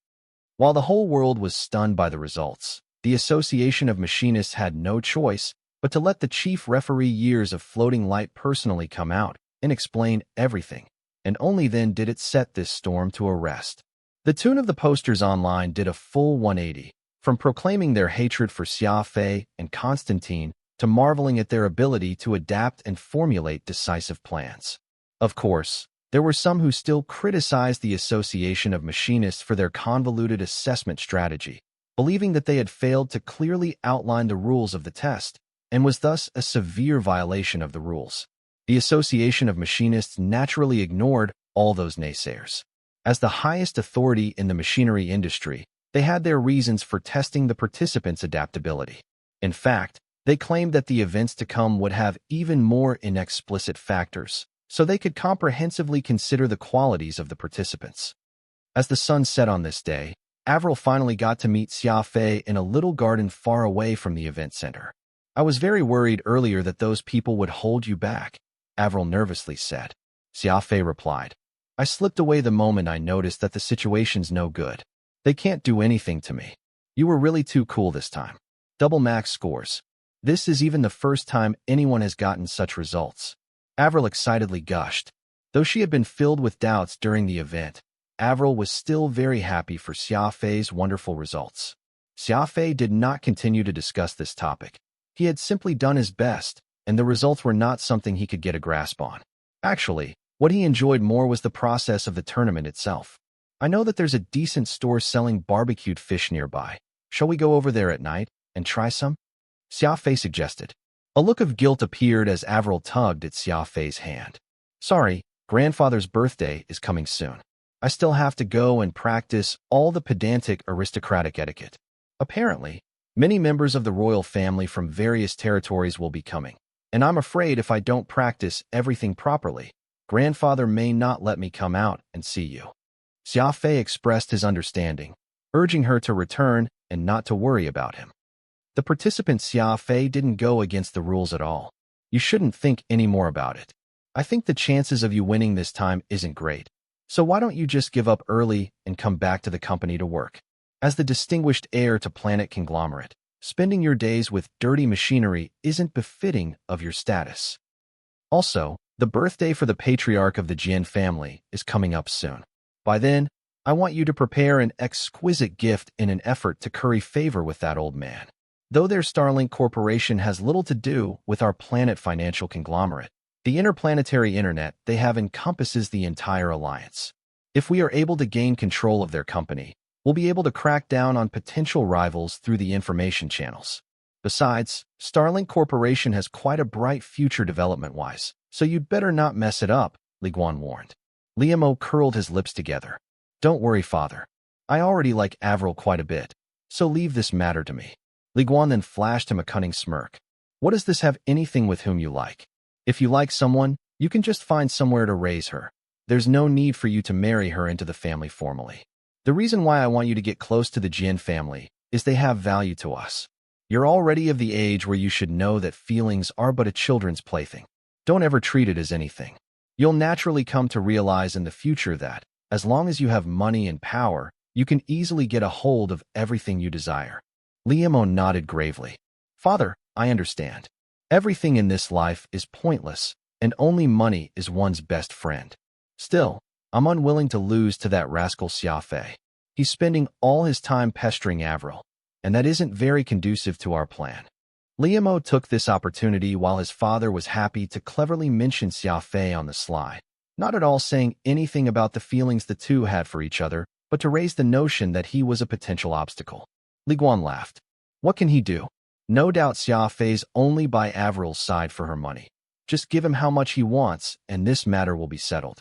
While the whole world was stunned by the results, the Association of Machinists had no choice but to let the chief referee Years of Floating Light personally come out and explain everything, and only then did it set this storm to a rest. The tune of the posters online did a full 180, from proclaiming their hatred for Xia Fei and Constantine to marveling at their ability to adapt and formulate decisive plans. Of course, there were some who still criticized the Association of Machinists for their convoluted assessment strategy, believing that they had failed to clearly outline the rules of the test, and was thus a severe violation of the rules. The Association of Machinists naturally ignored all those naysayers. As the highest authority in the machinery industry, they had their reasons for testing the participants' adaptability. In fact, they claimed that the events to come would have even more inexplicit factors, so they could comprehensively consider the qualities of the participants. As the sun set on this day, Avril finally got to meet Xia Fei in a little garden far away from the event center. "I was very worried earlier that those people would hold you back," Avril nervously said. Xia Fei replied, "I slipped away the moment I noticed that the situation's no good. They can't do anything to me. You were really too cool this time. Double max scores. This is even the first time anyone has gotten such results." Avril excitedly gushed. Though she had been filled with doubts during the event, Avril was still very happy for Xia Fei's wonderful results. Xia Fei did not continue to discuss this topic. He had simply done his best, and the results were not something he could get a grasp on. Actually, what he enjoyed more was the process of the tournament itself. "I know that there's a decent store selling barbecued fish nearby. Shall we go over there at night and try some?" Xia Fei suggested. A look of guilt appeared as Avril tugged at Xia Fei's hand. "Sorry, grandfather's birthday is coming soon. I still have to go and practice all the pedantic aristocratic etiquette. Apparently, many members of the royal family from various territories will be coming, and I'm afraid if I don't practice everything properly, grandfather may not let me come out and see you." Xia Fei expressed his understanding, urging her to return and not to worry about him. The participant Xia Fei didn't go against the rules at all. "You shouldn't think any more about it. I think the chances of you winning this time isn't great. So why don't you just give up early and come back to the company to work? As the distinguished heir to Planet Conglomerate, spending your days with dirty machinery isn't befitting of your status. Also, the birthday for the patriarch of the Jian family is coming up soon. By then, I want you to prepare an exquisite gift in an effort to curry favor with that old man. Though their Starlink Corporation has little to do with our planet financial conglomerate, the interplanetary internet they have encompasses the entire alliance. If we are able to gain control of their company, we'll be able to crack down on potential rivals through the information channels. Besides, Starlink Corporation has quite a bright future development-wise, so you'd better not mess it up," Li Guan warned. Liamo curled his lips together. "Don't worry, father. I already like Avril quite a bit, so leave this matter to me." Li Guan then flashed him a cunning smirk. "What does this have anything with whom you like? If you like someone, you can just find somewhere to raise her. There's no need for you to marry her into the family formally. The reason why I want you to get close to the Jian family is they have value to us. You're already of the age where you should know that feelings are but a children's plaything. Don't ever treat it as anything. You'll naturally come to realize in the future that, as long as you have money and power, You can easily get a hold of everything you desire. Liemo nodded gravely. Father, I understand. Everything in this life is pointless, and only money is one's best friend. Still, I'm unwilling to lose to that rascal Xia Fei. He's spending all his time pestering Avril, and that isn't very conducive to our plan. Liemo took this opportunity while his father was happy to cleverly mention Xia Fei on the sly, not at all saying anything about the feelings the two had for each other, but to raise the notion that he was a potential obstacle. Li Guan laughed. What can he do? No doubt Xia Fei's only by Avril's side for her money. Just give him how much he wants, and this matter will be settled.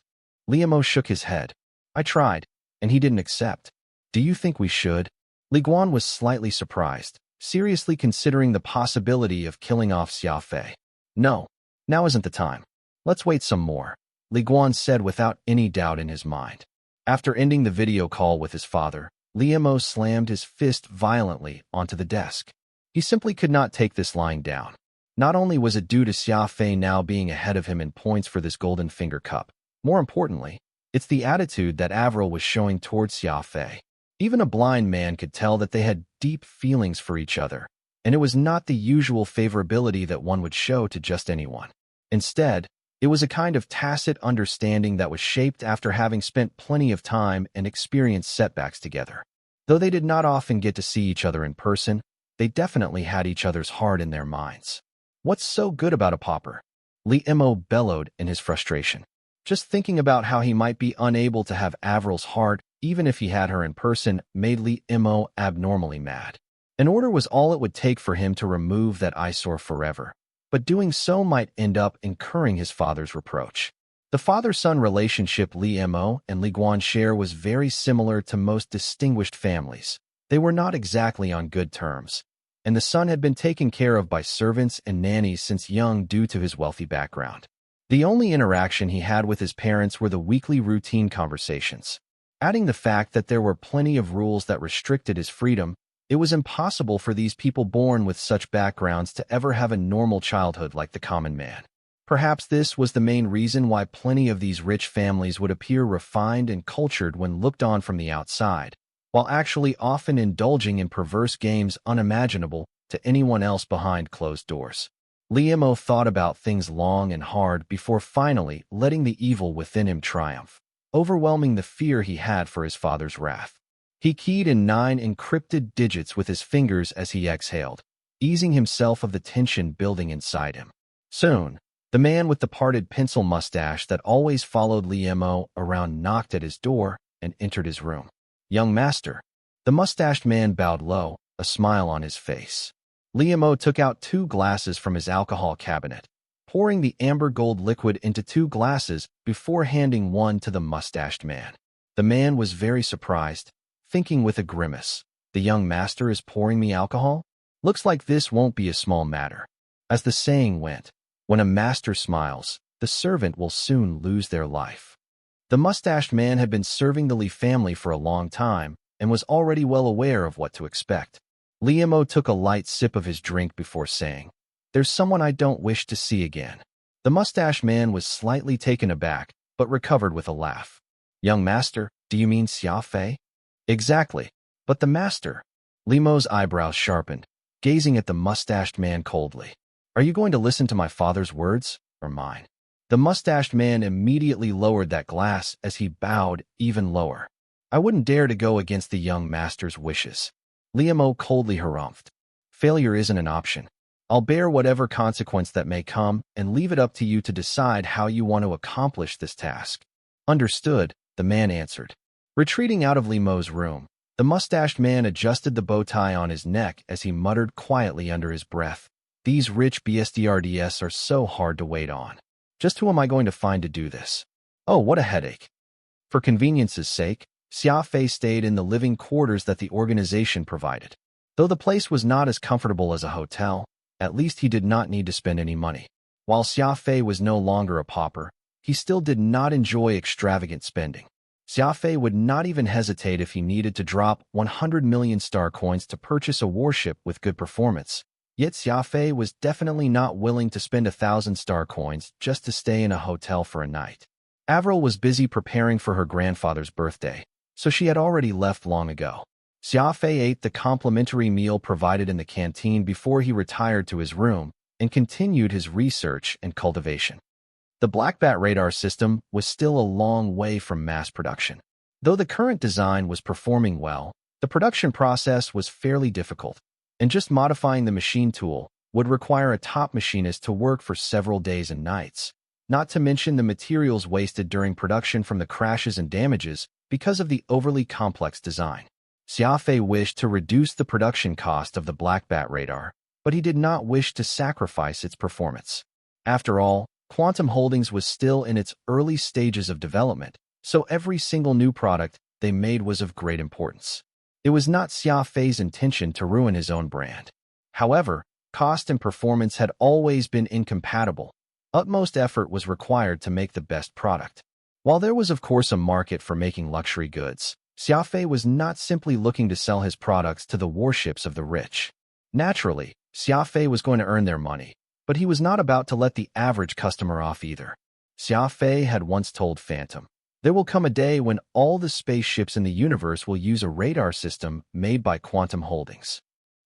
Liemo shook his head. I tried, and he didn't accept. Do you think we should? Li Guan was slightly surprised, seriously considering the possibility of killing off Xia Fei. No, now isn't the time. Let's wait some more, Li Guan said without any doubt in his mind. After ending the video call with his father, Liemo slammed his fist violently onto the desk. He simply could not take this lying down. Not only was it due to Xia Fei now being ahead of him in points for this Golden Finger Cup, more importantly, it's the attitude that Avril was showing towards Xia Fei. Even a blind man could tell that they had deep feelings for each other, and it was not the usual favorability that one would show to just anyone. Instead, it was a kind of tacit understanding that was shaped after having spent plenty of time and experienced setbacks together. Though they did not often get to see each other in person, they definitely had each other's heart in their minds. What's so good about a pauper? Liemo bellowed in his frustration. Just thinking about how he might be unable to have Avril's heart, even if he had her in person, made Liemo abnormally mad. An order was all it would take for him to remove that eyesore forever, but doing so might end up incurring his father's reproach. The father-son relationship Liemo and Li Guan share was very similar to most distinguished families. They were not exactly on good terms, and the son had been taken care of by servants and nannies since young due to his wealthy background. The only interaction he had with his parents were the weekly routine conversations. Adding the fact that there were plenty of rules that restricted his freedom, it was impossible for these people born with such backgrounds to ever have a normal childhood like the common man. Perhaps this was the main reason why plenty of these rich families would appear refined and cultured when looked on from the outside, while actually often indulging in perverse games unimaginable to anyone else behind closed doors. Liemo thought about things long and hard before finally letting the evil within him triumph, overwhelming the fear he had for his father's wrath. He keyed in 9 encrypted digits with his fingers as he exhaled, easing himself of the tension building inside him. Soon, the man with the parted pencil mustache that always followed Liemo around knocked at his door and entered his room. Young master. The mustached man bowed low, a smile on his face. Liemo took out 2 glasses from his alcohol cabinet, pouring the amber gold liquid into 2 glasses before handing one to the mustached man. The man was very surprised, thinking with a grimace, "The young master is pouring me alcohol? Looks like this won't be a small matter." As the saying went, when a master smiles, the servant will soon lose their life. The mustached man had been serving the Li family for a long time and was already well aware of what to expect. Liemo took a light sip of his drink before saying, "There's someone I don't wish to see again." The mustached man was slightly taken aback, but recovered with a laugh. "Young master, do you mean Xia Fei?" "Exactly. But the master?" Liemo's eyebrows sharpened, gazing at the mustached man coldly. "Are you going to listen to my father's words, or mine?" The mustached man immediately lowered that glass as he bowed even lower. "I wouldn't dare to go against the young master's wishes." Liemo coldly harumphed. "Failure isn't an option. I'll bear whatever consequence that may come and leave it up to you to decide how you want to accomplish this task." "Understood," the man answered. Retreating out of Liemo's room, the mustached man adjusted the bow tie on his neck as he muttered quietly under his breath, "These rich BSDRDS are so hard to wait on. Just who am I going to find to do this? Oh, what a headache." For convenience's sake, Xia Fei stayed in the living quarters that the organization provided. Though the place was not as comfortable as a hotel, at least he did not need to spend any money. While Xia Fei was no longer a pauper, he still did not enjoy extravagant spending. Xia Fei would not even hesitate if he needed to drop 100 million star coins to purchase a warship with good performance. Yet Xia Fei was definitely not willing to spend 1,000 star coins just to stay in a hotel for a night. Avril was busy preparing for her grandfather's birthday, so she had already left long ago. Xia Fei ate the complimentary meal provided in the canteen before he retired to his room and continued his research and cultivation. The Black Bat radar system was still a long way from mass production. Though the current design was performing well, the production process was fairly difficult, and just modifying the machine tool would require a top machinist to work for several days and nights, not to mention the materials wasted during production from the crashes and damages because of the overly complex design. Xia Fei wished to reduce the production cost of the Black Bat radar, but he did not wish to sacrifice its performance. After all, Quantum Holdings was still in its early stages of development, so every single new product they made was of great importance. It was not Xia Fei's intention to ruin his own brand. However, cost and performance had always been incompatible. Utmost effort was required to make the best product. While there was of course a market for making luxury goods, Xia Fei was not simply looking to sell his products to the warships of the rich. Naturally, Xia Fei was going to earn their money, but he was not about to let the average customer off either. Xia Fei had once told Phantom, "There will come a day when all the spaceships in the universe will use a radar system made by Quantum Holdings."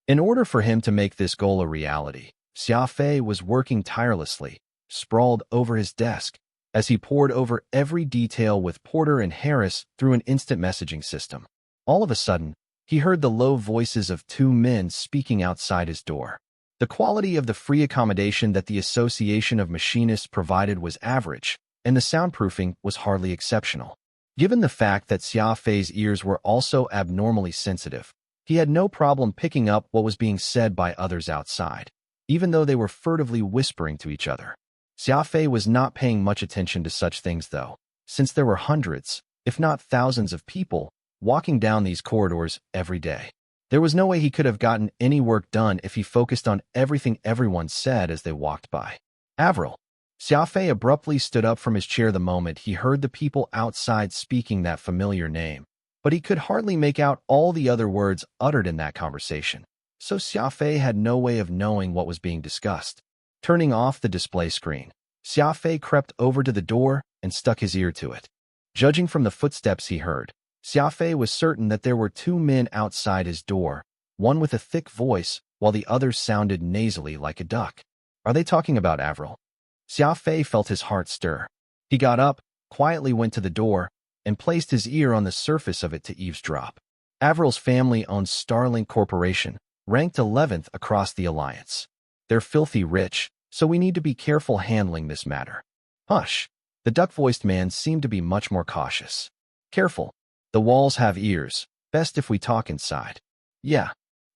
In order for him to make this goal a reality, Xia Fei was working tirelessly, sprawled over his desk, as he pored over every detail with Porter and Harris through an instant messaging system. All of a sudden, he heard the low voices of two men speaking outside his door. The quality of the free accommodation that the Association of Machinists provided was average, and the soundproofing was hardly exceptional. Given the fact that Xia Fei's ears were also abnormally sensitive, he had no problem picking up what was being said by others outside, even though they were furtively whispering to each other. Xia Fei was not paying much attention to such things though, since there were hundreds, if not thousands of people, walking down these corridors every day. There was no way he could have gotten any work done if he focused on everything everyone said as they walked by. Avril. Xia Fei abruptly stood up from his chair the moment he heard the people outside speaking that familiar name, but he could hardly make out all the other words uttered in that conversation, so Xia Fei had no way of knowing what was being discussed. Turning off the display screen, Xia Fei crept over to the door and stuck his ear to it. Judging from the footsteps he heard, Xia Fei was certain that there were two men outside his door, one with a thick voice, while the other sounded nasally like a duck. Are they talking about Avril? Xia Fei felt his heart stir. He got up, quietly went to the door, and placed his ear on the surface of it to eavesdrop. Avril's family-owned Starlink Corporation, ranked 11th across the alliance. They're filthy rich, so we need to be careful handling this matter. Hush. The duck-voiced man seemed to be much more cautious. Careful. The walls have ears. Best if we talk inside. Yeah.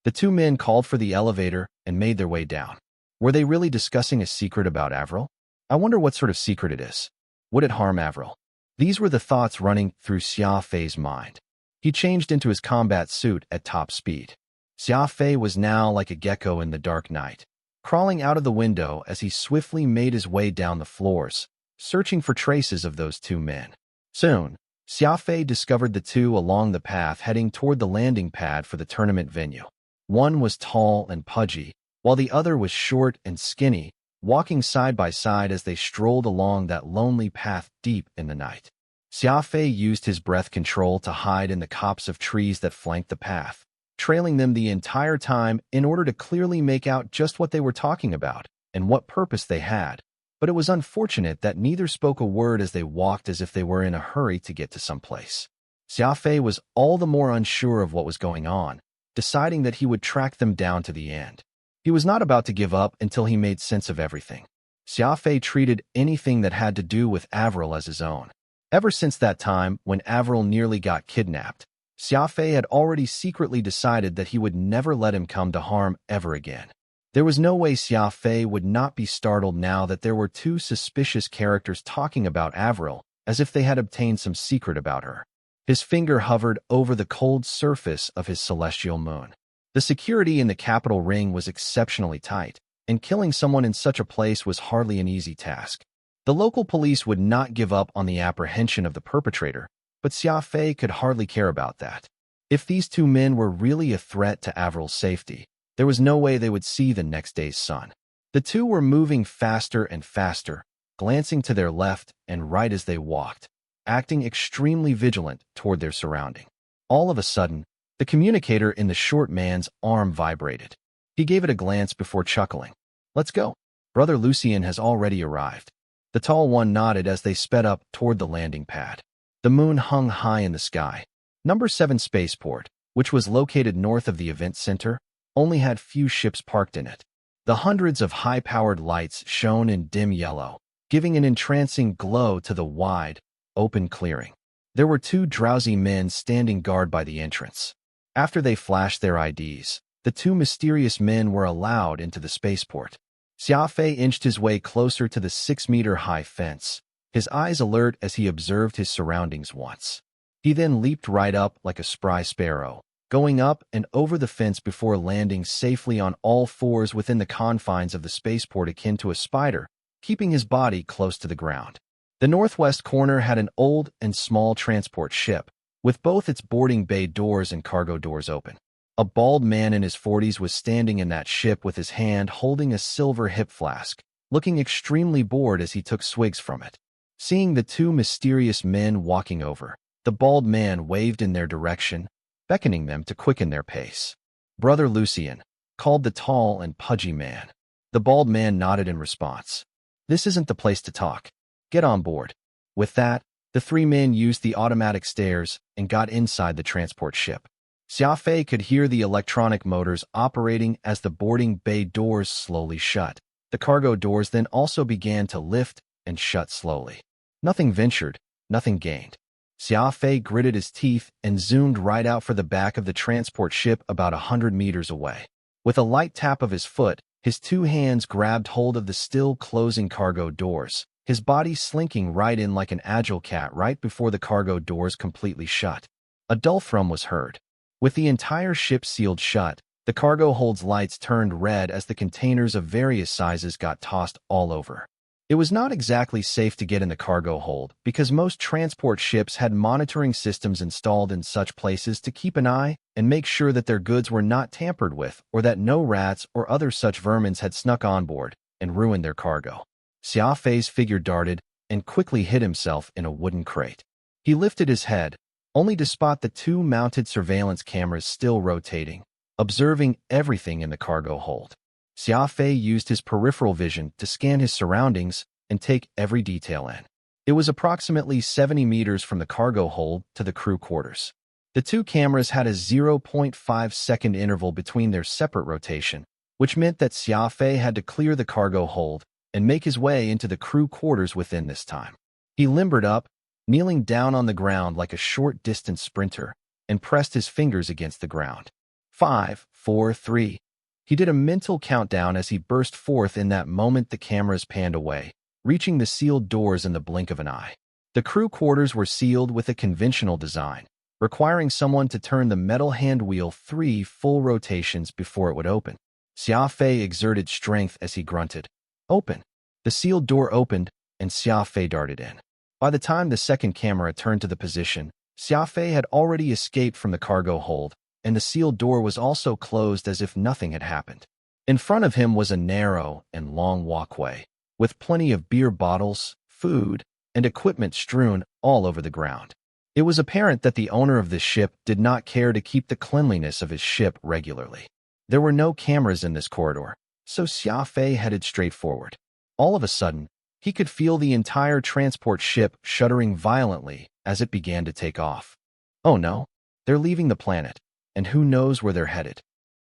The two men called for the elevator and made their way down. Were they really discussing a secret about Avril? I wonder what sort of secret it is. Would it harm Avril? These were the thoughts running through Xia Fei's mind. He changed into his combat suit at top speed. Xia Fei was now like a gecko in the dark night, crawling out of the window as he swiftly made his way down the floors, searching for traces of those two men. Soon, Xia Fei discovered the two along the path heading toward the landing pad for the tournament venue. One was tall and pudgy, while the other was short and skinny, walking side by side as they strolled along that lonely path deep in the night. Xia Fei used his breath control to hide in the copse of trees that flanked the path, trailing them the entire time in order to clearly make out just what they were talking about and what purpose they had. But it was unfortunate that neither spoke a word as they walked as if they were in a hurry to get to some place. Xia Fei was all the more unsure of what was going on, deciding that he would track them down to the end. He was not about to give up until he made sense of everything. Xia Fei treated anything that had to do with Avril as his own. Ever since that time when Avril nearly got kidnapped, Xia Fei had already secretly decided that he would never let him come to harm ever again. There was no way Xia Fei would not be startled now that there were two suspicious characters talking about Avril, as if they had obtained some secret about her. His finger hovered over the cold surface of his celestial moon. The security in the capital ring was exceptionally tight, and killing someone in such a place was hardly an easy task. The local police would not give up on the apprehension of the perpetrator, but Xia Fei could hardly care about that. If these two men were really a threat to Avril's safety, there was no way they would see the next day's sun. The two were moving faster and faster, glancing to their left and right as they walked. acting extremely vigilant toward their surrounding. All of a sudden, the communicator in the short man's arm vibrated. He gave it a glance before chuckling. "Let's go. Brother Lucien has already arrived." The tall one nodded as they sped up toward the landing pad. The moon hung high in the sky. Number 7 spaceport, which was located north of the event center, only had few ships parked in it. The hundreds of high-powered lights shone in dim yellow, giving an entrancing glow to the wide, open clearing. There were 2 drowsy men standing guard by the entrance. After they flashed their IDs, the 2 mysterious men were allowed into the spaceport. Xia Fei inched his way closer to the 6-meter-high fence, his eyes alert as he observed his surroundings once. He then leaped right up like a spry sparrow, going up and over the fence before landing safely on all fours within the confines of the spaceport akin to a spider, keeping his body close to the ground. The northwest corner had an old and small transport ship, with both its boarding bay doors and cargo doors open. A bald man in his 40s was standing in that ship with his hand holding a silver hip flask, looking extremely bored as he took swigs from it. Seeing the 2 mysterious men walking over, the bald man waved in their direction, beckoning them to quicken their pace. "Brother Lucien," called the tall and pudgy man. The bald man nodded in response. "This isn't the place to talk. Get on board." With that, the 3 men used the automatic stairs and got inside the transport ship. Xia Fei could hear the electronic motors operating as the boarding bay doors slowly shut. The cargo doors then also began to lift and shut slowly. Nothing ventured, nothing gained. Xia Fei gritted his teeth and zoomed right out for the back of the transport ship about 100 meters away. With a light tap of his foot, his 2 hands grabbed hold of the still closing cargo doors, his body slinking right in like an agile cat right before the cargo doors completely shut. A dull thrum was heard. With the entire ship sealed shut, the cargo hold's lights turned red as the containers of various sizes got tossed all over. It was not exactly safe to get in the cargo hold because most transport ships had monitoring systems installed in such places to keep an eye and make sure that their goods were not tampered with or that no rats or other such vermins had snuck on board and ruined their cargo. Xia Fei's figure darted and quickly hid himself in a wooden crate. He lifted his head, only to spot the 2 mounted surveillance cameras still rotating, observing everything in the cargo hold. Xia Fei used his peripheral vision to scan his surroundings and take every detail in. It was approximately 70 meters from the cargo hold to the crew quarters. The 2 cameras had a 0.5-second interval between their separate rotation, which meant that Xia Fei had to clear the cargo hold and make his way into the crew quarters within this time. He limbered up, kneeling down on the ground like a short-distance sprinter, and pressed his fingers against the ground. 5, 4, 3. He did a mental countdown as he burst forth. In that moment the cameras panned away, reaching the sealed doors in the blink of an eye. The crew quarters were sealed with a conventional design, requiring someone to turn the metal hand wheel 3 full rotations before it would open. Xia Fei exerted strength as he grunted, "Open." The sealed door opened, and Xia Fei darted in. By the time the second camera turned to the position, Xia Fei had already escaped from the cargo hold, and the sealed door was also closed as if nothing had happened. In front of him was a narrow and long walkway, with plenty of beer bottles, food, and equipment strewn all over the ground. It was apparent that the owner of this ship did not care to keep the cleanliness of his ship regularly. There were no cameras in this corridor, so Xia Fei headed straight forward. All of a sudden, he could feel the entire transport ship shuddering violently as it began to take off. Oh no, they're leaving the planet, and who knows where they're headed.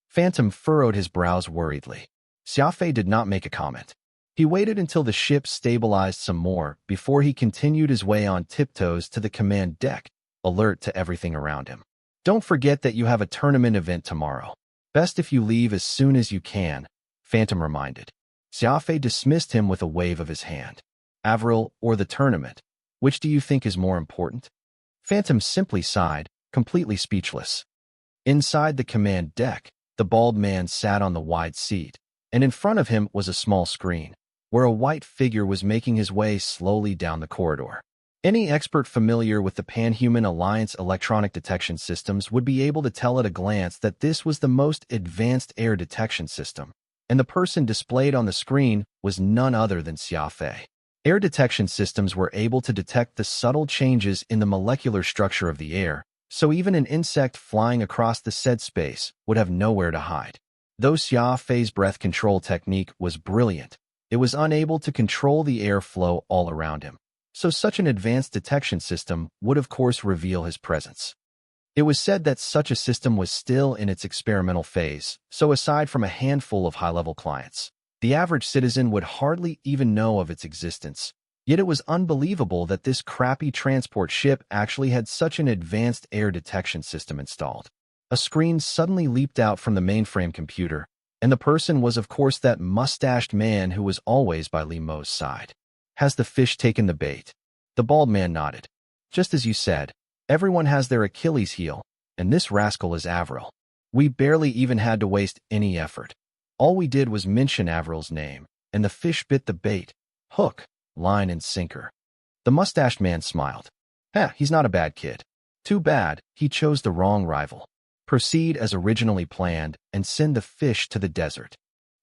Phantom furrowed his brows worriedly. Xia Fei did not make a comment. He waited until the ship stabilized some more before he continued his way on tiptoes to the command deck, alert to everything around him. "Don't forget that you have a tournament event tomorrow. Best if you leave as soon as you can," Phantom reminded. Xia Fei dismissed him with a wave of his hand. "Avril or the tournament? Which do you think is more important?" Phantom simply sighed, completely speechless. Inside the command deck, the bald man sat on the wide seat, and in front of him was a small screen, where a white figure was making his way slowly down the corridor. Any expert familiar with the Pan-Human Alliance electronic detection systems would be able to tell at a glance that this was the most advanced air detection system, and the person displayed on the screen was none other than Xia Fei. Air detection systems were able to detect the subtle changes in the molecular structure of the air, so even an insect flying across the said space would have nowhere to hide. Though Xia Fei's breath control technique was brilliant, it was unable to control the air flow all around him, so such an advanced detection system would of course reveal his presence. It was said that such a system was still in its experimental phase, so aside from a handful of high-level clients, the average citizen would hardly even know of its existence. Yet it was unbelievable that this crappy transport ship actually had such an advanced air detection system installed. A screen suddenly leaped out from the mainframe computer, and the person was of course that mustached man who was always by Li Mo's side. Has the fish taken the bait? The bald man nodded. Just as you said, everyone has their Achilles heel, and this rascal is Avril. We barely even had to waste any effort. All we did was mention Avril's name, and the fish bit the bait. Hook, line, and sinker. The mustached man smiled. He's not a bad kid. Too bad, he chose the wrong rival. Proceed as originally planned and send the fish to the desert.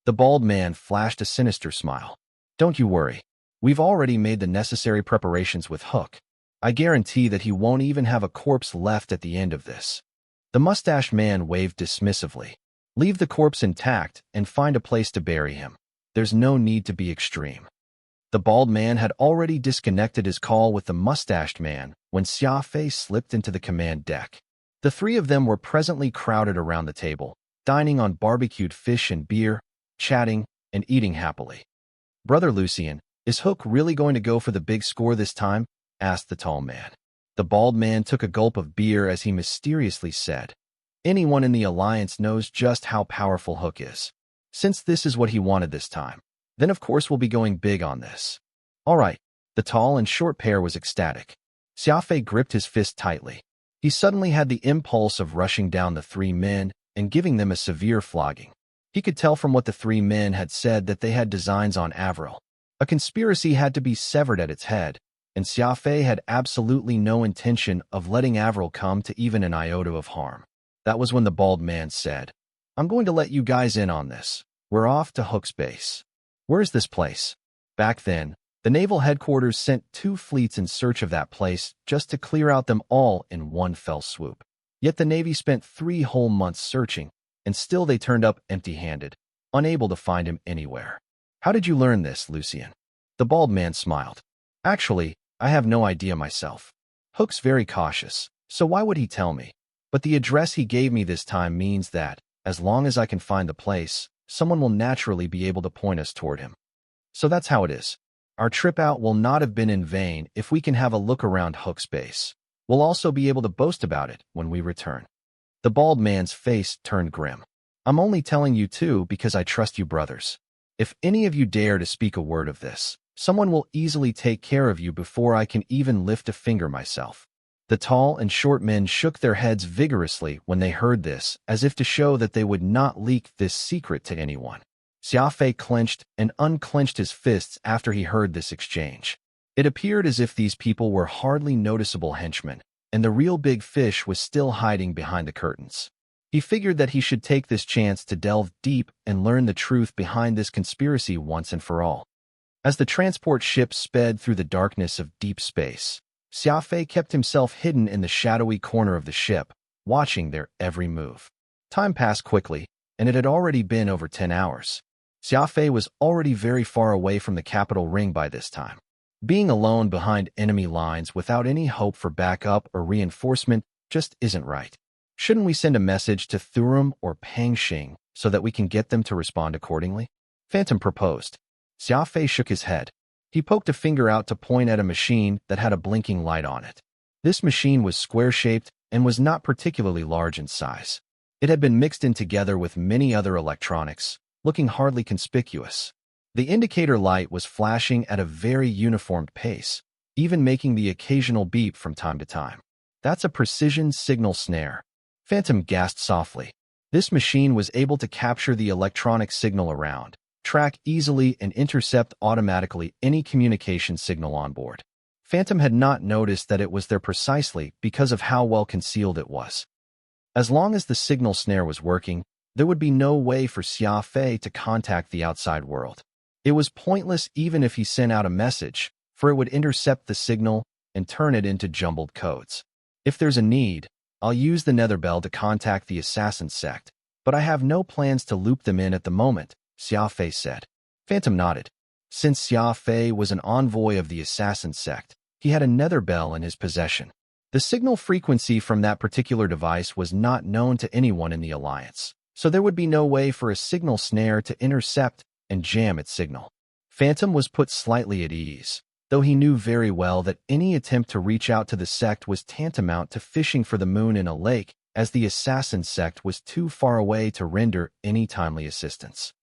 The bald man flashed a sinister smile. Don't you worry. We've already made the necessary preparations with Hook. I guarantee that he won't even have a corpse left at the end of this. The mustached man waved dismissively. Leave the corpse intact and find a place to bury him. There's no need to be extreme. The bald man had already disconnected his call with the mustached man when Xia Fei slipped into the command deck. The three of them were presently crowded around the table, dining on barbecued fish and beer, chatting, and eating happily. Brother Lucien, is Hook really going to go for the big score this time? Asked the tall man. The bald man took a gulp of beer as he mysteriously said, anyone in the Alliance knows just how powerful Hook is. Since this is what he wanted this time, then of course we'll be going big on this. All right. The tall and short pair was ecstatic. Xia Fei gripped his fist tightly. He suddenly had the impulse of rushing down the three men and giving them a severe flogging. He could tell from what the three men had said that they had designs on Avril. A conspiracy had to be severed at its head, and Xia Fei had absolutely no intention of letting Avril come to even an iota of harm. That was when the bald man said, I'm going to let you guys in on this. We're off to Hook's base. Where's this place? Back then, the naval headquarters sent 2 fleets in search of that place just to clear out them all in one fell swoop. Yet the Navy spent 3 whole months searching, and still they turned up empty-handed, unable to find him anywhere. How did you learn this, Lucien? The bald man smiled. Actually, I have no idea myself. Hook's very cautious, so why would he tell me? But the address he gave me this time means that, as long as I can find the place, someone will naturally be able to point us toward him. So that's how it is. Our trip out will not have been in vain if we can have a look around Hook's base. We'll also be able to boast about it when we return. The bald man's face turned grim. I'm only telling you too because I trust you brothers. If any of you dare to speak a word of this, someone will easily take care of you before I can even lift a finger myself. The tall and short men shook their heads vigorously when they heard this, as if to show that they would not leak this secret to anyone. Xia Fei clenched and unclenched his fists after he heard this exchange. It appeared as if these people were hardly noticeable henchmen, and the real big fish was still hiding behind the curtains. He figured that he should take this chance to delve deep and learn the truth behind this conspiracy once and for all. As the transport ship sped through the darkness of deep space, Xia Fei kept himself hidden in the shadowy corner of the ship, watching their every move. Time passed quickly, and it had already been over 10 hours. Xia Fei was already very far away from the capital ring by this time. Being alone behind enemy lines without any hope for backup or reinforcement just isn't right. Shouldn't we send a message to Serum or Pangxing so that we can get them to respond accordingly? Phantom proposed. Xia Fei shook his head. He poked a finger out to point at a machine that had a blinking light on it. This machine was square-shaped and was not particularly large in size. It had been mixed in together with many other electronics, looking hardly conspicuous. The indicator light was flashing at a very uniformed pace, even making the occasional beep from time to time. That's a precision signal snare. Phantom gasped softly. This machine was able to capture the electronic signal around, track easily and intercept automatically any communication signal on board. Phantom had not noticed that it was there precisely because of how well concealed it was. As long as the signal snare was working, there would be no way for Xia Fei to contact the outside world. It was pointless even if he sent out a message, for it would intercept the signal and turn it into jumbled codes. If there's a need, I'll use the Nether Bell to contact the assassin sect, but I have no plans to loop them in at the moment, Xia Fei said. Phantom nodded. Since Xia Fei was an envoy of the assassin sect, he had a Nether Bell in his possession. The signal frequency from that particular device was not known to anyone in the Alliance, so there would be no way for a signal snare to intercept and jam its signal. Phantom was put slightly at ease, though he knew very well that any attempt to reach out to the sect was tantamount to fishing for the moon in a lake, as the assassin sect was too far away to render any timely assistance.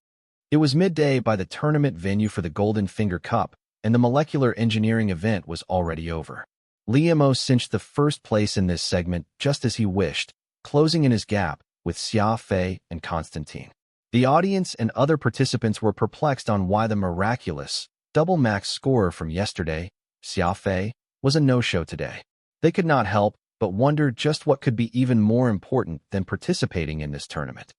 It was midday by the tournament venue for the Golden Finger Cup, and the molecular engineering event was already over. Liemo cinched the first place in this segment just as he wished, closing in his gap with Xia Fei and Constantine. The audience and other participants were perplexed on why the miraculous, double max scorer from yesterday, Xia Fei, was a no-show today. They could not help but wonder just what could be even more important than participating in this tournament.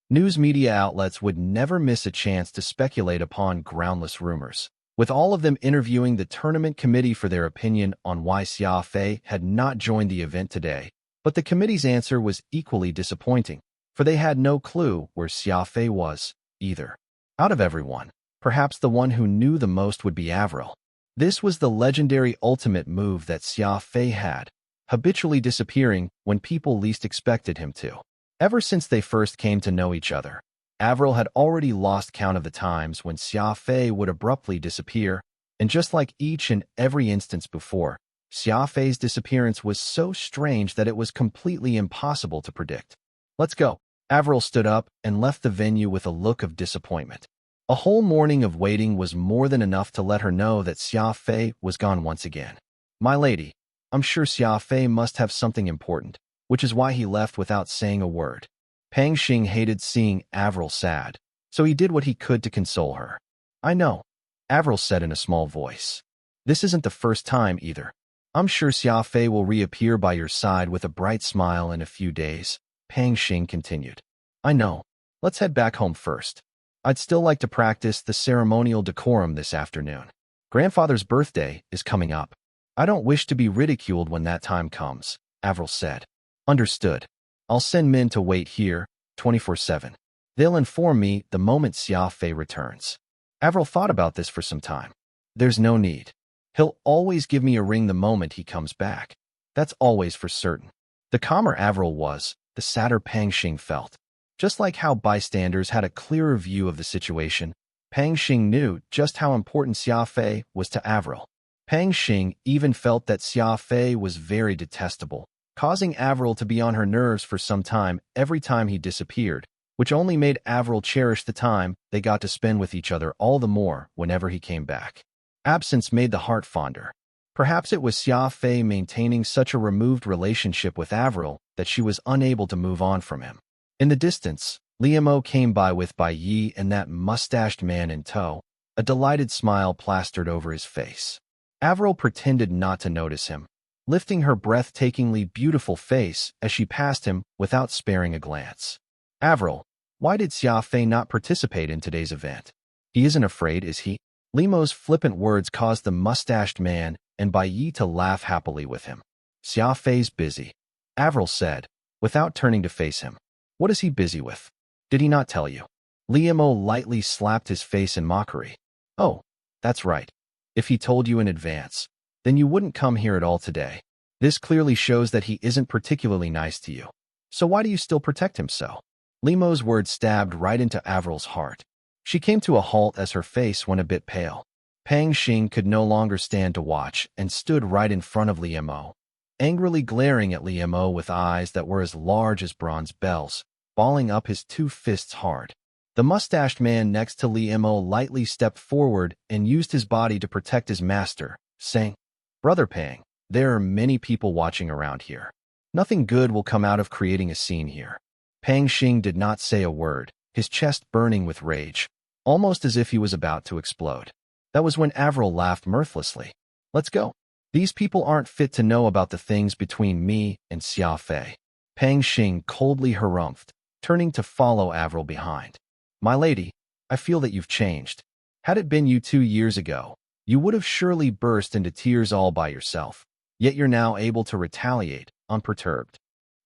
News media outlets would never miss a chance to speculate upon groundless rumors, with all of them interviewing the tournament committee for their opinion on why Xia Fei had not joined the event today. But the committee's answer was equally disappointing, for they had no clue where Xia Fei was, either. Out of everyone, perhaps the one who knew the most would be Avril. This was the legendary ultimate move that Xia Fei had, habitually disappearing when people least expected him to. Ever since they first came to know each other, Avril had already lost count of the times when Xia Fei would abruptly disappear, and just like each and every instance before, Xia Fei's disappearance was so strange that it was completely impossible to predict. Let's go. Avril stood up and left the venue with a look of disappointment. A whole morning of waiting was more than enough to let her know that Xia Fei was gone once again. My lady, I'm sure Xia Fei must have something important, which is why he left without saying a word. Pang Xing hated seeing Avril sad, so he did what he could to console her. I know, Avril said in a small voice. This isn't the first time either. I'm sure Xia Fei will reappear by your side with a bright smile in a few days, Pang Xing continued. I know. Let's head back home first. I'd still like to practice the ceremonial decorum this afternoon. Grandfather's birthday is coming up. I don't wish to be ridiculed when that time comes, Avril said. Understood. I'll send men to wait here, 24/7. They'll inform me the moment Xia Fei returns. Avril thought about this for some time. There's no need. He'll always give me a ring the moment he comes back. That's always for certain. The calmer Avril was, the sadder Pang Xing felt. Just like how bystanders had a clearer view of the situation, Pang Xing knew just how important Xia Fei was to Avril. Pang Xing even felt that Xia Fei was very detestable, causing Avril to be on her nerves for some time every time he disappeared, which only made Avril cherish the time they got to spend with each other all the more whenever he came back. Absence made the heart fonder. Perhaps it was Xia Fei maintaining such a removed relationship with Avril that she was unable to move on from him. In the distance, Liemo came by with Bai Yi and that mustached man in tow, a delighted smile plastered over his face. Avril pretended not to notice him, lifting her breathtakingly beautiful face as she passed him without sparing a glance. Avril, why did Xia Fei not participate in today's event? He isn't afraid, is he? Liemo's flippant words caused the mustached man and Bai Yi to laugh happily with him. Xia Fei's busy, Avril said, without turning to face him. What is he busy with? Did he not tell you? Liemo lightly slapped his face in mockery. Oh, that's right. If he told you in advance, then you wouldn't come here at all today. This clearly shows that he isn't particularly nice to you. So why do you still protect him so? Liemo's words stabbed right into Avril's heart. She came to a halt as her face went a bit pale. Pang Xing could no longer stand to watch and stood right in front of Liemo, angrily glaring at Liemo with eyes that were as large as bronze bells, balling up his two fists hard. The mustached man next to Liemo lightly stepped forward and used his body to protect his master, saying, Brother Pang, there are many people watching around here. Nothing good will come out of creating a scene here. Pang Xing did not say a word, his chest burning with rage, almost as if he was about to explode. That was when Avril laughed mirthlessly. Let's go. These people aren't fit to know about the things between me and Xia Fei. Pang Xing coldly harumphed, turning to follow Avril behind. My lady, I feel that you've changed. Had it been you 2 years ago, you would have surely burst into tears all by yourself. Yet you're now able to retaliate, unperturbed.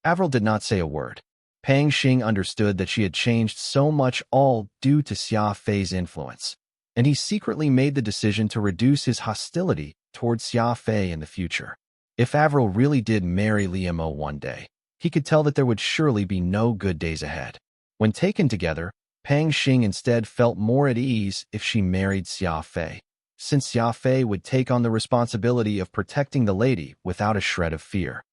Avril did not say a word. Pang Xing understood that she had changed so much, all due to Xia Fei's influence, and he secretly made the decision to reduce his hostility towards Xia Fei in the future. If Avril really did marry Liamo one day, he could tell that there would surely be no good days ahead. When taken together, Pang Xing instead felt more at ease if she married Xia Fei, since Xia Fei would take on the responsibility of protecting the lady without a shred of fear.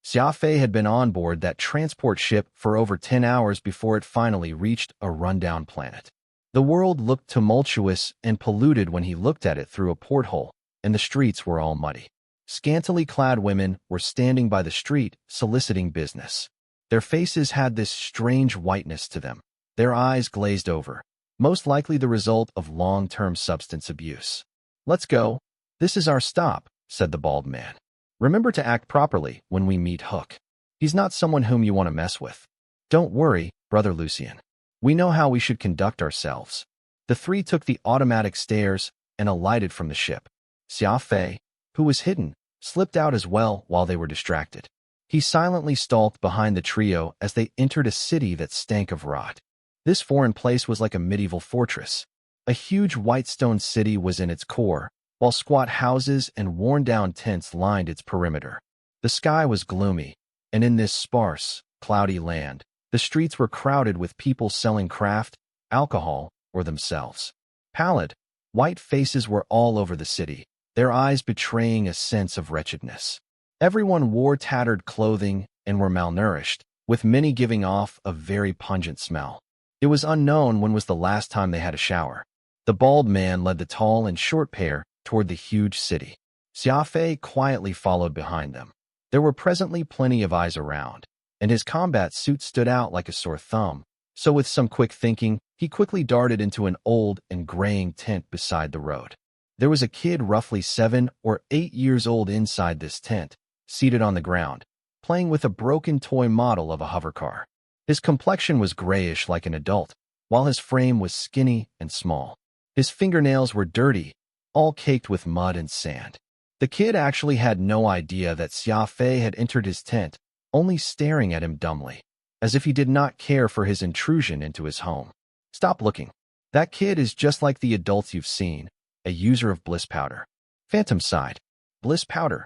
Xia Fei had been on board that transport ship for over 10 hours before it finally reached a rundown planet. The world looked tumultuous and polluted when he looked at it through a porthole, and the streets were all muddy. Scantily clad women were standing by the street, soliciting business. Their faces had this strange whiteness to them, their eyes glazed over, most likely the result of long-term substance abuse. "Let's go. This is our stop," said the bald man. "Remember to act properly when we meet Hook. He's not someone whom you want to mess with." "Don't worry, Brother Lucien. We know how we should conduct ourselves." The three took the automatic stairs and alighted from the ship. Xia Fei, who was hidden, slipped out as well while they were distracted. He silently stalked behind the trio as they entered a city that stank of rot. This foreign place was like a medieval fortress. A huge white stone city was in its core, while squat houses and worn-down tents lined its perimeter. The sky was gloomy, and in this sparse, cloudy land, the streets were crowded with people selling craft, alcohol, or themselves. Pallid, white faces were all over the city, their eyes betraying a sense of wretchedness. Everyone wore tattered clothing and were malnourished, with many giving off a very pungent smell. It was unknown when was the last time they had a shower. The bald man led the tall and short pair toward the huge city. Xia Fei quietly followed behind them. There were presently plenty of eyes around, and his combat suit stood out like a sore thumb, so with some quick thinking, he quickly darted into an old and graying tent beside the road. There was a kid roughly 7 or 8 years old inside this tent, seated on the ground, playing with a broken toy model of a hovercar. His complexion was grayish like an adult, while his frame was skinny and small. His fingernails were dirty, all caked with mud and sand. The kid actually had no idea that Xia Fei had entered his tent, only staring at him dumbly, as if he did not care for his intrusion into his home. "Stop looking. That kid is just like the adults you've seen, a user of bliss powder." Phantom sighed. "Bliss powder?"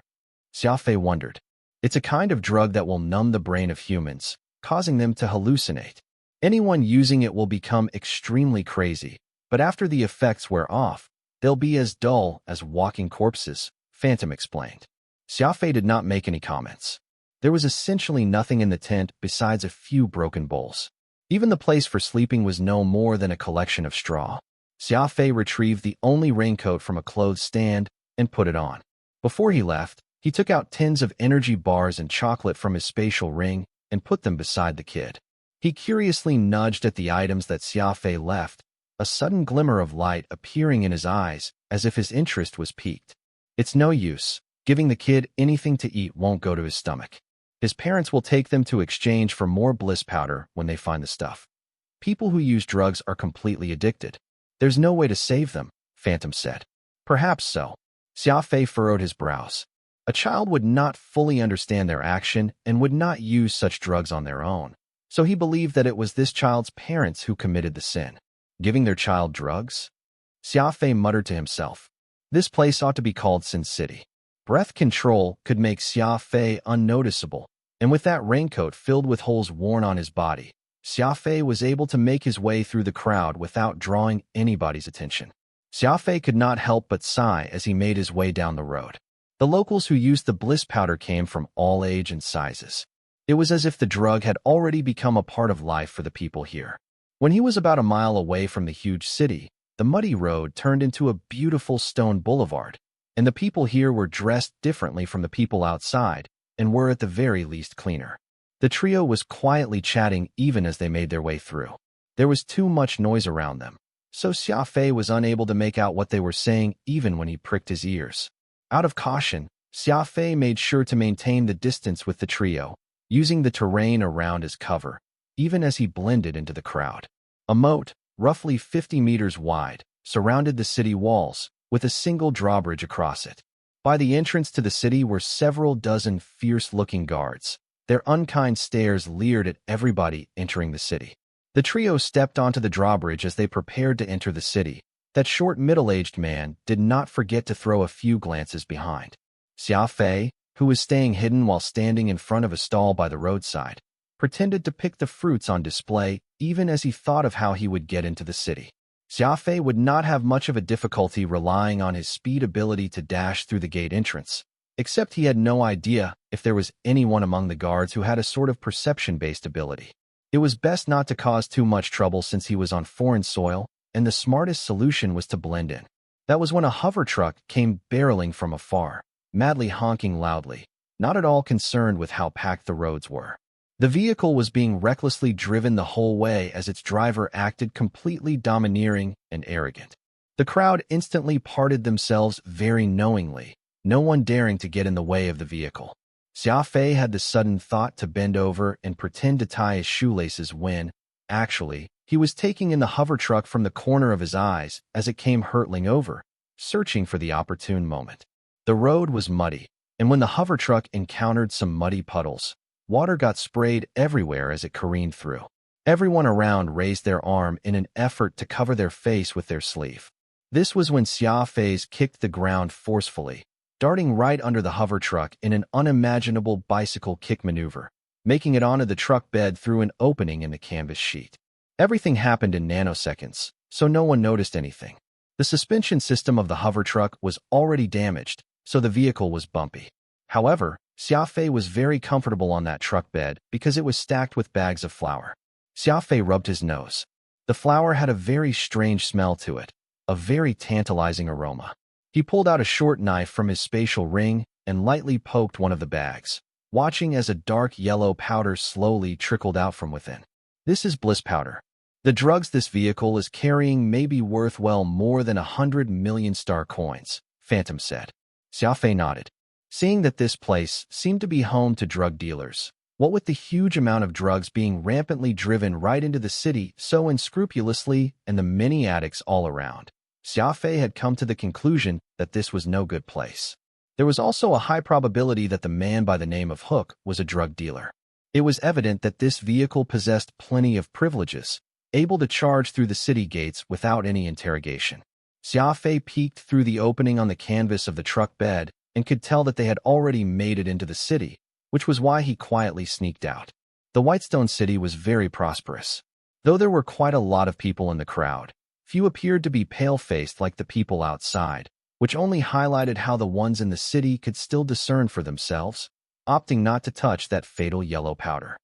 Xia Fei wondered. "It's a kind of drug that will numb the brain of humans, causing them to hallucinate. Anyone using it will become extremely crazy, but after the effects wear off, they'll be as dull as walking corpses," Phantom explained. Xia Fei did not make any comments. There was essentially nothing in the tent besides a few broken bowls. Even the place for sleeping was no more than a collection of straw. Xia Fei retrieved the only raincoat from a clothes stand and put it on. Before he left, he took out tins of energy bars and chocolate from his spatial ring and put them beside the kid. He curiously nudged at the items that Xia Fei left, a sudden glimmer of light appearing in his eyes as if his interest was piqued. "It's no use. Giving the kid anything to eat won't go to his stomach. His parents will take them to exchange for more bliss powder when they find the stuff. People who use drugs are completely addicted. There's no way to save them," Phantom said. "Perhaps so." Xia Fei furrowed his brows. A child would not fully understand their action and would not use such drugs on their own, so he believed that it was this child's parents who committed the sin. Giving their child drugs? Xia Fei muttered to himself. This place ought to be called Sin City. Breath control could make Xia Fei unnoticeable, and with that raincoat filled with holes worn on his body, Xia Fei was able to make his way through the crowd without drawing anybody's attention. Xia Fei could not help but sigh as he made his way down the road. The locals who used the bliss powder came from all age and sizes. It was as if the drug had already become a part of life for the people here. When he was about a mile away from the huge city, the muddy road turned into a beautiful stone boulevard, and the people here were dressed differently from the people outside and were at the very least cleaner. The trio was quietly chatting even as they made their way through. There was too much noise around them, so Xia Fei was unable to make out what they were saying even when he pricked his ears. Out of caution, Xia Fei made sure to maintain the distance with the trio, using the terrain around as cover, even as he blended into the crowd. A moat, roughly 50 meters wide, surrounded the city walls, with a single drawbridge across it. By the entrance to the city were several dozen fierce-looking guards. Their unkind stares leered at everybody entering the city. The trio stepped onto the drawbridge as they prepared to enter the city. That short middle-aged man did not forget to throw a few glances behind. Xia Fei, who was staying hidden while standing in front of a stall by the roadside, pretended to pick the fruits on display even as he thought of how he would get into the city. Xia Fei would not have much of a difficulty relying on his speed ability to dash through the gate entrance, except he had no idea if there was anyone among the guards who had a sort of perception-based ability. It was best not to cause too much trouble since he was on foreign soil, and the smartest solution was to blend in. That was when a hover truck came barreling from afar, madly honking loudly, not at all concerned with how packed the roads were. The vehicle was being recklessly driven the whole way as its driver acted completely domineering and arrogant. The crowd instantly parted themselves very knowingly, no one daring to get in the way of the vehicle. Xia Fei had the sudden thought to bend over and pretend to tie his shoelaces when, actually, he was taking in the hover truck from the corner of his eyes as it came hurtling over, searching for the opportune moment. The road was muddy, and when the hover truck encountered some muddy puddles, water got sprayed everywhere as it careened through. Everyone around raised their arm in an effort to cover their face with their sleeve. This was when Xia Fei's kicked the ground forcefully, darting right under the hover truck in an unimaginable bicycle kick maneuver, making it onto the truck bed through an opening in the canvas sheet. Everything happened in nanoseconds, so no one noticed anything. The suspension system of the hover truck was already damaged, so the vehicle was bumpy. However, Xia Fei was very comfortable on that truck bed because it was stacked with bags of flour. Xia Fei rubbed his nose. The flour had a very strange smell to it, a very tantalizing aroma. He pulled out a short knife from his spatial ring and lightly poked one of the bags, watching as a dark yellow powder slowly trickled out from within. This is bliss powder. The drugs this vehicle is carrying may be worth well more than 100 million star coins, Phantom said. Xia Fei nodded. Seeing that this place seemed to be home to drug dealers, what with the huge amount of drugs being rampantly driven right into the city so unscrupulously and the many addicts all around, Xia Fei had come to the conclusion that this was no good place. There was also a high probability that the man by the name of Hook was a drug dealer. It was evident that this vehicle possessed plenty of privileges, able to charge through the city gates without any interrogation. Xia Fei peeked through the opening on the canvas of the truck bed and could tell that they had already made it into the city, which was why he quietly sneaked out. The Whitestone City was very prosperous. Though there were quite a lot of people in the crowd, few appeared to be pale-faced like the people outside, which only highlighted how the ones in the city could still discern for themselves, opting not to touch that fatal yellow powder.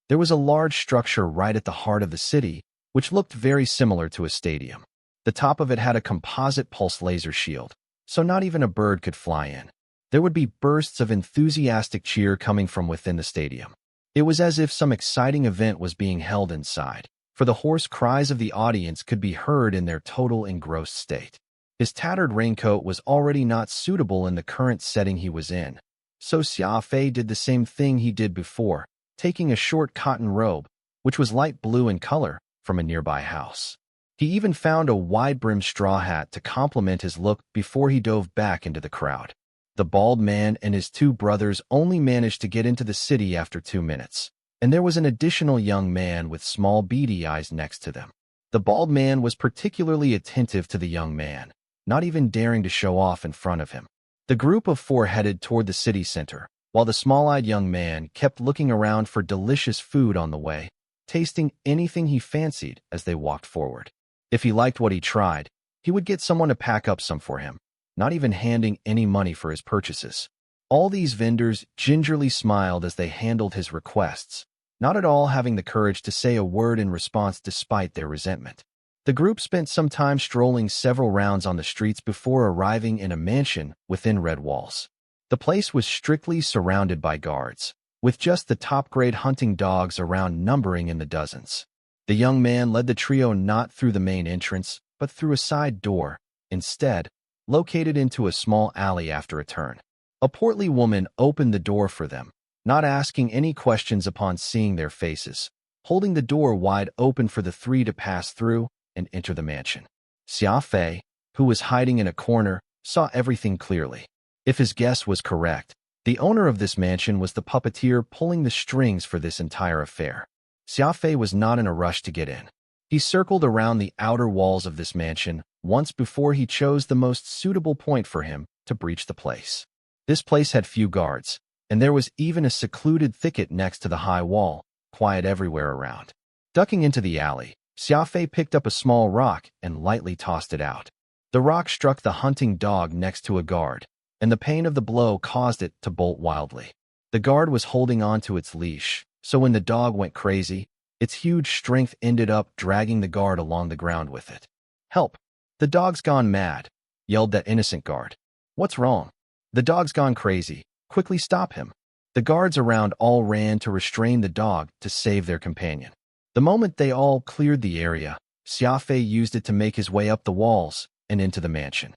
There was a large structure right at the heart of the city, which looked very similar to a stadium. The top of it had a composite pulse laser shield, so not even a bird could fly in. There would be bursts of enthusiastic cheer coming from within the stadium. It was as if some exciting event was being held inside, for the hoarse cries of the audience could be heard in their total engrossed state. His tattered raincoat was already not suitable in the current setting he was in, so Xia Fei did the same thing he did before, taking a short cotton robe, which was light blue in color, from a nearby house. He even found a wide-brimmed straw hat to complement his look before he dove back into the crowd. The bald man and his two brothers only managed to get into the city after 2 minutes, and there was an additional young man with small beady eyes next to them. The bald man was particularly attentive to the young man, not even daring to show off in front of him. The group of four headed toward the city center, while the small-eyed young man kept looking around for delicious food on the way, tasting anything he fancied as they walked forward. If he liked what he tried, he would get someone to pack up some for him, not even handing any money for his purchases. All these vendors gingerly smiled as they handled his requests, not at all having the courage to say a word in response despite their resentment. The group spent some time strolling several rounds on the streets before arriving in a mansion within red walls. The place was strictly surrounded by guards, with just the top-grade hunting dogs around numbering in the dozens. The young man led the trio not through the main entrance, but through a side door, instead, located into a small alley after a turn. A portly woman opened the door for them, not asking any questions upon seeing their faces, holding the door wide open for the three to pass through and enter the mansion. Xia Fei, who was hiding in a corner, saw everything clearly. If his guess was correct, the owner of this mansion was the puppeteer pulling the strings for this entire affair. Xia Fei was not in a rush to get in. He circled around the outer walls of this mansion once before he chose the most suitable point for him to breach the place. This place had few guards, and there was even a secluded thicket next to the high wall, quiet everywhere around. Ducking into the alley, Xia Fei picked up a small rock and lightly tossed it out. The rock struck the hunting dog next to a guard, and the pain of the blow caused it to bolt wildly. The guard was holding on to its leash, so when the dog went crazy, its huge strength ended up dragging the guard along the ground with it. "Help! The dog's gone mad," yelled that innocent guard. "What's wrong?" "The dog's gone crazy. Quickly stop him." The guards around all ran to restrain the dog to save their companion. The moment they all cleared the area, Xia Fei used it to make his way up the walls and into the mansion.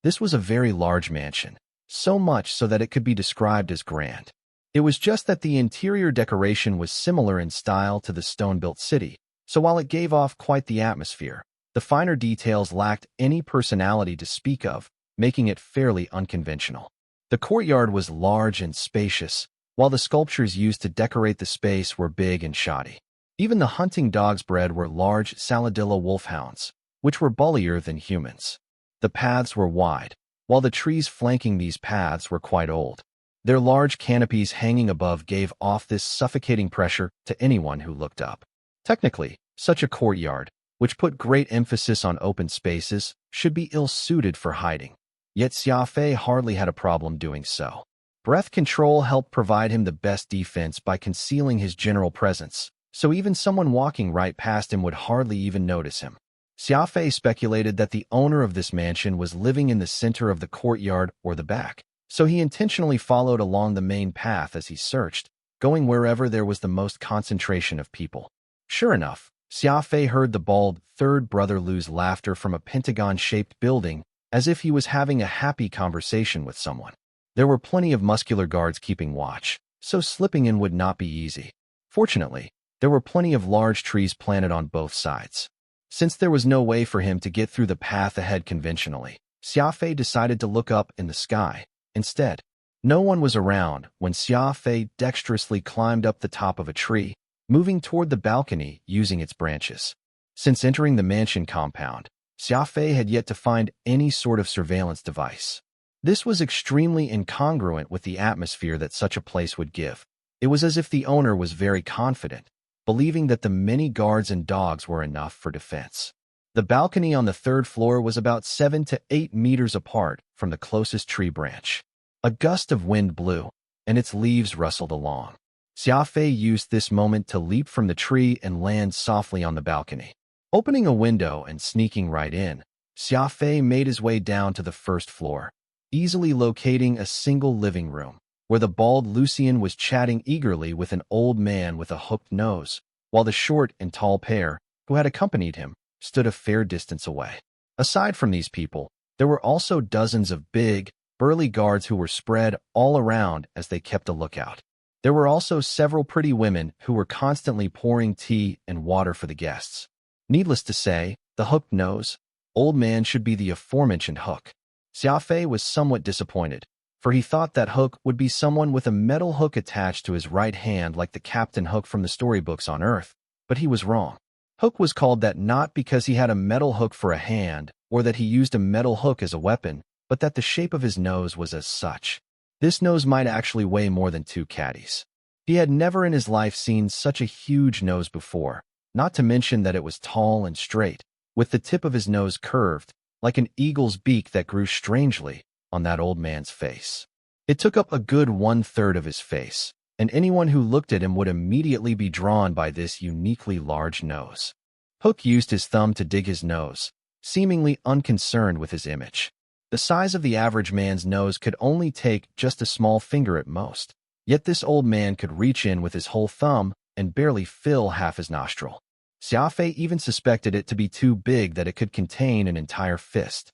This was a very large mansion, so much so that it could be described as grand. It was just that the interior decoration was similar in style to the stone-built city, so while it gave off quite the atmosphere, the finer details lacked any personality to speak of, making it fairly unconventional. The courtyard was large and spacious, while the sculptures used to decorate the space were big and shoddy. Even the hunting dogs bred were large Saladilla wolfhounds, which were bullier than humans. The paths were wide, while the trees flanking these paths were quite old. Their large canopies hanging above gave off this suffocating pressure to anyone who looked up. Technically, such a courtyard, which put great emphasis on open spaces, should be ill-suited for hiding. Yet Xia Fei hardly had a problem doing so. Breath control helped provide him the best defense by concealing his general presence, so even someone walking right past him would hardly even notice him. Xia Fei speculated that the owner of this mansion was living in the center of the courtyard or the back, so he intentionally followed along the main path as he searched, going wherever there was the most concentration of people. Sure enough, Xia Fei heard the bald third brother Lu's laughter from a pentagon-shaped building, as if he was having a happy conversation with someone. There were plenty of muscular guards keeping watch, so slipping in would not be easy. Fortunately, there were plenty of large trees planted on both sides. Since there was no way for him to get through the path ahead conventionally, Xia Fei decided to look up in the sky instead. No one was around when Xia Fei dexterously climbed up the top of a tree, moving toward the balcony using its branches. Since entering the mansion compound, Xia Fei had yet to find any sort of surveillance device. This was extremely incongruent with the atmosphere that such a place would give. It was as if the owner was very confident, believing that the many guards and dogs were enough for defense. The balcony on the third floor was about 7 to 8 meters apart from the closest tree branch. A gust of wind blew, and its leaves rustled along. Xia Fei used this moment to leap from the tree and land softly on the balcony. Opening a window and sneaking right in, Xia Fei made his way down to the first floor, easily locating a single living room, where the bald Lucian was chatting eagerly with an old man with a hooked nose, while the short and tall pair, who had accompanied him, stood a fair distance away. Aside from these people, there were also dozens of big, burly guards who were spread all around as they kept a lookout. There were also several pretty women who were constantly pouring tea and water for the guests. Needless to say, the hooked nose, old man should be the aforementioned Hook. Xia Fei was somewhat disappointed, for he thought that Hook would be someone with a metal hook attached to his right hand like the Captain Hook from the storybooks on Earth, but he was wrong. Hook was called that not because he had a metal hook for a hand or that he used a metal hook as a weapon, but that the shape of his nose was as such. This nose might actually weigh more than 2 caddies. He had never in his life seen such a huge nose before, not to mention that it was tall and straight, with the tip of his nose curved, like an eagle's beak that grew strangely on that old man's face. It took up a good 1/3 of his face, and anyone who looked at him would immediately be drawn by this uniquely large nose. Hook used his thumb to dig his nose, seemingly unconcerned with his image. The size of the average man's nose could only take just a small finger at most, yet this old man could reach in with his whole thumb and barely fill half his nostril. Xia Fei even suspected it to be too big that it could contain an entire fist.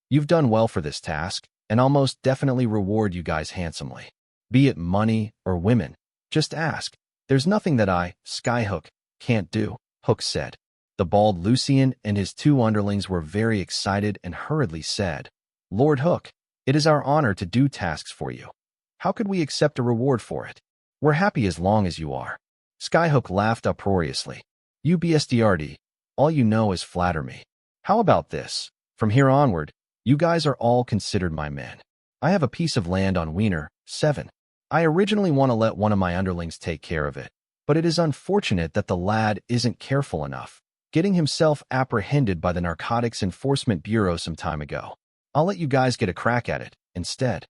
You've done well for this task, and I'll most definitely reward you guys handsomely. Be it money or women, just ask. There's nothing that I, Skyhook, can't do, Hook said. The bald Lucien and his two underlings were very excited and hurriedly said, "Lord Hook, it is our honor to do tasks for you. How could we accept a reward for it? We're happy as long as you are." Skyhook laughed uproariously. "You BSDRD, all you know is flatter me. How about this? From here onward, you guys are all considered my men. I have a piece of land on Wiener, 7. I originally want to let one of my underlings take care of it, but it is unfortunate that the lad isn't careful enough, getting himself apprehended by the Narcotics Enforcement Bureau some time ago. I'll let you guys get a crack at it, instead."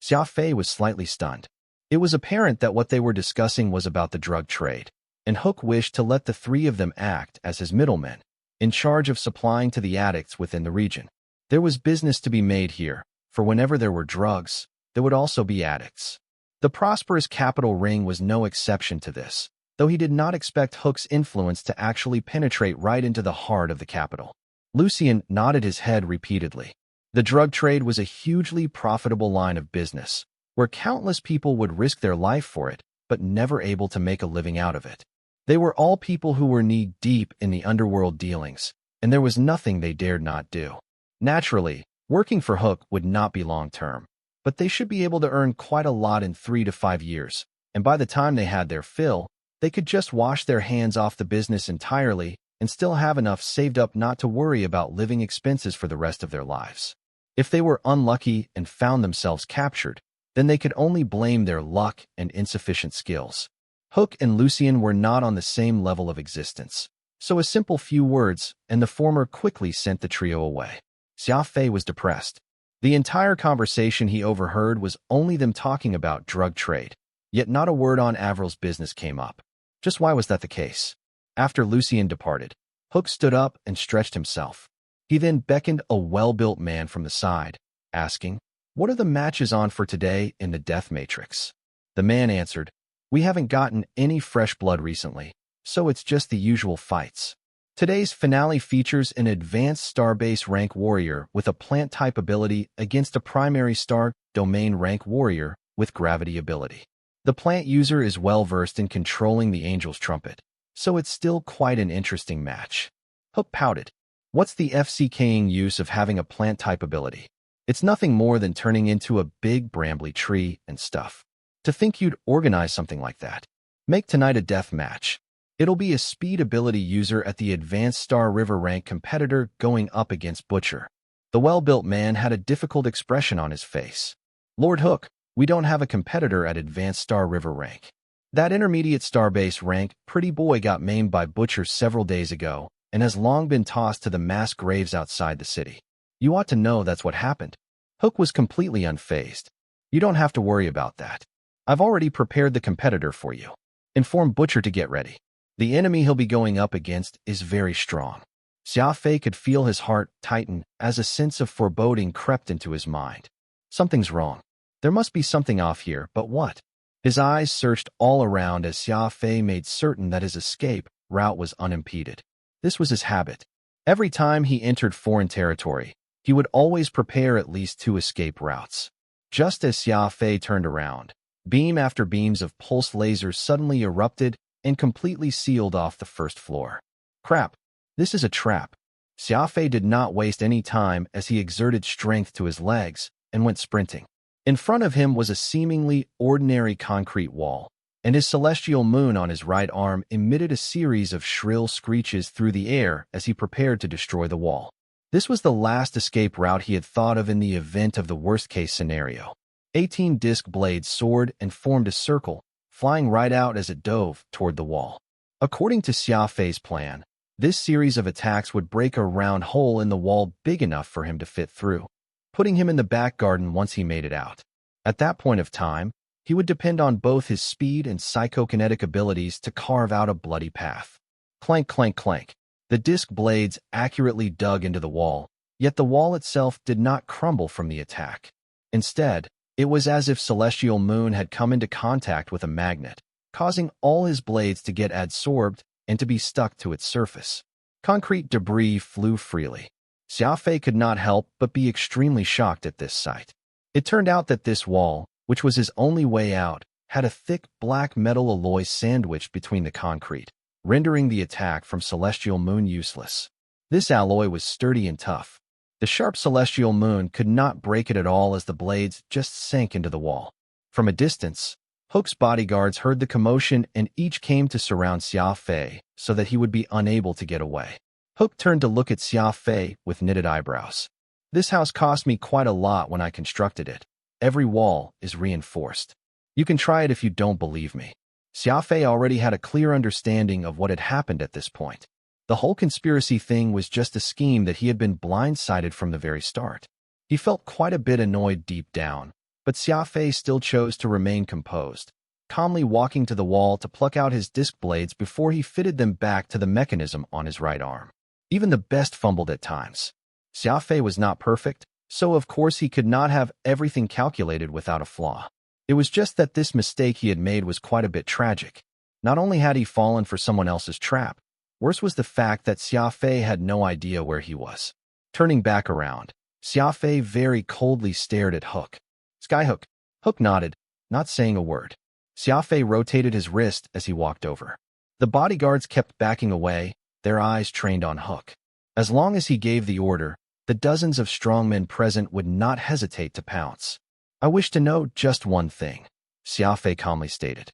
Xia Fei was slightly stunned. It was apparent that what they were discussing was about the drug trade, and Hook wished to let the three of them act as his middlemen, in charge of supplying to the addicts within the region. There was business to be made here, for whenever there were drugs, there would also be addicts. The prosperous capital ring was no exception to this, though he did not expect Hook's influence to actually penetrate right into the heart of the capital. Lucien nodded his head repeatedly. The drug trade was a hugely profitable line of business, where countless people would risk their life for it, but never able to make a living out of it. They were all people who were knee-deep in the underworld dealings, and there was nothing they dared not do. Naturally, working for Hook would not be long-term, but they should be able to earn quite a lot in 3 to 5 years, and by the time they had their fill, they could just wash their hands off the business entirely and still have enough saved up not to worry about living expenses for the rest of their lives. If they were unlucky and found themselves captured, then they could only blame their luck and insufficient skills. Hook and Lucien were not on the same level of existence, so a simple few words, and the former quickly sent the trio away. Xia Fei was depressed. The entire conversation he overheard was only them talking about drug trade, yet not a word on Avril's business came up. Just why was that the case? After Lucien departed, Hook stood up and stretched himself. He then beckoned a well-built man from the side, asking, "What are the matches on for today in the Death Matrix?" The man answered, "We haven't gotten any fresh blood recently, so it's just the usual fights. Today's finale features an advanced star-base rank warrior with a plant-type ability against a primary star domain rank warrior with gravity ability. The plant user is well-versed in controlling the Angel's Trumpet, so it's still quite an interesting match." Hook pouted. "What's the FCKing use of having a plant-type ability? It's nothing more than turning into a big brambly tree and stuff. To think you'd organize something like that. Make tonight a death match. It'll be a speed ability user at the Advanced Star River rank competitor going up against Butcher." The well-built man had a difficult expression on his face. "Lord Hook, we don't have a competitor at Advanced Star River rank. That intermediate starbase rank pretty boy got maimed by Butcher several days ago and has long been tossed to the mass graves outside the city. You ought to know that's what happened." Hook was completely unfazed. "You don't have to worry about that. I've already prepared the competitor for you. Inform Butcher to get ready. The enemy he'll be going up against is very strong." Xia Fei could feel his heart tighten as a sense of foreboding crept into his mind. Something's wrong. There must be something off here, but what? His eyes searched all around as Xia Fei made certain that his escape route was unimpeded. This was his habit. Every time he entered foreign territory, he would always prepare at least 2 escape routes. Just as Xia Fei turned around, beam after beams of pulse lasers suddenly erupted and completely sealed off the first floor. Crap, this is a trap. Xia Fei did not waste any time as he exerted strength to his legs and went sprinting. In front of him was a seemingly ordinary concrete wall, and his celestial moon on his right arm emitted a series of shrill screeches through the air as he prepared to destroy the wall. This was the last escape route he had thought of in the event of the worst-case scenario. 18 disc blades soared and formed a circle, flying right out as it dove toward the wall. According to Xia Fei's plan, this series of attacks would break a round hole in the wall big enough for him to fit through, putting him in the back garden once he made it out. At that point of time, he would depend on both his speed and psychokinetic abilities to carve out a bloody path. Clank, clank, clank. The disc blades accurately dug into the wall, yet the wall itself did not crumble from the attack. Instead, it was as if Celestial Moon had come into contact with a magnet, causing all his blades to get adsorbed and to be stuck to its surface. Concrete debris flew freely. Xia Fei could not help but be extremely shocked at this sight. It turned out that this wall, which was his only way out, had a thick black metal alloy sandwiched between the concrete. rendering the attack from Celestial Moon useless. This alloy was sturdy and tough. The sharp Celestial Moon could not break it at all as the blades just sank into the wall. From a distance, Hook's bodyguards heard the commotion and each came to surround Xia Fei so that he would be unable to get away. Hook turned to look at Xia Fei with knitted eyebrows. This house cost me quite a lot when I constructed it. Every wall is reinforced. You can try it if you don't believe me. Xia Fei already had a clear understanding of what had happened at this point. The whole conspiracy thing was just a scheme that he had been blindsided from the very start. He felt quite a bit annoyed deep down, but Xia Fei still chose to remain composed, calmly walking to the wall to pluck out his disc blades before he fitted them back to the mechanism on his right arm. Even the best fumbled at times. Xia Fei was not perfect, so of course he could not have everything calculated without a flaw. It was just that this mistake he had made was quite a bit tragic. Not only had he fallen for someone else's trap, worse was the fact that Xia Fei had no idea where he was. Turning back around, Xia Fei very coldly stared at Hook. Skyhook. Hook nodded, not saying a word. Xia Fei rotated his wrist as he walked over. The bodyguards kept backing away, their eyes trained on Hook. As long as he gave the order, the dozens of strongmen present would not hesitate to pounce. I wish to know just one thing, Xia Fei calmly stated.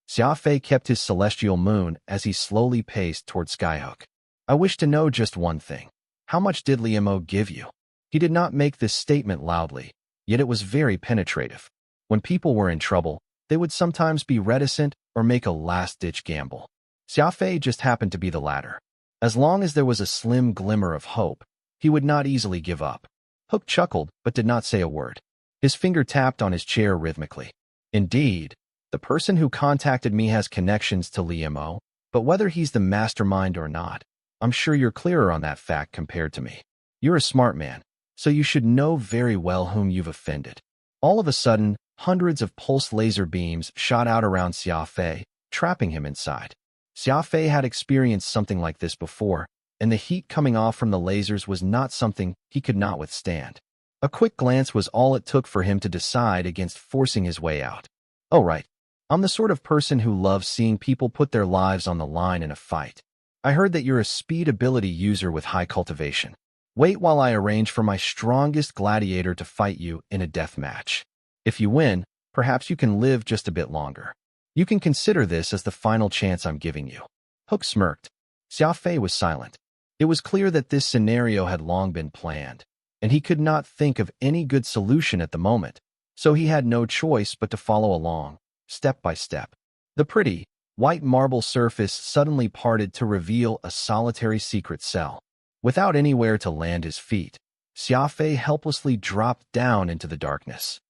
Xia Fei kept his celestial moon as he slowly paced toward Skyhook. I wish to know just one thing. How much did Liemo give you? He did not make this statement loudly, yet it was very penetrative. When people were in trouble, they would sometimes be reticent or make a last-ditch gamble. Xia Fei just happened to be the latter. As long as there was a slim glimmer of hope, he would not easily give up. Hook chuckled but did not say a word. His finger tapped on his chair rhythmically. Indeed, the person who contacted me has connections to Liemo, but whether he's the mastermind or not, I'm sure you're clearer on that fact compared to me. You're a smart man, so you should know very well whom you've offended. All of a sudden, hundreds of pulse laser beams shot out around Xia Fei, trapping him inside. Xia Fei had experienced something like this before, and the heat coming off from the lasers was not something he could not withstand. A quick glance was all it took for him to decide against forcing his way out. Oh right, I'm the sort of person who loves seeing people put their lives on the line in a fight. I heard that you're a speed ability user with high cultivation. Wait while I arrange for my strongest gladiator to fight you in a death match. If you win, perhaps you can live just a bit longer. You can consider this as the final chance I'm giving you. Hook smirked. Xia Fei was silent. It was clear that this scenario had long been planned, and he could not think of any good solution at the moment, so he had no choice but to follow along, step by step. The pretty, white marble surface suddenly parted to reveal a solitary secret cell. Without anywhere to land his feet, Xia Fei helplessly dropped down into the darkness.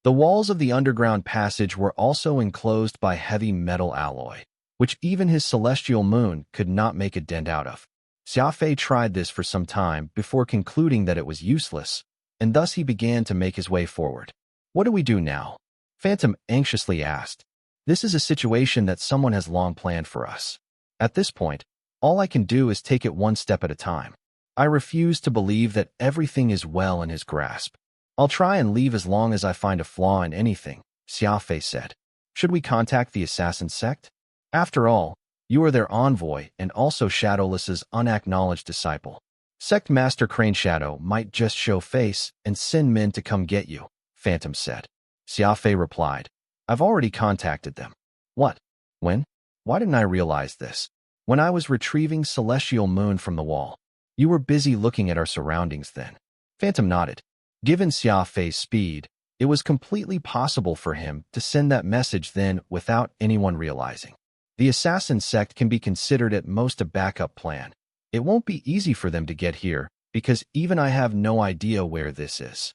The walls of the underground passage were also enclosed by heavy metal alloy, which even his celestial moon could not make a dent out of. Xia Fei tried this for some time before concluding that it was useless, and thus he began to make his way forward. What do we do now? Phantom anxiously asked. This is a situation that someone has long planned for us. At this point, all I can do is take it one step at a time. I refuse to believe that everything is well in his grasp. I'll try and leave as long as I find a flaw in anything, Xia Fei said. Should we contact the assassin sect? After all, you are their envoy and also Shadowless's unacknowledged disciple. Sect Master Crane Shadow might just show face and send men to come get you, Phantom said. Xia Fei replied, I've already contacted them. What? When? Why didn't I realize this? When I was retrieving Celestial Moon from the wall. You were busy looking at our surroundings then. Phantom nodded. Given Xia Fei's speed, it was completely possible for him to send that message then without anyone realizing. The assassin sect can be considered at most a backup plan. It won't be easy for them to get here, because even I have no idea where this is.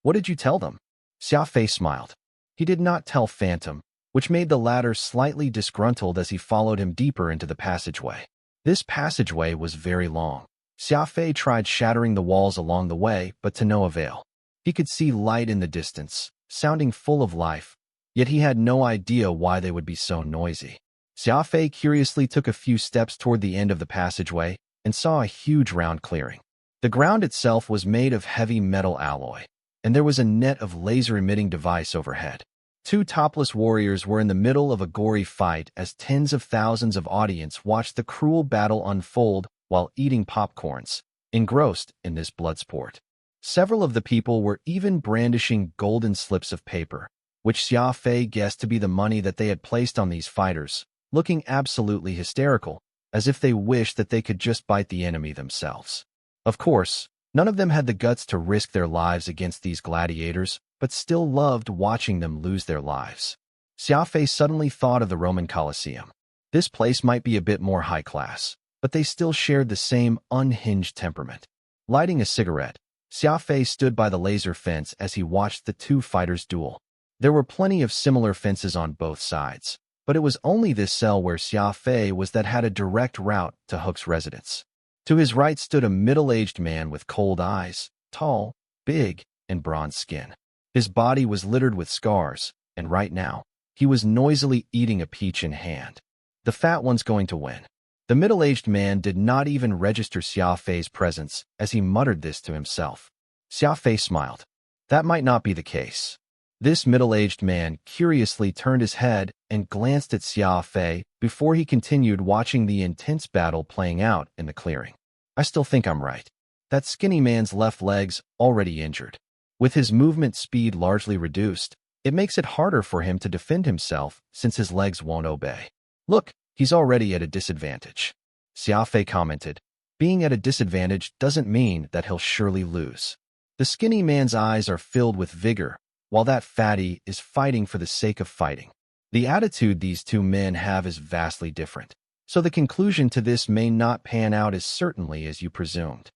What did you tell them? Xia Fei smiled. He did not tell Phantom, which made the latter slightly disgruntled as he followed him deeper into the passageway. This passageway was very long. Xia Fei tried shattering the walls along the way, but to no avail. He could see light in the distance, sounding full of life, yet he had no idea why they would be so noisy. Xia Fei curiously took a few steps toward the end of the passageway and saw a huge round clearing. The ground itself was made of heavy metal alloy, and there was a net of laser-emitting device overhead. Two topless warriors were in the middle of a gory fight as tens of thousands of audience watched the cruel battle unfold while eating popcorns, engrossed in this bloodsport. Several of the people were even brandishing golden slips of paper, which Xia Fei guessed to be the money that they had placed on these fighters, looking absolutely hysterical, as if they wished that they could just bite the enemy themselves. Of course, none of them had the guts to risk their lives against these gladiators, but still loved watching them lose their lives. Xia Fei suddenly thought of the Roman Colosseum. This place might be a bit more high class, but they still shared the same unhinged temperament. Lighting a cigarette, Xia Fei stood by the laser fence as he watched the two fighters duel. There were plenty of similar fences on both sides, but it was only this cell where Xia Fei was that had a direct route to Hook's residence. To his right stood a middle-aged man with cold eyes, tall, big, and bronze skin. His body was littered with scars, and right now, he was noisily eating a peach in hand. The fat one's going to win. The middle-aged man did not even register Xia Fei's presence as he muttered this to himself. Xia Fei smiled. That might not be the case. This middle-aged man curiously turned his head and glanced at Xia Fei before he continued watching the intense battle playing out in the clearing. I still think I'm right. That skinny man's left leg's already injured. With his movement speed largely reduced, it makes it harder for him to defend himself since his legs won't obey. Look, he's already at a disadvantage. Xia Fei commented. Being at a disadvantage doesn't mean that he'll surely lose. The skinny man's eyes are filled with vigor, while that fatty is fighting for the sake of fighting. The attitude these two men have is vastly different, so the conclusion to this may not pan out as certainly as you presumed.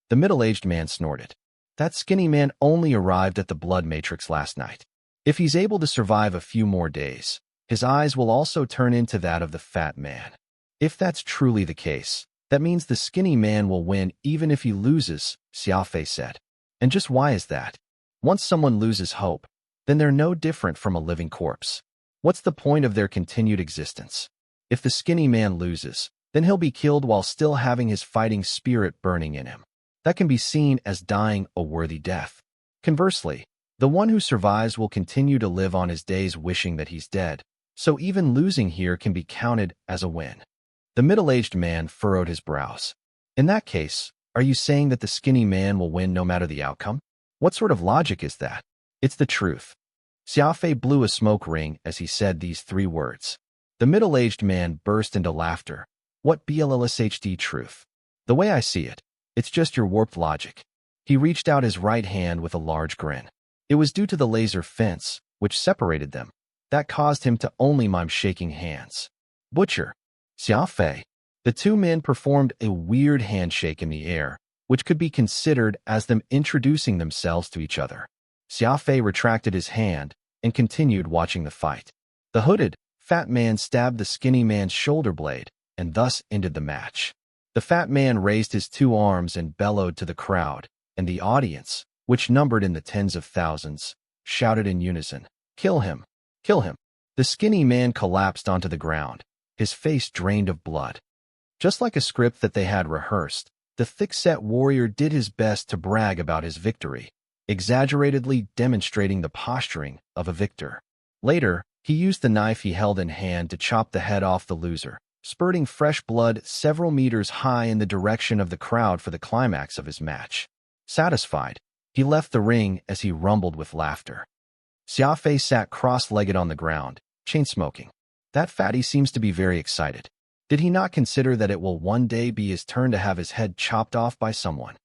The middle-aged man snorted. That skinny man only arrived at the blood matrix last night. If he's able to survive a few more days, his eyes will also turn into that of the fat man. If that's truly the case, that means the skinny man will win even if he loses, Xia Fei said. And just why is that? Once someone loses hope, then they're no different from a living corpse. What's the point of their continued existence? If the skinny man loses, then he'll be killed while still having his fighting spirit burning in him. That can be seen as dying a worthy death. Conversely, the one who survives will continue to live on his days wishing that he's dead, so even losing here can be counted as a win. The middle-aged man furrowed his brows. In that case, are you saying that the skinny man will win no matter the outcome? What sort of logic is that? It's the truth. Xia Fei blew a smoke ring as he said these three words. The middle-aged man burst into laughter. What BLLSHD truth? The way I see it, it's just your warped logic. He reached out his right hand with a large grin. It was due to the laser fence, which separated them, that caused him to only mime shaking hands. Butcher. Xia Fei. The two men performed a weird handshake in the air, which could be considered as them introducing themselves to each other. Xia Fei retracted his hand and continued watching the fight. The hooded, fat man stabbed the skinny man's shoulder blade and thus ended the match. The fat man raised his two arms and bellowed to the crowd, and the audience, which numbered in the tens of thousands, shouted in unison, "Kill him! Kill him!" The skinny man collapsed onto the ground, his face drained of blood. Just like a script that they had rehearsed, the thick-set warrior did his best to brag about his victory, exaggeratedly demonstrating the posturing of a victor. Later, he used the knife he held in hand to chop the head off the loser, spurting fresh blood several meters high in the direction of the crowd for the climax of his match. Satisfied, he left the ring as he rumbled with laughter. Xia Fei sat cross-legged on the ground, chain-smoking. That fatty seems to be very excited. Did he not consider that it will one day be his turn to have his head chopped off by someone?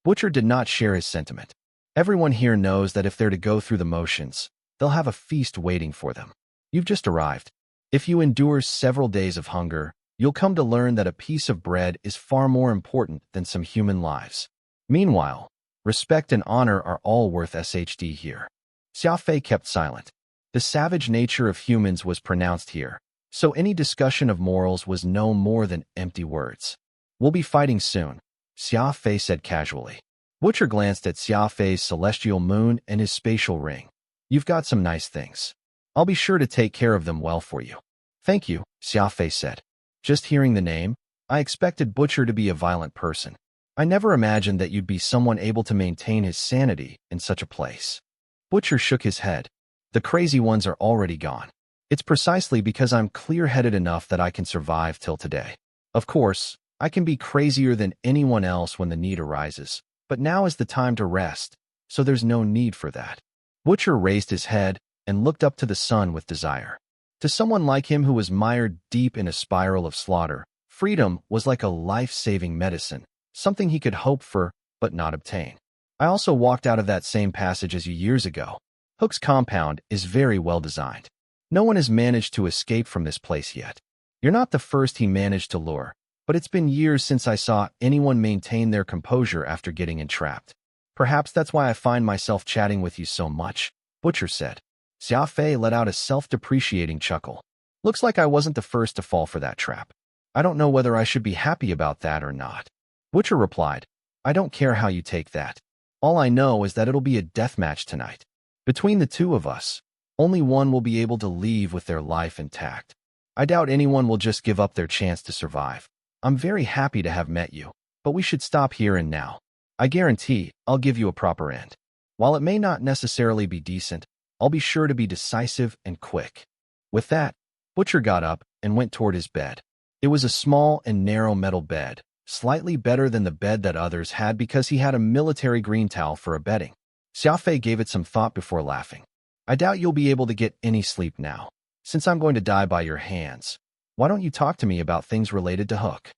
Butcher did not share his sentiment. Everyone here knows that if they're to go through the motions, they'll have a feast waiting for them. You've just arrived. If you endure several days of hunger, you'll come to learn that a piece of bread is far more important than some human lives. Meanwhile, respect and honor are all worth SHD here. Xia Fei kept silent. The savage nature of humans was pronounced here, so any discussion of morals was no more than empty words. We'll be fighting soon, Xia Fei said casually. Butcher glanced at Xia Fei's celestial moon and his spatial ring. You've got some nice things. I'll be sure to take care of them well for you. Thank you, Xia Fei said. Just hearing the name, I expected Butcher to be a violent person. I never imagined that you'd be someone able to maintain his sanity in such a place. Butcher shook his head. The crazy ones are already gone. It's precisely because I'm clear-headed enough that I can survive till today. Of course, I can be crazier than anyone else when the need arises, but now is the time to rest, so there's no need for that. Butcher raised his head and looked up to the sun with desire. To someone like him who was mired deep in a spiral of slaughter, freedom was like a life-saving medicine, something he could hope for but not obtain. I also walked out of that same passage as you years ago. Hook's compound is very well designed. No one has managed to escape from this place yet. You're not the first he managed to lure, but it's been years since I saw anyone maintain their composure after getting entrapped. Perhaps that's why I find myself chatting with you so much, Butcher said. Xia Fei let out a self-depreciating chuckle. Looks like I wasn't the first to fall for that trap. I don't know whether I should be happy about that or not. Butcher replied, I don't care how you take that. All I know is that it'll be a death match tonight. Between the two of us, only one will be able to leave with their life intact. I doubt anyone will just give up their chance to survive. I'm very happy to have met you, but we should stop here and now. I guarantee I'll give you a proper end. While it may not necessarily be decent, I'll be sure to be decisive and quick. With that, Butcher got up and went toward his bed. It was a small and narrow metal bed, slightly better than the bed that others had because he had a military green towel for a bedding. Xia Fei gave it some thought before laughing. I doubt you'll be able to get any sleep now. Since I'm going to die by your hands, why don't you talk to me about things related to Hook?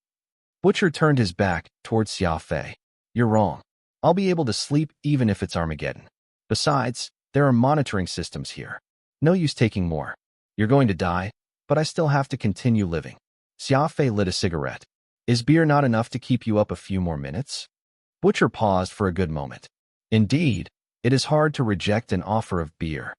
Butcher turned his back towards Xia Fei. You're wrong. I'll be able to sleep even if it's Armageddon. Besides, there are monitoring systems here. No use taking more. You're going to die, but I still have to continue living. Xia Fei lit a cigarette. Is beer not enough to keep you up a few more minutes? Butcher paused for a good moment. Indeed, it is hard to reject an offer of beer.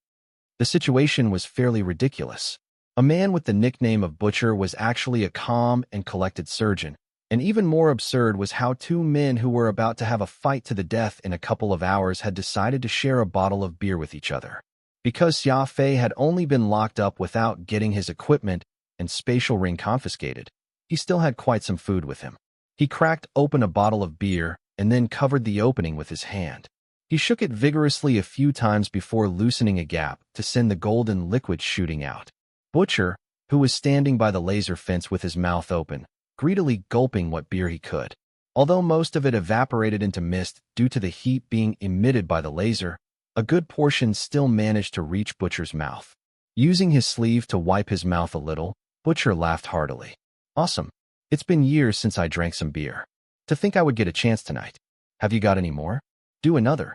The situation was fairly ridiculous. A man with the nickname of Butcher was actually a calm and collected surgeon, and even more absurd was how two men who were about to have a fight to the death in a couple of hours had decided to share a bottle of beer with each other. Because Xia Fei had only been locked up without getting his equipment and spatial ring confiscated, he still had quite some food with him. He cracked open a bottle of beer and then covered the opening with his hand. He shook it vigorously a few times before loosening a gap to send the golden liquid shooting out. Butcher, who was standing by the laser fence with his mouth open, greedily gulping what beer he could. Although most of it evaporated into mist due to the heat being emitted by the laser, a good portion still managed to reach Butcher's mouth. Using his sleeve to wipe his mouth a little, Butcher laughed heartily. Awesome. It's been years since I drank some beer. To think I would get a chance tonight. Have you got any more? Do another.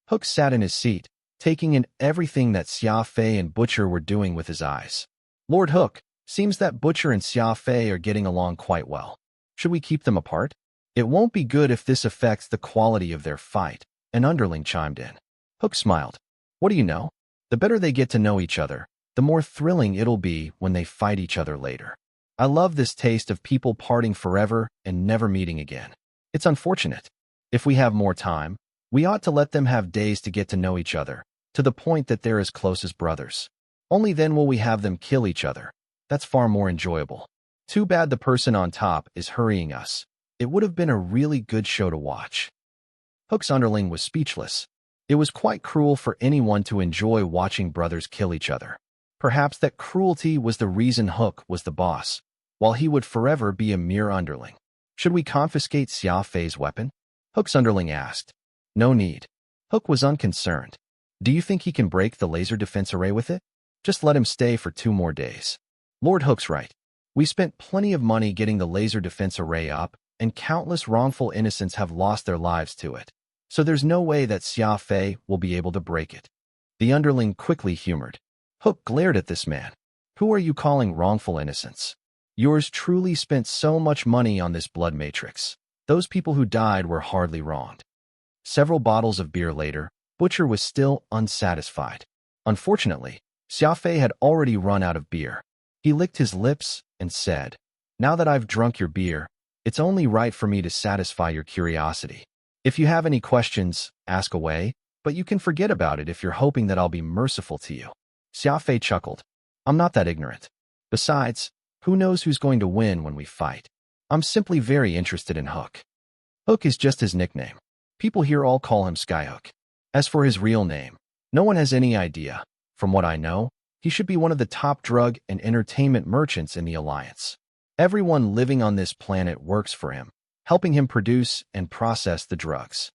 Hook sat in his seat, taking in everything that Xia Fei and Butcher were doing with his eyes. Lord Hook, seems that Butcher and Xia Fei are getting along quite well. Should we keep them apart? It won't be good if this affects the quality of their fight, an underling chimed in. Hook smiled. What do you know? The better they get to know each other, the more thrilling it'll be when they fight each other later. I love this taste of people parting forever and never meeting again. It's unfortunate. If we have more time, we ought to let them have days to get to know each other, to the point that they're as close as brothers. Only then will we have them kill each other. That's far more enjoyable. Too bad the person on top is hurrying us. It would have been a really good show to watch. Hook's underling was speechless. It was quite cruel for anyone to enjoy watching brothers kill each other. Perhaps that cruelty was the reason Hook was the boss, while he would forever be a mere underling. Should we confiscate Xia Fei's weapon? Hook's underling asked. No need. Hook was unconcerned. Do you think he can break the laser defense array with it? Just let him stay for 2 more days. Lord Hook's right. We spent plenty of money getting the laser defense array up, and countless wrongful innocents have lost their lives to it. So there's no way that Xia Fei will be able to break it. The underling quickly humored. Hook glared at this man. Who are you calling wrongful innocents? Yours truly spent so much money on this blood matrix. Those people who died were hardly wronged. Several bottles of beer later, Butcher was still unsatisfied. Unfortunately, Xia Fei had already run out of beer. He licked his lips and said, Now that I've drunk your beer, it's only right for me to satisfy your curiosity. If you have any questions, ask away, but you can forget about it if you're hoping that I'll be merciful to you. Xia Fei chuckled. I'm not that ignorant. Besides, who knows who's going to win when we fight? I'm simply very interested in Hook. Hook is just his nickname. People here all call him Skyhook. As for his real name, no one has any idea. From what I know, he should be one of the top drug and entertainment merchants in the alliance. Everyone living on this planet works for him, helping him produce and process the drugs.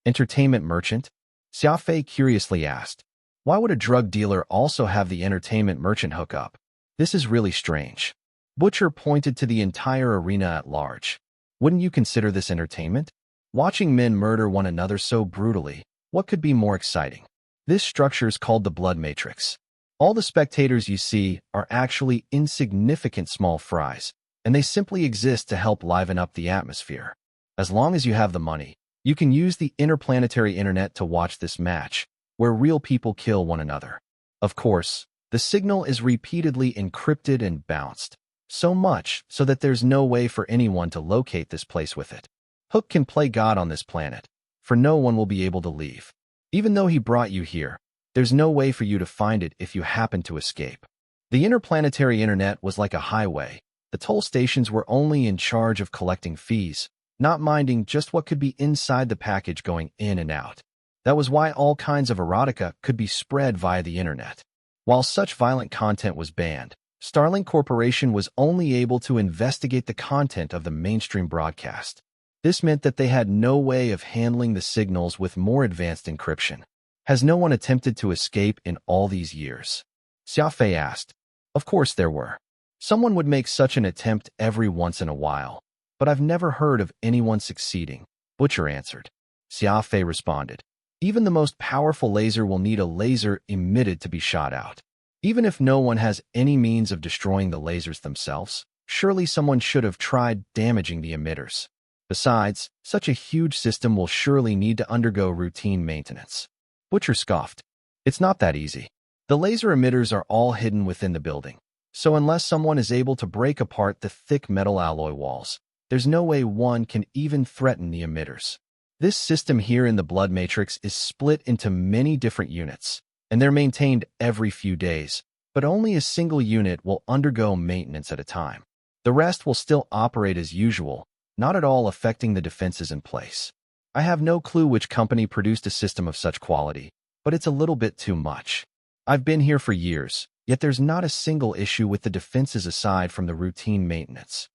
Entertainment merchant? Xia Fei curiously asked. Why would a drug dealer also have the entertainment merchant hookup? This is really strange. Butcher pointed to the entire arena at large. Wouldn't you consider this entertainment? Watching men murder one another so brutally, what could be more exciting? This structure is called the blood matrix. All the spectators you see are actually insignificant small fries, and they simply exist to help liven up the atmosphere. As long as you have the money, you can use the interplanetary internet to watch this match, where real people kill one another. Of course, the signal is repeatedly encrypted and bounced, so much so that there's no way for anyone to locate this place with it. Hook can play God on this planet, for no one will be able to leave. Even though he brought you here, there's no way for you to find it if you happen to escape. The interplanetary internet was like a highway. The toll stations were only in charge of collecting fees, not minding just what could be inside the package going in and out. That was why all kinds of erotica could be spread via the internet. While such violent content was banned, Starlink Corporation was only able to investigate the content of the mainstream broadcast. This meant that they had no way of handling the signals with more advanced encryption. Has no one attempted to escape in all these years? Xia Fei asked. Of course there were. Someone would make such an attempt every once in a while, but I've never heard of anyone succeeding, Butcher answered. Xia Fei responded. Even the most powerful laser will need a laser emitted to be shot out. Even if no one has any means of destroying the lasers themselves, surely someone should have tried damaging the emitters. Besides, such a huge system will surely need to undergo routine maintenance. Butcher scoffed. It's not that easy. The laser emitters are all hidden within the building, so unless someone is able to break apart the thick metal alloy walls, there's no way one can even threaten the emitters. This system here in the blood matrix is split into many different units, and they're maintained every few days, but only a single unit will undergo maintenance at a time. The rest will still operate as usual, not at all affecting the defenses in place. I have no clue which company produced a system of such quality, but it's a little bit too much. I've been here for years, yet there's not a single issue with the defenses aside from the routine maintenance.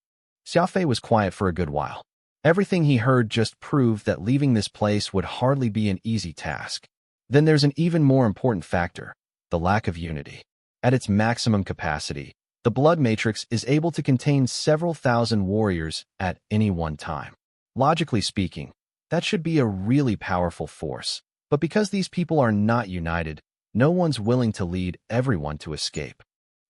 Xia Fei was quiet for a good while. Everything he heard just proved that leaving this place would hardly be an easy task. Then there's an even more important factor, the lack of unity. At its maximum capacity, the blood matrix is able to contain several thousand warriors at any one time. Logically speaking, that should be a really powerful force. But because these people are not united, no one's willing to lead everyone to escape.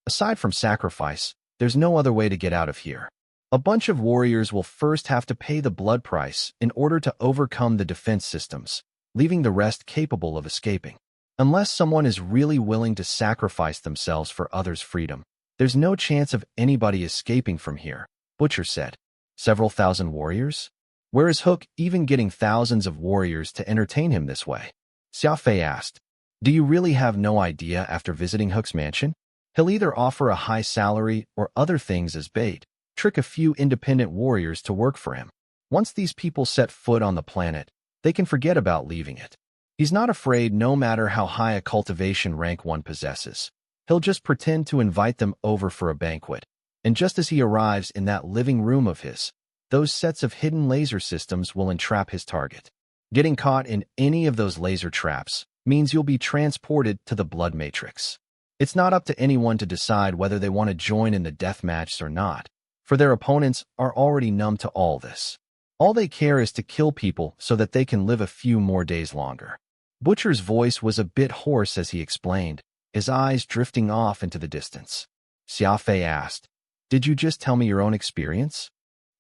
Aside from sacrifice, there's no other way to get out of here. A bunch of warriors will first have to pay the blood price in order to overcome the defense systems, leaving the rest capable of escaping. Unless someone is really willing to sacrifice themselves for others' freedom, there's no chance of anybody escaping from here, Butcher said. Several thousand warriors? Where is Hook even getting thousands of warriors to entertain him this way? Xia Fei asked. Do you really have no idea after visiting Hook's mansion? He'll either offer a high salary or other things as bait, trick a few independent warriors to work for him. Once these people set foot on the planet, they can forget about leaving it. He's not afraid no matter how high a cultivation rank one possesses. He'll just pretend to invite them over for a banquet. And just as he arrives in that living room of his, those sets of hidden laser systems will entrap his target. Getting caught in any of those laser traps means you'll be transported to the blood matrix. It's not up to anyone to decide whether they want to join in the death match or not, for their opponents are already numb to all this. All they care is to kill people so that they can live a few more days longer. Butcher's voice was a bit hoarse as he explained, his eyes drifting off into the distance. Xia Fei asked, Did you just tell me your own experience?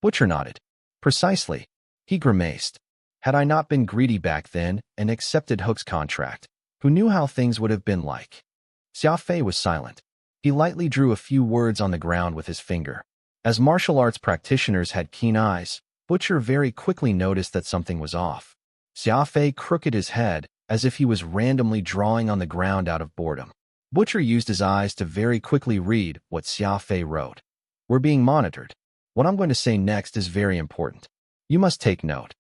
Butcher nodded. Precisely. He grimaced. Had I not been greedy back then and accepted Hook's contract, who knew how things would have been like? Xia Fei was silent. He lightly drew a few words on the ground with his finger. As martial arts practitioners had keen eyes, Butcher very quickly noticed that something was off. Xia Fei crooked his head as if he was randomly drawing on the ground out of boredom. Butcher used his eyes to very quickly read what Xia Fei wrote. We're being monitored. What I'm going to say next is very important. You must take note.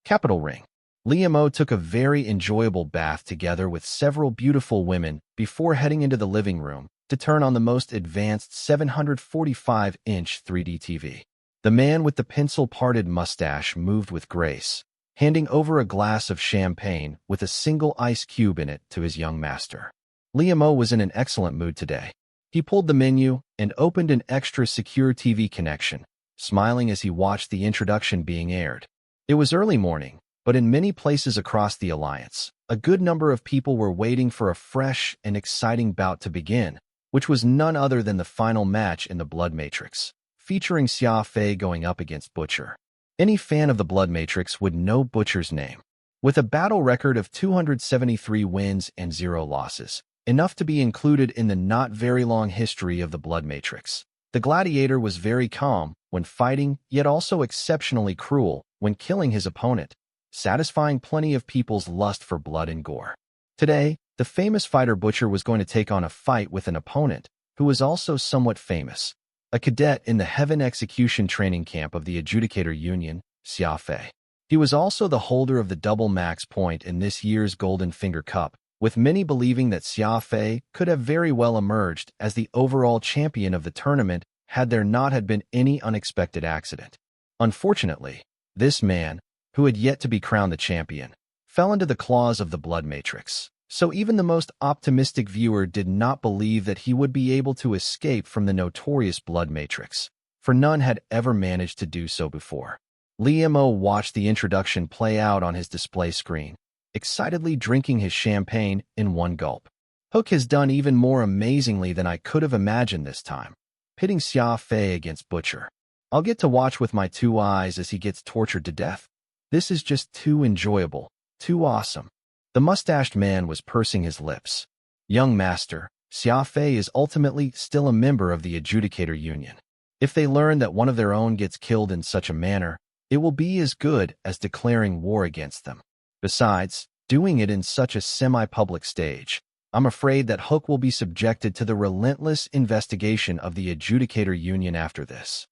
Capital ring. Liamo took a very enjoyable bath together with several beautiful women before heading into the living room to turn on the most advanced 745-inch 3D TV. The man with the pencil-parted mustache moved with grace, handing over a glass of champagne with a single ice cube in it to his young master. Liamo was in an excellent mood today. He pulled the menu and opened an extra secure TV connection, smiling as he watched the introduction being aired. It was early morning, but in many places across the Alliance, a good number of people were waiting for a fresh and exciting bout to begin, which was none other than the final match in the Blood Matrix, featuring Xia Fei going up against Butcher. Any fan of the Blood Matrix would know Butcher's name. With a battle record of 273 wins and 0 losses, enough to be included in the not very long history of the Blood Matrix, the gladiator was very calm when fighting, yet also exceptionally cruel when killing his opponent, satisfying plenty of people's lust for blood and gore. Today, the famous fighter Butcher was going to take on a fight with an opponent who was also somewhat famous, a cadet in the Heaven Execution training camp of the Adjudicator Union, Xia Fei. He was also the holder of the double max point in this year's Golden Finger Cup, with many believing that Xia Fei could have very well emerged as the overall champion of the tournament had there not had been any unexpected accident. Unfortunately, this man, who had yet to be crowned the champion, fell into the claws of the Blood Matrix. So even the most optimistic viewer did not believe that he would be able to escape from the notorious Blood Matrix, for none had ever managed to do so before. Liamo watched the introduction play out on his display screen, excitedly drinking his champagne in one gulp. Hook has done even more amazingly than I could have imagined this time, pitting Xia Fei against Butcher. I'll get to watch with my 2 eyes as he gets tortured to death. This is just too enjoyable, too awesome. The mustached man was pursing his lips. Young master, Xia Fei is ultimately still a member of the Adjudicator Union. If they learn that one of their own gets killed in such a manner, it will be as good as declaring war against them. Besides, doing it in such a semi-public stage, I'm afraid that Hook will be subjected to the relentless investigation of the Adjudicator Union after this.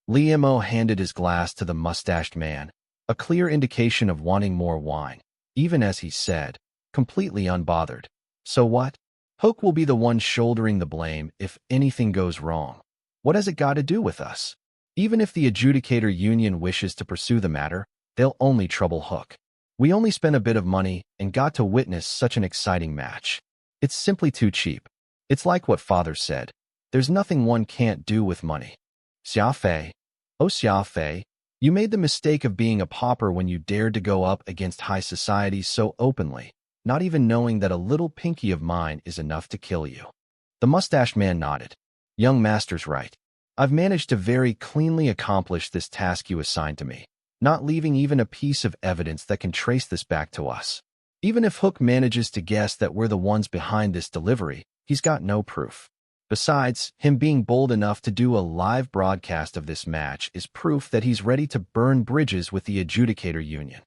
Liamo handed his glass to the mustached man, a clear indication of wanting more wine, even as he said, completely unbothered, "So what? Hook will be the one shouldering the blame if anything goes wrong. What has it got to do with us? Even if the Adjudicator Union wishes to pursue the matter, they'll only trouble Hook. We only spent a bit of money and got to witness such an exciting match. It's simply too cheap. It's like what Father said. There's nothing one can't do with money." Xia Fei. Oh, Xia Fei, you made the mistake of being a pauper when you dared to go up against high society so openly, not even knowing that a little pinky of mine is enough to kill you. The mustached man nodded. Young master's right. I've managed to very cleanly accomplish this task you assigned to me, not leaving even a piece of evidence that can trace this back to us. Even if Hook manages to guess that we're the ones behind this delivery, he's got no proof. Besides, him being bold enough to do a live broadcast of this match is proof that he's ready to burn bridges with the Adjudicator Union.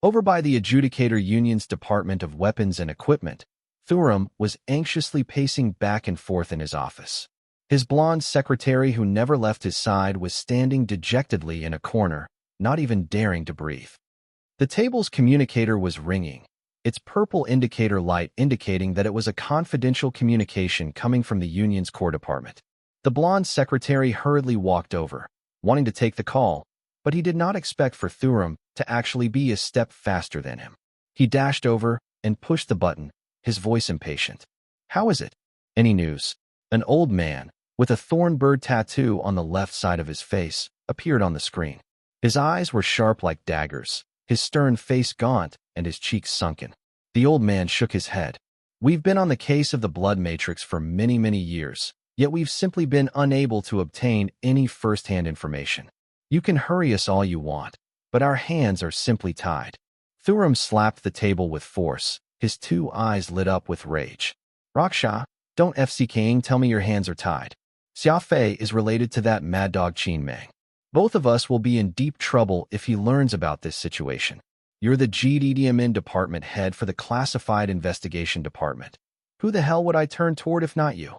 Over by the Adjudicator Union's Department of Weapons and Equipment, Serum was anxiously pacing back and forth in his office. His blonde secretary who never left his side was standing dejectedly in a corner, not even daring to breathe. The table's communicator was ringing, its purple indicator light indicating that it was a confidential communication coming from the union's core department. The blonde secretary hurriedly walked over, wanting to take the call, but he did not expect for Serum to actually be a step faster than him. He dashed over and pushed the button, his voice impatient. "How is it? Any news?" An old man, with a thorn bird tattoo on the left side of his face, appeared on the screen. His eyes were sharp like daggers, his stern face gaunt, and his cheeks sunken. The old man shook his head. "We've been on the case of the Blood Matrix for many, many years, yet we've simply been unable to obtain any first-hand information. You can hurry us all you want, but our hands are simply tied." Serum slapped the table with force, his 2 eyes lit up with rage. "Raksha, don't FCKing tell me your hands are tied. Xia Fei is related to that mad dog Qin Meng. Both of us will be in deep trouble if he learns about this situation. You're the GDDMN department head for the Classified Investigation Department. Who the hell would I turn toward if not you?"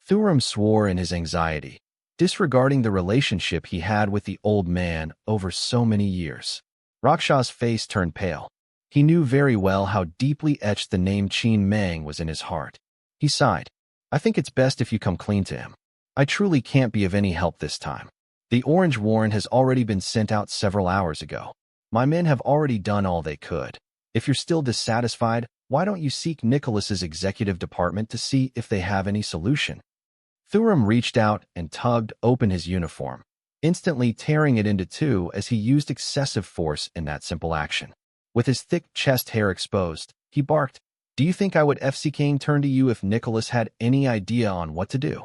Serum swore in his anxiety, disregarding the relationship he had with the old man over so many years. Raksha's face turned pale. He knew very well how deeply etched the name Qin Meng was in his heart. He sighed. I think it's best if you come clean to him. I truly can't be of any help this time. The orange warrant has already been sent out several hours ago. My men have already done all they could. If you're still dissatisfied, why don't you seek Nicholas's executive department to see if they have any solution? Serum reached out and tugged open his uniform, instantly tearing it into two as he used excessive force in that simple action. With his thick chest hair exposed, he barked, Do you think I would FCKing turn to you if Nicholas had any idea on what to do?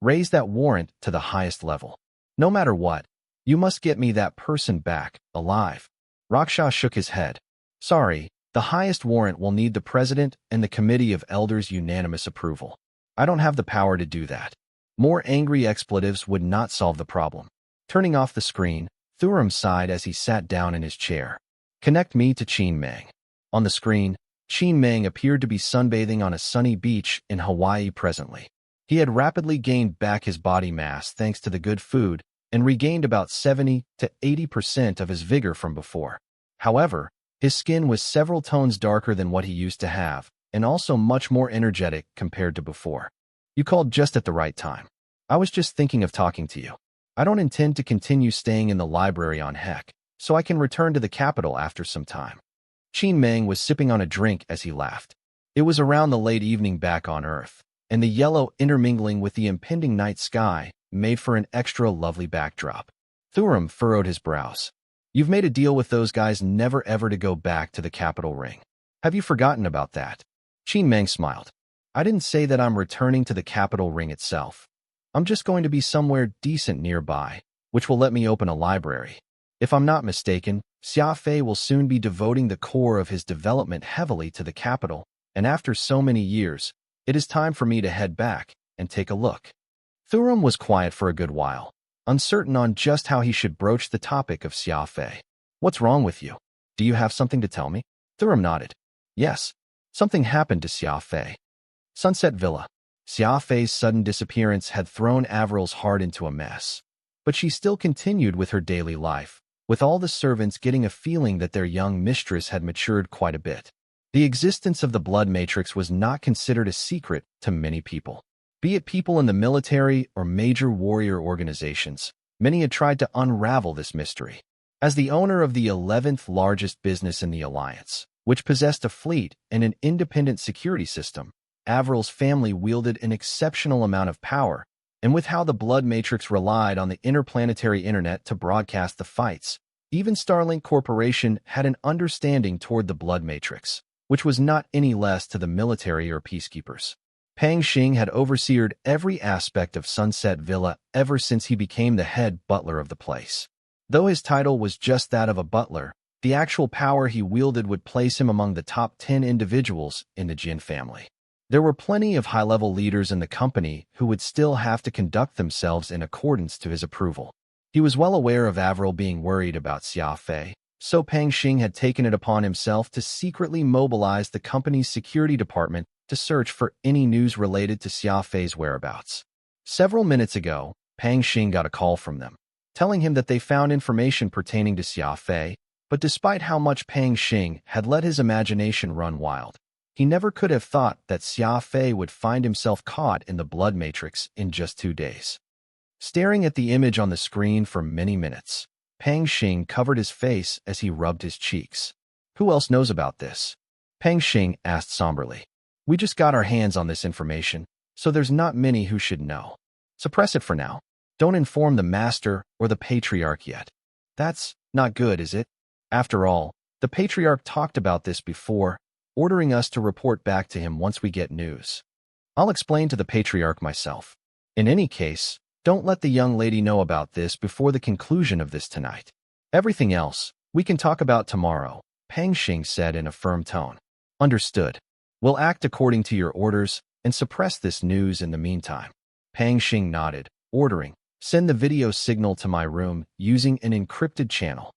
Raise that warrant to the highest level. No matter what, you must get me that person back, alive. Raksha shook his head. Sorry, the highest warrant will need the president and the committee of elders' unanimous approval. I don't have the power to do that. More angry expletives would not solve the problem. Turning off the screen, Serum sighed as he sat down in his chair. Connect me to Qin Meng. On the screen, Qin Meng appeared to be sunbathing on a sunny beach in Hawaii presently. He had rapidly gained back his body mass thanks to the good food and regained about 70 to 80% of his vigor from before. However, his skin was several tones darker than what he used to have, and also much more energetic compared to before. You called just at the right time. I was just thinking of talking to you. I don't intend to continue staying in the library on Heck, so I can return to the capital after some time. Qin Meng was sipping on a drink as he laughed. It was around the late evening back on Earth, and the yellow intermingling with the impending night sky made for an extra lovely backdrop. Serum furrowed his brows. You've made a deal with those guys never ever to go back to the capital ring. Have you forgotten about that? Qin Meng smiled. I didn't say that I'm returning to the capital ring itself. I'm just going to be somewhere decent nearby, which will let me open a library. If I'm not mistaken, Xia Fei will soon be devoting the core of his development heavily to the capital, and after so many years, it is time for me to head back and take a look. Serum was quiet for a good while, uncertain on just how he should broach the topic of Xia Fei. What's wrong with you? Do you have something to tell me? Serum nodded. Yes, something happened to Xia Fei. Sunset Villa. Xia Fei's sudden disappearance had thrown Averil's heart into a mess, but she still continued with her daily life, with all the servants getting a feeling that their young mistress had matured quite a bit. The existence of the blood matrix was not considered a secret to many people. Be it people in the military or major warrior organizations, many had tried to unravel this mystery. As the owner of the 11th largest business in the alliance, which possessed a fleet and an independent security system, Averil's family wielded an exceptional amount of power, and with how the blood matrix relied on the interplanetary internet to broadcast the fights, even Starlink Corporation had an understanding toward the blood matrix, which was not any less to the military or peacekeepers. Pang Xing had overseered every aspect of Sunset Villa ever since he became the head butler of the place. Though his title was just that of a butler, the actual power he wielded would place him among the top 10 individuals in the Jin family. There were plenty of high-level leaders in the company who would still have to conduct themselves in accordance to his approval. He was well aware of Avril being worried about Xia Fei, so Pang Xing had taken it upon himself to secretly mobilize the company's security department to search for any news related to Xia Fei's whereabouts. Several minutes ago, Pang Xing got a call from them, telling him that they found information pertaining to Xia Fei, but despite how much Pang Xing had let his imagination run wild, he never could have thought that Xia Fei would find himself caught in the blood matrix in just 2 days. Staring at the image on the screen for many minutes, Pang Xing covered his face as he rubbed his cheeks. Who else knows about this? Pang Xing asked somberly. We just got our hands on this information, so there's not many who should know. Suppress it for now. Don't inform the master or the patriarch yet. That's not good, is it? After all, the patriarch talked about this before, ordering us to report back to him once we get news. I'll explain to the patriarch myself. In any case, don't let the young lady know about this before the conclusion of this tonight. Everything else, we can talk about tomorrow, Pang Xing said in a firm tone. Understood. We'll act according to your orders and suppress this news in the meantime. Pang Xing nodded, ordering, send the video signal to my room using an encrypted channel.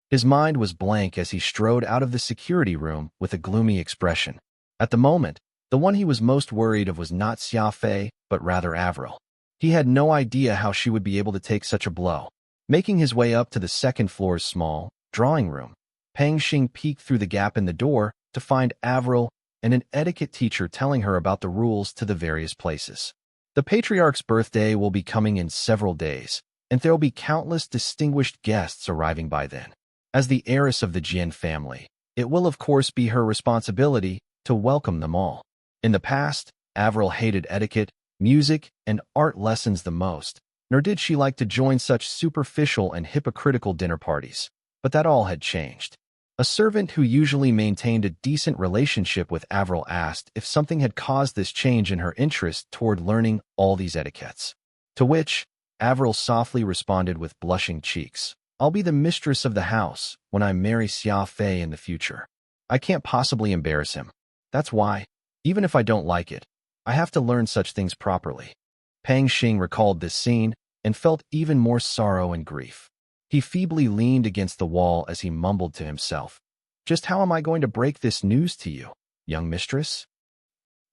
His mind was blank as he strode out of the security room with a gloomy expression. At the moment, the one he was most worried of was not Xia Fei, but rather Avril. He had no idea how she would be able to take such a blow. Making his way up to the second floor's small drawing room, Pang Xing peeked through the gap in the door to find Avril and an etiquette teacher telling her about the rules to the various places. The patriarch's birthday will be coming in several days, and there'll be countless distinguished guests arriving by then. As the heiress of the Jian family, it will of course be her responsibility to welcome them all. In the past, Avril hated etiquette, music, and art lessons the most, nor did she like to join such superficial and hypocritical dinner parties. But that all had changed. A servant who usually maintained a decent relationship with Avril asked if something had caused this change in her interest toward learning all these etiquettes. To which, Avril softly responded with blushing cheeks, "I'll be the mistress of the house when I marry Xia Fei in the future. I can't possibly embarrass him. That's why, even if I don't like it, I have to learn such things properly." Pang Xing recalled this scene and felt even more sorrow and grief. He feebly leaned against the wall as he mumbled to himself, "Just how am I going to break this news to you, young mistress?"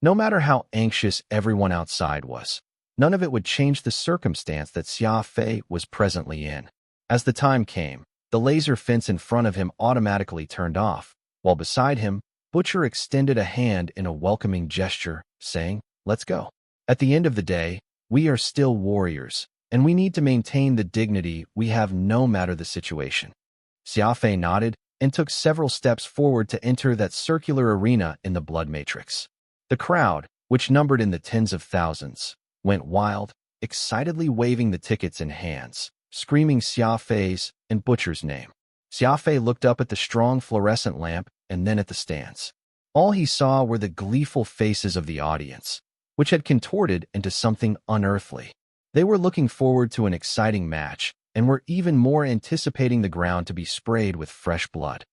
No matter how anxious everyone outside was, none of it would change the circumstance that Xia Fei was presently in. As the time came, the laser fence in front of him automatically turned off, while beside him, Butcher extended a hand in a welcoming gesture, saying, "Let's go. At the end of the day, we are still warriors, and we need to maintain the dignity we have no matter the situation." Xia Fei nodded and took several steps forward to enter that circular arena in the blood matrix. The crowd, which numbered in the tens of thousands, went wild, excitedly waving the tickets in hands, screaming Xia Fei's and Butcher's name. Xia Fei looked up at the strong fluorescent lamp and then at the stands. All he saw were the gleeful faces of the audience, which had contorted into something unearthly. They were looking forward to an exciting match and were even more anticipating the ground to be sprayed with fresh blood.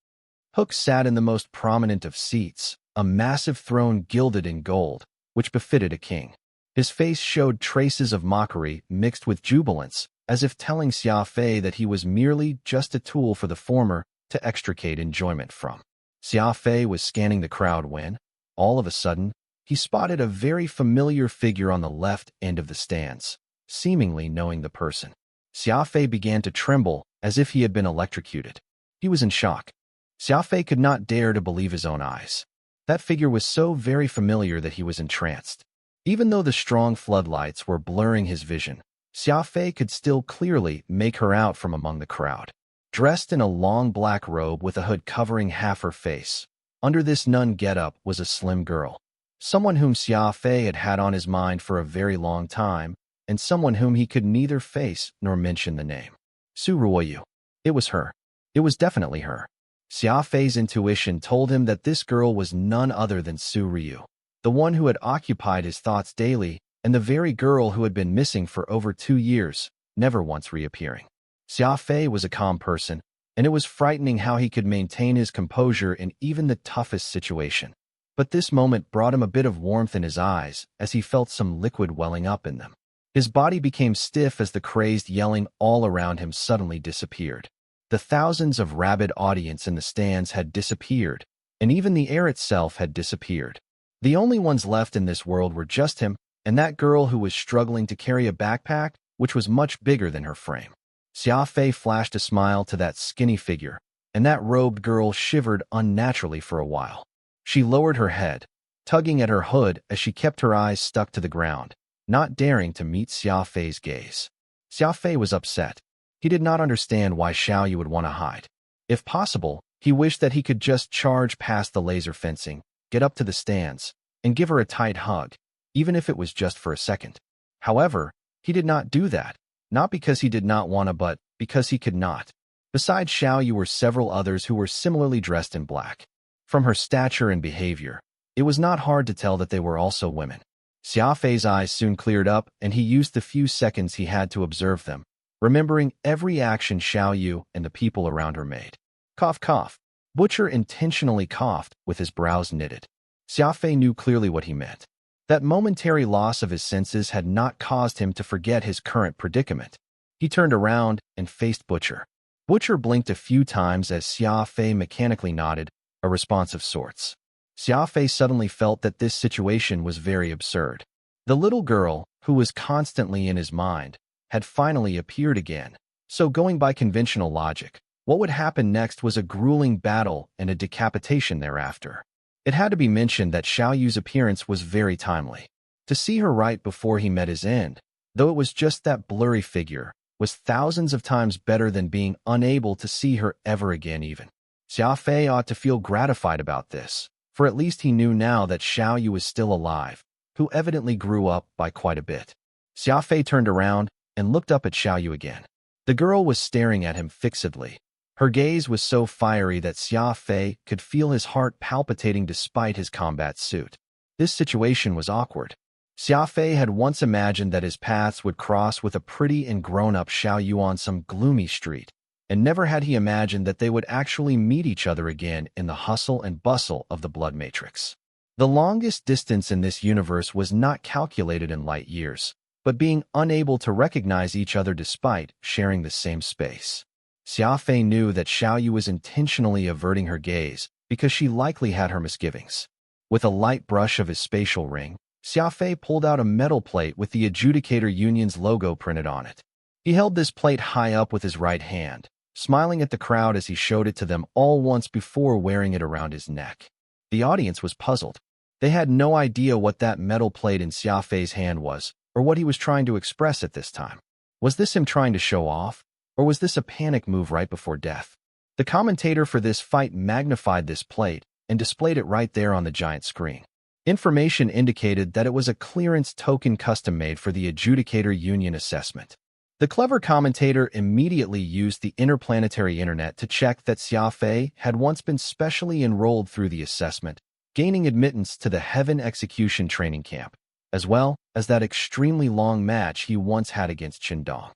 Hook sat in the most prominent of seats, a massive throne gilded in gold, which befitted a king. His face showed traces of mockery mixed with jubilance, as if telling Xia Fei that he was merely just a tool for the former to extricate enjoyment from. Xia Fei was scanning the crowd when, all of a sudden, he spotted a very familiar figure on the left end of the stands, seemingly knowing the person. Xia Fei began to tremble as if he had been electrocuted. He was in shock. Xia Fei could not dare to believe his own eyes. That figure was so very familiar that he was entranced. Even though the strong floodlights were blurring his vision, Xia Fei could still clearly make her out from among the crowd. Dressed in a long black robe with a hood covering half her face, under this nun getup was a slim girl. Someone whom Xia Fei had had on his mind for a very long time, and someone whom he could neither face nor mention the name. Su Ruoyu. It was her. It was definitely her. Xia Fei's intuition told him that this girl was none other than Su Ryu, the one who had occupied his thoughts daily, and the very girl who had been missing for over 2 years, never once reappearing. Xia Fei was a calm person, and it was frightening how he could maintain his composure in even the toughest situation. But this moment brought him a bit of warmth in his eyes as he felt some liquid welling up in them. His body became stiff as the crazed yelling all around him suddenly disappeared. The thousands of rabid audience in the stands had disappeared, and even the air itself had disappeared. The only ones left in this world were just him and that girl who was struggling to carry a backpack which was much bigger than her frame. Xia Fei flashed a smile to that skinny figure, and that robed girl shivered unnaturally for a while. She lowered her head, tugging at her hood as she kept her eyes stuck to the ground, not daring to meet Xia Fei's gaze. Xia Fei was upset. He did not understand why Xiaoyu would want to hide. If possible, he wished that he could just charge past the laser fencing, get up to the stands, and give her a tight hug, even if it was just for a second. However, he did not do that, not because he did not want to but because he could not. Besides Xiaoyu were several others who were similarly dressed in black. From her stature and behavior, it was not hard to tell that they were also women. Xia Fei's eyes soon cleared up and he used the few seconds he had to observe them, remembering every action Xiaoyu and the people around her made. Cough, cough. Butcher intentionally coughed with his brows knitted. Xia Fei knew clearly what he meant. That momentary loss of his senses had not caused him to forget his current predicament. He turned around and faced Butcher. Butcher blinked a few times as Xia Fei mechanically nodded, a response of sorts. Xia Fei suddenly felt that this situation was very absurd. The little girl, who was constantly in his mind, had finally appeared again, so going by conventional logic, What would happen next was a grueling battle and a decapitation thereafter. It had to be mentioned that Xiao Yu's appearance was very timely. To see her right before he met his end, though it was just that blurry figure, was thousands of times better than being unable to see her ever again even. Xia Fei ought to feel gratified about this, for at least he knew now that Xiao Yu was still alive, who evidently grew up by quite a bit. Xia Fei turned around and looked up at Xiao Yu again. The girl was staring at him fixedly. Her gaze was so fiery that Xia Fei could feel his heart palpitating despite his combat suit. This situation was awkward. Xia Fei had once imagined that his paths would cross with a pretty and grown-up Xiao Yu on some gloomy street, and never had he imagined that they would actually meet each other again in the hustle and bustle of the blood matrix. The longest distance in this universe was not calculated in light years, but being unable to recognize each other despite sharing the same space. Xia Fei knew that Xiao Yu was intentionally averting her gaze because she likely had her misgivings. With a light brush of his spatial ring, Xia Fei pulled out a metal plate with the Adjudicator Union's logo printed on it. He held this plate high up with his right hand, smiling at the crowd as he showed it to them all once before wearing it around his neck. The audience was puzzled. They had no idea what that metal plate in Xia Fei's hand was, or what he was trying to express at this time. Was this him trying to show off? Or was this a panic move right before death? The commentator for this fight magnified this plate and displayed it right there on the giant screen. Information indicated that it was a clearance token custom-made for the Adjudicator Union assessment. The clever commentator immediately used the interplanetary internet to check that Xia Fei had once been specially enrolled through the assessment, gaining admittance to the Heaven Execution training camp, as well as that extremely long match he once had against Qindong.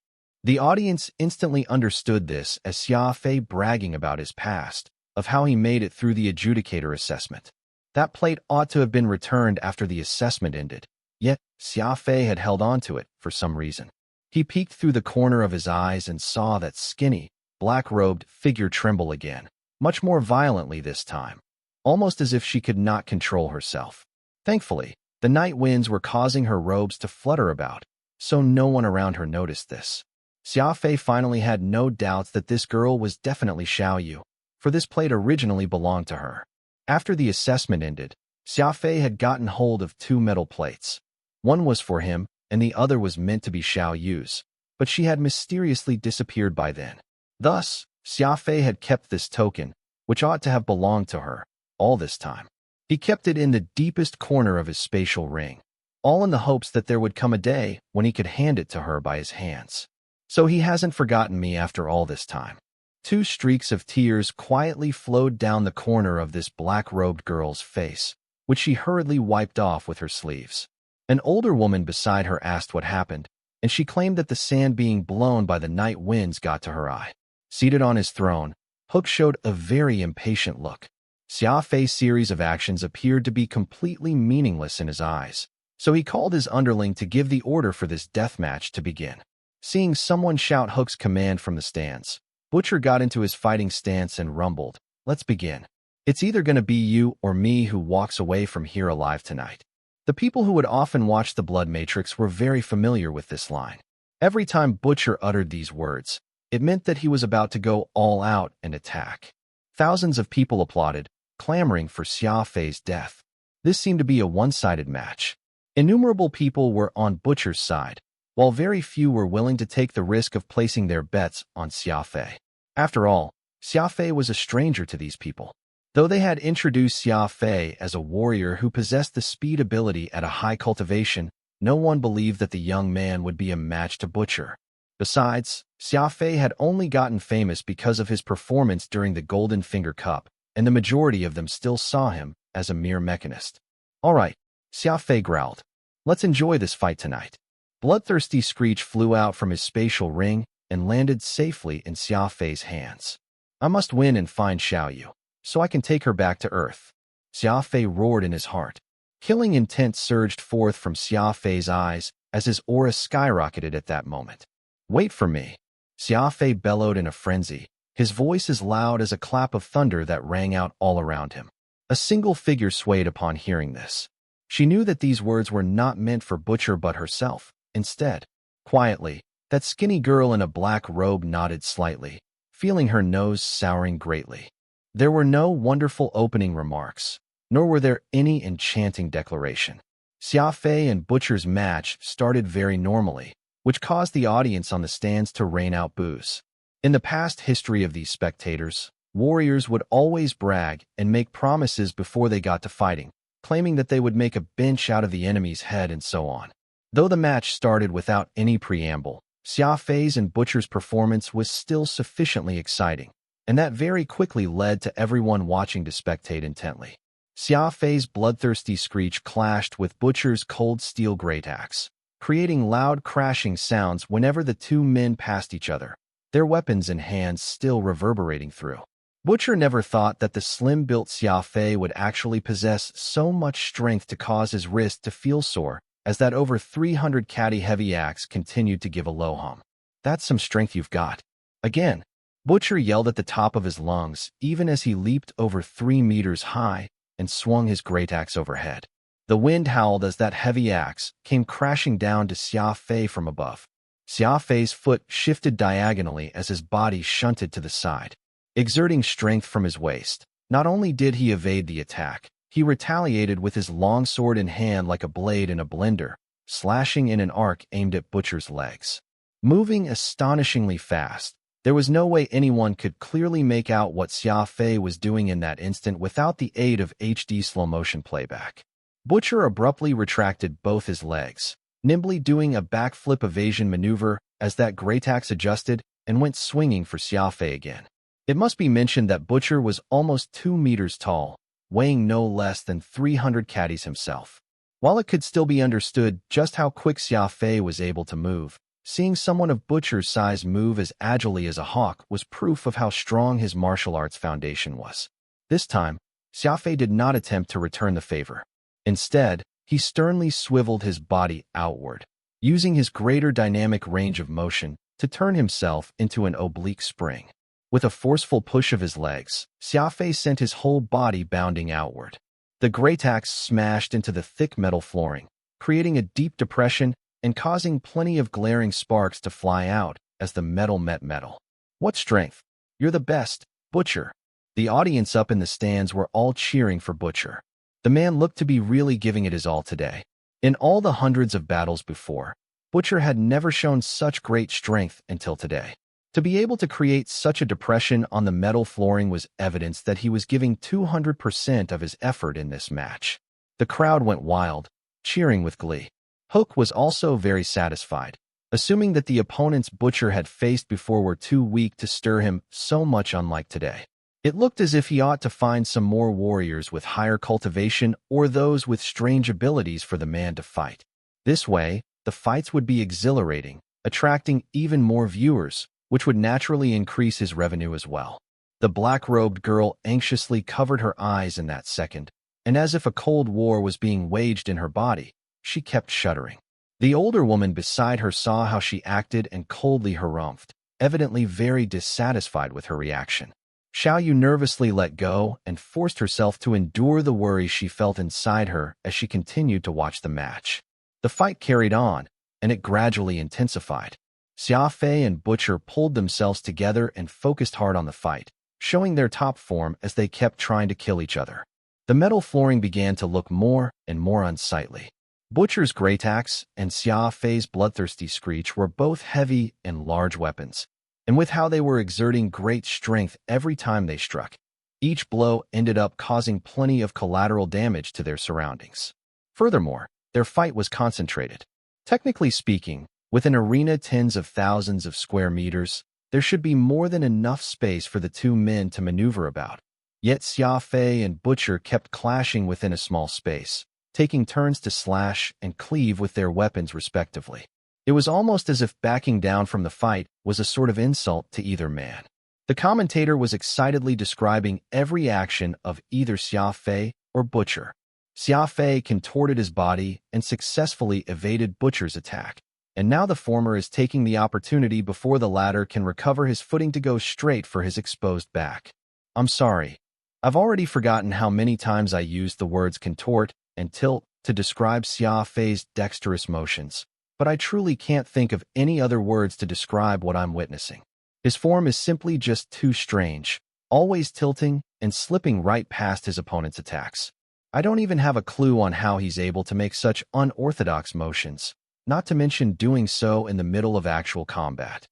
The audience instantly understood this as Xia Fei bragging about his past, of how he made it through the Adjudicator assessment. That plate ought to have been returned after the assessment ended, yet Xia Fei had held on to it for some reason. He peeked through the corner of his eyes and saw that skinny, black-robed figure tremble again, much more violently this time, almost as if she could not control herself. Thankfully, the night winds were causing her robes to flutter about, so no one around her noticed this. Xia Fei finally had no doubts that this girl was definitely Xiao Yu, for this plate originally belonged to her. After the assessment ended, Xia Fei had gotten hold of two metal plates. One was for him, and the other was meant to be Xiao Yu's, but she had mysteriously disappeared by then. Thus, Xia Fei had kept this token, which ought to have belonged to her, all this time. He kept it in the deepest corner of his spatial ring, all in the hopes that there would come a day when he could hand it to her by his hands. So he hasn't forgotten me after all this time. Two streaks of tears quietly flowed down the corner of this black-robed girl's face, which she hurriedly wiped off with her sleeves. An older woman beside her asked what happened, and she claimed that the sand being blown by the night winds got to her eye. Seated on his throne, Hook showed a very impatient look. Xia Fei's series of actions appeared to be completely meaningless in his eyes, so he called his underling to give the order for this death match to begin. Seeing someone shout Hook's command from the stands, Butcher got into his fighting stance and rumbled, "Let's begin. It's either going to be you or me who walks away from here alive tonight." The people who would often watch the Blood Matrix were very familiar with this line. Every time Butcher uttered these words, it meant that he was about to go all out and attack. Thousands of people applauded, clamoring for Xia Fei's death. This seemed to be a one-sided match. Innumerable people were on Butcher's side, while very few were willing to take the risk of placing their bets on Xia Fei. After all, Xia Fei was a stranger to these people. Though they had introduced Xia Fei as a warrior who possessed the speed ability at a high cultivation, no one believed that the young man would be a match to Butcher. Besides, Xia Fei had only gotten famous because of his performance during the Golden Finger Cup, and the majority of them still saw him as a mere mechanist. "All right," Xia Fei growled. "Let's enjoy this fight tonight." Bloodthirsty screech flew out from his spatial ring and landed safely in Xia Fei's hands. "I must win and find Xiao Yu, so I can take her back to Earth." Xia Fei roared in his heart. Killing intent surged forth from Xia Fei's eyes as his aura skyrocketed at that moment. "Wait for me," Xia Fei bellowed in a frenzy, his voice as loud as a clap of thunder that rang out all around him. A single figure swayed upon hearing this. She knew that these words were not meant for Butcher but herself. Instead, quietly, that skinny girl in a black robe nodded slightly, feeling her nose souring greatly. There were no wonderful opening remarks, nor were there any enchanting declaration. Xia Fei and Butcher's match started very normally, which caused the audience on the stands to rain out boos. In the past history of these spectators, warriors would always brag and make promises before they got to fighting, claiming that they would make a bench out of the enemy's head and so on. Though the match started without any preamble, Xia Fei's and Butcher's performance was still sufficiently exciting, and that very quickly led to everyone watching to spectate intently. Xia Fei's bloodthirsty screech clashed with Butcher's cold steel great axe, creating loud crashing sounds whenever the two men passed each other, their weapons in hands still reverberating through. Butcher never thought that the slim-built Xia Fei would actually possess so much strength to cause his wrist to feel sore, as that over 300 caddy heavy axe continued to give a low hum. "That's some strength you've got." Again, Butcher yelled at the top of his lungs, even as he leaped over 3 meters high and swung his great axe overhead. The wind howled as that heavy axe came crashing down to Xia Fei from above. Xia Fei's foot shifted diagonally as his body shunted to the side. Exerting strength from his waist, not only did he evade the attack, he retaliated with his long sword in hand like a blade in a blender, slashing in an arc aimed at Butcher's legs. Moving astonishingly fast, there was no way anyone could clearly make out what Xia Fei was doing in that instant without the aid of HD slow-motion playback. Butcher abruptly retracted both his legs, nimbly doing a backflip evasion maneuver as that great axe adjusted and went swinging for Xia Fei again. It must be mentioned that Butcher was almost 2 meters tall, weighing no less than 300 caddies himself. While it could still be understood just how quick Xia Fei was able to move, seeing someone of Butcher's size move as agilely as a hawk was proof of how strong his martial arts foundation was. This time, Xia Fei did not attempt to return the favor. Instead, he sternly swiveled his body outward, using his greater dynamic range of motion to turn himself into an oblique spring. With a forceful push of his legs, Xia Fei sent his whole body bounding outward. The great axe smashed into the thick metal flooring, creating a deep depression and causing plenty of glaring sparks to fly out as the metal met metal. "What strength! You're the best, Butcher!" The audience up in the stands were all cheering for Butcher. The man looked to be really giving it his all today. In all the hundreds of battles before, Butcher had never shown such great strength until today. To be able to create such a depression on the metal flooring was evidence that he was giving 200% of his effort in this match. The crowd went wild, cheering with glee. Hook was also very satisfied, assuming that the opponents Butcher had faced before were too weak to stir him so much unlike today. It looked as if he ought to find some more warriors with higher cultivation or those with strange abilities for the man to fight. This way, the fights would be exhilarating, attracting even more viewers, which would naturally increase his revenue as well. The black-robed girl anxiously covered her eyes in that second, and as if a cold war was being waged in her body, she kept shuddering. The older woman beside her saw how she acted and coldly harumphed, evidently very dissatisfied with her reaction. Xiaoyu nervously let go and forced herself to endure the worry she felt inside her as she continued to watch the match. The fight carried on, and it gradually intensified. Xia Fei and Butcher pulled themselves together and focused hard on the fight, showing their top form as they kept trying to kill each other. The metal flooring began to look more and more unsightly. Butcher's great axe and Xia Fei's bloodthirsty screech were both heavy and large weapons, and with how they were exerting great strength every time they struck, each blow ended up causing plenty of collateral damage to their surroundings. Furthermore, their fight was concentrated. Technically speaking, with an arena tens of thousands of square meters, there should be more than enough space for the two men to maneuver about. Yet Xia Fei and Butcher kept clashing within a small space, taking turns to slash and cleave with their weapons respectively. It was almost as if backing down from the fight was a sort of insult to either man. The commentator was excitedly describing every action of either Xia Fei or Butcher. Xia Fei contorted his body and successfully evaded Butcher's attack, and now the former is taking the opportunity before the latter can recover his footing to go straight for his exposed back. I'm sorry. I've already forgotten how many times I used the words contort and tilt to describe Xia Fei's dexterous motions, but I truly can't think of any other words to describe what I'm witnessing. His form is simply just too strange, always tilting and slipping right past his opponent's attacks. I don't even have a clue on how he's able to make such unorthodox motions, not to mention doing so in the middle of actual combat.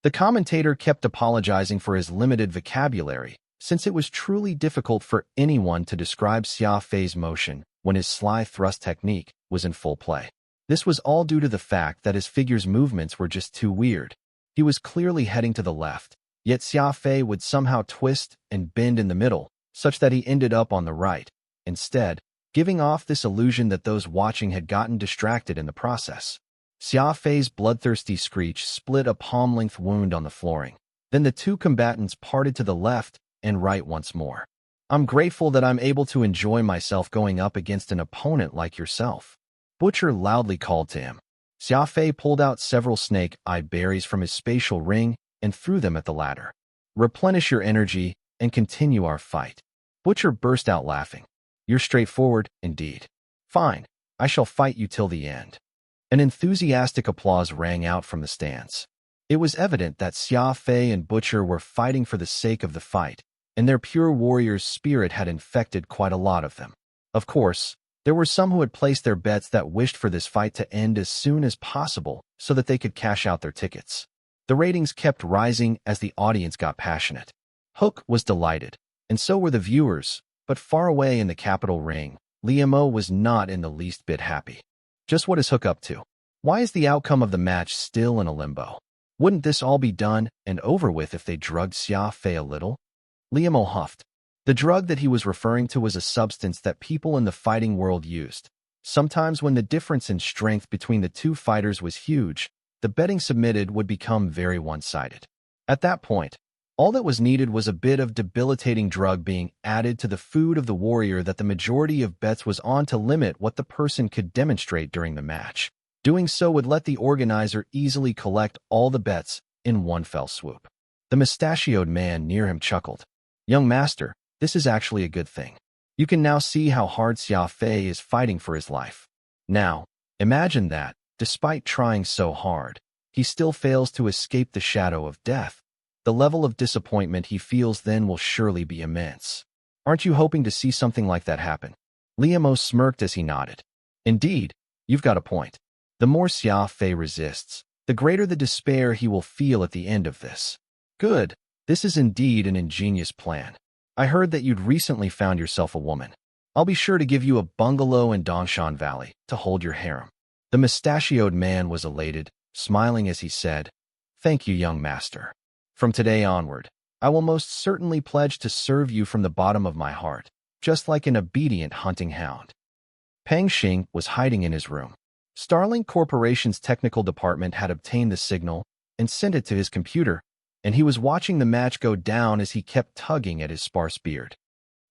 The commentator kept apologizing for his limited vocabulary, since it was truly difficult for anyone to describe Xia Fei's motion when his sly thrust technique was in full play. This was all due to the fact that his figure's movements were just too weird. He was clearly heading to the left, yet Xia Fei would somehow twist and bend in the middle, such that he ended up on the right, instead, giving off this illusion that those watching had gotten distracted in the process. Xia Fei's bloodthirsty screech split a palm-length wound on the flooring. Then the two combatants parted to the left and right once more. I'm grateful that I'm able to enjoy myself going up against an opponent like yourself. Butcher loudly called to him. Xia Fei pulled out several snake-eye berries from his spatial ring and threw them at the latter. Replenish your energy and continue our fight. Butcher burst out laughing. You're straightforward, indeed. Fine, I shall fight you till the end. An enthusiastic applause rang out from the stands. It was evident that Xia Fei and Butcher were fighting for the sake of the fight, and their pure warrior's spirit had infected quite a lot of them. Of course, there were some who had placed their bets that wished for this fight to end as soon as possible so that they could cash out their tickets. The ratings kept rising as the audience got passionate. Hook was delighted, and so were the viewers, but far away in the capital ring, Liamo was not in the least bit happy. Just what is Hook up to? Why is the outcome of the match still in a limbo? Wouldn't this all be done and over with if they drugged Xia Fei a little? Liamo huffed. The drug that he was referring to was a substance that people in the fighting world used. Sometimes when the difference in strength between the two fighters was huge, the betting submitted would become very one-sided. At that point, all that was needed was a bit of debilitating drug being added to the food of the warrior that the majority of bets was on to limit what the person could demonstrate during the match. Doing so would let the organizer easily collect all the bets in one fell swoop. The mustachioed man near him chuckled. Young master, this is actually a good thing. You can now see how hard Xia Fei is fighting for his life. Now, imagine that, despite trying so hard, he still fails to escape the shadow of death. The level of disappointment he feels then will surely be immense. Aren't you hoping to see something like that happen? Liamo smirked as he nodded. Indeed, you've got a point. The more Xia Fei resists, the greater the despair he will feel at the end of this. Good. This is indeed an ingenious plan. I heard that you'd recently found yourself a woman. I'll be sure to give you a bungalow in Dongshan Valley to hold your harem. The mustachioed man was elated, smiling as he said, Thank you, young master. From today onward, I will most certainly pledge to serve you from the bottom of my heart, just like an obedient hunting hound. Peng Xing was hiding in his room. Starlink Corporation's technical department had obtained the signal and sent it to his computer, and he was watching the match go down as he kept tugging at his sparse beard.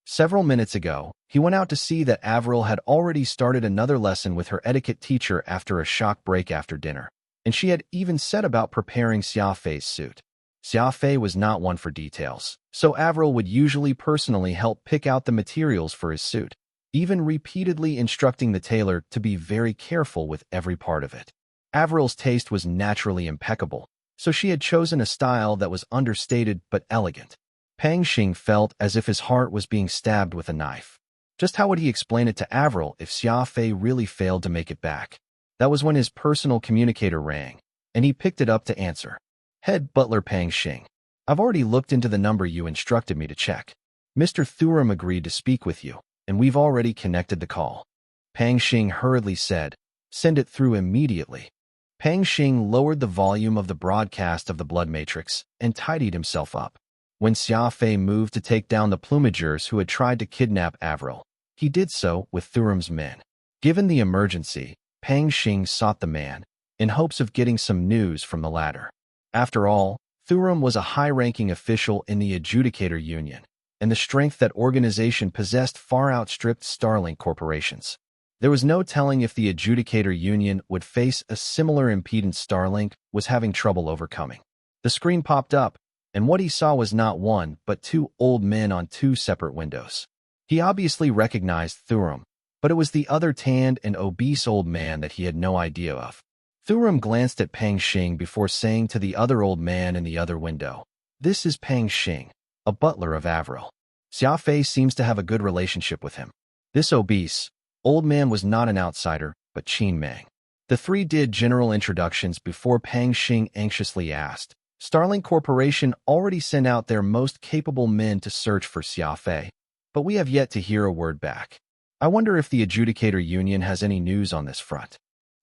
Several minutes ago, he went out to see that Avril had already started another lesson with her etiquette teacher after a shock break after dinner, and she had even set about preparing Xia Fei's suit. Xia Fei was not one for details, so Avril would usually personally help pick out the materials for his suit, even repeatedly instructing the tailor to be very careful with every part of it. Avril's taste was naturally impeccable, so she had chosen a style that was understated but elegant. Peng Xing felt as if his heart was being stabbed with a knife. Just how would he explain it to Avril if Xia Fei really failed to make it back? That was when his personal communicator rang, and he picked it up to answer. Head Butler Peng Xing. I've already looked into the number you instructed me to check. Mr. Thuram agreed to speak with you, and we've already connected the call. Peng Xing hurriedly said, Send it through immediately. Peng Xing lowered the volume of the broadcast of the blood matrix and tidied himself up. When Xia Fei moved to take down the plumagers who had tried to kidnap Avril, he did so with Thuram's men. Given the emergency, Peng Xing sought the man, in hopes of getting some news from the latter. After all, Thuram was a high-ranking official in the Adjudicator Union, and the strength that organization possessed far outstripped Starlink Corporation's. There was no telling if the Adjudicator Union would face a similar impedance Starlink was having trouble overcoming. The screen popped up, and what he saw was not one but two old men on two separate windows. He obviously recognized Thuram, but it was the other tanned and obese old man that he had no idea of. Thurum glanced at Pang Xing before saying to the other old man in the other window, "This is Pang Xing, a butler of Avril. Xia Fei seems to have a good relationship with him." This obese, old man was not an outsider, but Qin Meng. The three did general introductions before Pang Xing anxiously asked, "Starling Corporation already sent out their most capable men to search for Xia Fei, but we have yet to hear a word back. I wonder if the Adjudicator Union has any news on this front."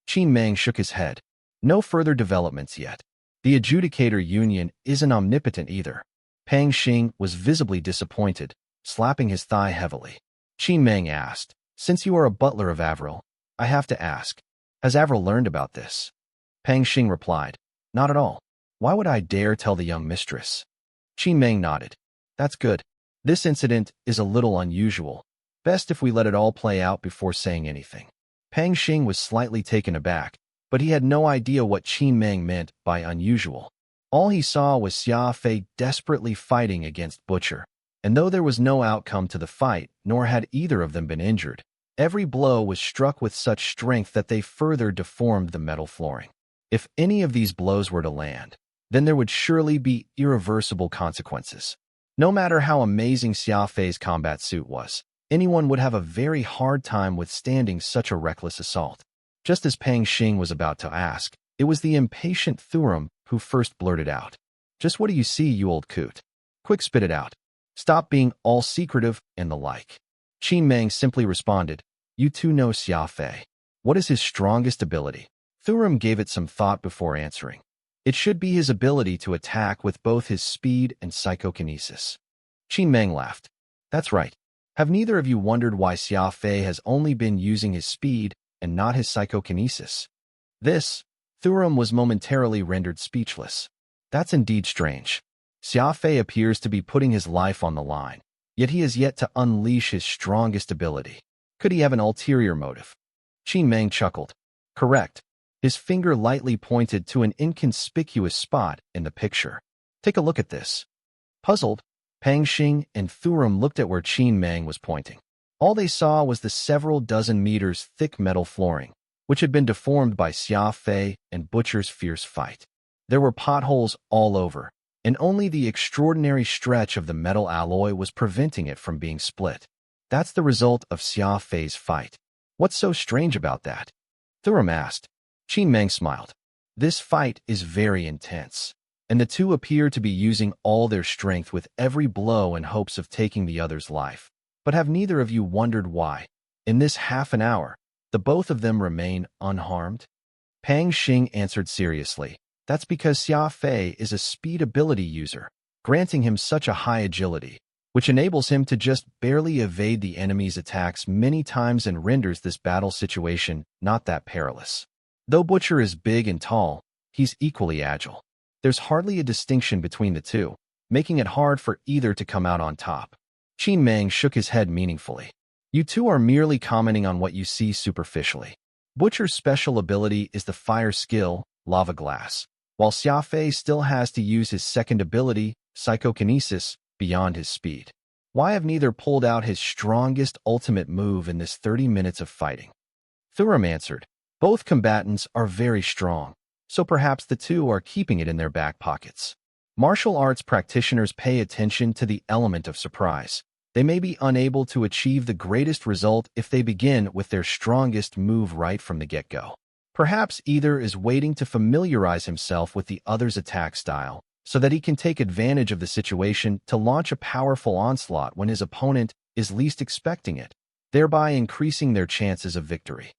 Qin Meng shook his head. "No further developments yet. The Adjudicator Union isn't omnipotent either." Pang Xing was visibly disappointed, slapping his thigh heavily. Qin Meng asked, "Since you are a butler of Avril, I have to ask, has Avril learned about this?" Pang Xing replied, "Not at all. Why would I dare tell the young mistress?" Qin Meng nodded. "That's good. This incident is a little unusual. Best if we let it all play out before saying anything." Pang Xing was slightly taken aback, but he had no idea what Qin Meng meant by unusual. All he saw was Xia Fei desperately fighting against Butcher, and though there was no outcome to the fight, nor had either of them been injured, every blow was struck with such strength that they further deformed the metal flooring. If any of these blows were to land, then there would surely be irreversible consequences. No matter how amazing Xia Fei's combat suit was, anyone would have a very hard time withstanding such a reckless assault. Just as Pang Xing was about to ask, it was the impatient Thurum who first blurted out, "Just what do you see, you old coot? Quick, spit it out. Stop being all secretive and the like." Qin Meng simply responded, "You two know Xia Fei. What is his strongest ability?" Thurum gave it some thought before answering. "It should be his ability to attack with both his speed and psychokinesis." Qin Meng laughed. "That's right. Have neither of you wondered why Xia Fei has only been using his speed and not his psychokinesis?" This, Thurum was momentarily rendered speechless. That's indeed strange. Xia Fei appears to be putting his life on the line, yet he has yet to unleash his strongest ability. Could he have an ulterior motive? Qin Meng chuckled. "Correct." His finger lightly pointed to an inconspicuous spot in the picture. "Take a look at this." Puzzled, Pang Xing and Thurum looked at where Qin Meng was pointing. All they saw was the several dozen meters thick metal flooring, which had been deformed by Xia Fei and Butcher's fierce fight. There were potholes all over, and only the extraordinary stretch of the metal alloy was preventing it from being split. "That's the result of Xia Fei's fight. What's so strange about that?" Thurum asked. Qin Meng smiled. "This fight is very intense, and the two appear to be using all their strength with every blow in hopes of taking the other's life. But have neither of you wondered why, in this half an hour, the both of them remain unharmed?" Pang Xing answered seriously, "That's because Xia Fei is a speed ability user, granting him such a high agility, which enables him to just barely evade the enemy's attacks many times and renders this battle situation not that perilous. Though Butcher is big and tall, he's equally agile. There's hardly a distinction between the two, making it hard for either to come out on top." Qin Meng shook his head meaningfully. "You two are merely commenting on what you see superficially. Butcher's special ability is the fire skill, lava glass, while Xia Fei still has to use his second ability, psychokinesis, beyond his speed. Why have neither pulled out his strongest ultimate move in this 30 minutes of fighting?" Thurum answered, "Both combatants are very strong, so perhaps the two are keeping it in their back pockets. Martial arts practitioners pay attention to the element of surprise. They may be unable to achieve the greatest result if they begin with their strongest move right from the get-go. Perhaps either is waiting to familiarize himself with the other's attack style, so that he can take advantage of the situation to launch a powerful onslaught when his opponent is least expecting it, thereby increasing their chances of victory."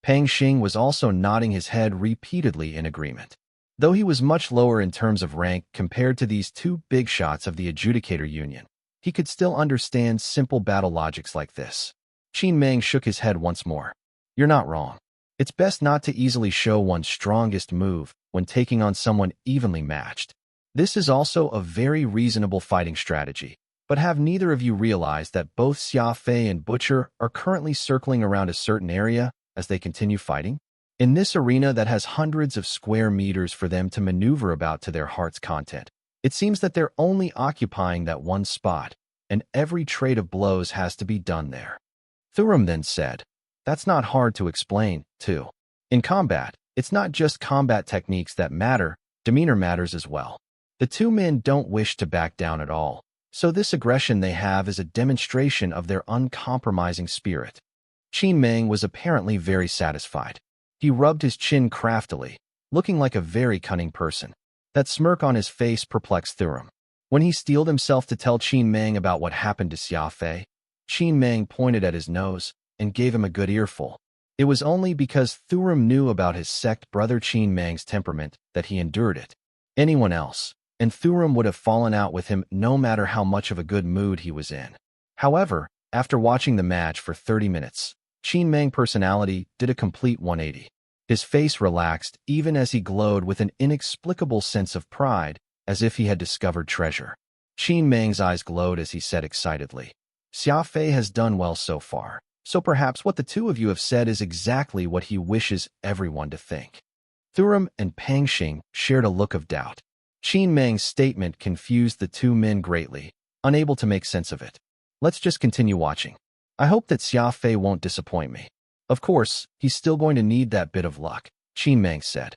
Pang Xing was also nodding his head repeatedly in agreement. Though he was much lower in terms of rank compared to these two big shots of the Adjudicator Union, he could still understand simple battle logics like this. Qin Meng shook his head once more. "You're not wrong. It's best not to easily show one's strongest move when taking on someone evenly matched. This is also a very reasonable fighting strategy, but have neither of you realized that both Xia Fei and Butcher are currently circling around a certain area as they continue fighting? In this arena that has hundreds of square meters for them to maneuver about to their heart's content, it seems that they're only occupying that one spot, and every trade of blows has to be done there." Thurum then said, "That's not hard to explain, too. In combat, It's not just combat techniques that matter, demeanor matters as well. The two men don't wish to back down at all, so this aggression they have is a demonstration of their uncompromising spirit. Qin Meng was apparently very satisfied. He rubbed his chin craftily, looking like a very cunning person. That smirk on his face perplexed Serum. When he steeled himself to tell Qin Meng about what happened to Xia Fei, Qin Meng pointed at his nose and gave him a good earful. It was only because Serum knew about his sect brother Qin Meng's temperament that he endured it. Anyone else, and Serum would have fallen out with him no matter how much of a good mood he was in. However, after watching the match for 30 minutes, Qin Meng's personality did a complete 180. His face relaxed even as he glowed with an inexplicable sense of pride, as if he had discovered treasure. Qin Meng's eyes glowed as he said excitedly, "Xia Fei has done well so far, so perhaps what the two of you have said is exactly what he wishes everyone to think." Serum and Pang Xing shared a look of doubt. Qin Meng's statement confused the two men greatly, unable to make sense of it. "Let's just continue watching. I hope that Xia Fei won't disappoint me." "Of course, he's still going to need that bit of luck," Qin Meng said.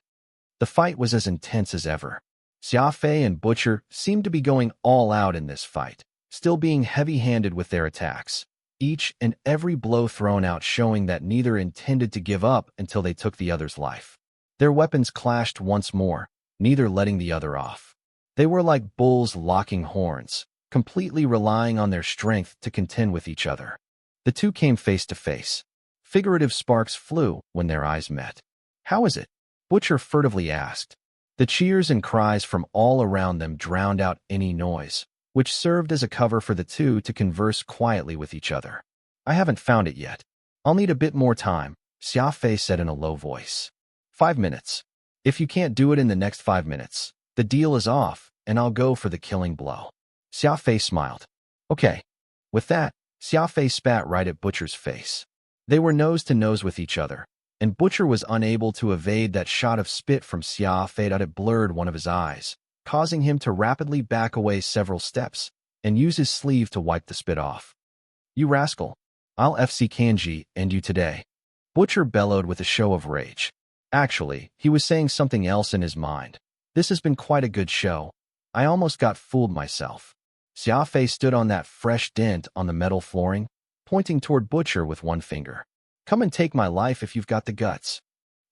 The fight was as intense as ever. Xia Fei and Butcher seemed to be going all out in this fight, still being heavy-handed with their attacks, each and every blow thrown out showing that neither intended to give up until they took the other's life. Their weapons clashed once more, neither letting the other off. They were like bulls locking horns, completely relying on their strength to contend with each other. The two came face to face. Figurative sparks flew when their eyes met. "How is it?" Butcher furtively asked. The cheers and cries from all around them drowned out any noise, which served as a cover for the two to converse quietly with each other. "I haven't found it yet. I'll need a bit more time," Xia Fei said in a low voice. 5 minutes. If you can't do it in the next 5 minutes, the deal is off, and I'll go for the killing blow." Xia Fei smiled. "Okay." With that, Xia Fei spat right at Butcher's face. They were nose to nose with each other, and Butcher was unable to evade that shot of spit from Xia Fei that had blurred one of his eyes, causing him to rapidly back away several steps and use his sleeve to wipe the spit off. "You rascal! I'll FC Kanji end you today," Butcher bellowed with a show of rage. Actually, he was saying something else in his mind. "This has been quite a good show. I almost got fooled myself." Xia Fei stood on that fresh dent on the metal flooring, pointing toward Butcher with one finger. "Come and take my life if you've got the guts.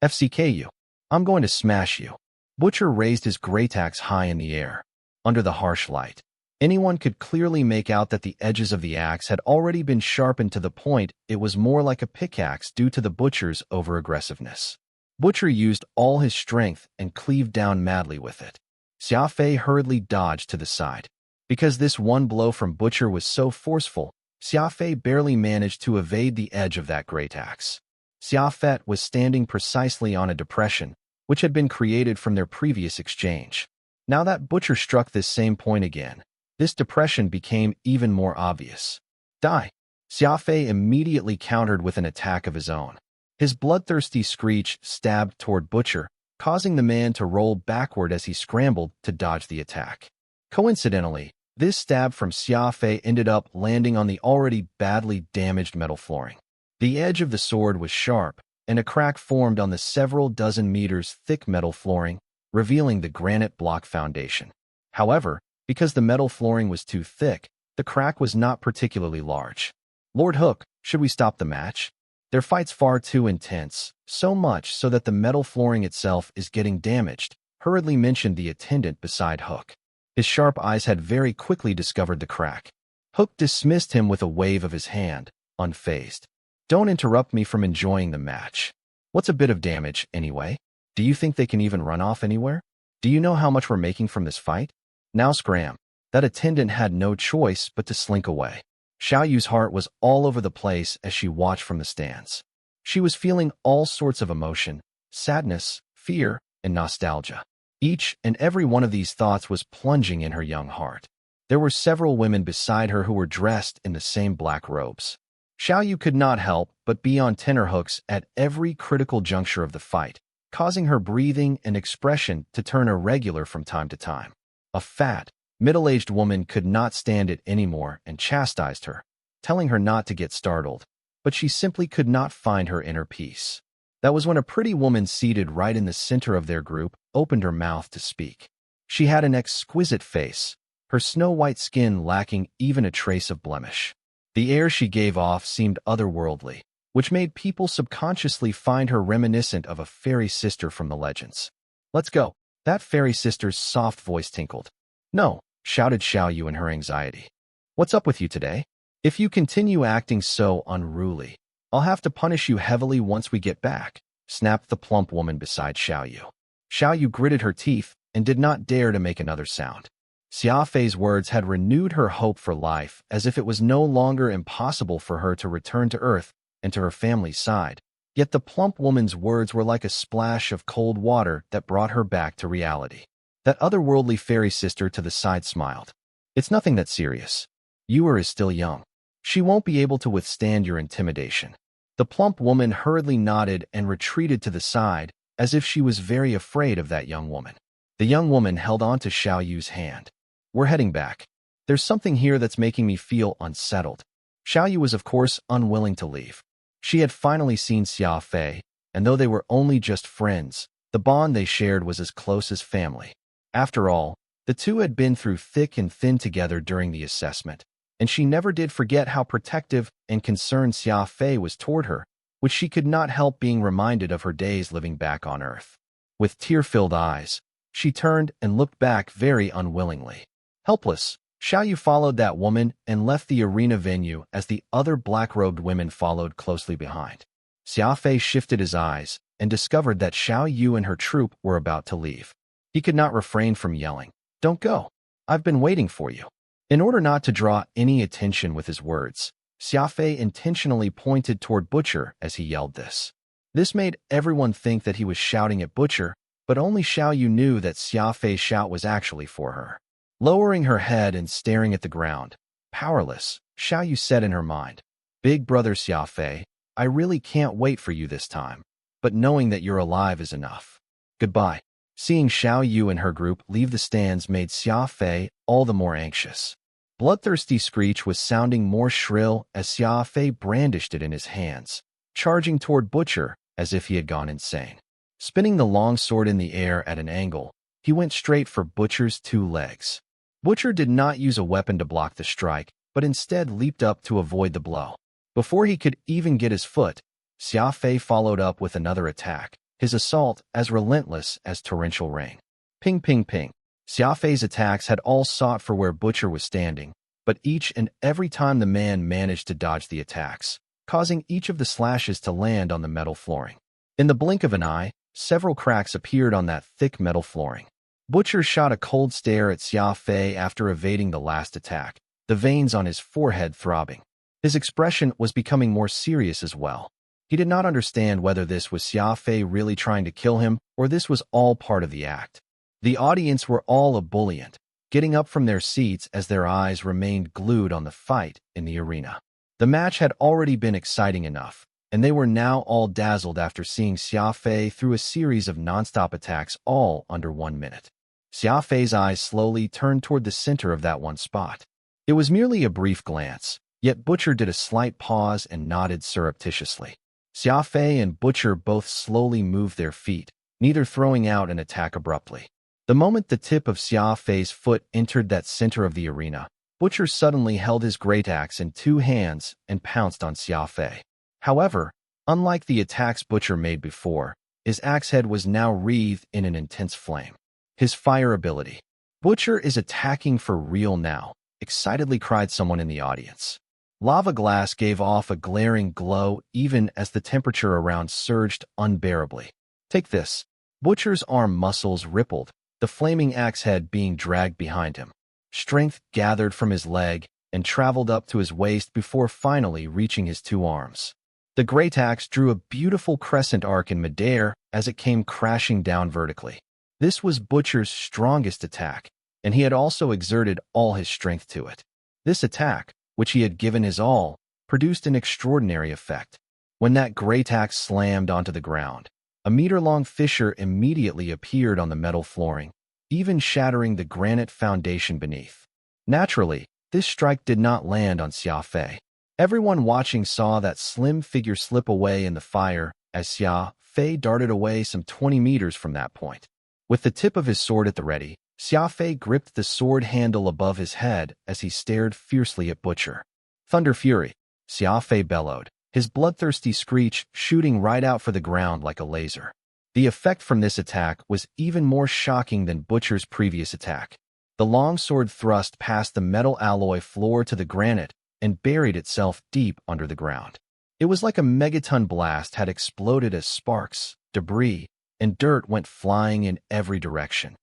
FCK you. I'm going to smash you." Butcher raised his great axe high in the air. Under the harsh light, anyone could clearly make out that the edges of the axe had already been sharpened to the point it was more like a pickaxe due to the Butcher's over-aggressiveness. Butcher used all his strength and cleaved down madly with it. Xia Fei hurriedly dodged to the side. Because this one blow from Butcher was so forceful, Xia Fei barely managed to evade the edge of that great axe. Xia Fei was standing precisely on a depression, which had been created from their previous exchange. Now that Butcher struck this same point again, this depression became even more obvious. "Die!" Xia Fei immediately countered with an attack of his own. His bloodthirsty screech stabbed toward Butcher, causing the man to roll backward as he scrambled to dodge the attack. Coincidentally, this stab from Xia Fei ended up landing on the already badly damaged metal flooring. The edge of the sword was sharp, and a crack formed on the several dozen meters thick metal flooring, revealing the granite block foundation. However, because the metal flooring was too thick, the crack was not particularly large. "Lord Hook, should we stop the match? Their fight's far too intense, so much so that the metal flooring itself is getting damaged," hurriedly mentioned the attendant beside Hook. His sharp eyes had very quickly discovered the crack. Hook dismissed him with a wave of his hand, unfazed. "Don't interrupt me from enjoying the match. What's a bit of damage, anyway? Do you think they can even run off anywhere? Do you know how much we're making from this fight? Now scram." That attendant had no choice but to slink away. Xiaoyu's heart was all over the place as she watched from the stands. She was feeling all sorts of emotion, sadness, fear, and nostalgia. Each and every one of these thoughts was plunging in her young heart. There were several women beside her who were dressed in the same black robes. Xiaoyu could not help but be on tenterhooks at every critical juncture of the fight, causing her breathing and expression to turn irregular from time to time. A fat, middle-aged woman could not stand it anymore and chastised her, telling her not to get startled, but she simply could not find her inner peace. That was when a pretty woman seated right in the center of their group opened her mouth to speak. She had an exquisite face, her snow-white skin lacking even a trace of blemish. The air she gave off seemed otherworldly, which made people subconsciously find her reminiscent of a fairy sister from the legends. "Let's go." That fairy sister's soft voice tinkled. "No," shouted Xiao Yu in her anxiety. "What's up with you today? If you continue acting so unruly, I'll have to punish you heavily once we get back," snapped the plump woman beside Xiao Yu. Xiao Yu gritted her teeth and did not dare to make another sound. Xia Fei's words had renewed her hope for life, as if it was no longer impossible for her to return to Earth and to her family's side. Yet the plump woman's words were like a splash of cold water that brought her back to reality. That otherworldly fairy sister to the side smiled. "It's nothing that serious. Yu is still young. She won't be able to withstand your intimidation." The plump woman hurriedly nodded and retreated to the side, as if she was very afraid of that young woman. The young woman held on to Xiao Yu's hand. "We're heading back. There's something here that's making me feel unsettled." Xiao Yu was of course unwilling to leave. She had finally seen Xia Fei, and though they were only just friends, the bond they shared was as close as family. After all, the two had been through thick and thin together during the assessment, and she never did forget how protective and concerned Xia Fei was toward her, which she could not help being reminded of her days living back on Earth. With tear-filled eyes, she turned and looked back very unwillingly. Helpless, Xiao Yu followed that woman and left the arena venue as the other black-robed women followed closely behind. Xia Fei shifted his eyes and discovered that Xiao Yu and her troop were about to leave. He could not refrain from yelling, "Don't go! I've been waiting for you." In order not to draw any attention with his words, Xia Fei intentionally pointed toward Butcher as he yelled this. This made everyone think that he was shouting at Butcher, but only Xiao Yu knew that Xia Fei's shout was actually for her. Lowering her head and staring at the ground, powerless, Xiao Yu said in her mind, "Big brother Xia Fei, I really can't wait for you this time, but knowing that you're alive is enough. Goodbye." Seeing Xiao Yu and her group leave the stands made Xia Fei all the more anxious. Bloodthirsty screech was sounding more shrill as Xia Fei brandished it in his hands, charging toward Butcher as if he had gone insane. Spinning the long sword in the air at an angle, he went straight for Butcher's two legs. Butcher did not use a weapon to block the strike, but instead leaped up to avoid the blow. Before he could even get his foot, Xia Fei followed up with another attack, his assault as relentless as torrential rain. Ping, ping, ping. Xia Fei's attacks had all sought for where Butcher was standing, but each and every time the man managed to dodge the attacks, causing each of the slashes to land on the metal flooring. In the blink of an eye, several cracks appeared on that thick metal flooring. Butcher shot a cold stare at Xia Fei after evading the last attack, the veins on his forehead throbbing. His expression was becoming more serious as well. He did not understand whether this was Xia Fei really trying to kill him or this was all part of the act. The audience were all ebullient, getting up from their seats as their eyes remained glued on the fight in the arena. The match had already been exciting enough, and they were now all dazzled after seeing Xia Fei through a series of nonstop attacks all under 1 minute. Xia Fei's eyes slowly turned toward the center of that one spot. It was merely a brief glance, yet Butcher did a slight pause and nodded surreptitiously. Xia Fei and Butcher both slowly moved their feet, neither throwing out an attack abruptly. The moment the tip of Xia Fei's foot entered that center of the arena, Butcher suddenly held his great axe in 2 hands and pounced on Xia Fei. However, unlike the attacks Butcher made before, his axe head was now wreathed in an intense flame. His fire ability. "Butcher is attacking for real now," excitedly cried someone in the audience. Lava glass gave off a glaring glow even as the temperature around surged unbearably. "Take this." Butcher's arm muscles rippled, the flaming axe head being dragged behind him. Strength gathered from his leg and traveled up to his waist before finally reaching his 2 arms. The great axe drew a beautiful crescent arc in midair as it came crashing down vertically. This was Butcher's strongest attack, and he had also exerted all his strength to it. This attack, which he had given his all, produced an extraordinary effect. When that great axe slammed onto the ground, a meter-long fissure immediately appeared on the metal flooring, even shattering the granite foundation beneath. Naturally, this strike did not land on Xia Fei. Everyone watching saw that slim figure slip away in the fire as Xia Fei darted away some 20 meters from that point. With the tip of his sword at the ready, Xia Fei gripped the sword handle above his head as he stared fiercely at Butcher. Thunder Fury, Xia Fei bellowed, his bloodthirsty screech shooting right out for the ground like a laser. The effect from this attack was even more shocking than Butcher's previous attack. The long sword thrust past the metal alloy floor to the granite and buried itself deep under the ground. It was like a megaton blast had exploded as sparks, debris, and dirt went flying in every direction.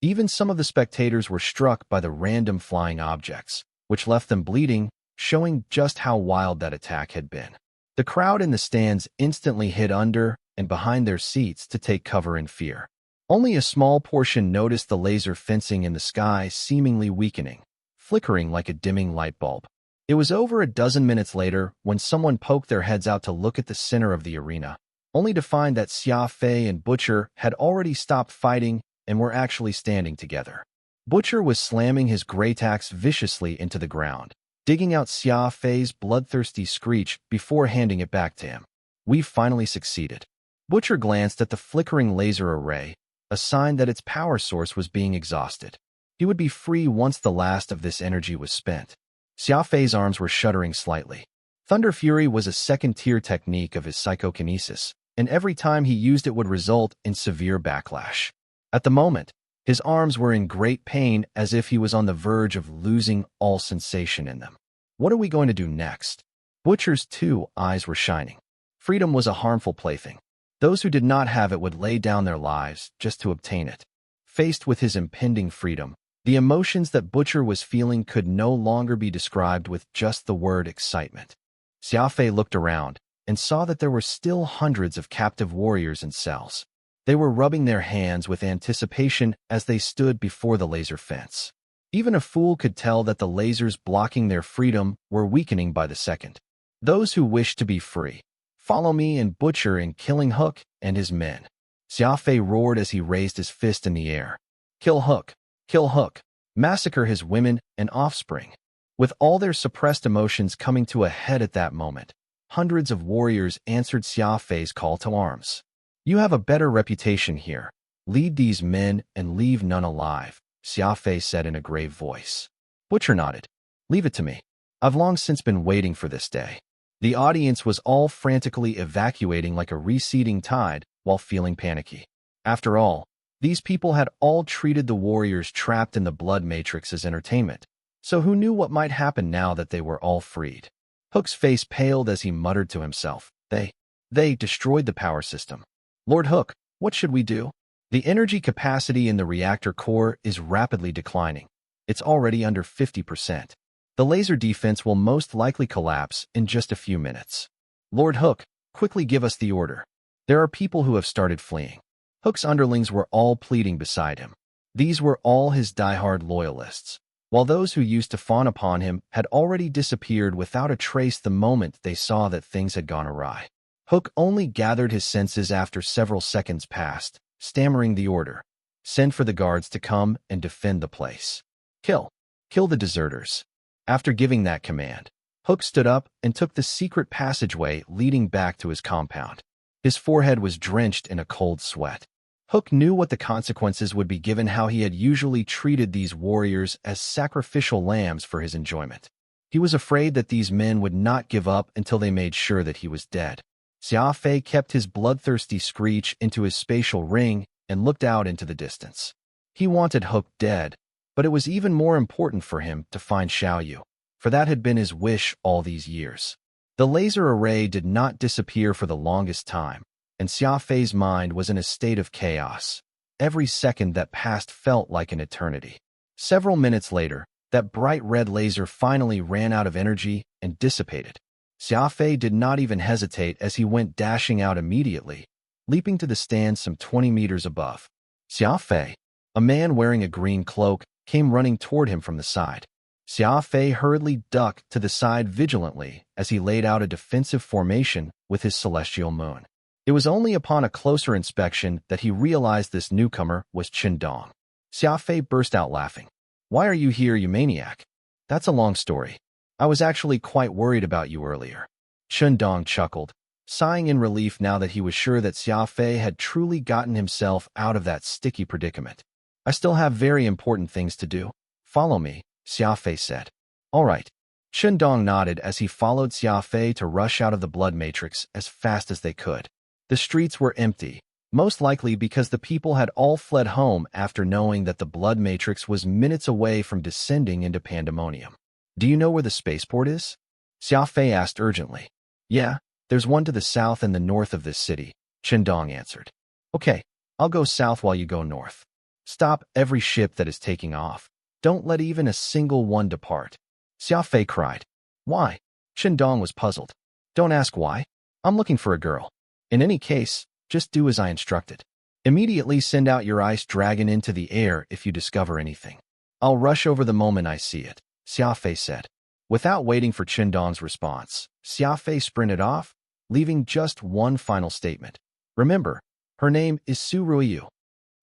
Even some of the spectators were struck by the random flying objects, which left them bleeding, showing just how wild that attack had been. The crowd in the stands instantly hid under and behind their seats to take cover in fear. Only a small portion noticed the laser fencing in the sky seemingly weakening, flickering like a dimming light bulb. It was over a dozen minutes later when someone poked their heads out to look at the center of the arena, only to find that Xia Fei and Butcher had already stopped fighting and were actually standing together. Butcher was slamming his great axe viciously into the ground, digging out Xia Fei's bloodthirsty screech before handing it back to him. "We've finally succeeded." Butcher glanced at the flickering laser array, a sign that its power source was being exhausted. He would be free once the last of this energy was spent. Xia Fei's arms were shuddering slightly. Thunder Fury was a second-tier technique of his psychokinesis, and every time he used it would result in severe backlash. At the moment, his arms were in great pain as if he was on the verge of losing all sensation in them. What are we going to do next? Butcher's two eyes were shining. Freedom was a harmful plaything. Those who did not have it would lay down their lives just to obtain it. Faced with his impending freedom, the emotions that Butcher was feeling could no longer be described with just the word excitement. Xia Fei looked around and saw that there were still hundreds of captive warriors in cells. They were rubbing their hands with anticipation as they stood before the laser fence. Even a fool could tell that the lasers blocking their freedom were weakening by the second. "Those who wish to be free, follow me and Butcher in killing Hook and his men." Xia Fei roared as he raised his fist in the air. "Kill Hook! Kill Hook! Massacre his women and offspring!" With all their suppressed emotions coming to a head at that moment, hundreds of warriors answered Xia Fei's call to arms. "You have a better reputation here. Lead these men and leave none alive," Xia Fei said in a grave voice. Butcher nodded. "Leave it to me. I've long since been waiting for this day." The audience was all frantically evacuating like a receding tide while feeling panicky. After all, these people had all treated the warriors trapped in the blood matrix as entertainment, so who knew what might happen now that they were all freed? Hook's face paled as he muttered to himself, They destroyed the power system. Lord Hook, what should we do? The energy capacity in the reactor core is rapidly declining. It's already under 50%. The laser defense will most likely collapse in just a few minutes. Lord Hook, quickly give us the order. There are people who have started fleeing." Hook's underlings were all pleading beside him. These were all his diehard loyalists, while those who used to fawn upon him had already disappeared without a trace the moment they saw that things had gone awry. Hook only gathered his senses after several seconds passed, stammering the order. "Send for the guards to come and defend the place. Kill the deserters." After giving that command, Hook stood up and took the secret passageway leading back to his compound. His forehead was drenched in a cold sweat. Hook knew what the consequences would be given how he had usually treated these warriors as sacrificial lambs for his enjoyment. He was afraid that these men would not give up until they made sure that he was dead. Xia Fei kept his bloodthirsty screech into his spatial ring and looked out into the distance. He wanted Hook dead, but it was even more important for him to find Xiaoyu, for that had been his wish all these years. The laser array did not disappear for the longest time, and Xia Fei's mind was in a state of chaos. Every second that passed felt like an eternity. Several minutes later, that bright red laser finally ran out of energy and dissipated. Xia Fei did not even hesitate as he went dashing out immediately, leaping to the stand some 20 meters above. Xia Fei, a man wearing a green cloak, came running toward him from the side. Xia Fei hurriedly ducked to the side vigilantly as he laid out a defensive formation with his celestial moon. It was only upon a closer inspection that he realized this newcomer was Qindong. Xia Fei burst out laughing. "Why are you here, you maniac?" "That's a long story. I was actually quite worried about you earlier." Qindong chuckled. sighing in relief now that he was sure that Xia Fei had truly gotten himself out of that sticky predicament. I still have very important things to do. Follow me, Xia Fei said. All right. Chen Dong nodded as he followed Xia Fei to rush out of the blood matrix as fast as they could. The streets were empty, most likely because the people had all fled home after knowing that the blood matrix was minutes away from descending into pandemonium. Do you know where the spaceport is? Xia Fei asked urgently. Yeah, there's one to the south and the north of this city, Chen Dong answered. Okay, I'll go south while you go north. Stop every ship that is taking off. Don't let even a single one depart. Xia Fei cried. Why? Chen Dong was puzzled. Don't ask why. I'm looking for a girl. In any case, just do as I instructed. Immediately send out your ice dragon into the air if you discover anything. I'll rush over the moment I see it, Xia Fei said. Without waiting for Chen Dong's response, Xia Fei sprinted off, leaving just one final statement. Remember, her name is Su Ruiyu.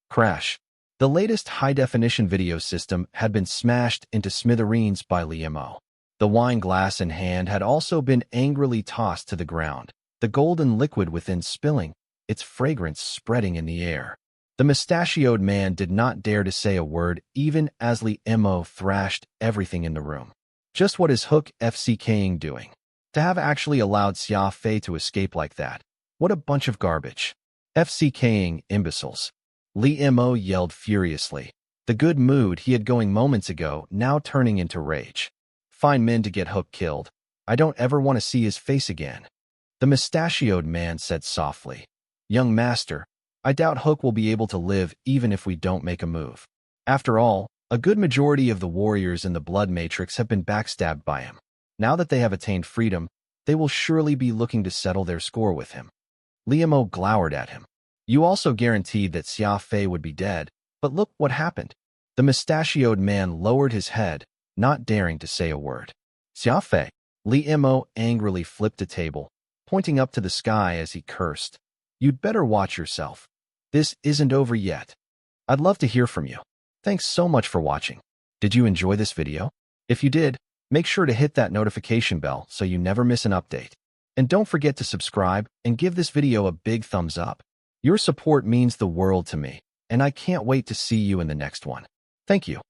Crash. The latest high-definition video system had been smashed into smithereens by Liemo. The wine glass in hand had also been angrily tossed to the ground, the golden liquid within spilling, its fragrance spreading in the air. The mustachioed man did not dare to say a word even as Liemo thrashed everything in the room. Just what is Hook FCKing doing? To have actually allowed Xia Fei to escape like that. What a bunch of garbage. FCKing imbeciles. Liemo yelled furiously, the good mood he had going moments ago now turning into rage. Find men to get Hook killed. I don't ever want to see his face again. The mustachioed man said softly. Young master, I doubt Hook will be able to live even if we don't make a move. After all, a good majority of the warriors in the blood matrix have been backstabbed by him. Now that they have attained freedom, they will surely be looking to settle their score with him. Liemo glowered at him. You also guaranteed that Xia Fei would be dead, but look what happened. The mustachioed man lowered his head, not daring to say a word. Xia Fei. Liemo angrily flipped a table, pointing up to the sky as he cursed. You'd better watch yourself. This isn't over yet. I'd love to hear from you. Thanks so much for watching. Did you enjoy this video? If you did, make sure to hit that notification bell so you never miss an update. And don't forget to subscribe and give this video a big thumbs up. Your support means the world to me, and I can't wait to see you in the next one. Thank you.